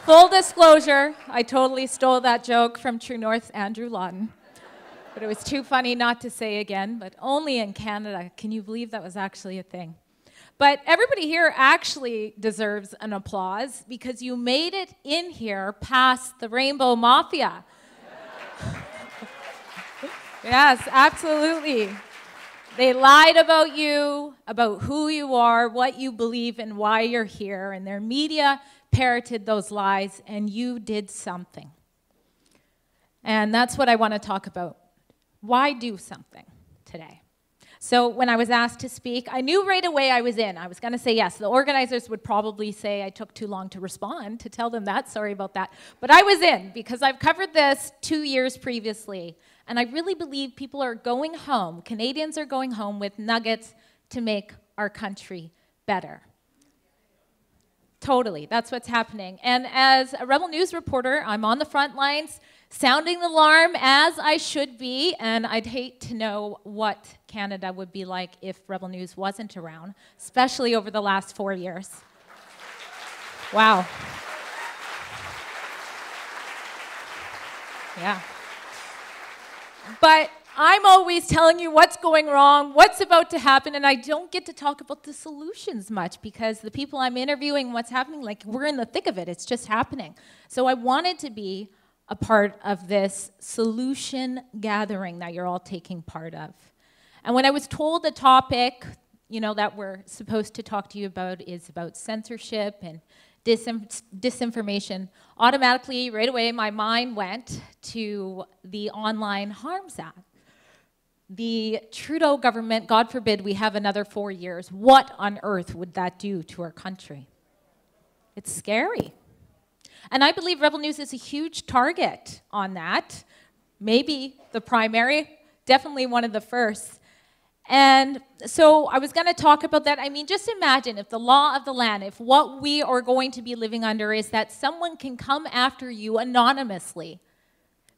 Full disclosure, I totally stole that joke from True North's Andrew Lawton. But it was too funny not to say again, but only in Canada. Can you believe that was actually a thing? But everybody here actually deserves an applause because you made it in here past the Rainbow Mafia. Yes, absolutely. They lied about you, about who you are, what you believe, and why you're here. And their media parroted those lies, and you did something. And that's what I want to talk about. Why do something today? So when I was asked to speak, I knew right away I was in. I was going to say yes. The organizers would probably say I took too long to respond, to tell them that. Sorry about that. But I was in because I've covered this 2 years previously. And I really believe people are going home, Canadians are going home with nuggets to make our country better. Totally, that's what's happening. And as a Rebel News reporter, I'm on the front lines, sounding the alarm as I should be, and I'd hate to know what Canada would be like if Rebel News wasn't around, especially over the last 4 years. Wow. Yeah. But I'm always telling you what's going wrong, what's about to happen, and I don't get to talk about the solutions much because the people I'm interviewing, what's happening, like we're in the thick of it, it's just happening. So I wanted to be a part of this solution gathering that you're all taking part of. And when I was told the topic, that we're supposed to talk to you about is about censorship and disinformation, automatically, right away, my mind went to the Online Harms Act. The Trudeau government, God forbid we have another 4 years, what on earth would that do to our country? It's scary. And I believe Rebel News is a huge target on that. Maybe the primary, definitely one of the first. And so I was going to talk about that. I mean, just imagine if the law of the land, if what we are going to be living under is that someone can come after you anonymously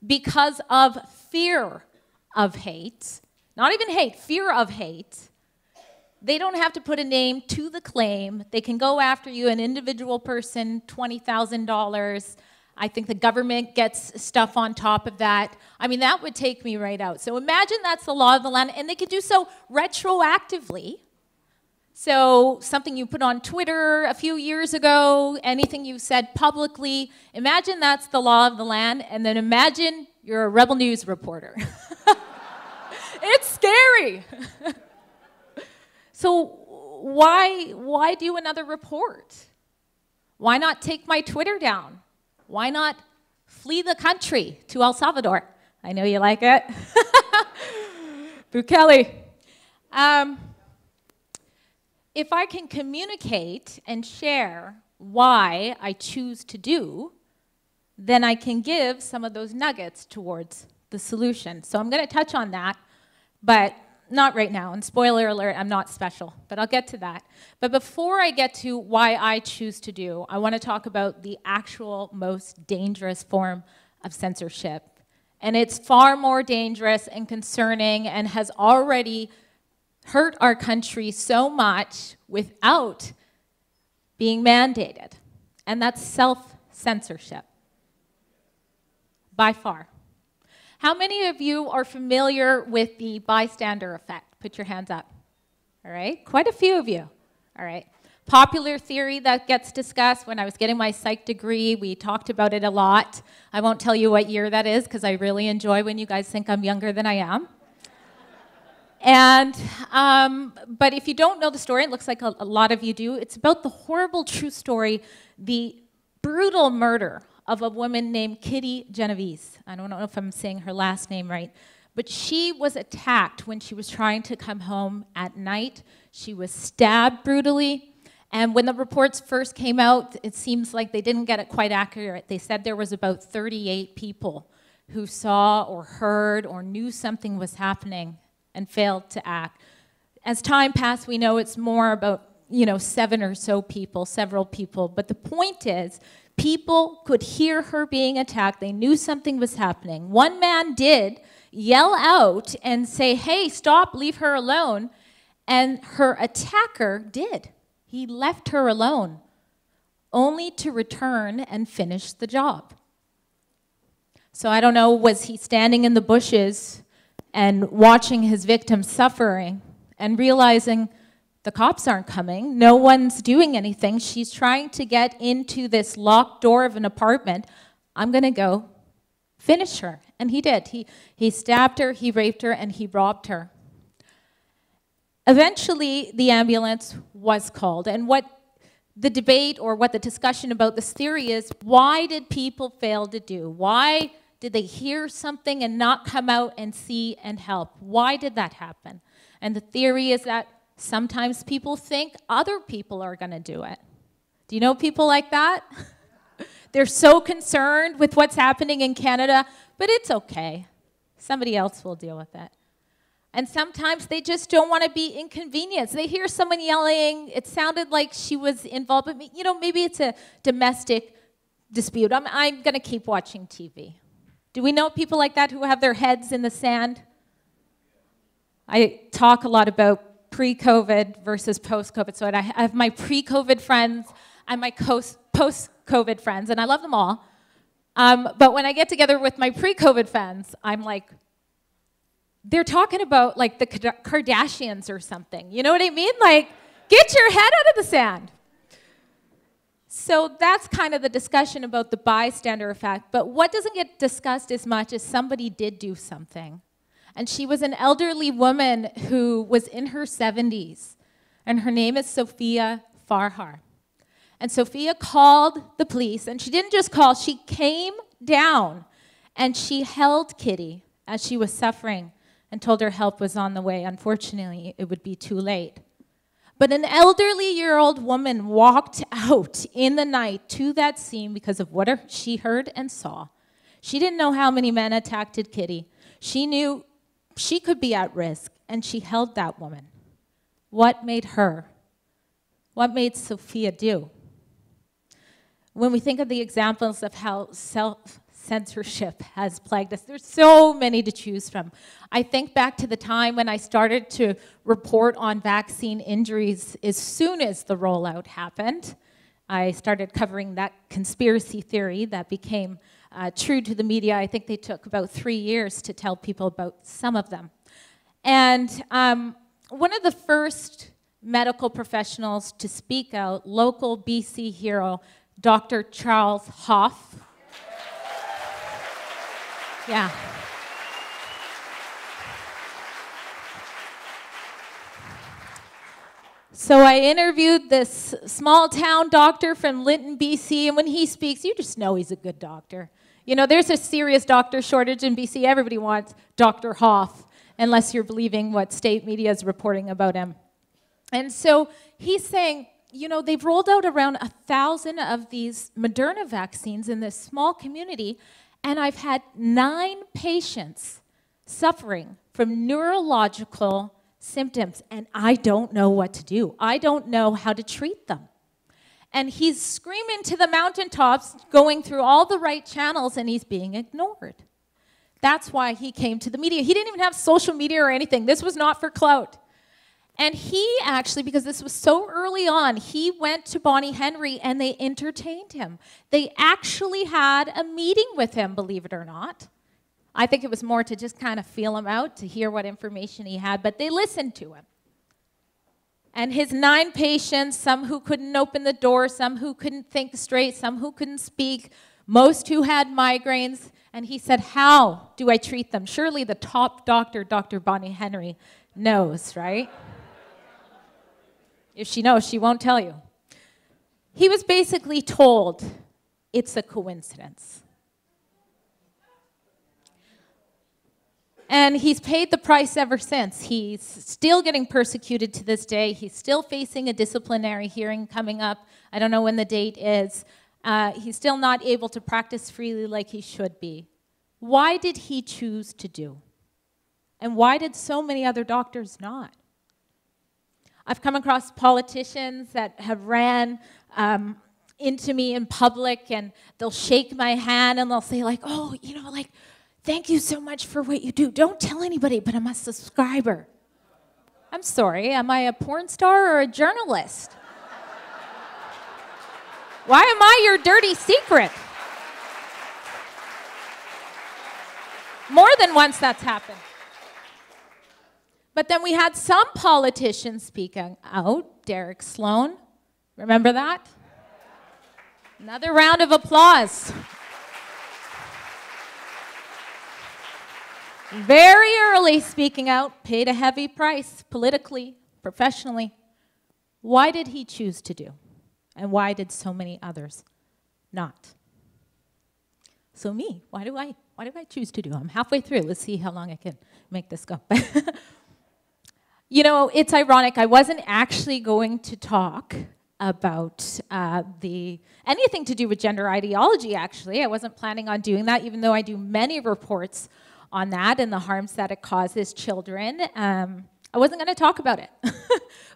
because of fear of hate, not even hate, fear of hate, They don't have to put a name to the claim. They can go after you, an individual person, $20,000. I think the government gets stuff on top of that. I mean, that would take me right out. So imagine that's the law of the land, and they could do so retroactively. So something you put on Twitter a few years ago, anything you said publicly, imagine that's the law of the land, and then imagine you're a Rebel News reporter. It's scary. So why do another report? Why not take my Twitter down? Why not flee the country to El Salvador? I know you like it. Bukele. If I can communicate and share why I choose to do, then I can give some of those nuggets towards the solution. So I'm going to touch on that, but not right now. And spoiler alert, I'm not special, but I'll get to that. But before I get to why I choose to do, I want to talk about the actual most dangerous form of censorship. And it's far more dangerous and concerning and has already hurt our country so much without being mandated. And that's self-censorship, by far. How many of you are familiar with the bystander effect? Put your hands up. All right, quite a few of you. All right. Popular theory that gets discussed. When I was getting my psych degree, we talked about it a lot. I won't tell you what year that is because I really enjoy when you guys think I'm younger than I am. And, but if you don't know the story, it looks like a lot of you do, it's about the horrible true story, the brutal murder of a woman named Kitty Genovese. I don't know if I'm saying her last name right, but she was attacked when she was trying to come home at night. She was stabbed brutally, and when the reports first came out, it seems like they didn't get it quite accurate. They said there was about 38 people who saw or heard or knew something was happening and failed to act. As time passed, we know it's more about, 7 or so people, several people, but the point is, people could hear her being attacked. They knew something was happening. One man did yell out and say, "Hey, stop, leave her alone." And her attacker did. He left her alone, only to return and finish the job. So I don't know, was he standing in the bushes and watching his victim suffering and realizing the cops aren't coming, no one's doing anything, she's trying to get into this locked door of an apartment, I'm going to go finish her. And he did. He stabbed her, he raped her, and he robbed her. Eventually, the ambulance was called. And what the debate or what the discussion about this theory is, why did people fail to do? Why did they hear something and not come out and see and help? Why did that happen? And the theory is that sometimes people think other people are going to do it. Do you know people like that? They're so concerned with what's happening in Canada, but it's okay. Somebody else will deal with it. And sometimes they just don't want to be inconvenienced. They hear someone yelling, it sounded like she was involved, but maybe it's a domestic dispute. I'm going to keep watching TV. Do we know people like that who have their heads in the sand? I talk a lot about pre-COVID versus post-COVID. So I have my pre-COVID friends and my post-COVID friends, and I love them all. But when I get together with my pre-COVID friends, I'm like, they're talking about like the Kardashians or something. You know what I mean? Like, get your head out of the sand. So that's kind of the discussion about the bystander effect. But what doesn't get discussed as much is somebody did do something. And she was an elderly woman who was in her 70s. And her name is Sophia Farhar. And Sophia called the police. And she didn't just call, she came down. And she held Kitty as she was suffering and told her help was on the way. Unfortunately, it would be too late. But an elderly-year-old woman walked out in the night to that scene because of what she heard and saw. She didn't know how many men attacked Kitty. She knew she could be at risk, and she held that woman. What made her? What made Sophia do? When we think of the examples of how censorship has plagued us. There's so many to choose from. I think back to the time when I started to report on vaccine injuries as soon as the rollout happened. I started covering that conspiracy theory that became true to the media. I think they took about 3 years to tell people about some of them. And one of the first medical professionals to speak out, local BC hero, Dr. Charles Hoff. Yeah. So I interviewed this small town doctor from Lytton, BC, and when he speaks, you just know he's a good doctor. You know, there's a serious doctor shortage in BC. Everybody wants Dr. Hoff, unless you're believing what state media is reporting about him. And so he's saying, you know, they've rolled out around 1,000 of these Moderna vaccines in this small community, and I've had 9 patients suffering from neurological symptoms, and I don't know what to do. I don't know how to treat them. And he's screaming to the mountaintops, going through all the right channels, and he's being ignored. That's why he came to the media. He didn't even have social media or anything. This was not for clout. And he actually, because this was so early on, he went to Bonnie Henry and they entertained him. They actually had a meeting with him, believe it or not. I think it was more to just kind of feel him out, to hear what information he had, but they listened to him. And his 9 patients, some who couldn't open the door, some who couldn't think straight, some who couldn't speak, most who had migraines, and he said, how do I treat them? Surely the top doctor, Dr. Bonnie Henry, knows, right? If she knows, she won't tell you. He was basically told, it's a coincidence. And he's paid the price ever since. He's still getting persecuted to this day. He's still facing a disciplinary hearing coming up. I don't know when the date is. He's still not able to practice freely like he should be. Why did he choose to do? And why did so many other doctors not? I've come across politicians that have ran into me in public, and they'll shake my hand and they'll say like, oh, you know, like, thank you so much for what you do. Don't tell anybody, but I'm a subscriber. I'm sorry, am I a porn star or a journalist? Why am I your dirty secret? More than once that's happened. But then we had some politicians speaking out. Derek Sloan, remember that? Another round of applause. Very early speaking out, paid a heavy price politically, professionally. Why did he choose to do? And why did so many others not? So me, why do I choose to do? I'm halfway through. Let's see how long I can make this go. You know, it's ironic. I wasn't actually going to talk about anything to do with gender ideology, actually. I wasn't planning on doing that, even though I do many reports on that and the harms that it causes children. I wasn't going to talk about it.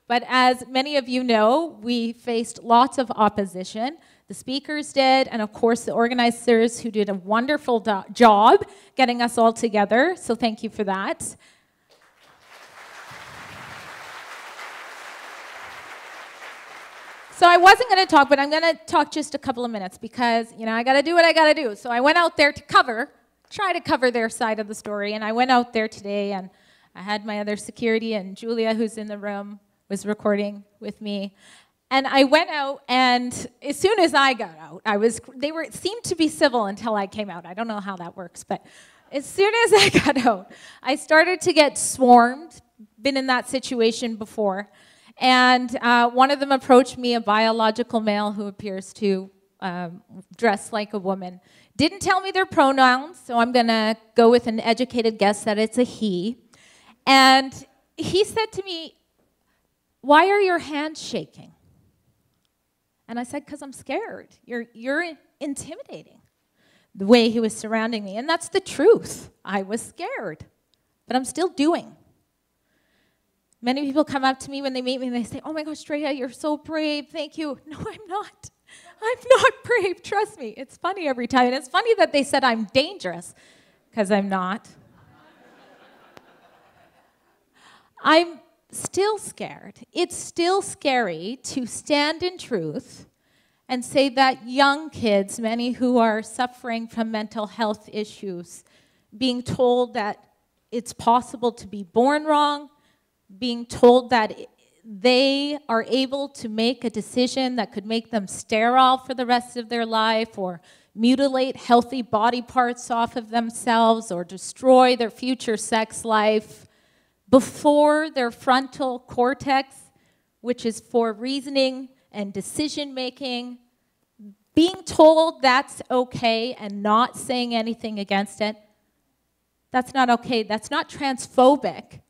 But as many of you know, we faced lots of opposition. The speakers did, and of course the organizers who did a wonderful job getting us all together. So thank you for that. So I wasn't going to talk, but I'm going to talk just a couple of minutes because, you know, I got to do what I got to do. So I went out there to try to cover their side of the story, and I went out there today, and I had my other security, and Julia, who's in the room, was recording with me. And I went out, and as soon as I got out, they seemed to be civil until I came out. I don't know how that works, but as soon as I got out, I started to get swarmed. Been in that situation before. And one of them approached me, a biological male who appears to dress like a woman. Didn't tell me their pronouns, so I'm going to go with an educated guess that it's a he. And he said to me, "Why are your hands shaking?" And I said, "Because I'm scared. You're intimidating." The way he was surrounding me. And that's the truth. I was scared. But I'm still doing. Many people come up to me when they meet me and they say, "Oh my gosh, Drea, you're so brave. Thank you." No, I'm not. I'm not brave, trust me. It's funny every time. And it's funny that they said I'm dangerous, because I'm not. I'm still scared. It's still scary to stand in truth and say that young kids, many who are suffering from mental health issues, being told that it's possible to be born wrong, being told that they are able to make a decision that could make them sterile for the rest of their life, or mutilate healthy body parts off of themselves, or destroy their future sex life before their frontal cortex, which is for reasoning and decision making, being told that's okay and not saying anything against it. That's not okay. That's not transphobic.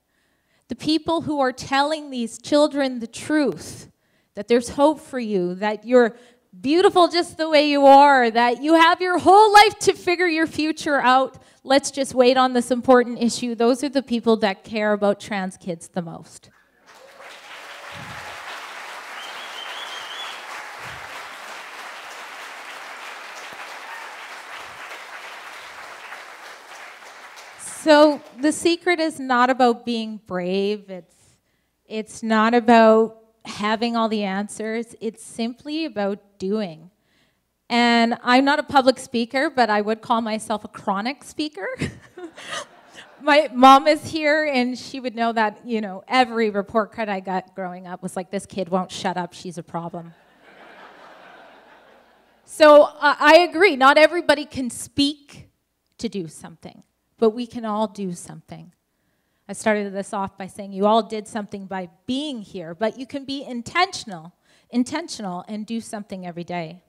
The people who are telling these children the truth, that there's hope for you, that you're beautiful just the way you are, that you have your whole life to figure your future out, let's just wait on this important issue, those are the people that care about trans kids the most. So the secret is not about being brave. It's not about having all the answers. It's simply about doing. And I'm not a public speaker, but I would call myself a chronic speaker. My mom is here, and she would know that, you know, every report card I got growing up was like, this kid won't shut up, she's a problem. So I agree, not everybody can speak to do something, but we can all do something. I started this off by saying you all did something by being here, but you can be intentional and do something every day.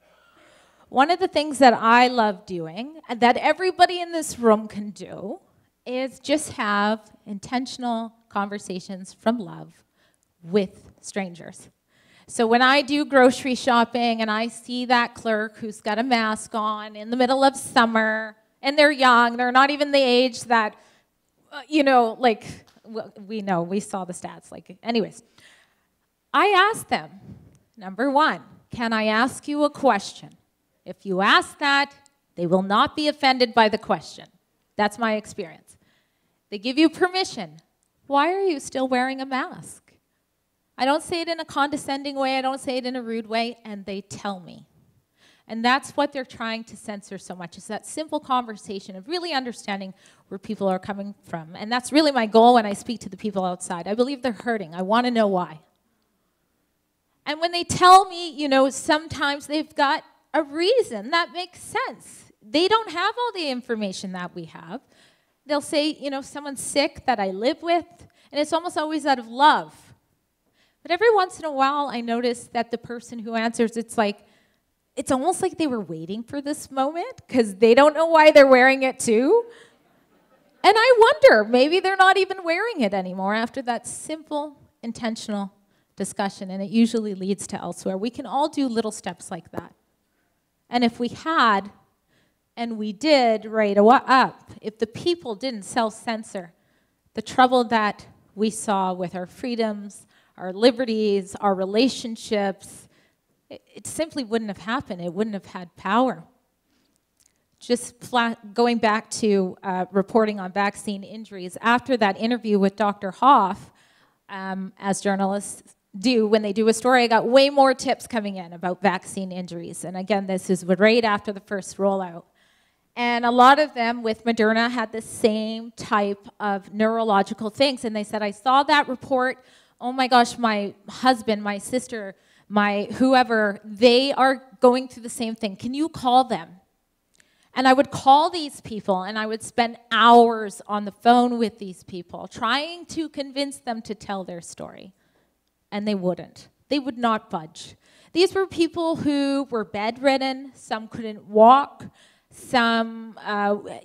One of the things that I love doing, and that everybody in this room can do, is just have intentional conversations from love with strangers. So when I do grocery shopping and I see that clerk who's got a mask on in the middle of summer, and they're young, they're not even the age that, you know, like, we know, we saw the stats. Like, anyways, I ask them, number one, can I ask you a question? If you ask that, they will not be offended by the question. That's my experience. They give you permission. Why are you still wearing a mask? I don't say it in a condescending way, I don't say it in a rude way, and they tell me. And that's what they're trying to censor so much, is that simple conversation of really understanding where people are coming from. And that's really my goal when I speak to the people outside. I believe they're hurting. I want to know why. And when they tell me, you know, sometimes they've got a reason that makes sense. They don't have all the information that we have. They'll say, you know, someone's sick that I live with, and it's almost always out of love. But every once in a while, I notice that the person who answers, it's almost like they were waiting for this moment because they don't know why they're wearing it too. And I wonder, maybe they're not even wearing it anymore after that simple, intentional discussion, and it usually leads to elsewhere. We can all do little steps like that. And if we had, and we did right up, if the people didn't self-censor, the trouble that we saw with our freedoms, our liberties, our relationships, it simply wouldn't have happened. It wouldn't have had power. Just going back to reporting on vaccine injuries, after that interview with Dr. Hoff, as journalists do when they do a story, I got way more tips coming in about vaccine injuries. And again, this is right after the first rollout. And a lot of them with Moderna had the same type of neurological things. And they said, I saw that report. Oh my gosh, my husband, my sister, my whoever, they are going through the same thing. Can you call them? And I would call these people, and I would spend hours on the phone with these people, trying to convince them to tell their story. And they wouldn't. They would not budge. These were people who were bedridden, some couldn't walk, some,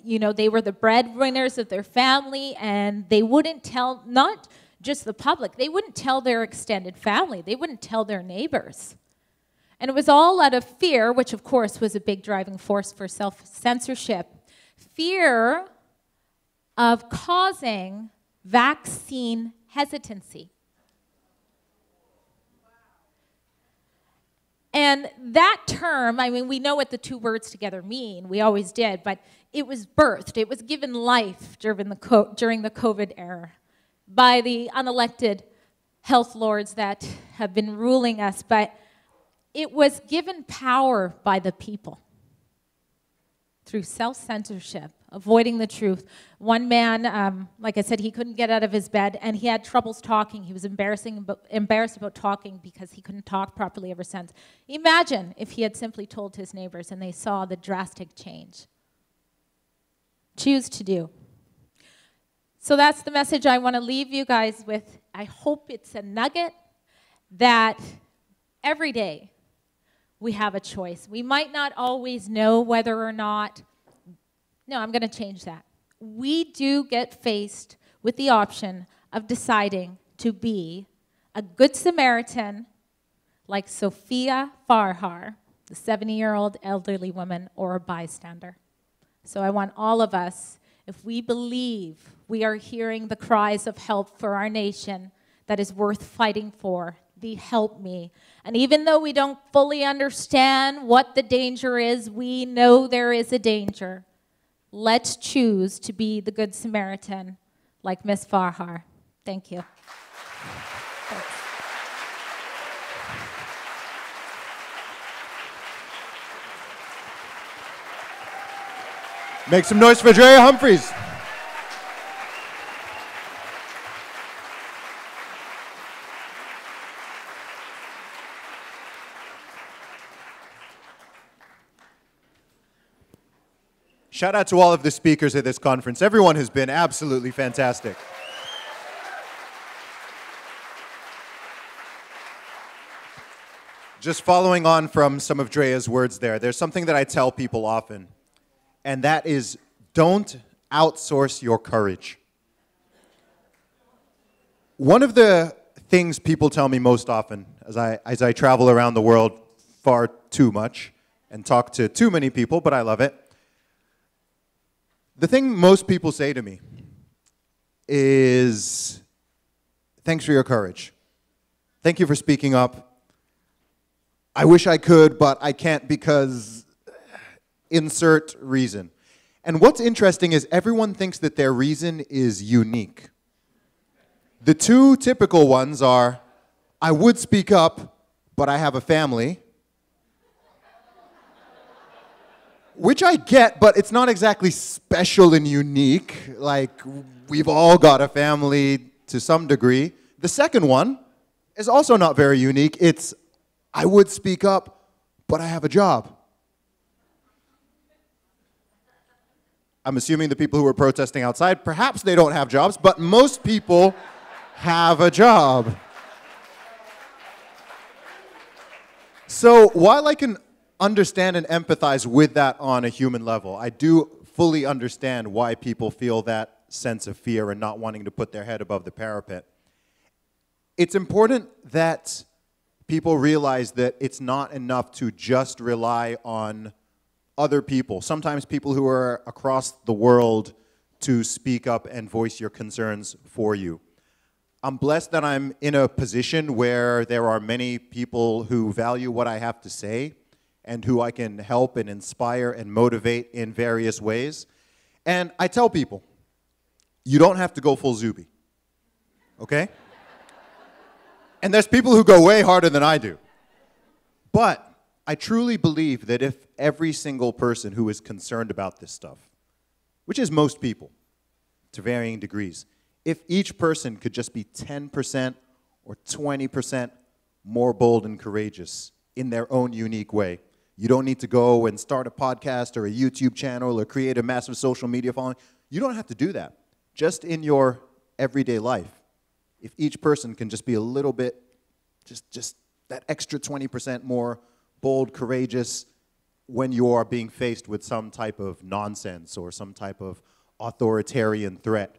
you know, they were the breadwinners of their family, and they wouldn't tell, not just the public, they wouldn't tell their extended family, they wouldn't tell their neighbors. And it was all out of fear, which of course was a big driving force for self-censorship. Fear of causing vaccine hesitancy. And And that term, I mean, we know what the two words together mean. We always did. But it was birthed. It was given life during the COVID era by the unelected health lords that have been ruling us. But it was given power by the people through self-censorship, avoiding the truth. One man, like I said, he couldn't get out of his bed, and he had troubles talking. He was embarrassed about talking because he couldn't talk properly ever since. Imagine if he had simply told his neighbors and they saw the drastic change. Choose to do. So that's the message I want to leave you guys with. I hope it's a nugget that every day we have a choice. We might not always know whether or not, no, I'm going to change that. We do get faced with the option of deciding to be a good Samaritan like Sophia Farhar, the 70-year-old elderly woman, or a bystander. So I want all of us, if we believe we are hearing the cries of help for our nation that is worth fighting for, the help me. And even though we don't fully understand what the danger is, we know there is a danger. Let's choose to be the Good Samaritan like Miss Farhar. Thank you. Thanks. Make some noise for Drea Humphreys. Shout out to all of the speakers at this conference. Everyone has been absolutely fantastic. Just following on from some of Drea's words there's something that I tell people often, and that is, don't outsource your courage. One of the things people tell me most often as I travel around the world far too much and talk to too many people, but I love it. The thing most people say to me is, thanks for your courage. Thank you for speaking up. I wish I could, but I can't because insert reason. And what's interesting is everyone thinks that their reason is unique. The two typical ones are, I would speak up, but I have a family. Which I get, but it's not exactly special and unique. Like, we've all got a family to some degree. The second one is also not very unique. It's, I would speak up, but I have a job. I'm assuming the people who are protesting outside, perhaps they don't have jobs, but most people have a job. So while I can understand and empathize with that on a human level, I do fully understand why people feel that sense of fear and not wanting to put their head above the parapet. It's important that people realize that it's not enough to just rely on other people, sometimes people who are across the world, to speak up and voice your concerns for you. I'm blessed that I'm in a position where there are many people who value what I have to say and who I can help and inspire and motivate in various ways. And I tell people, you don't have to go full Zuby, okay? And there's people who go way harder than I do. But I truly believe that if every single person who is concerned about this stuff, which is most people to varying degrees, if each person could just be 10% or 20% more bold and courageous in their own unique way, you don't need to go and start a podcast or a YouTube channel or create a massive social media following. You don't have to do that. Just in your everyday life, if each person can just be a little bit, just that extra 20% more bold, courageous when you are being faced with some type of nonsense or some type of authoritarian threat,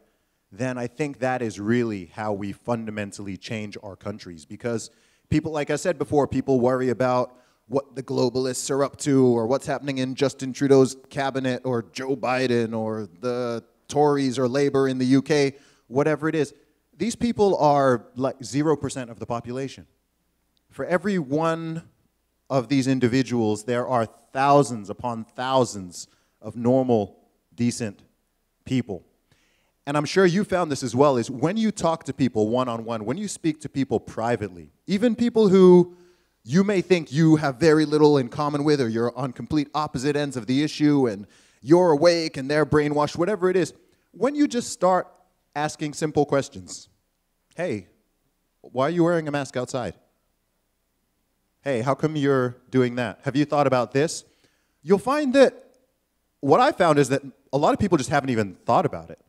then I think that is really how we fundamentally change our countries. Because people, like I said before, people worry about what the globalists are up to or what's happening in Justin Trudeau's cabinet or Joe Biden or the Tories or Labour in the UK, whatever it is. These people are like 0% of the population. For every 1 of these individuals, there are thousands upon thousands of normal, decent people. And I'm sure you found this as well, is when you talk to people one-on-one, when you speak to people privately, even people who you may think you have very little in common with, or you're on complete opposite ends of the issue, and you're awake and they're brainwashed, whatever it is, when you just start asking simple questions. Hey, why are you wearing a mask outside? Hey, how come you're doing that? Have you thought about this? You'll find that what I found is that a lot of people just haven't even thought about it.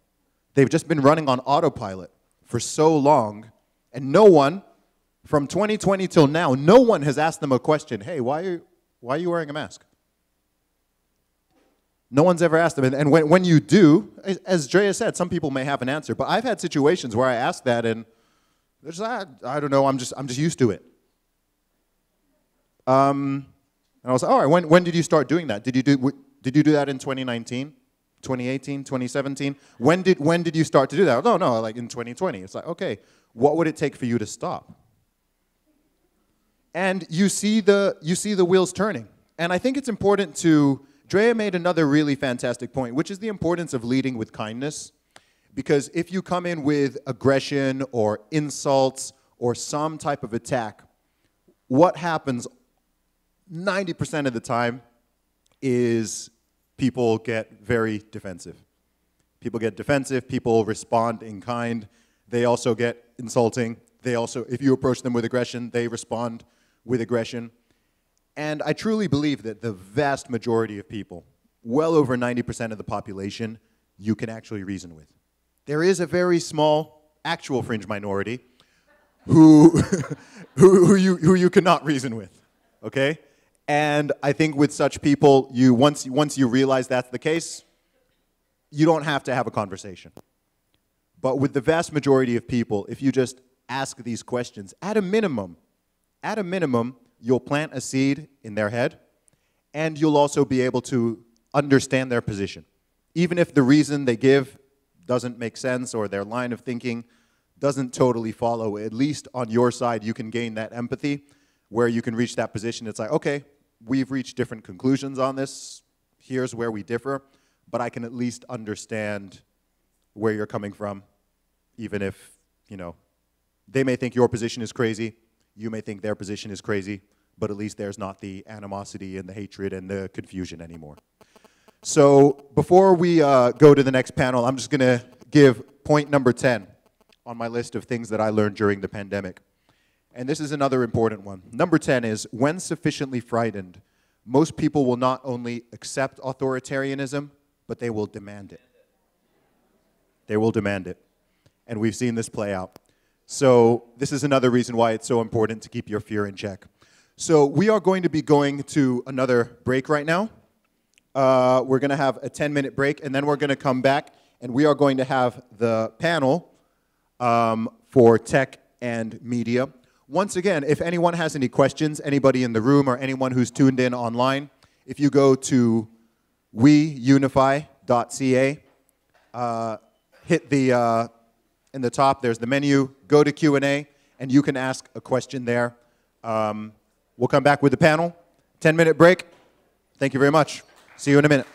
They've just been running on autopilot for so long, and no one, from 2020 till now, no one has asked them a question. Hey, why are you wearing a mask? No one's ever asked them. And when you do, as Drea said, some people may have an answer, but I've had situations where I ask that and they're just, I don't know, I'm just used to it. And I was like, all right, when did you start doing that? Did you do that in 2019, 2018, 2017? When did you start to do that? No, like in 2020. It's like, okay, what would it take for you to stop? And you see the wheels turning. And I think it's important to, Drea made another really fantastic point, which is the importance of leading with kindness. Because if you come in with aggression or insults or some type of attack, what happens 90% of the time is people get very defensive. People get defensive, people respond in kind, they also get insulting, they also, if you approach them with aggression, they respond with aggression. And I truly believe that the vast majority of people, well over 90% of the population, you can actually reason with. There is a very small actual fringe minority who you cannot reason with, okay? And I think with such people, once you realize that's the case, you don't have to have a conversation. But with the vast majority of people, if you just ask these questions, at a minimum, you'll plant a seed in their head, and you'll also be able to understand their position. Even if the reason they give doesn't make sense or their line of thinking doesn't totally follow, at least on your side you can gain that empathy where you can reach that position. It's like, okay, we've reached different conclusions on this, here's where we differ, but I can at least understand where you're coming from, even if, they may think your position is crazy, you may think their position is crazy, but at least there's not the animosity and the hatred and the confusion anymore. So before we go to the next panel, I'm just going to give point number 10 on my list of things that I learned during the pandemic. And this is another important one. Number 10 is, when sufficiently frightened, most people will not only accept authoritarianism, but they will demand it. They will demand it. And we've seen this play out. So this is another reason why it's so important to keep your fear in check. So we are going to be going to another break right now. We're going to have a 10-minute break, and then we're going to come back, and we are going to have the panel for tech and media. Once again, if anyone has any questions, anybody in the room or anyone who's tuned in online, if you go to weunify.ca, hit the, in the top, there's the menu, go to Q&A, and you can ask a question there. We'll come back with the panel. 10-minute break. Thank you very much. See you in a minute.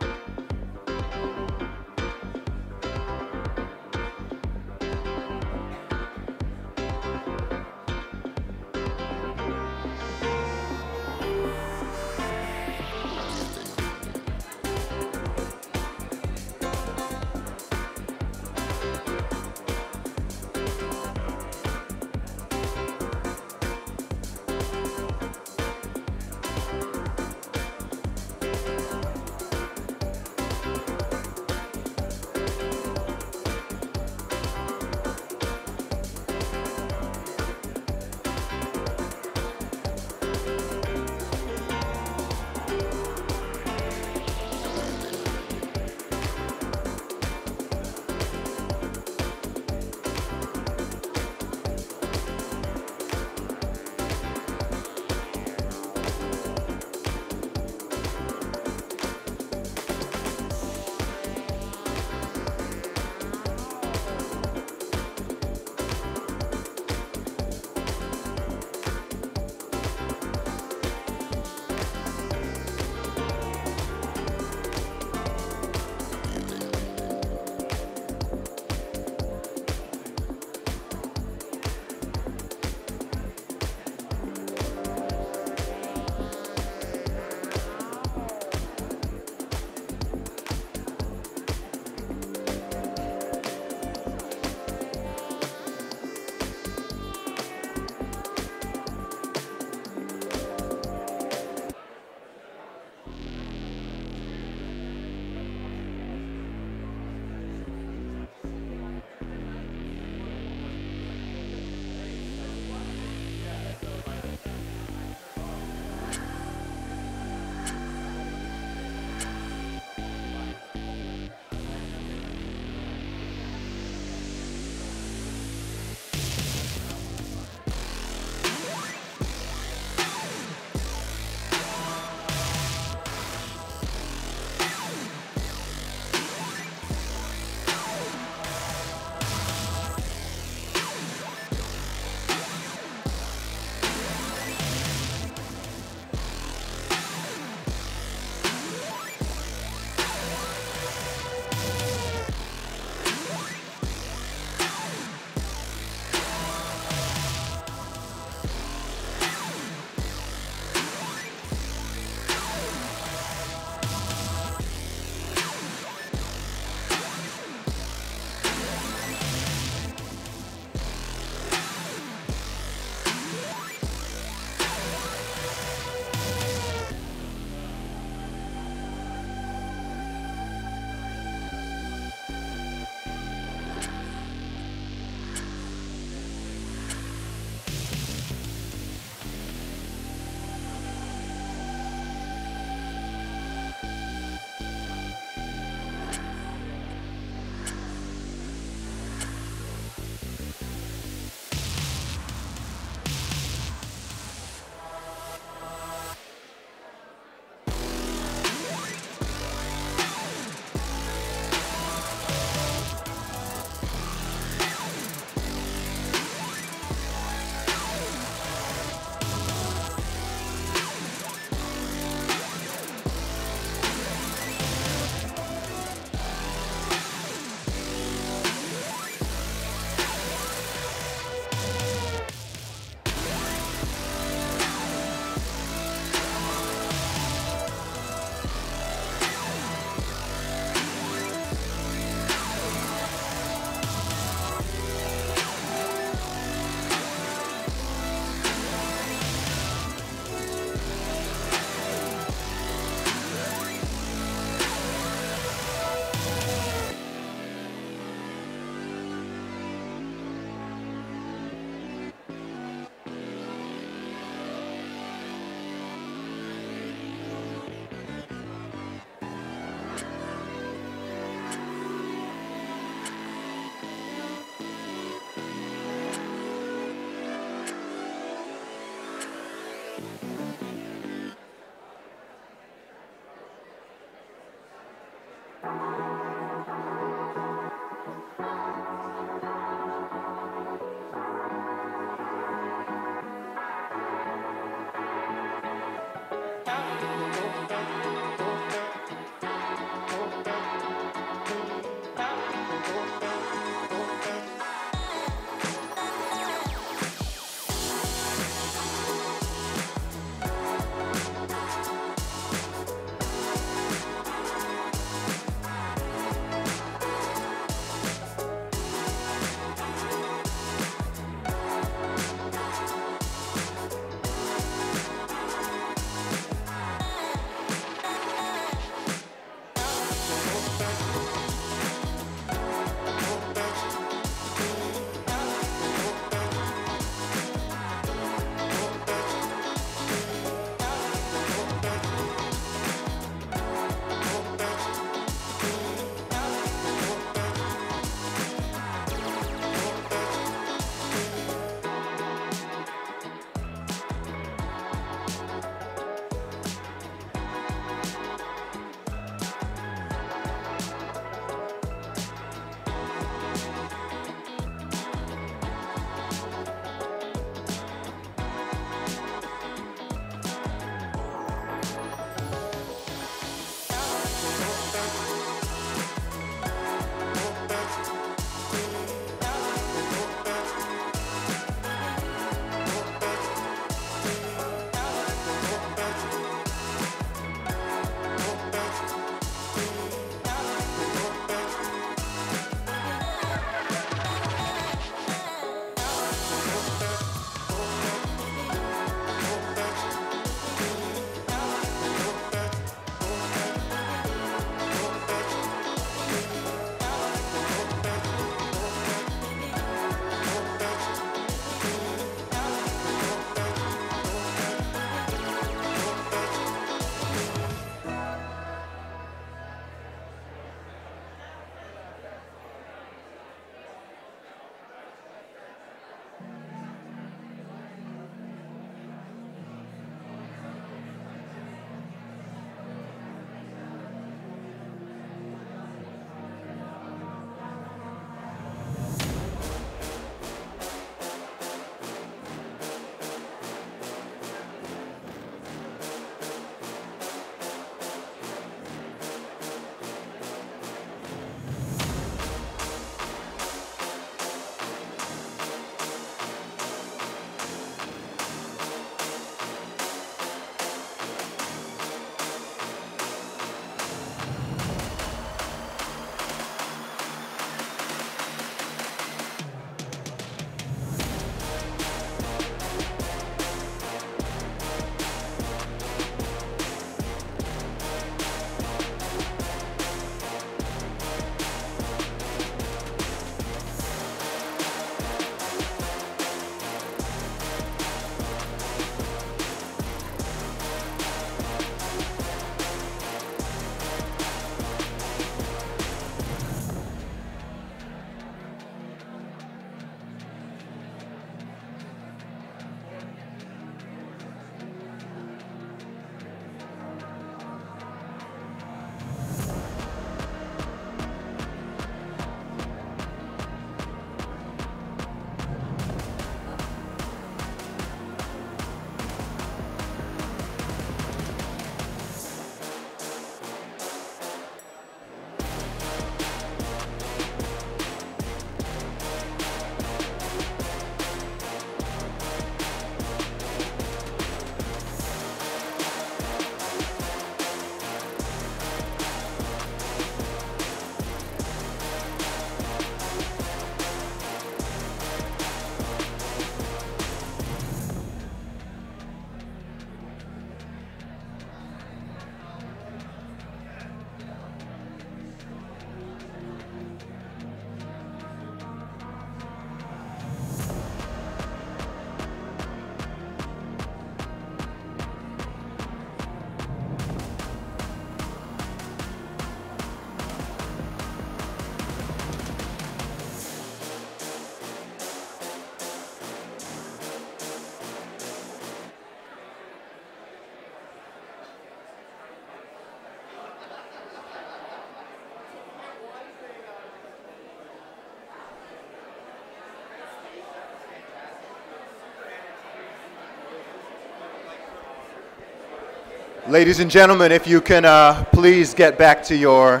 Ladies and gentlemen, if you can please get back to your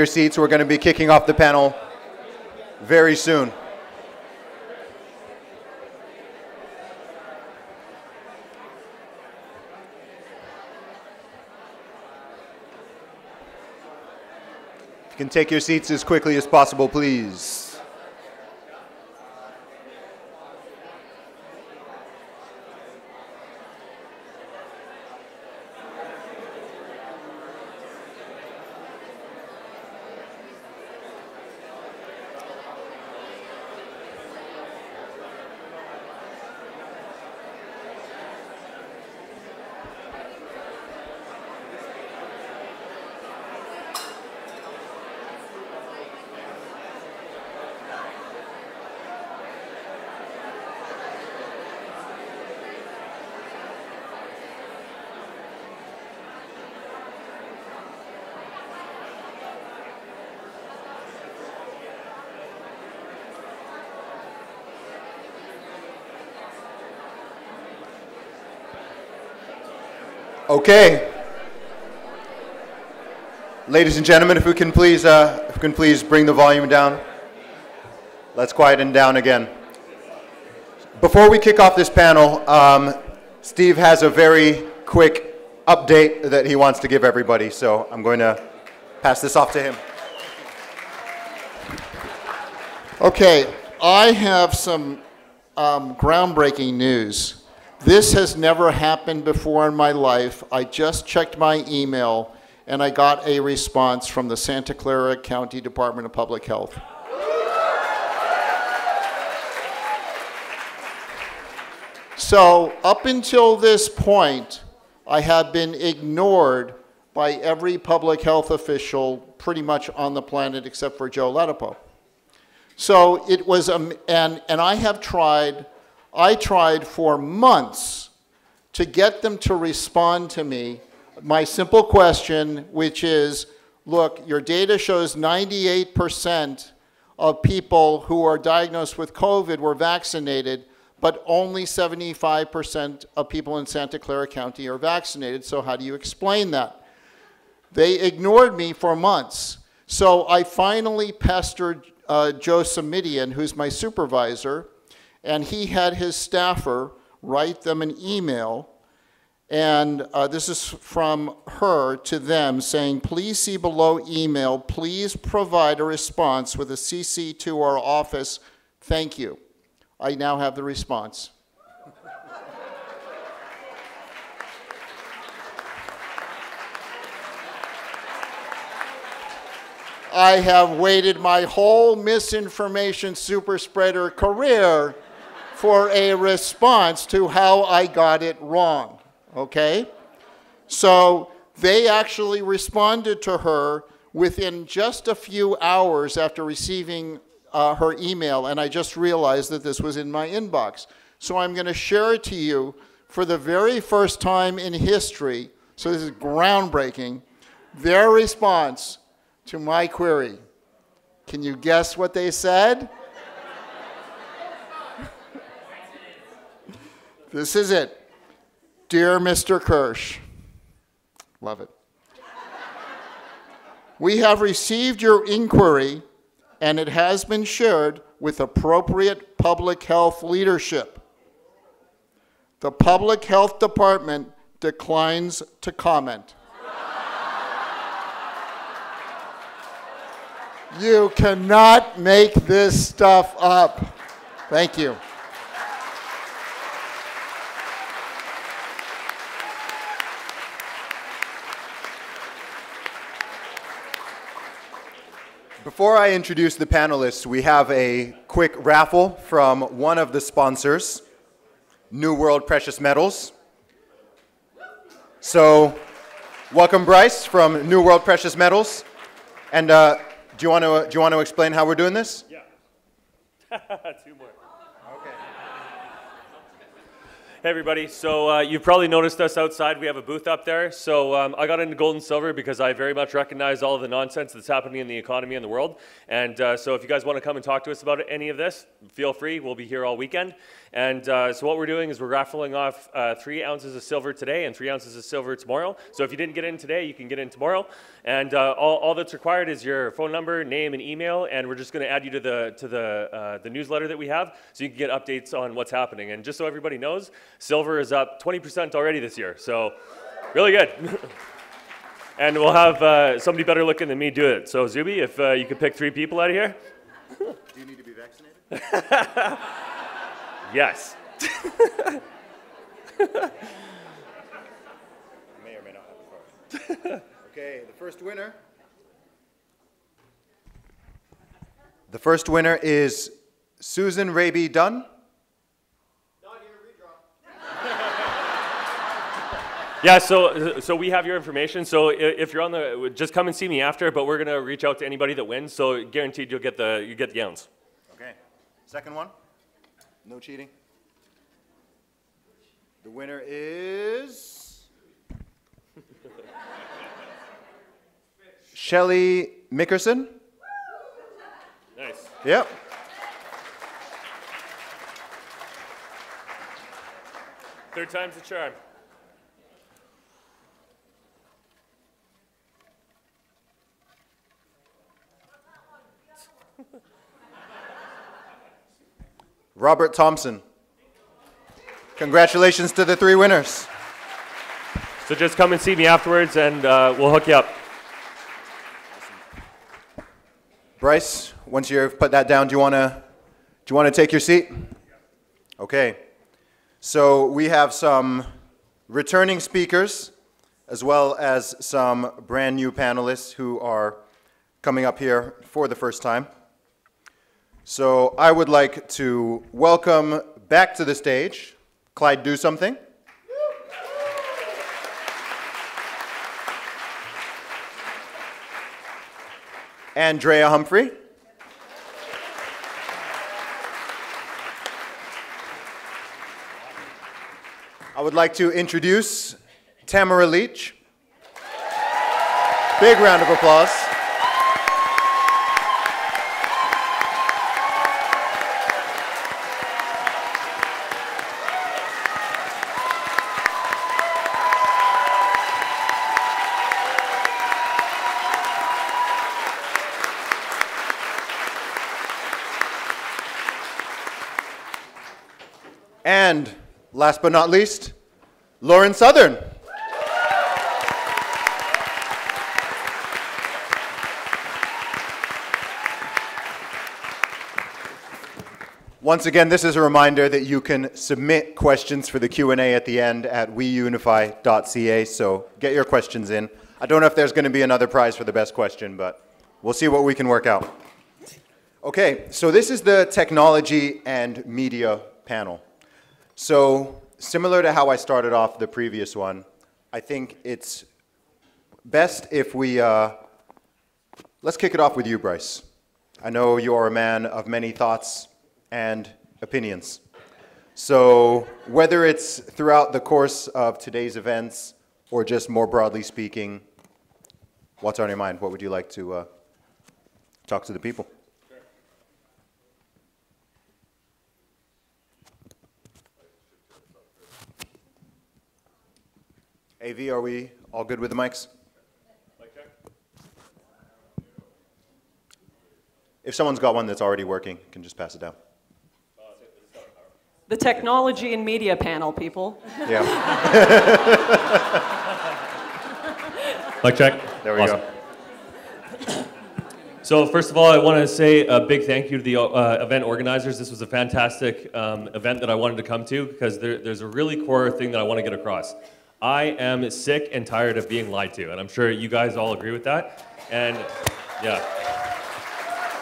seats. We're going to be kicking off the panel very soon. If you can take your seats as quickly as possible, please. Okay. Ladies and gentlemen, if we can please bring the volume down. Let's quieten down again. Before we kick off this panel, Steve has a very quick update that he wants to give everybody, so I'm going to pass this off to him. Okay, I have some groundbreaking news. This has never happened before in my life. I just checked my email and I got a response from the Santa Clara County Department of Public Health. So up until this point, I have been ignored by every public health official pretty much on the planet except for Joe Ladapo. So it was, and I tried for months to get them to respond to me. My simple question, which is, look, your data shows 98% of people who are diagnosed with COVID were vaccinated, but only 75% of people in Santa Clara County are vaccinated, so how do you explain that? They ignored me for months. So I finally pestered Joe Samidian, who's my supervisor, and he had his staffer write them an email, and this is from her to them saying, please see below email, please provide a response with a CC to our office, thank you. I now have the response. I have waited my whole misinformation super spreader career for a response to how I got it wrong, okay? So they actually responded to her within just a few hours after receiving her email, and I just realized that this was in my inbox. So I'm going to share it to you for the very first time in history, so this is groundbreaking, their response to my query. Can you guess what they said? This is it. Dear Mr. Kirsch, love it. We have received your inquiry and it has been shared with appropriate public health leadership. The Public Health Department declines to comment. You cannot make this stuff up. Thank you. Before I introduce the panelists, we have a quick raffle from one of the sponsors, New World Precious Metals. So, welcome Bryce from New World Precious Metals. And do you want to explain how we're doing this? Yeah. 2 more. Hey everybody, so you've probably noticed us outside. We have a booth up there. So I got into gold and silver because I very much recognize all of the nonsense that's happening in the economy and the world. And so if you guys want to come and talk to us about any of this, feel free. We'll be here all weekend. And so what we're doing is we're raffling off 3 ounces of silver today and 3 ounces of silver tomorrow. So if you didn't get in today, you can get in tomorrow. And all that's required is your phone number, name, and email. And we're just going to add you to the newsletter that we have so you can get updates on what's happening. And just so everybody knows, silver is up 20% already this year. So really good. And we'll have somebody better looking than me do it. So Zuby, if you could pick 3 people out of here. Do you need to be vaccinated? Yes. May or may not have a card. Okay, the first winner. The first winner is Susan Raby Dunn. Yeah, so we have your information. So if you're on the, just come and see me after. But we're gonna reach out to anybody that wins. So guaranteed you get the ounce. Okay, second one. No cheating. The winner is Shelly Mickerson. Nice. Yep. Third time's the charm. Robert Thompson. Congratulations to the 3 winners. So just come and see me afterwards, and we'll hook you up. Bryce, once you've put that down, do you want to take your seat? Okay. So we have some returning speakers, as well as some brand new panelists who are coming up here for the first time. So I would like to welcome back to the stage Clyde Do Something. Andrea Humphrey. I would like to introduce Tamara Leach. Big round of applause. And last but not least, Lauren Southern. Once again, this is a reminder that you can submit questions for the Q&A at the end at weunify.ca, so get your questions in. I don't know if there's going to be another prize for the best question, but we'll see what we can work out. Okay, so this is the technology and media panel. So similar to how I started off the previous one, I think it's best if we, let's kick it off with you, Bryce. I know you're a man of many thoughts and opinions. So whether it's throughout the course of today's events or just more broadly speaking, what's on your mind? What would you like to talk to the people? AV, are we all good with the mics? If someone's got one that's already working, you can just pass it down. The technology and media panel, people. Yeah. Mic check. There we go. So first of all, I want to say a big thank you to the event organizers. This was a fantastic event that I wanted to come to because there's a really core thing that I want to get across. I am sick and tired of being lied to, and I'm sure you guys all agree with that. And yeah,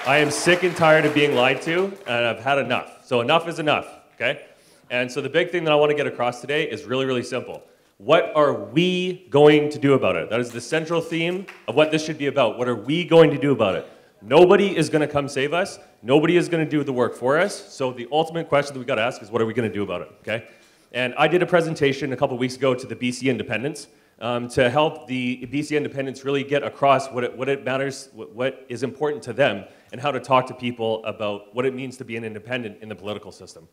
I am sick and tired of being lied to, and I've had enough. So enough is enough, okay? And so the big thing that I want to get across today is really, really simple. What are we going to do about it? That is the central theme of what this should be about. What are we going to do about it? Nobody is going to come save us. Nobody is going to do the work for us. So the ultimate question that we've got to ask is, what are we going to do about it, okay? And I did a presentation a couple weeks ago to the BC Independents to help the BC Independents really get across what it matters, what is important to them, and how to talk to people about what it means to be an independent in the political system.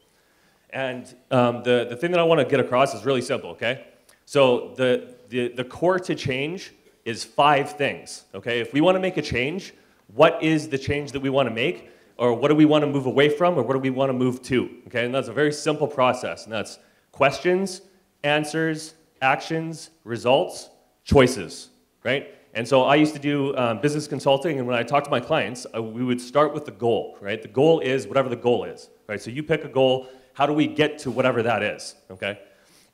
And the thing that I want to get across is really simple, okay? So the core to change is 5 things, okay? If we want to make a change, what is the change that we want to make? Or what do we want to move away from? Or what do we want to move to? Okay, and that's a very simple process. And that's questions, answers, actions, results, choices, right? And so I used to do business consulting, and when I talked to my clients, we would start with the goal, right? The goal is whatever the goal is, right? So you pick a goal, how do we get to whatever that is, okay?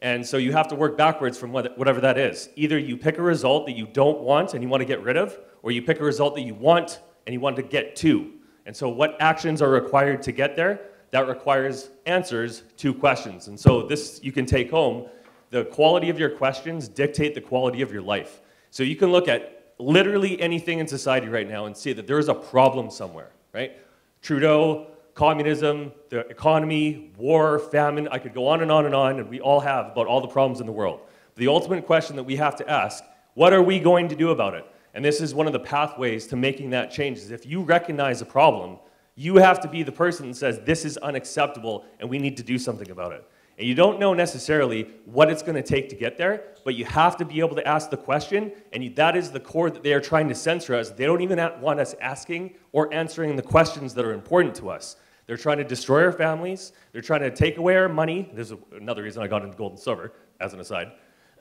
And so you have to work backwards from whatever that is. Either you pick a result that you don't want and you want to get rid of, or you pick a result that you want and you want to get to. And so what actions are required to get there? That requires answers to questions. And so this you can take home. The quality of your questions dictate the quality of your life. So you can look at literally anything in society right now and see that there is a problem somewhere, right? Trudeau, communism, the economy, war, famine, I could go on and on and on, and we all have about all the problems in the world. The ultimate question that we have to ask, what are we going to do about it? And this is one of the pathways to making that change, is if you recognize a problem, you have to be the person that says, this is unacceptable and we need to do something about it. And you don't know necessarily what it's going to take to get there, but you have to be able to ask the question, and that is the core that they are trying to censor us. They don't even want us asking or answering the questions that are important to us. They're trying to destroy our families. They're trying to take away our money. There's another reason I got into gold and silver, as an aside.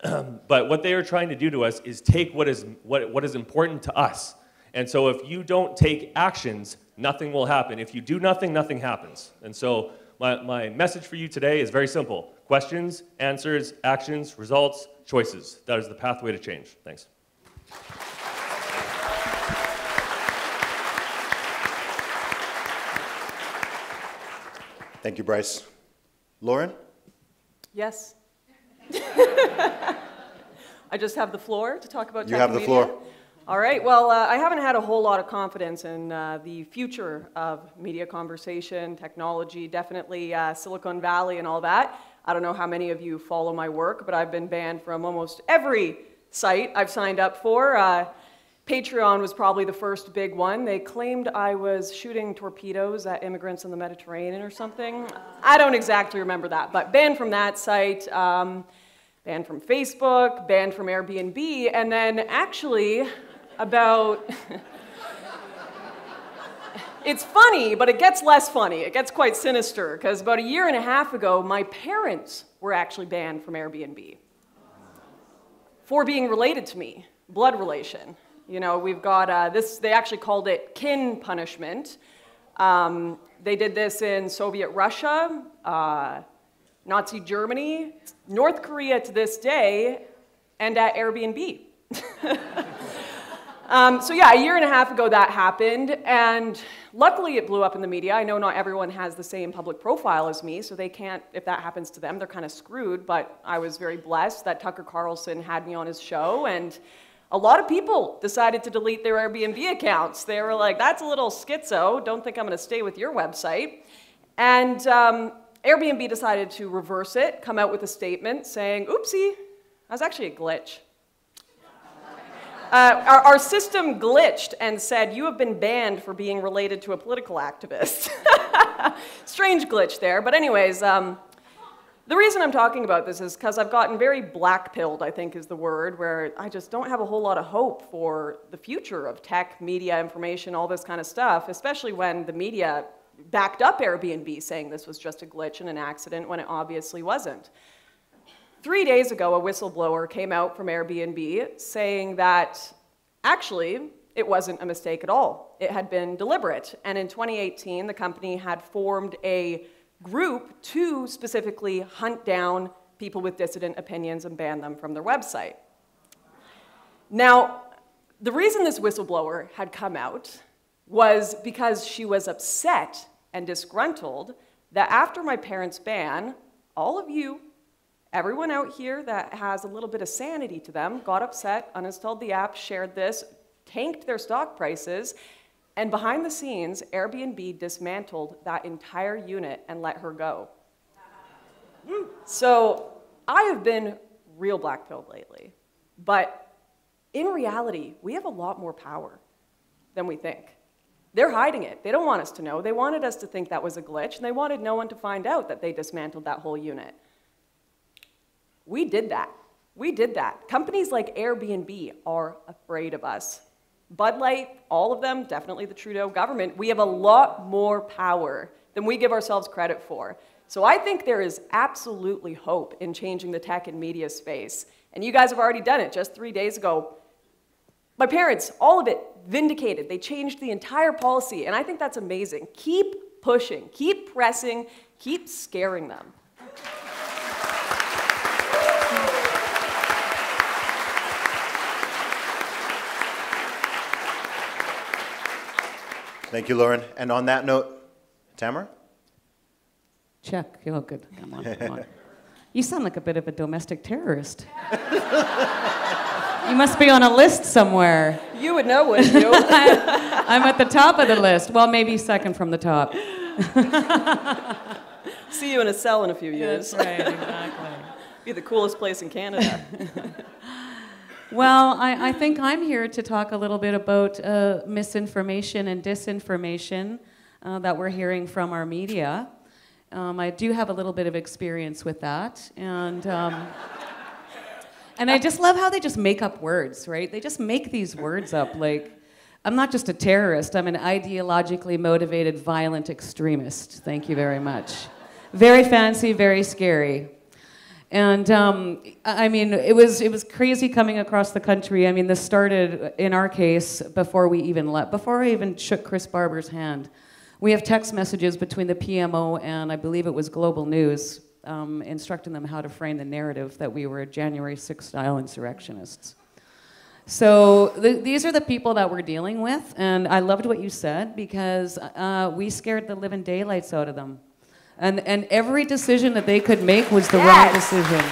But what they are trying to do to us is take what is important to us. And so if you don't take actions, nothing will happen. If you do nothing, nothing happens. And so my message for you today is very simple. Questions, answers, actions, results, choices. That is the pathway to change. Thanks. Thank you, Bryce. Lauren? Yes. I just have the floor to talk about You have the floor. All right. Well, I haven't had a whole lot of confidence in the future of media conversation, technology, definitely Silicon Valley and all that. I don't know how many of you follow my work, but I've been banned from almost every site I've signed up for. Patreon was probably the first big one. They claimed I was shooting torpedoes at immigrants in the Mediterranean or something. I don't exactly remember that, but banned from that site, banned from Facebook, banned from Airbnb, and then actually about... It's funny, but it gets less funny. It gets quite sinister, because about 1.5 years ago, my parents were actually banned from Airbnb for being related to me, blood relation. You know, we've got this, they actually called it kin punishment. They did this in Soviet Russia, Nazi Germany, North Korea to this day, and at Airbnb. So yeah, 1.5 years ago that happened, and luckily it blew up in the media. I know not everyone has the same public profile as me, so they can't, if that happens to them, they're kind of screwed, but I was very blessed that Tucker Carlson had me on his show, and a lot of people decided to delete their Airbnb accounts. They were like, that's a little schizo, don't think I'm gonna stay with your website. And Airbnb decided to reverse it, come out with a statement saying, oopsie, that was actually a glitch. Our system glitched and said, you have been banned for being related to a political activist. Strange glitch there, but anyways, the reason I'm talking about this is because I've gotten very black-pilled, I think is the word, where I just don't have a whole lot of hope for the future of tech, media, information, all this kind of stuff, especially when the media backed up Airbnb saying this was just a glitch and an accident when it obviously wasn't. 3 days ago, a whistleblower came out from Airbnb saying that actually it wasn't a mistake at all. It had been deliberate. And in 2018, the company had formed a group to specifically hunt down people with dissident opinions and ban them from their website. Now, the reason this whistleblower had come out was because she was upset and disgruntled that after my parents' ban, all of you, everyone out here that has a little bit of sanity to them, got upset, uninstalled the app, shared this, tanked their stock prices, and behind the scenes, Airbnb dismantled that entire unit and let her go. So I have been real black-pilled lately, but in reality, we have a lot more power than we think. They're hiding it. They don't want us to know. They wanted us to think that was a glitch, and they wanted no one to find out that they dismantled that whole unit. We did that. We did that. Companies like Airbnb are afraid of us. Bud Light, all of them, definitely the Trudeau government, we have a lot more power than we give ourselves credit for. So I think there is absolutely hope in changing the tech and media space. And you guys have already done it just 3 days ago. My parents, all of it, vindicated. They changed the entire policy, and I think that's amazing. Keep pushing, keep pressing, keep scaring them. Thank you, Lauren. And on that note, Tamara? Check. Oh, good. Come on, come on. You sound like a bit of a domestic terrorist. You must be on a list somewhere. You would know, wouldn't you? I'm at the top of the list. Well, maybe second from the top. See you in a cell in a few years. That's right, exactly. Be the coolest place in Canada. Well, I think I'm here to talk a little bit about misinformation and disinformation that we're hearing from our media. I do have a little bit of experience with that, and I just love how they just make up words, right? They just make these words up. Like, I'm not just a terrorist, I'm an ideologically motivated violent extremist. Thank you very much. Very fancy, very scary. And I mean, it was crazy coming across the country. I mean, this started in our case before I even shook Chris Barber's hand. We have text messages between the PMO and I believe it was Global News, instructing them how to frame the narrative that we were January 6th style insurrectionists. So these are the people that we're dealing with, and I loved what you said because we scared the living daylights out of them. And every decision that they could make was the wrong decision.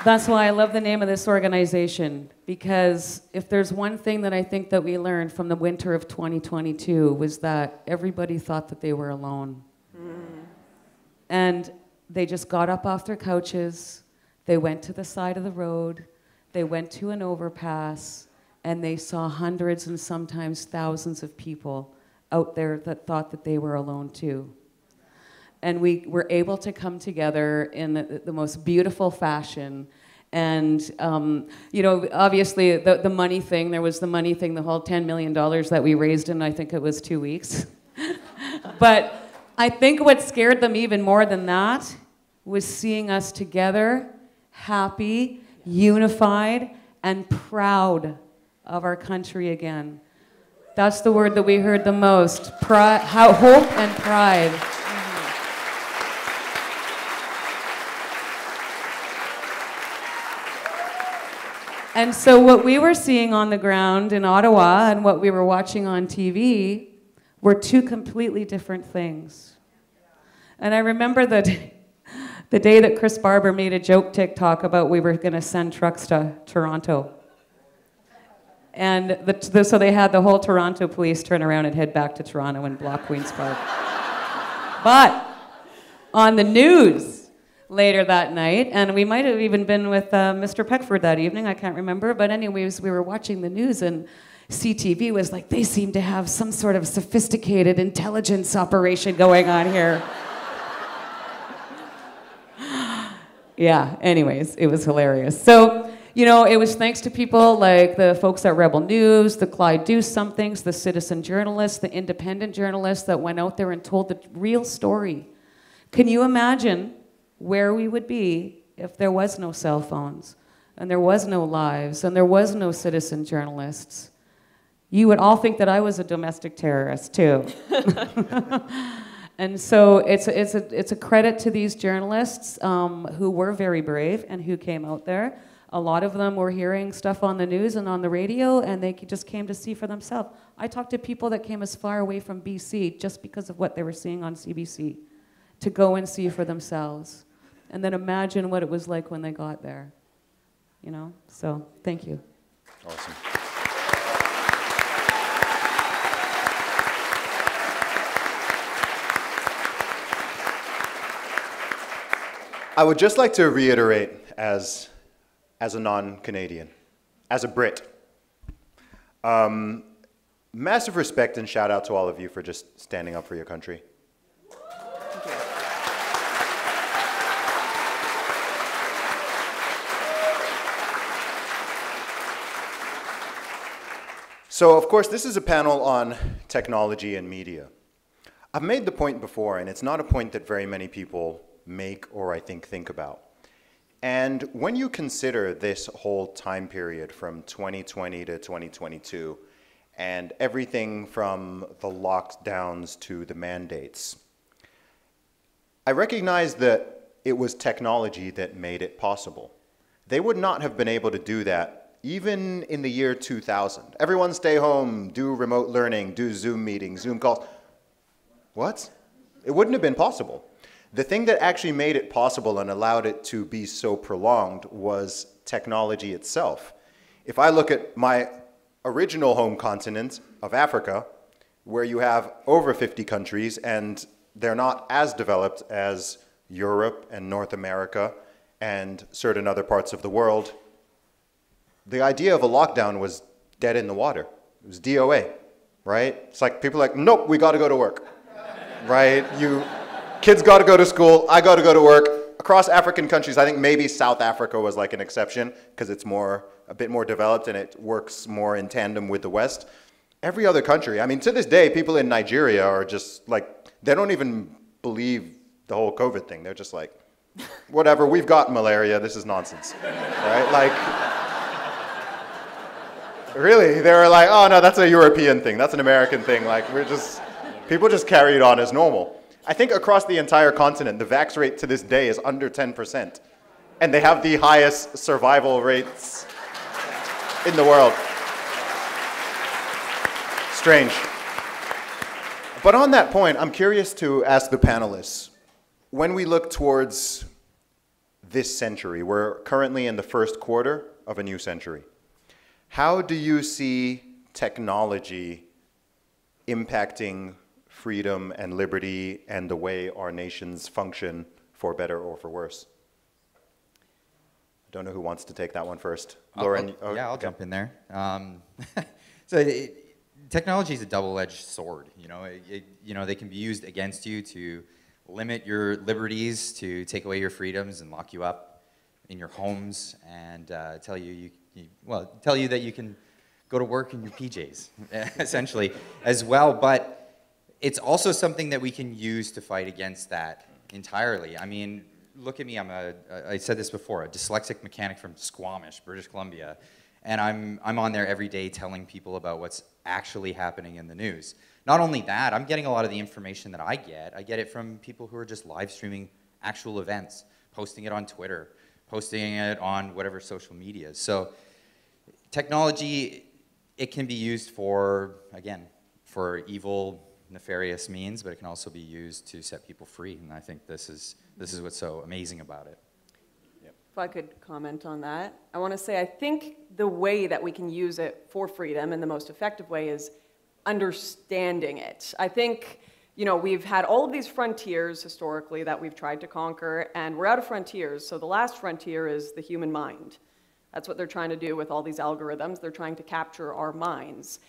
That's why I love the name of this organization, because if there's one thing that I think that we learned from the winter of 2022 was that everybody thought that they were alone. And they just got up off their couches, they went to the side of the road, they went to an overpass, and they saw hundreds and sometimes thousands of people out there that thought that they were alone too. And we were able to come together in the most beautiful fashion. And, you know, obviously the money thing, there was the money thing, the whole $10 million that we raised in, I think it was 2 weeks. But I think what scared them even more than that was seeing us together, happy, unified, and proud of our country again. That's the word that we heard the most, hope and pride. And so what we were seeing on the ground in Ottawa and what we were watching on TV were two completely different things. And I remember the day that Chris Barber made a joke TikTok about we were going to send trucks to Toronto. And so they had the whole Toronto police turn around and head back to Toronto and block Queen's Park. But on the news later that night, and we might have even been with Mr. Peckford that evening, I can't remember, but anyways, we were watching the news and CTV was like, they seem to have some sort of sophisticated intelligence operation going on here. Yeah, anyways, it was hilarious. So, you know, it was thanks to people like the folks at Rebel News, the Clyde Do Somethings, the citizen journalists, the independent journalists that went out there and told the real story. Can you imagine where we would be if there was no cell phones, and there was no lives, and there was no citizen journalists? You would all think that I was a domestic terrorist too. And so it's a credit to these journalists who were very brave and who came out there. A lot of them were hearing stuff on the news and on the radio, and they just came to see for themselves. I talked to people that came as far away from BC just because of what they were seeing on CBC, to go and see for themselves. And then imagine what it was like when they got there. You know? So, thank you. Awesome. I would just like to reiterate as a non-Canadian, as a Brit, massive respect and shout out to all of you for just standing up for your country. So, of course, this is a panel on technology and media. I've made the point before, and it's not a point that very many people make or I think about. And when you consider this whole time period from 2020 to 2022, and everything from the lockdowns to the mandates, I recognize that it was technology that made it possible. They would not have been able to do that even in the year 2000. Everyone stay home, do remote learning, do Zoom meetings, Zoom calls. What? It wouldn't have been possible. The thing that actually made it possible and allowed it to be so prolonged was technology itself. If I look at my original home continent of Africa, where you have over 50 countries and they're not as developed as Europe and North America and certain other parts of the world, the idea of a lockdown was dead in the water. It was DOA, right? It's like people are like, nope, we got to go to work, right? Kids got to go to school, I got to go to work. Across African countries, I think maybe South Africa was like an exception because it's a bit more developed and it works more in tandem with the West. Every other country, I mean, to this day, people in Nigeria are just like, they don't even believe the whole COVID thing. They're just like, whatever, we've got malaria, this is nonsense, right? Like, really, they were like, oh no, that's a European thing, that's an American thing. Like, people just carry it on as normal. I think across the entire continent, the vax rate to this day is under 10%. And they have the highest survival rates in the world. Strange. But on that point, I'm curious to ask the panelists, when we look towards this century, we're currently in the first quarter of a new century. How do you see technology impacting freedom and liberty and the way our nations function, for better or for worse? I don't know who wants to take that one first. Lauren? I'll jump in there. Technology is a double-edged sword. They can be used against you to limit your liberties, to take away your freedoms and lock you up in your homes and tell you that you can go to work in your PJs, essentially, as well. But it's also something that we can use to fight against that entirely. I mean, look at me, I said this before, a dyslexic mechanic from Squamish, British Columbia, and I'm on there every day telling people about what's actually happening in the news. Not only that, I'm getting a lot of the information that I get it from people who are just live streaming actual events, posting it on Twitter, posting it on whatever social media. So technology, it can be used for, again, for evil, nefarious means, but it can also be used to set people free, and I think this is what's so amazing about it. If I could comment on that, I want to say I think the way that we can use it for freedom and the most effective way is understanding it. I think, we've had all of these frontiers historically that we've tried to conquer, and we're out of frontiers, so the last frontier is the human mind. That's what they're trying to do with all these algorithms. They're trying to capture our minds.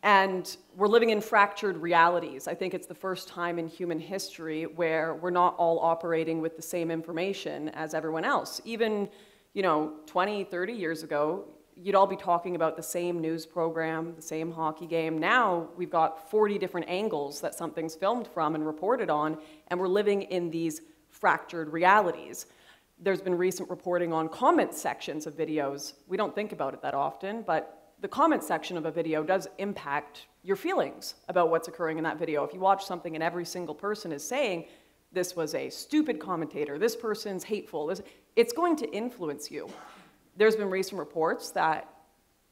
And we're living in fractured realities. I think it's the first time in human history where we're not all operating with the same information as everyone else. Even, 20, 30 years ago, you'd all be talking about the same news program, the same hockey game. Now we've got 40 different angles that something's filmed from and reported on, and we're living in these fractured realities. There's been recent reporting on comment sections of videos. We don't think about it that often, but the comment section of a video does impact your feelings about what's occurring in that video. If you watch something and every single person is saying, this was a stupid commentator, this person's hateful, it's going to influence you. There's been recent reports that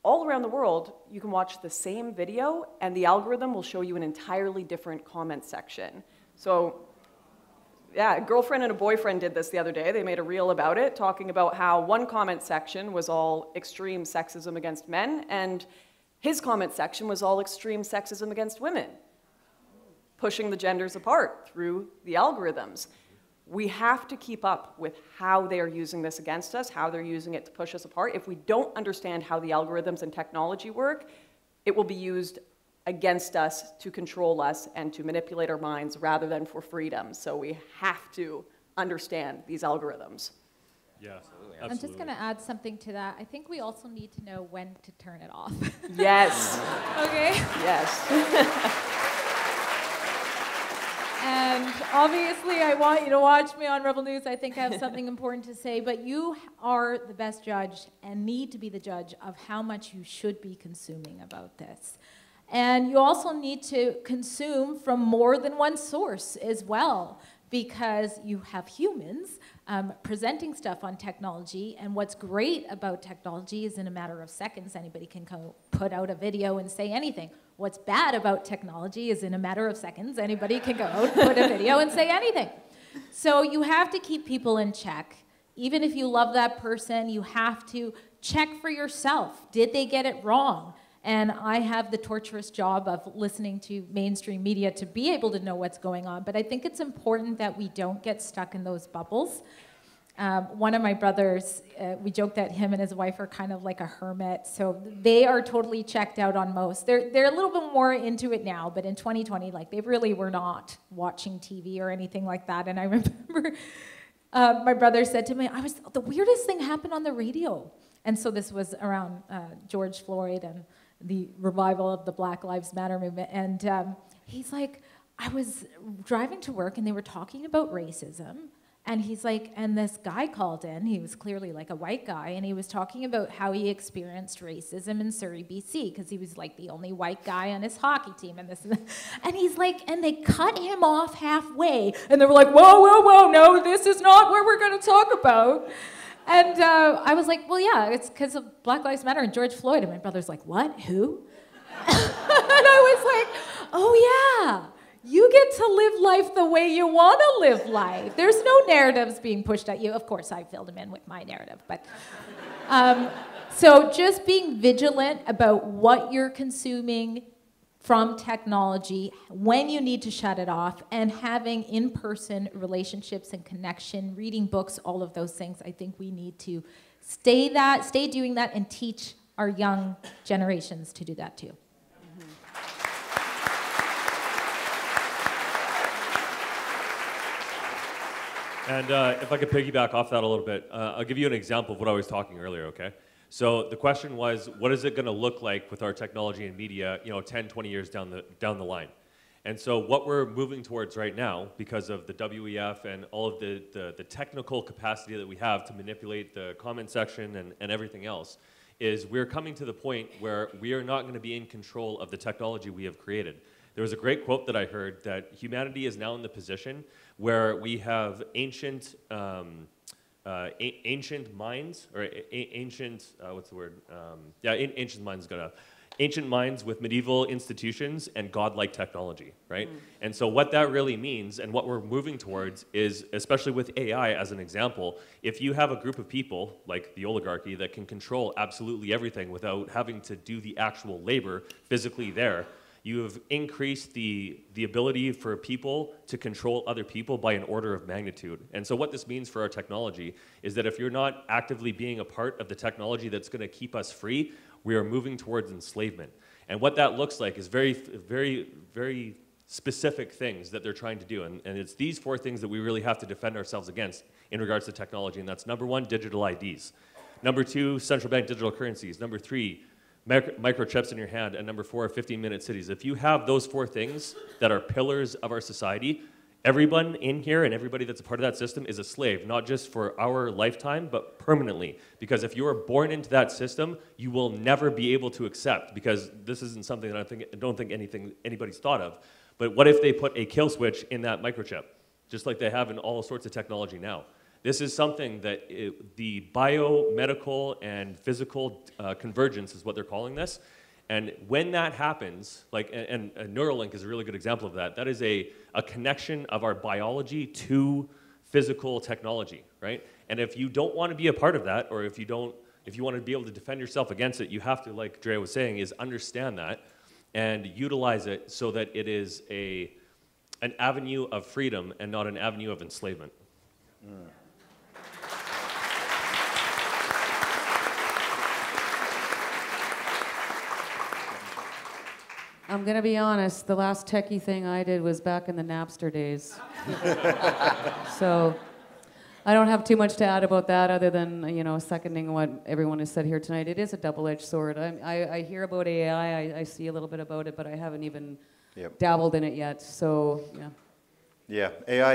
all around the world, you can watch the same video and the algorithm will show you an entirely different comment section. So yeah, a girlfriend and a boyfriend did this the other day. They made a reel about it, talking about how one comment section was all extreme sexism against men, and his comment section was all extreme sexism against women, pushing the genders apart through the algorithms. We have to keep up with how they are using this against us, how they're using it to push us apart. If we don't understand how the algorithms and technology work, it will be used against us to control us and to manipulate our minds rather than for freedom. So we have to understand these algorithms. Yeah, absolutely. I'm just going to add something to that. I think we also need to know when to turn it off. Yes. Okay? Yes. And obviously, I want you to watch me on Rebel News. I think I have something important to say, but you are the best judge and need to be the judge of how much you should be consuming about this. And you also need to consume from more than one source as well, because you have humans presenting stuff on technology, and what's great about technology is in a matter of seconds, anybody can go put out a video and say anything. What's bad about technology is in a matter of seconds, anybody can go out, put a video and say anything. So you have to keep people in check. Even if you love that person, you have to check for yourself. Did they get it wrong? And I have the torturous job of listening to mainstream media to be able to know what's going on. But I think it's important that we don't get stuck in those bubbles. One of my brothers, we joked that him and his wife are kind of like a hermit. So they are totally checked out on most. They're a little bit more into it now, but in 2020, like they really were not watching TV or anything like that. And I remember my brother said to me, the weirdest thing happened on the radio. And so this was around George Floyd and the revival of the Black Lives Matter movement. And he's like, I was driving to work and they were talking about racism. And he's like, and this guy called in, he was clearly like a white guy, and he was talking about how he experienced racism in Surrey, BC, because he was like the only white guy on his hockey team. And he's like, and they cut him off halfway. And they were like, whoa, whoa, whoa, no, this is not what we're going to talk about. And I was like, well, yeah, it's because of Black Lives Matter and George Floyd. And my brother's like, what? Who? And I was like, oh, yeah. You get to live life the way you want to live life. There's no narratives being pushed at you. Of course, I filled him in with my narrative. But so just being vigilant about what you're consuming from technology, when you need to shut it off, and having in-person relationships and connection, reading books, all of those things. I think we need to stay doing that and teach our young generations to do that too. And if I could piggyback off that a little bit, I'll give you an example of what I was talking earlier, okay? So the question was, what is it going to look like with our technology and media, 10, 20 years down the line? And so what we're moving towards right now, because of the WEF and all of the technical capacity that we have to manipulate the comment section and everything else, is we're coming to the point where we are not going to be in control of the technology we have created. There was a great quote that I heard that humanity is now in the position where we have ancient minds, or ancient, what's the word? Ancient minds is good enough. Ancient minds with medieval institutions and godlike technology, right? And so what that really means and what we're moving towards is, especially with AI as an example, if you have a group of people, like the oligarchy, that can control absolutely everything without having to do the actual labor physically there, you have increased the ability for people to control other people by an order of magnitude. And so what this means for our technology is that if you're not actively being a part of the technology that's going to keep us free, we are moving towards enslavement. And what that looks like is very, very, very specific things that they're trying to do. And it's these four things that we really have to defend ourselves against in regards to technology. And that's number one, digital IDs. Number two, central bank digital currencies. Number three, microchips in your hand. And number four, 15-minute cities. If you have those four things that are pillars of our society, everyone in here and everybody that's a part of that system is a slave, not just for our lifetime, but permanently. Because if you are born into that system, you will never be able to accept, because this isn't something that I don't think anybody's thought of. But what if they put a kill switch in that microchip, just like they have in all sorts of technology now? This is something that the biomedical and physical convergence is what they're calling this. And when that happens, and Neuralink is a really good example of that, that is a connection of our biology to physical technology, right? And if you don't want to be a part of that, or if you want to be able to defend yourself against it, you have to, like Drea was saying, is understand that and utilize it so that it is an avenue of freedom and not an avenue of enslavement. I'm going to be honest, the last techie thing I did was back in the Napster days. So I don't have too much to add about that other than, you know, seconding what everyone has said here tonight. It is a double-edged sword. I hear about AI, I see a little bit about it, but I haven't even dabbled in it yet. So, yeah. Yeah, AI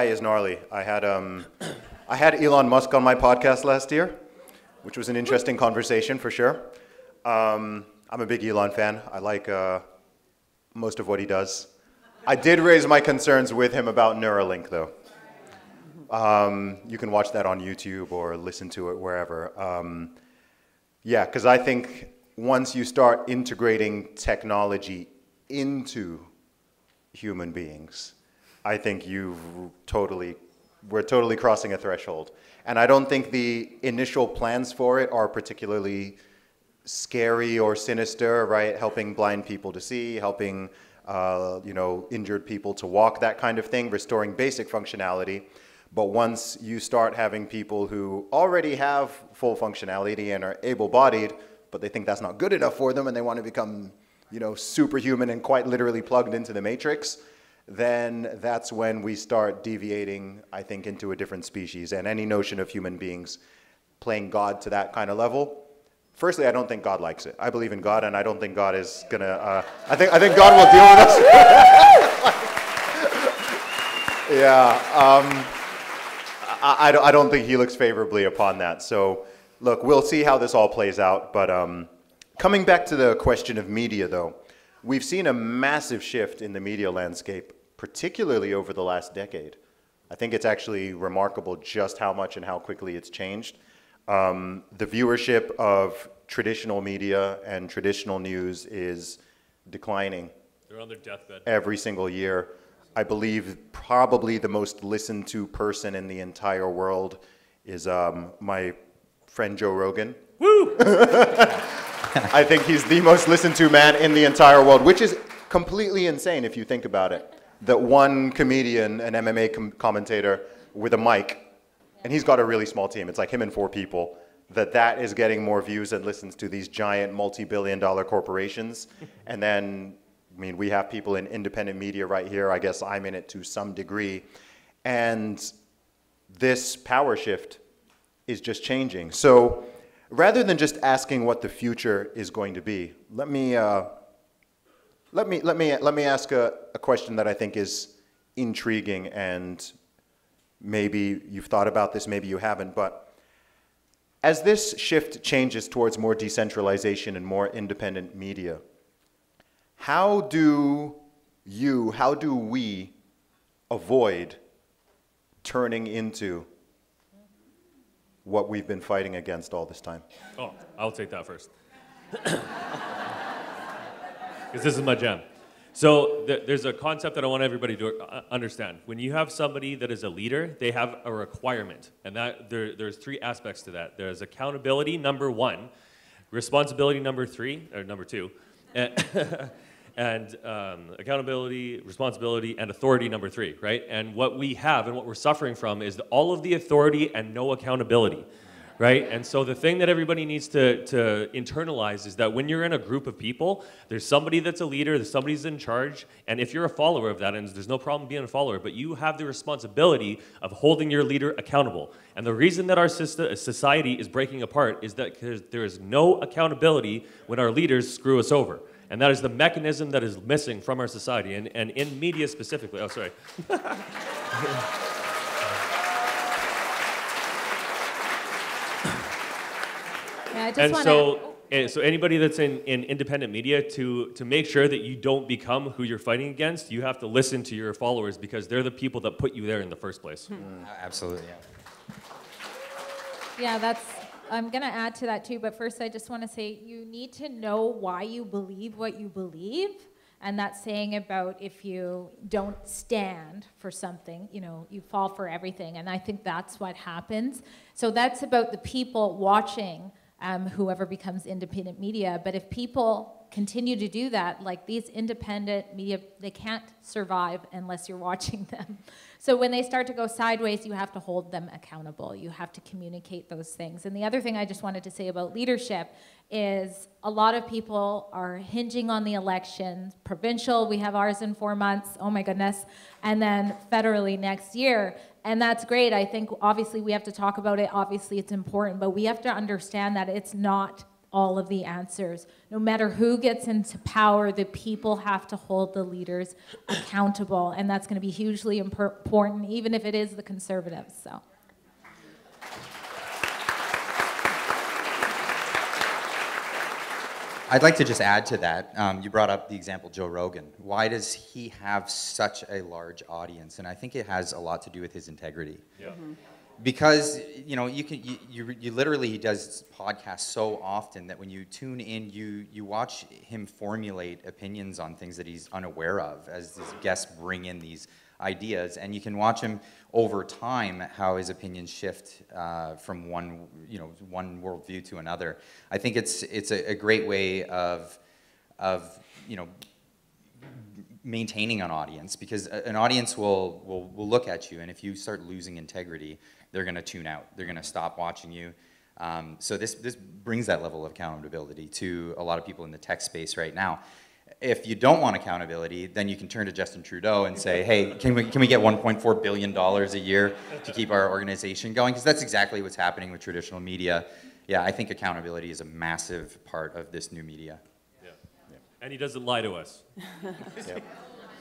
is gnarly. I had Elon Musk on my podcast last year, which was an interesting conversation for sure. I'm a big Elon fan. I like most of what he does. I did raise my concerns with him about Neuralink, though. You can watch that on YouTube or listen to it wherever. Yeah, because I think once you start integrating technology into human beings, I think we're totally crossing a threshold. And I don't think the initial plans for it are particularly scary or sinister, right? Helping blind people to see, helping you know, injured people to walk, that kind of thing, restoring basic functionality. But once you start having people who already have full functionality and are able-bodied, but they think that's not good enough for them and they want to become, you know, superhuman and quite literally plugged into the matrix, then that's when we start deviating, I think, into a different species. And any notion of human beings playing God to that kind of level, firstly, I don't think God likes it. I believe in God, and I don't think God is gonna. I think God will deal with us. Yeah, I don't think He looks favorably upon that. So, look, we'll see how this all plays out. But coming back to the question of media, though, we've seen a massive shift in the media landscape, particularly over the last decade. I think it's actually remarkable just how much and how quickly it's changed. The viewership of traditional media and traditional news is declining. They're on their deathbed. Every single year. I believe probably the most listened to person in the entire world is my friend Joe Rogan. Woo! I think he's the most listened to man in the entire world, which is completely insane if you think about it. That one comedian, an MMA commentator with a mic, and he's got a really small team. It's like him and 4 people. That is getting more views and listens to these giant multi-billion-dollar corporations. And then, I mean, we have people in independent media right here. I guess I'm in it to some degree. And this power shift is just changing. So rather than just asking what the future is going to be, let me ask a question that I think is intriguing, and maybe you've thought about this, maybe you haven't, but as this shift changes towards more decentralization and more independent media, how do we avoid turning into what we've been fighting against all this time? Oh, I'll take that first. Because this is my jam. So there's a concept that I want everybody to understand. When you have somebody that is a leader, they have a requirement. And there's 3 aspects to that. There's accountability, number 1, responsibility, number 2, and accountability, responsibility, and authority, number 3, right? And what we have and what we're suffering from is all of the authority and no accountability. Right? And so the thing that everybody needs to internalize is that when you're in a group of people, there's somebody that's a leader, there's somebody who's in charge, and if you're a follower of that, and there's no problem being a follower, but you have the responsibility of holding your leader accountable. And the reason that our society is breaking apart is that there is no accountability when our leaders screw us over. And that is the mechanism that is missing from our society, and in media specifically. Oh, sorry. So anybody that's in independent media, to make sure that you don't become who you're fighting against, you have to listen to your followers, because they're the people that put you there in the first place. Absolutely, yeah. I'm going to add to that too, but first I just want to say you need to know why you believe what you believe. And that saying about if you don't stand for something, you know, you fall for everything. And I think that's what happens. So that's about the people watching whoever becomes independent media. But if people continue to do that, like these independent media, they can't survive unless you're watching them. So when they start to go sideways, you have to hold them accountable. You have to communicate those things. And the other thing I just wanted to say about leadership is a lot of people are hinging on the election. Provincial, we have ours in 4 months, oh my goodness, and then federally next year. And that's great. I think obviously we have to talk about it. Obviously it's important, but we have to understand that it's not all of the answers. No matter who gets into power, the people have to hold the leaders accountable, and that's going to be hugely important, even if it is the Conservatives. So. I'd like to just add to that. You brought up the example Joe Rogan. Why does he have such a large audience? And I think it has a lot to do with his integrity. Yeah. Because you literally, he does podcasts so often that when you tune in, you watch him formulate opinions on things that he's unaware of as his guests bring in these ideas, and you can watch him over time how his opinions shift from one worldview to another. I think it's a great way of maintaining an audience, because an audience will look at you, and if you start losing integrity, they're going to tune out. They're going to stop watching you. So this brings that level of accountability to a lot of people in the tech space right now. If you don't want accountability, then you can turn to Justin Trudeau and say, hey, can we get $1.4 billion a year to keep our organization going? Because that's exactly what's happening with traditional media. Yeah, I think accountability is a massive part of this new media. Yeah. And he doesn't lie to us. Yep.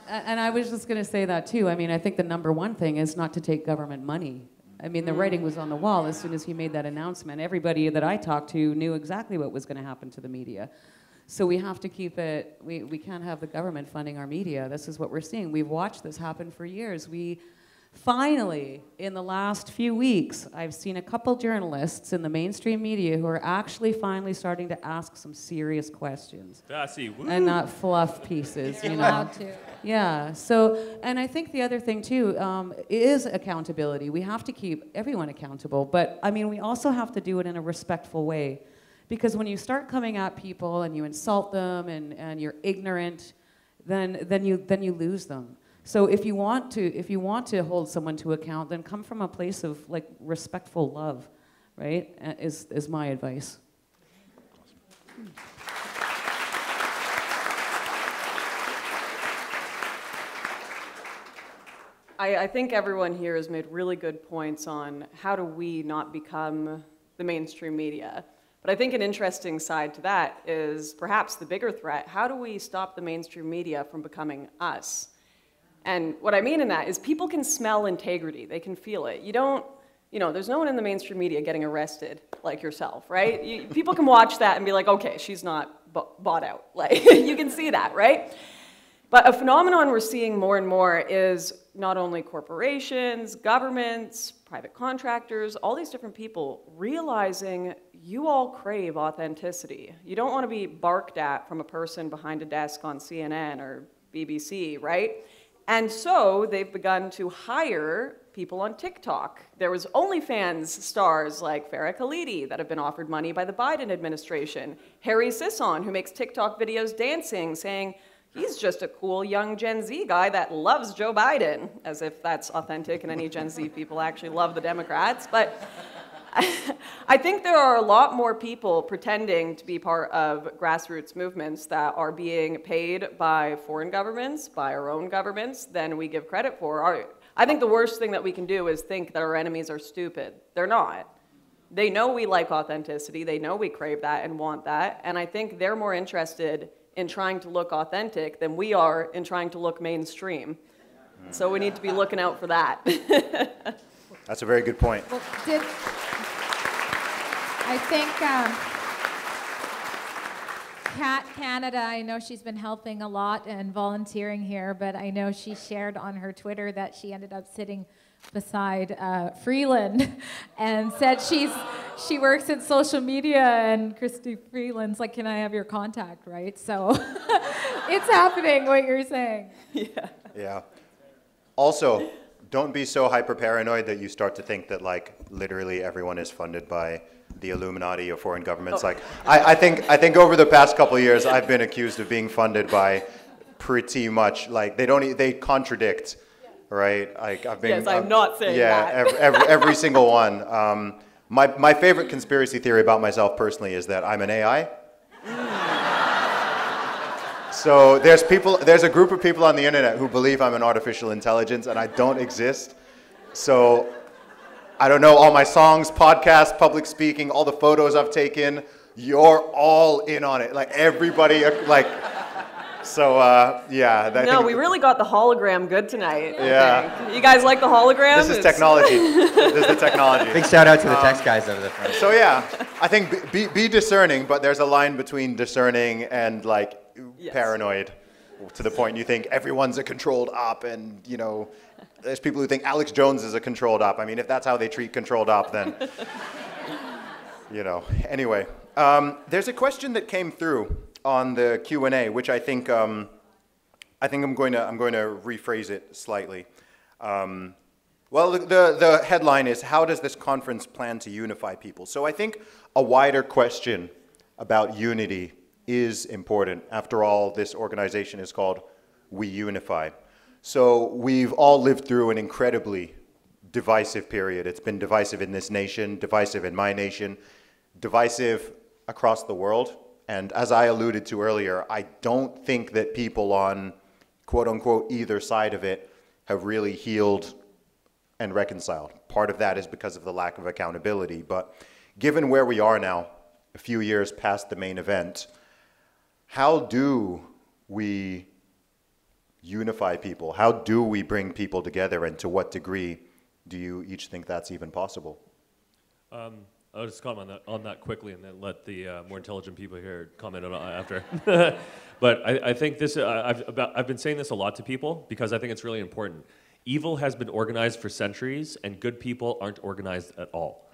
And I was just going to say that too. I mean, I think the number one thing is not to take government money. I mean, the writing was on the wall as soon as he made that announcement. Everybody that I talked to knew exactly what was going to happen to the media. So we have to keep it, we can't have the government funding our media. This is what we're seeing. We've watched this happen for years. We finally, in the last few weeks, I've seen a couple journalists in the mainstream media who are actually finally starting to ask some serious questions. And not fluff pieces, you know. Allowed to. Yeah, so, and I think the other thing too is accountability. We have to keep everyone accountable, but I mean, we also have to do it in a respectful way. Because when you start coming at people and you insult them and you're ignorant, then you lose them. So if you want to hold someone to account, then come from a place of like respectful love, right? Is my advice. I think everyone here has made really good points on how do we not become the mainstream media. But I think an interesting side to that is perhaps the bigger threat. How do we stop the mainstream media from becoming us? And what I mean in that is people can smell integrity. They can feel it. There's no one in the mainstream media getting arrested like yourself, right? People can watch that and be like, okay, she's not bought out. Like, you can see that, right? But a phenomenon we're seeing more and more is not only corporations, governments, private contractors, all these different people realizing you all crave authenticity. You don't want to be barked at from a person behind a desk on CNN or BBC, right? And so they've begun to hire people on TikTok. There was OnlyFans stars like Farah Khalidi that have been offered money by the Biden administration. Harry Sisson, who makes TikTok videos dancing, saying, he's just a cool young Gen Z guy that loves Joe Biden, as if that's authentic and any Gen Z people actually love the Democrats. But I think there are a lot more people pretending to be part of grassroots movements that are being paid by foreign governments, by our own governments, than we give credit for. I think the worst thing that we can do is think that our enemies are stupid. They're not. They know we like authenticity. They know we crave that and want that. And I think they're more interested in trying to look authentic than we are in trying to look mainstream. So we need to be looking out for that. That's a very good point. Well, I think Cat Canada, I know she's been helping a lot and volunteering here, but I know she shared on her Twitter that she ended up sitting beside Freeland and said she works in social media, and Christy Freeland's like, can I have your contact, right? So it's happening, what you're saying. Yeah. Also, don't be so hyper paranoid that you start to think that like literally everyone is funded by the Illuminati or foreign governments. Oh. Like I think over the past couple of years I've been accused of being funded by pretty much like they contradict, right? Like I've been. Yes, I'm not saying that. Every single one. My favorite conspiracy theory about myself personally is that I'm an AI. So there's a group of people on the internet who believe I'm an artificial intelligence and I don't exist. So I don't know, all my songs, podcasts, public speaking, all the photos I've taken, you're all in on it. Like everybody, like, so yeah. No, we really got the hologram good tonight. Yeah. I think. You guys like the hologram? This is technology. This is the technology. Big shout out to the text guys over the front. So yeah, I think be discerning, but there's a line between discerning and like paranoid, to the point you think everyone's a controlled op, and you know, there's people who think Alex Jones is a controlled op. I mean, if that's how they treat controlled op, then you know. Anyway, there's a question that came through on the Q&A, which I think I'm going to rephrase it slightly. Well, the headline is, how does this conference plan to unify people? So I think a wider question about unity is important. After all, this organization is called We Unify. So we've all lived through an incredibly divisive period. It's been divisive in this nation, divisive in my nation, divisive across the world. And as I alluded to earlier, I don't think that people on quote unquote either side of it have really healed and reconciled. Part of that is because of the lack of accountability. But given where we are now, a few years past the main event, how do we unify people? How do we bring people together, and to what degree do you each think that's even possible? I'll just comment on that quickly, and then let the more intelligent people here comment on it after. But I think this, I've been saying this a lot to people because I think it's really important. Evil has been organized for centuries, and good people aren't organized at all,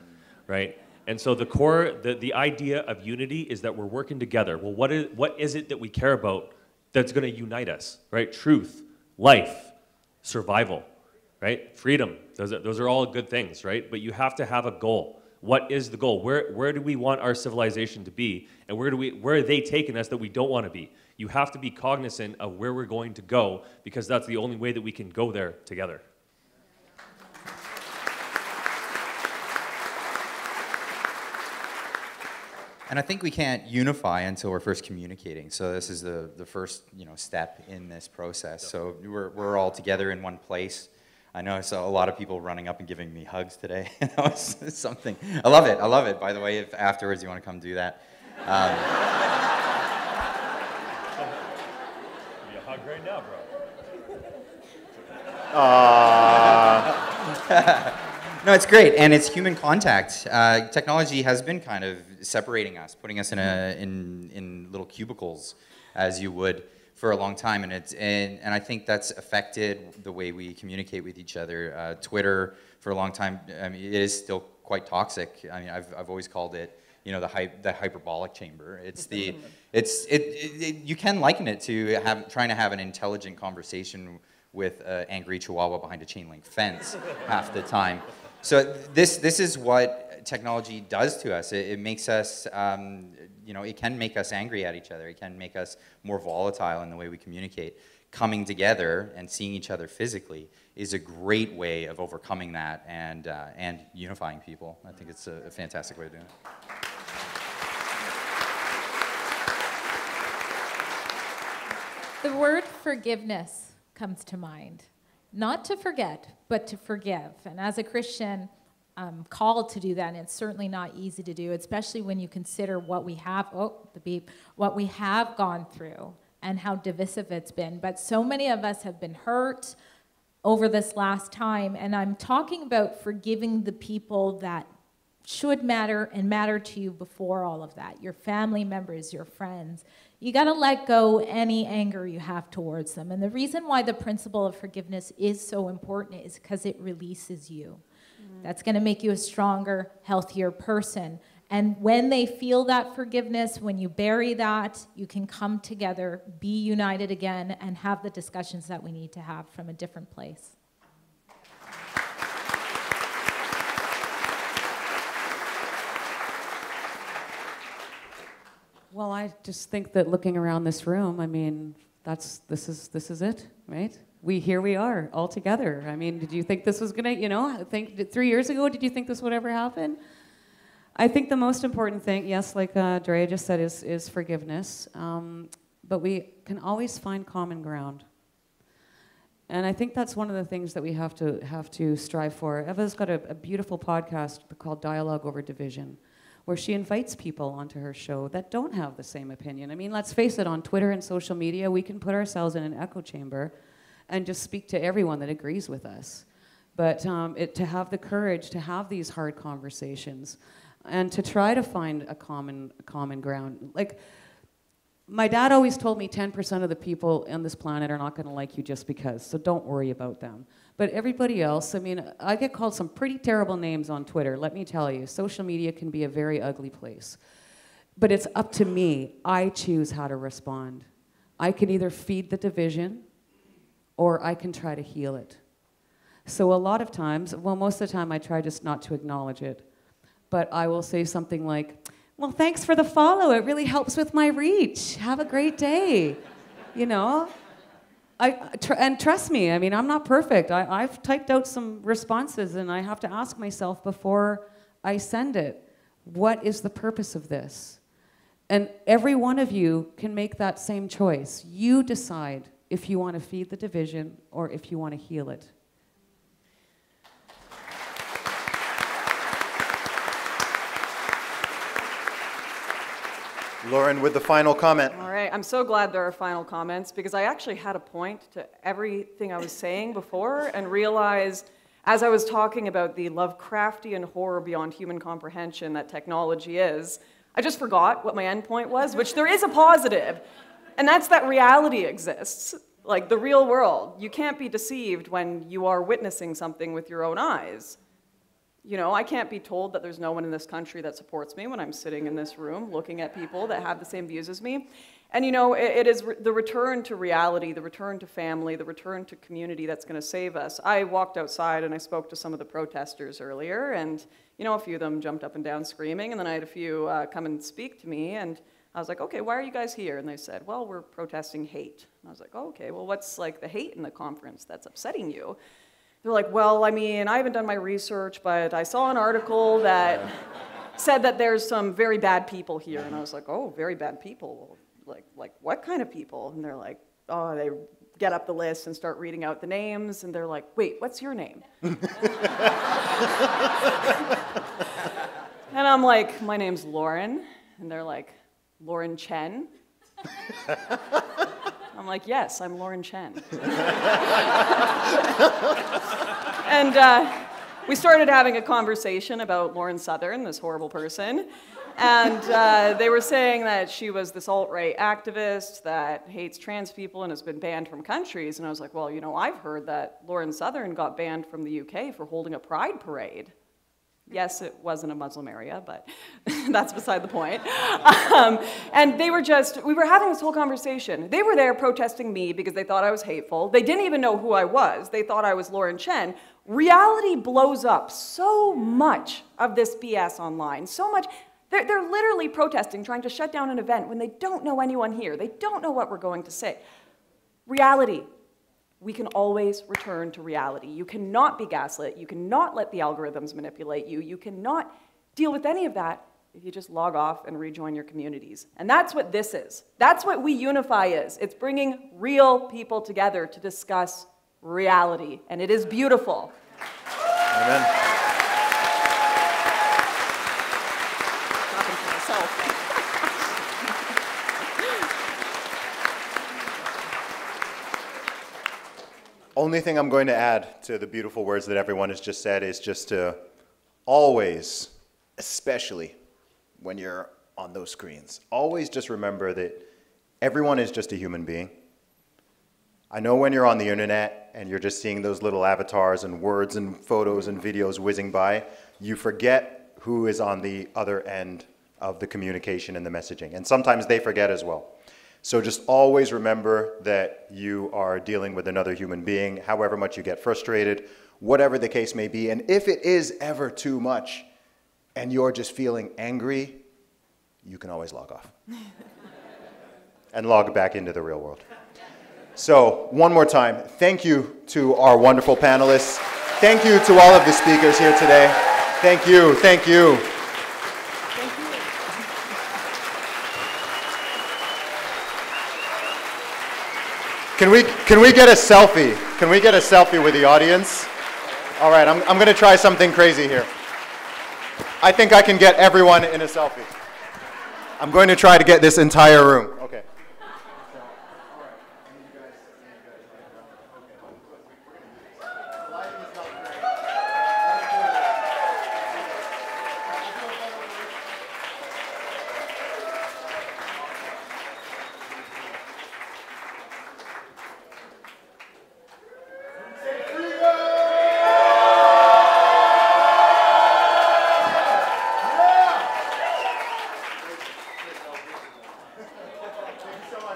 right? And so the core, the idea of unity is that we're working together. Well, what is it that we care about that's going to unite us, right? Truth, life, survival, right? Freedom. Those are all good things, right? But you have to have a goal. What is the goal? Where do we want our civilization to be? And where are they taking us that we don't want to be? You have to be cognizant of where we're going to go, because that's the only way that we can go there together. And I think we can't unify until we're first communicating. So this is the first step in this process. So we're all together in one place. I know I saw a lot of people running up and giving me hugs today. That was something. I love it. I love it. By the way, if afterwards you want to come do that. Give me a hug right now, bro. No, it's great, and it's human contact. Technology has been kind of separating us, putting us in little cubicles, as you would, for a long time, and I think that's affected the way we communicate with each other. Twitter, for a long time, I mean, it is still quite toxic. I mean, I've always called it, the hyperbolic chamber. It's you can liken it to trying to have an intelligent conversation with an angry chihuahua behind a chain link fence half the time. So this is what technology does to us. It makes us, it can make us angry at each other. It can make us more volatile in the way we communicate. Coming together and seeing each other physically is a great way of overcoming that and unifying people. I think it's a fantastic way of doing it. The word forgiveness comes to mind. Not to forget, but to forgive. And as a Christian, I'm called to do that, and it's certainly not easy to do, especially when you consider what we have, what we have gone through and how divisive it's been. But so many of us have been hurt over this last time, and I'm talking about forgiving the people that should matter and matter to you before all of that, your family members, your friends. You got to let go any anger you have towards them. And the reason why the principle of forgiveness is so important is because it releases you. That's going to make you a stronger, healthier person. And when they feel that forgiveness, when you bury that, you can come together, be united again, and have the discussions that we need to have from a different place. I just think that looking around this room, I mean, this is it, right? Here we are all together. I mean, did you think this was gonna, I think 3 years ago, did you think this would ever happen? I think the most important thing, yes, like Drea just said, is forgiveness. But we can always find common ground. And I think that's one of the things that we have to strive for. Eva's got a beautiful podcast called Dialogue Over Division, where she invites people onto her show that don't have the same opinion. I mean, let's face it, on Twitter and social media, we can put ourselves in an echo chamber and just speak to everyone that agrees with us. But to have the courage to have these hard conversations and to try to find a common ground. Like, my dad always told me 10% of the people on this planet are not going to like you just because, so don't worry about them. But everybody else, I mean, I get called some pretty terrible names on Twitter, let me tell you. Social media can be a very ugly place. But it's up to me. I choose how to respond. I can either feed the division or I can try to heal it. So a lot of times, well, most of the time I try just not to acknowledge it. But I will say something like, well, thanks for the follow. It really helps with my reach. Have a great day. And trust me, I mean, I'm not perfect. I've typed out some responses, and I have to ask myself before I send it, what is the purpose of this? And every one of you can make that same choice. You decide if you want to feed the division or if you want to heal it. Lauren with the final comment. All right, I'm so glad there are final comments because I actually had a point to everything I was saying before and realized as I was talking about the Lovecraftian horror beyond human comprehension that technology is, I just forgot what my end point was, which there is a positive, and that's that reality exists, like the real world. You can't be deceived when you are witnessing something with your own eyes. I can't be told that there's no one in this country that supports me when I'm sitting in this room looking at people that have the same views as me. And it is the return to reality, the return to family, the return to community that's going to save us. I walked outside and I spoke to some of the protesters earlier, and a few of them jumped up and down screaming, and then I had a few come and speak to me, and I was like, okay, why are you guys here? And they said, well, we're protesting hate. And I was like, oh, okay, well, what's like the hate in the conference that's upsetting you? They're like, well, I mean, I haven't done my research, but I saw an article that said that there's some very bad people here. And I was like, oh, very bad people? Like what kind of people? And they're like, oh, they get up the list and start reading out the names. And they're like, wait, what's your name? And I'm like, my name's Lauren. And they're like, Lauren Chen? I'm like, yes, I'm Lauren Chen. And we started having a conversation about Lauren Southern, this horrible person. And they were saying that she was this alt-right activist that hates trans people and has been banned from countries. And I was like, well, I've heard that Lauren Southern got banned from the UK for holding a pride parade. Yes, it wasn't a Muslim area, but that's beside the point. And we were having this whole conversation. They were there protesting me because they thought I was hateful. They didn't even know who I was. They thought I was Lauren Chen. Reality blows up so much of this BS online, so much. They're literally protesting, trying to shut down an event when they don't know anyone here. They don't know what we're going to say. Reality. We can always return to reality. You cannot be gaslit. You cannot let the algorithms manipulate you. You cannot deal with any of that if you just log off and rejoin your communities. And that's what this is. That's what We Unify is. It's bringing real people together to discuss reality. And it is beautiful. Amen. Talking to myself. Only thing I'm going to add to the beautiful words that everyone has just said is just to always, especially when you're on those screens, always just remember that everyone is just a human being. I know when you're on the internet and you're just seeing those little avatars and words and photos and videos whizzing by, you forget who is on the other end of the communication and the messaging. And sometimes they forget as well. So just always remember that you are dealing with another human being, however much you get frustrated, whatever the case may be. And if it is ever too much and you're just feeling angry, you can always log off. and log back into the real world. So, one more time, thank you to our wonderful panelists. Thank you to all of the speakers here today. Thank you, thank you. Can we get a selfie? Can we get a selfie with the audience? All right, I'm going to try something crazy here. I think I can get everyone in a selfie. I'm going to try to get this entire room. Okay.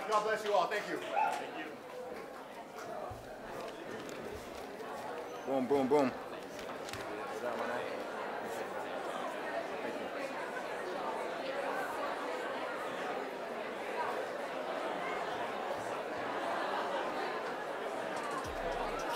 God bless you all. Thank you. Boom, boom, boom.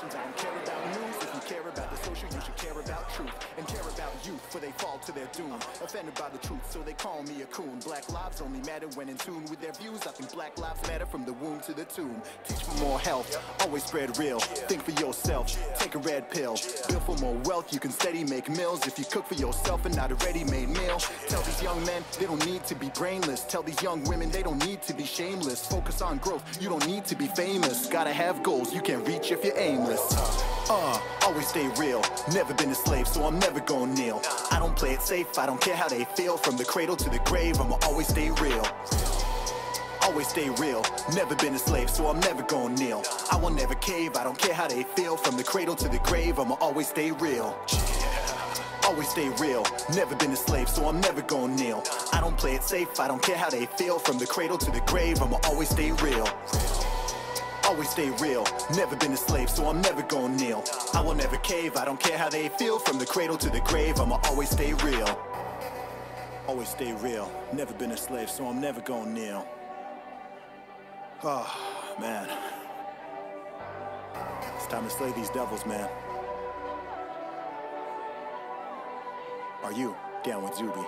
I don't care about news. If you care about the social, you should care about truth. And care about youth, for they fall to their doom. Offended by the truth, so they call me a coon. Black lives only matter when in tune with their views. I think black lives matter from the womb to the tomb. Teach for more health, always spread real. Think for yourself, take a red pill. Build for more wealth, you can steady make meals. If you cook for yourself and not a ready-made meal. Tell these young men, they don't need to be brainless. Tell these young women, they don't need to be shameless. Focus on growth, you don't need to be famous. Gotta have goals, you can't reach if you're aimless. Always stay real, never been a slave, so I'm never gonna kneel. I don't play it safe, I don't care how they feel. From the cradle to the grave, I'ma always stay real. Always stay real, never been a slave, so I'm never gonna kneel. I will never cave, I don't care how they feel. From the cradle to the grave, I'ma always stay real. Always stay real, never been a slave, so I'm never gonna kneel. I don't play it safe, I don't care how they feel. From the cradle to the grave, I'ma always stay real. Always stay real, never been a slave, so I'm never gonna kneel. I will never cave, I don't care how they feel. From the cradle to the grave, I'ma always stay real. Always stay real, never been a slave, so I'm never gonna kneel. Oh, man. It's time to slay these devils, man. Are you down with Zuby?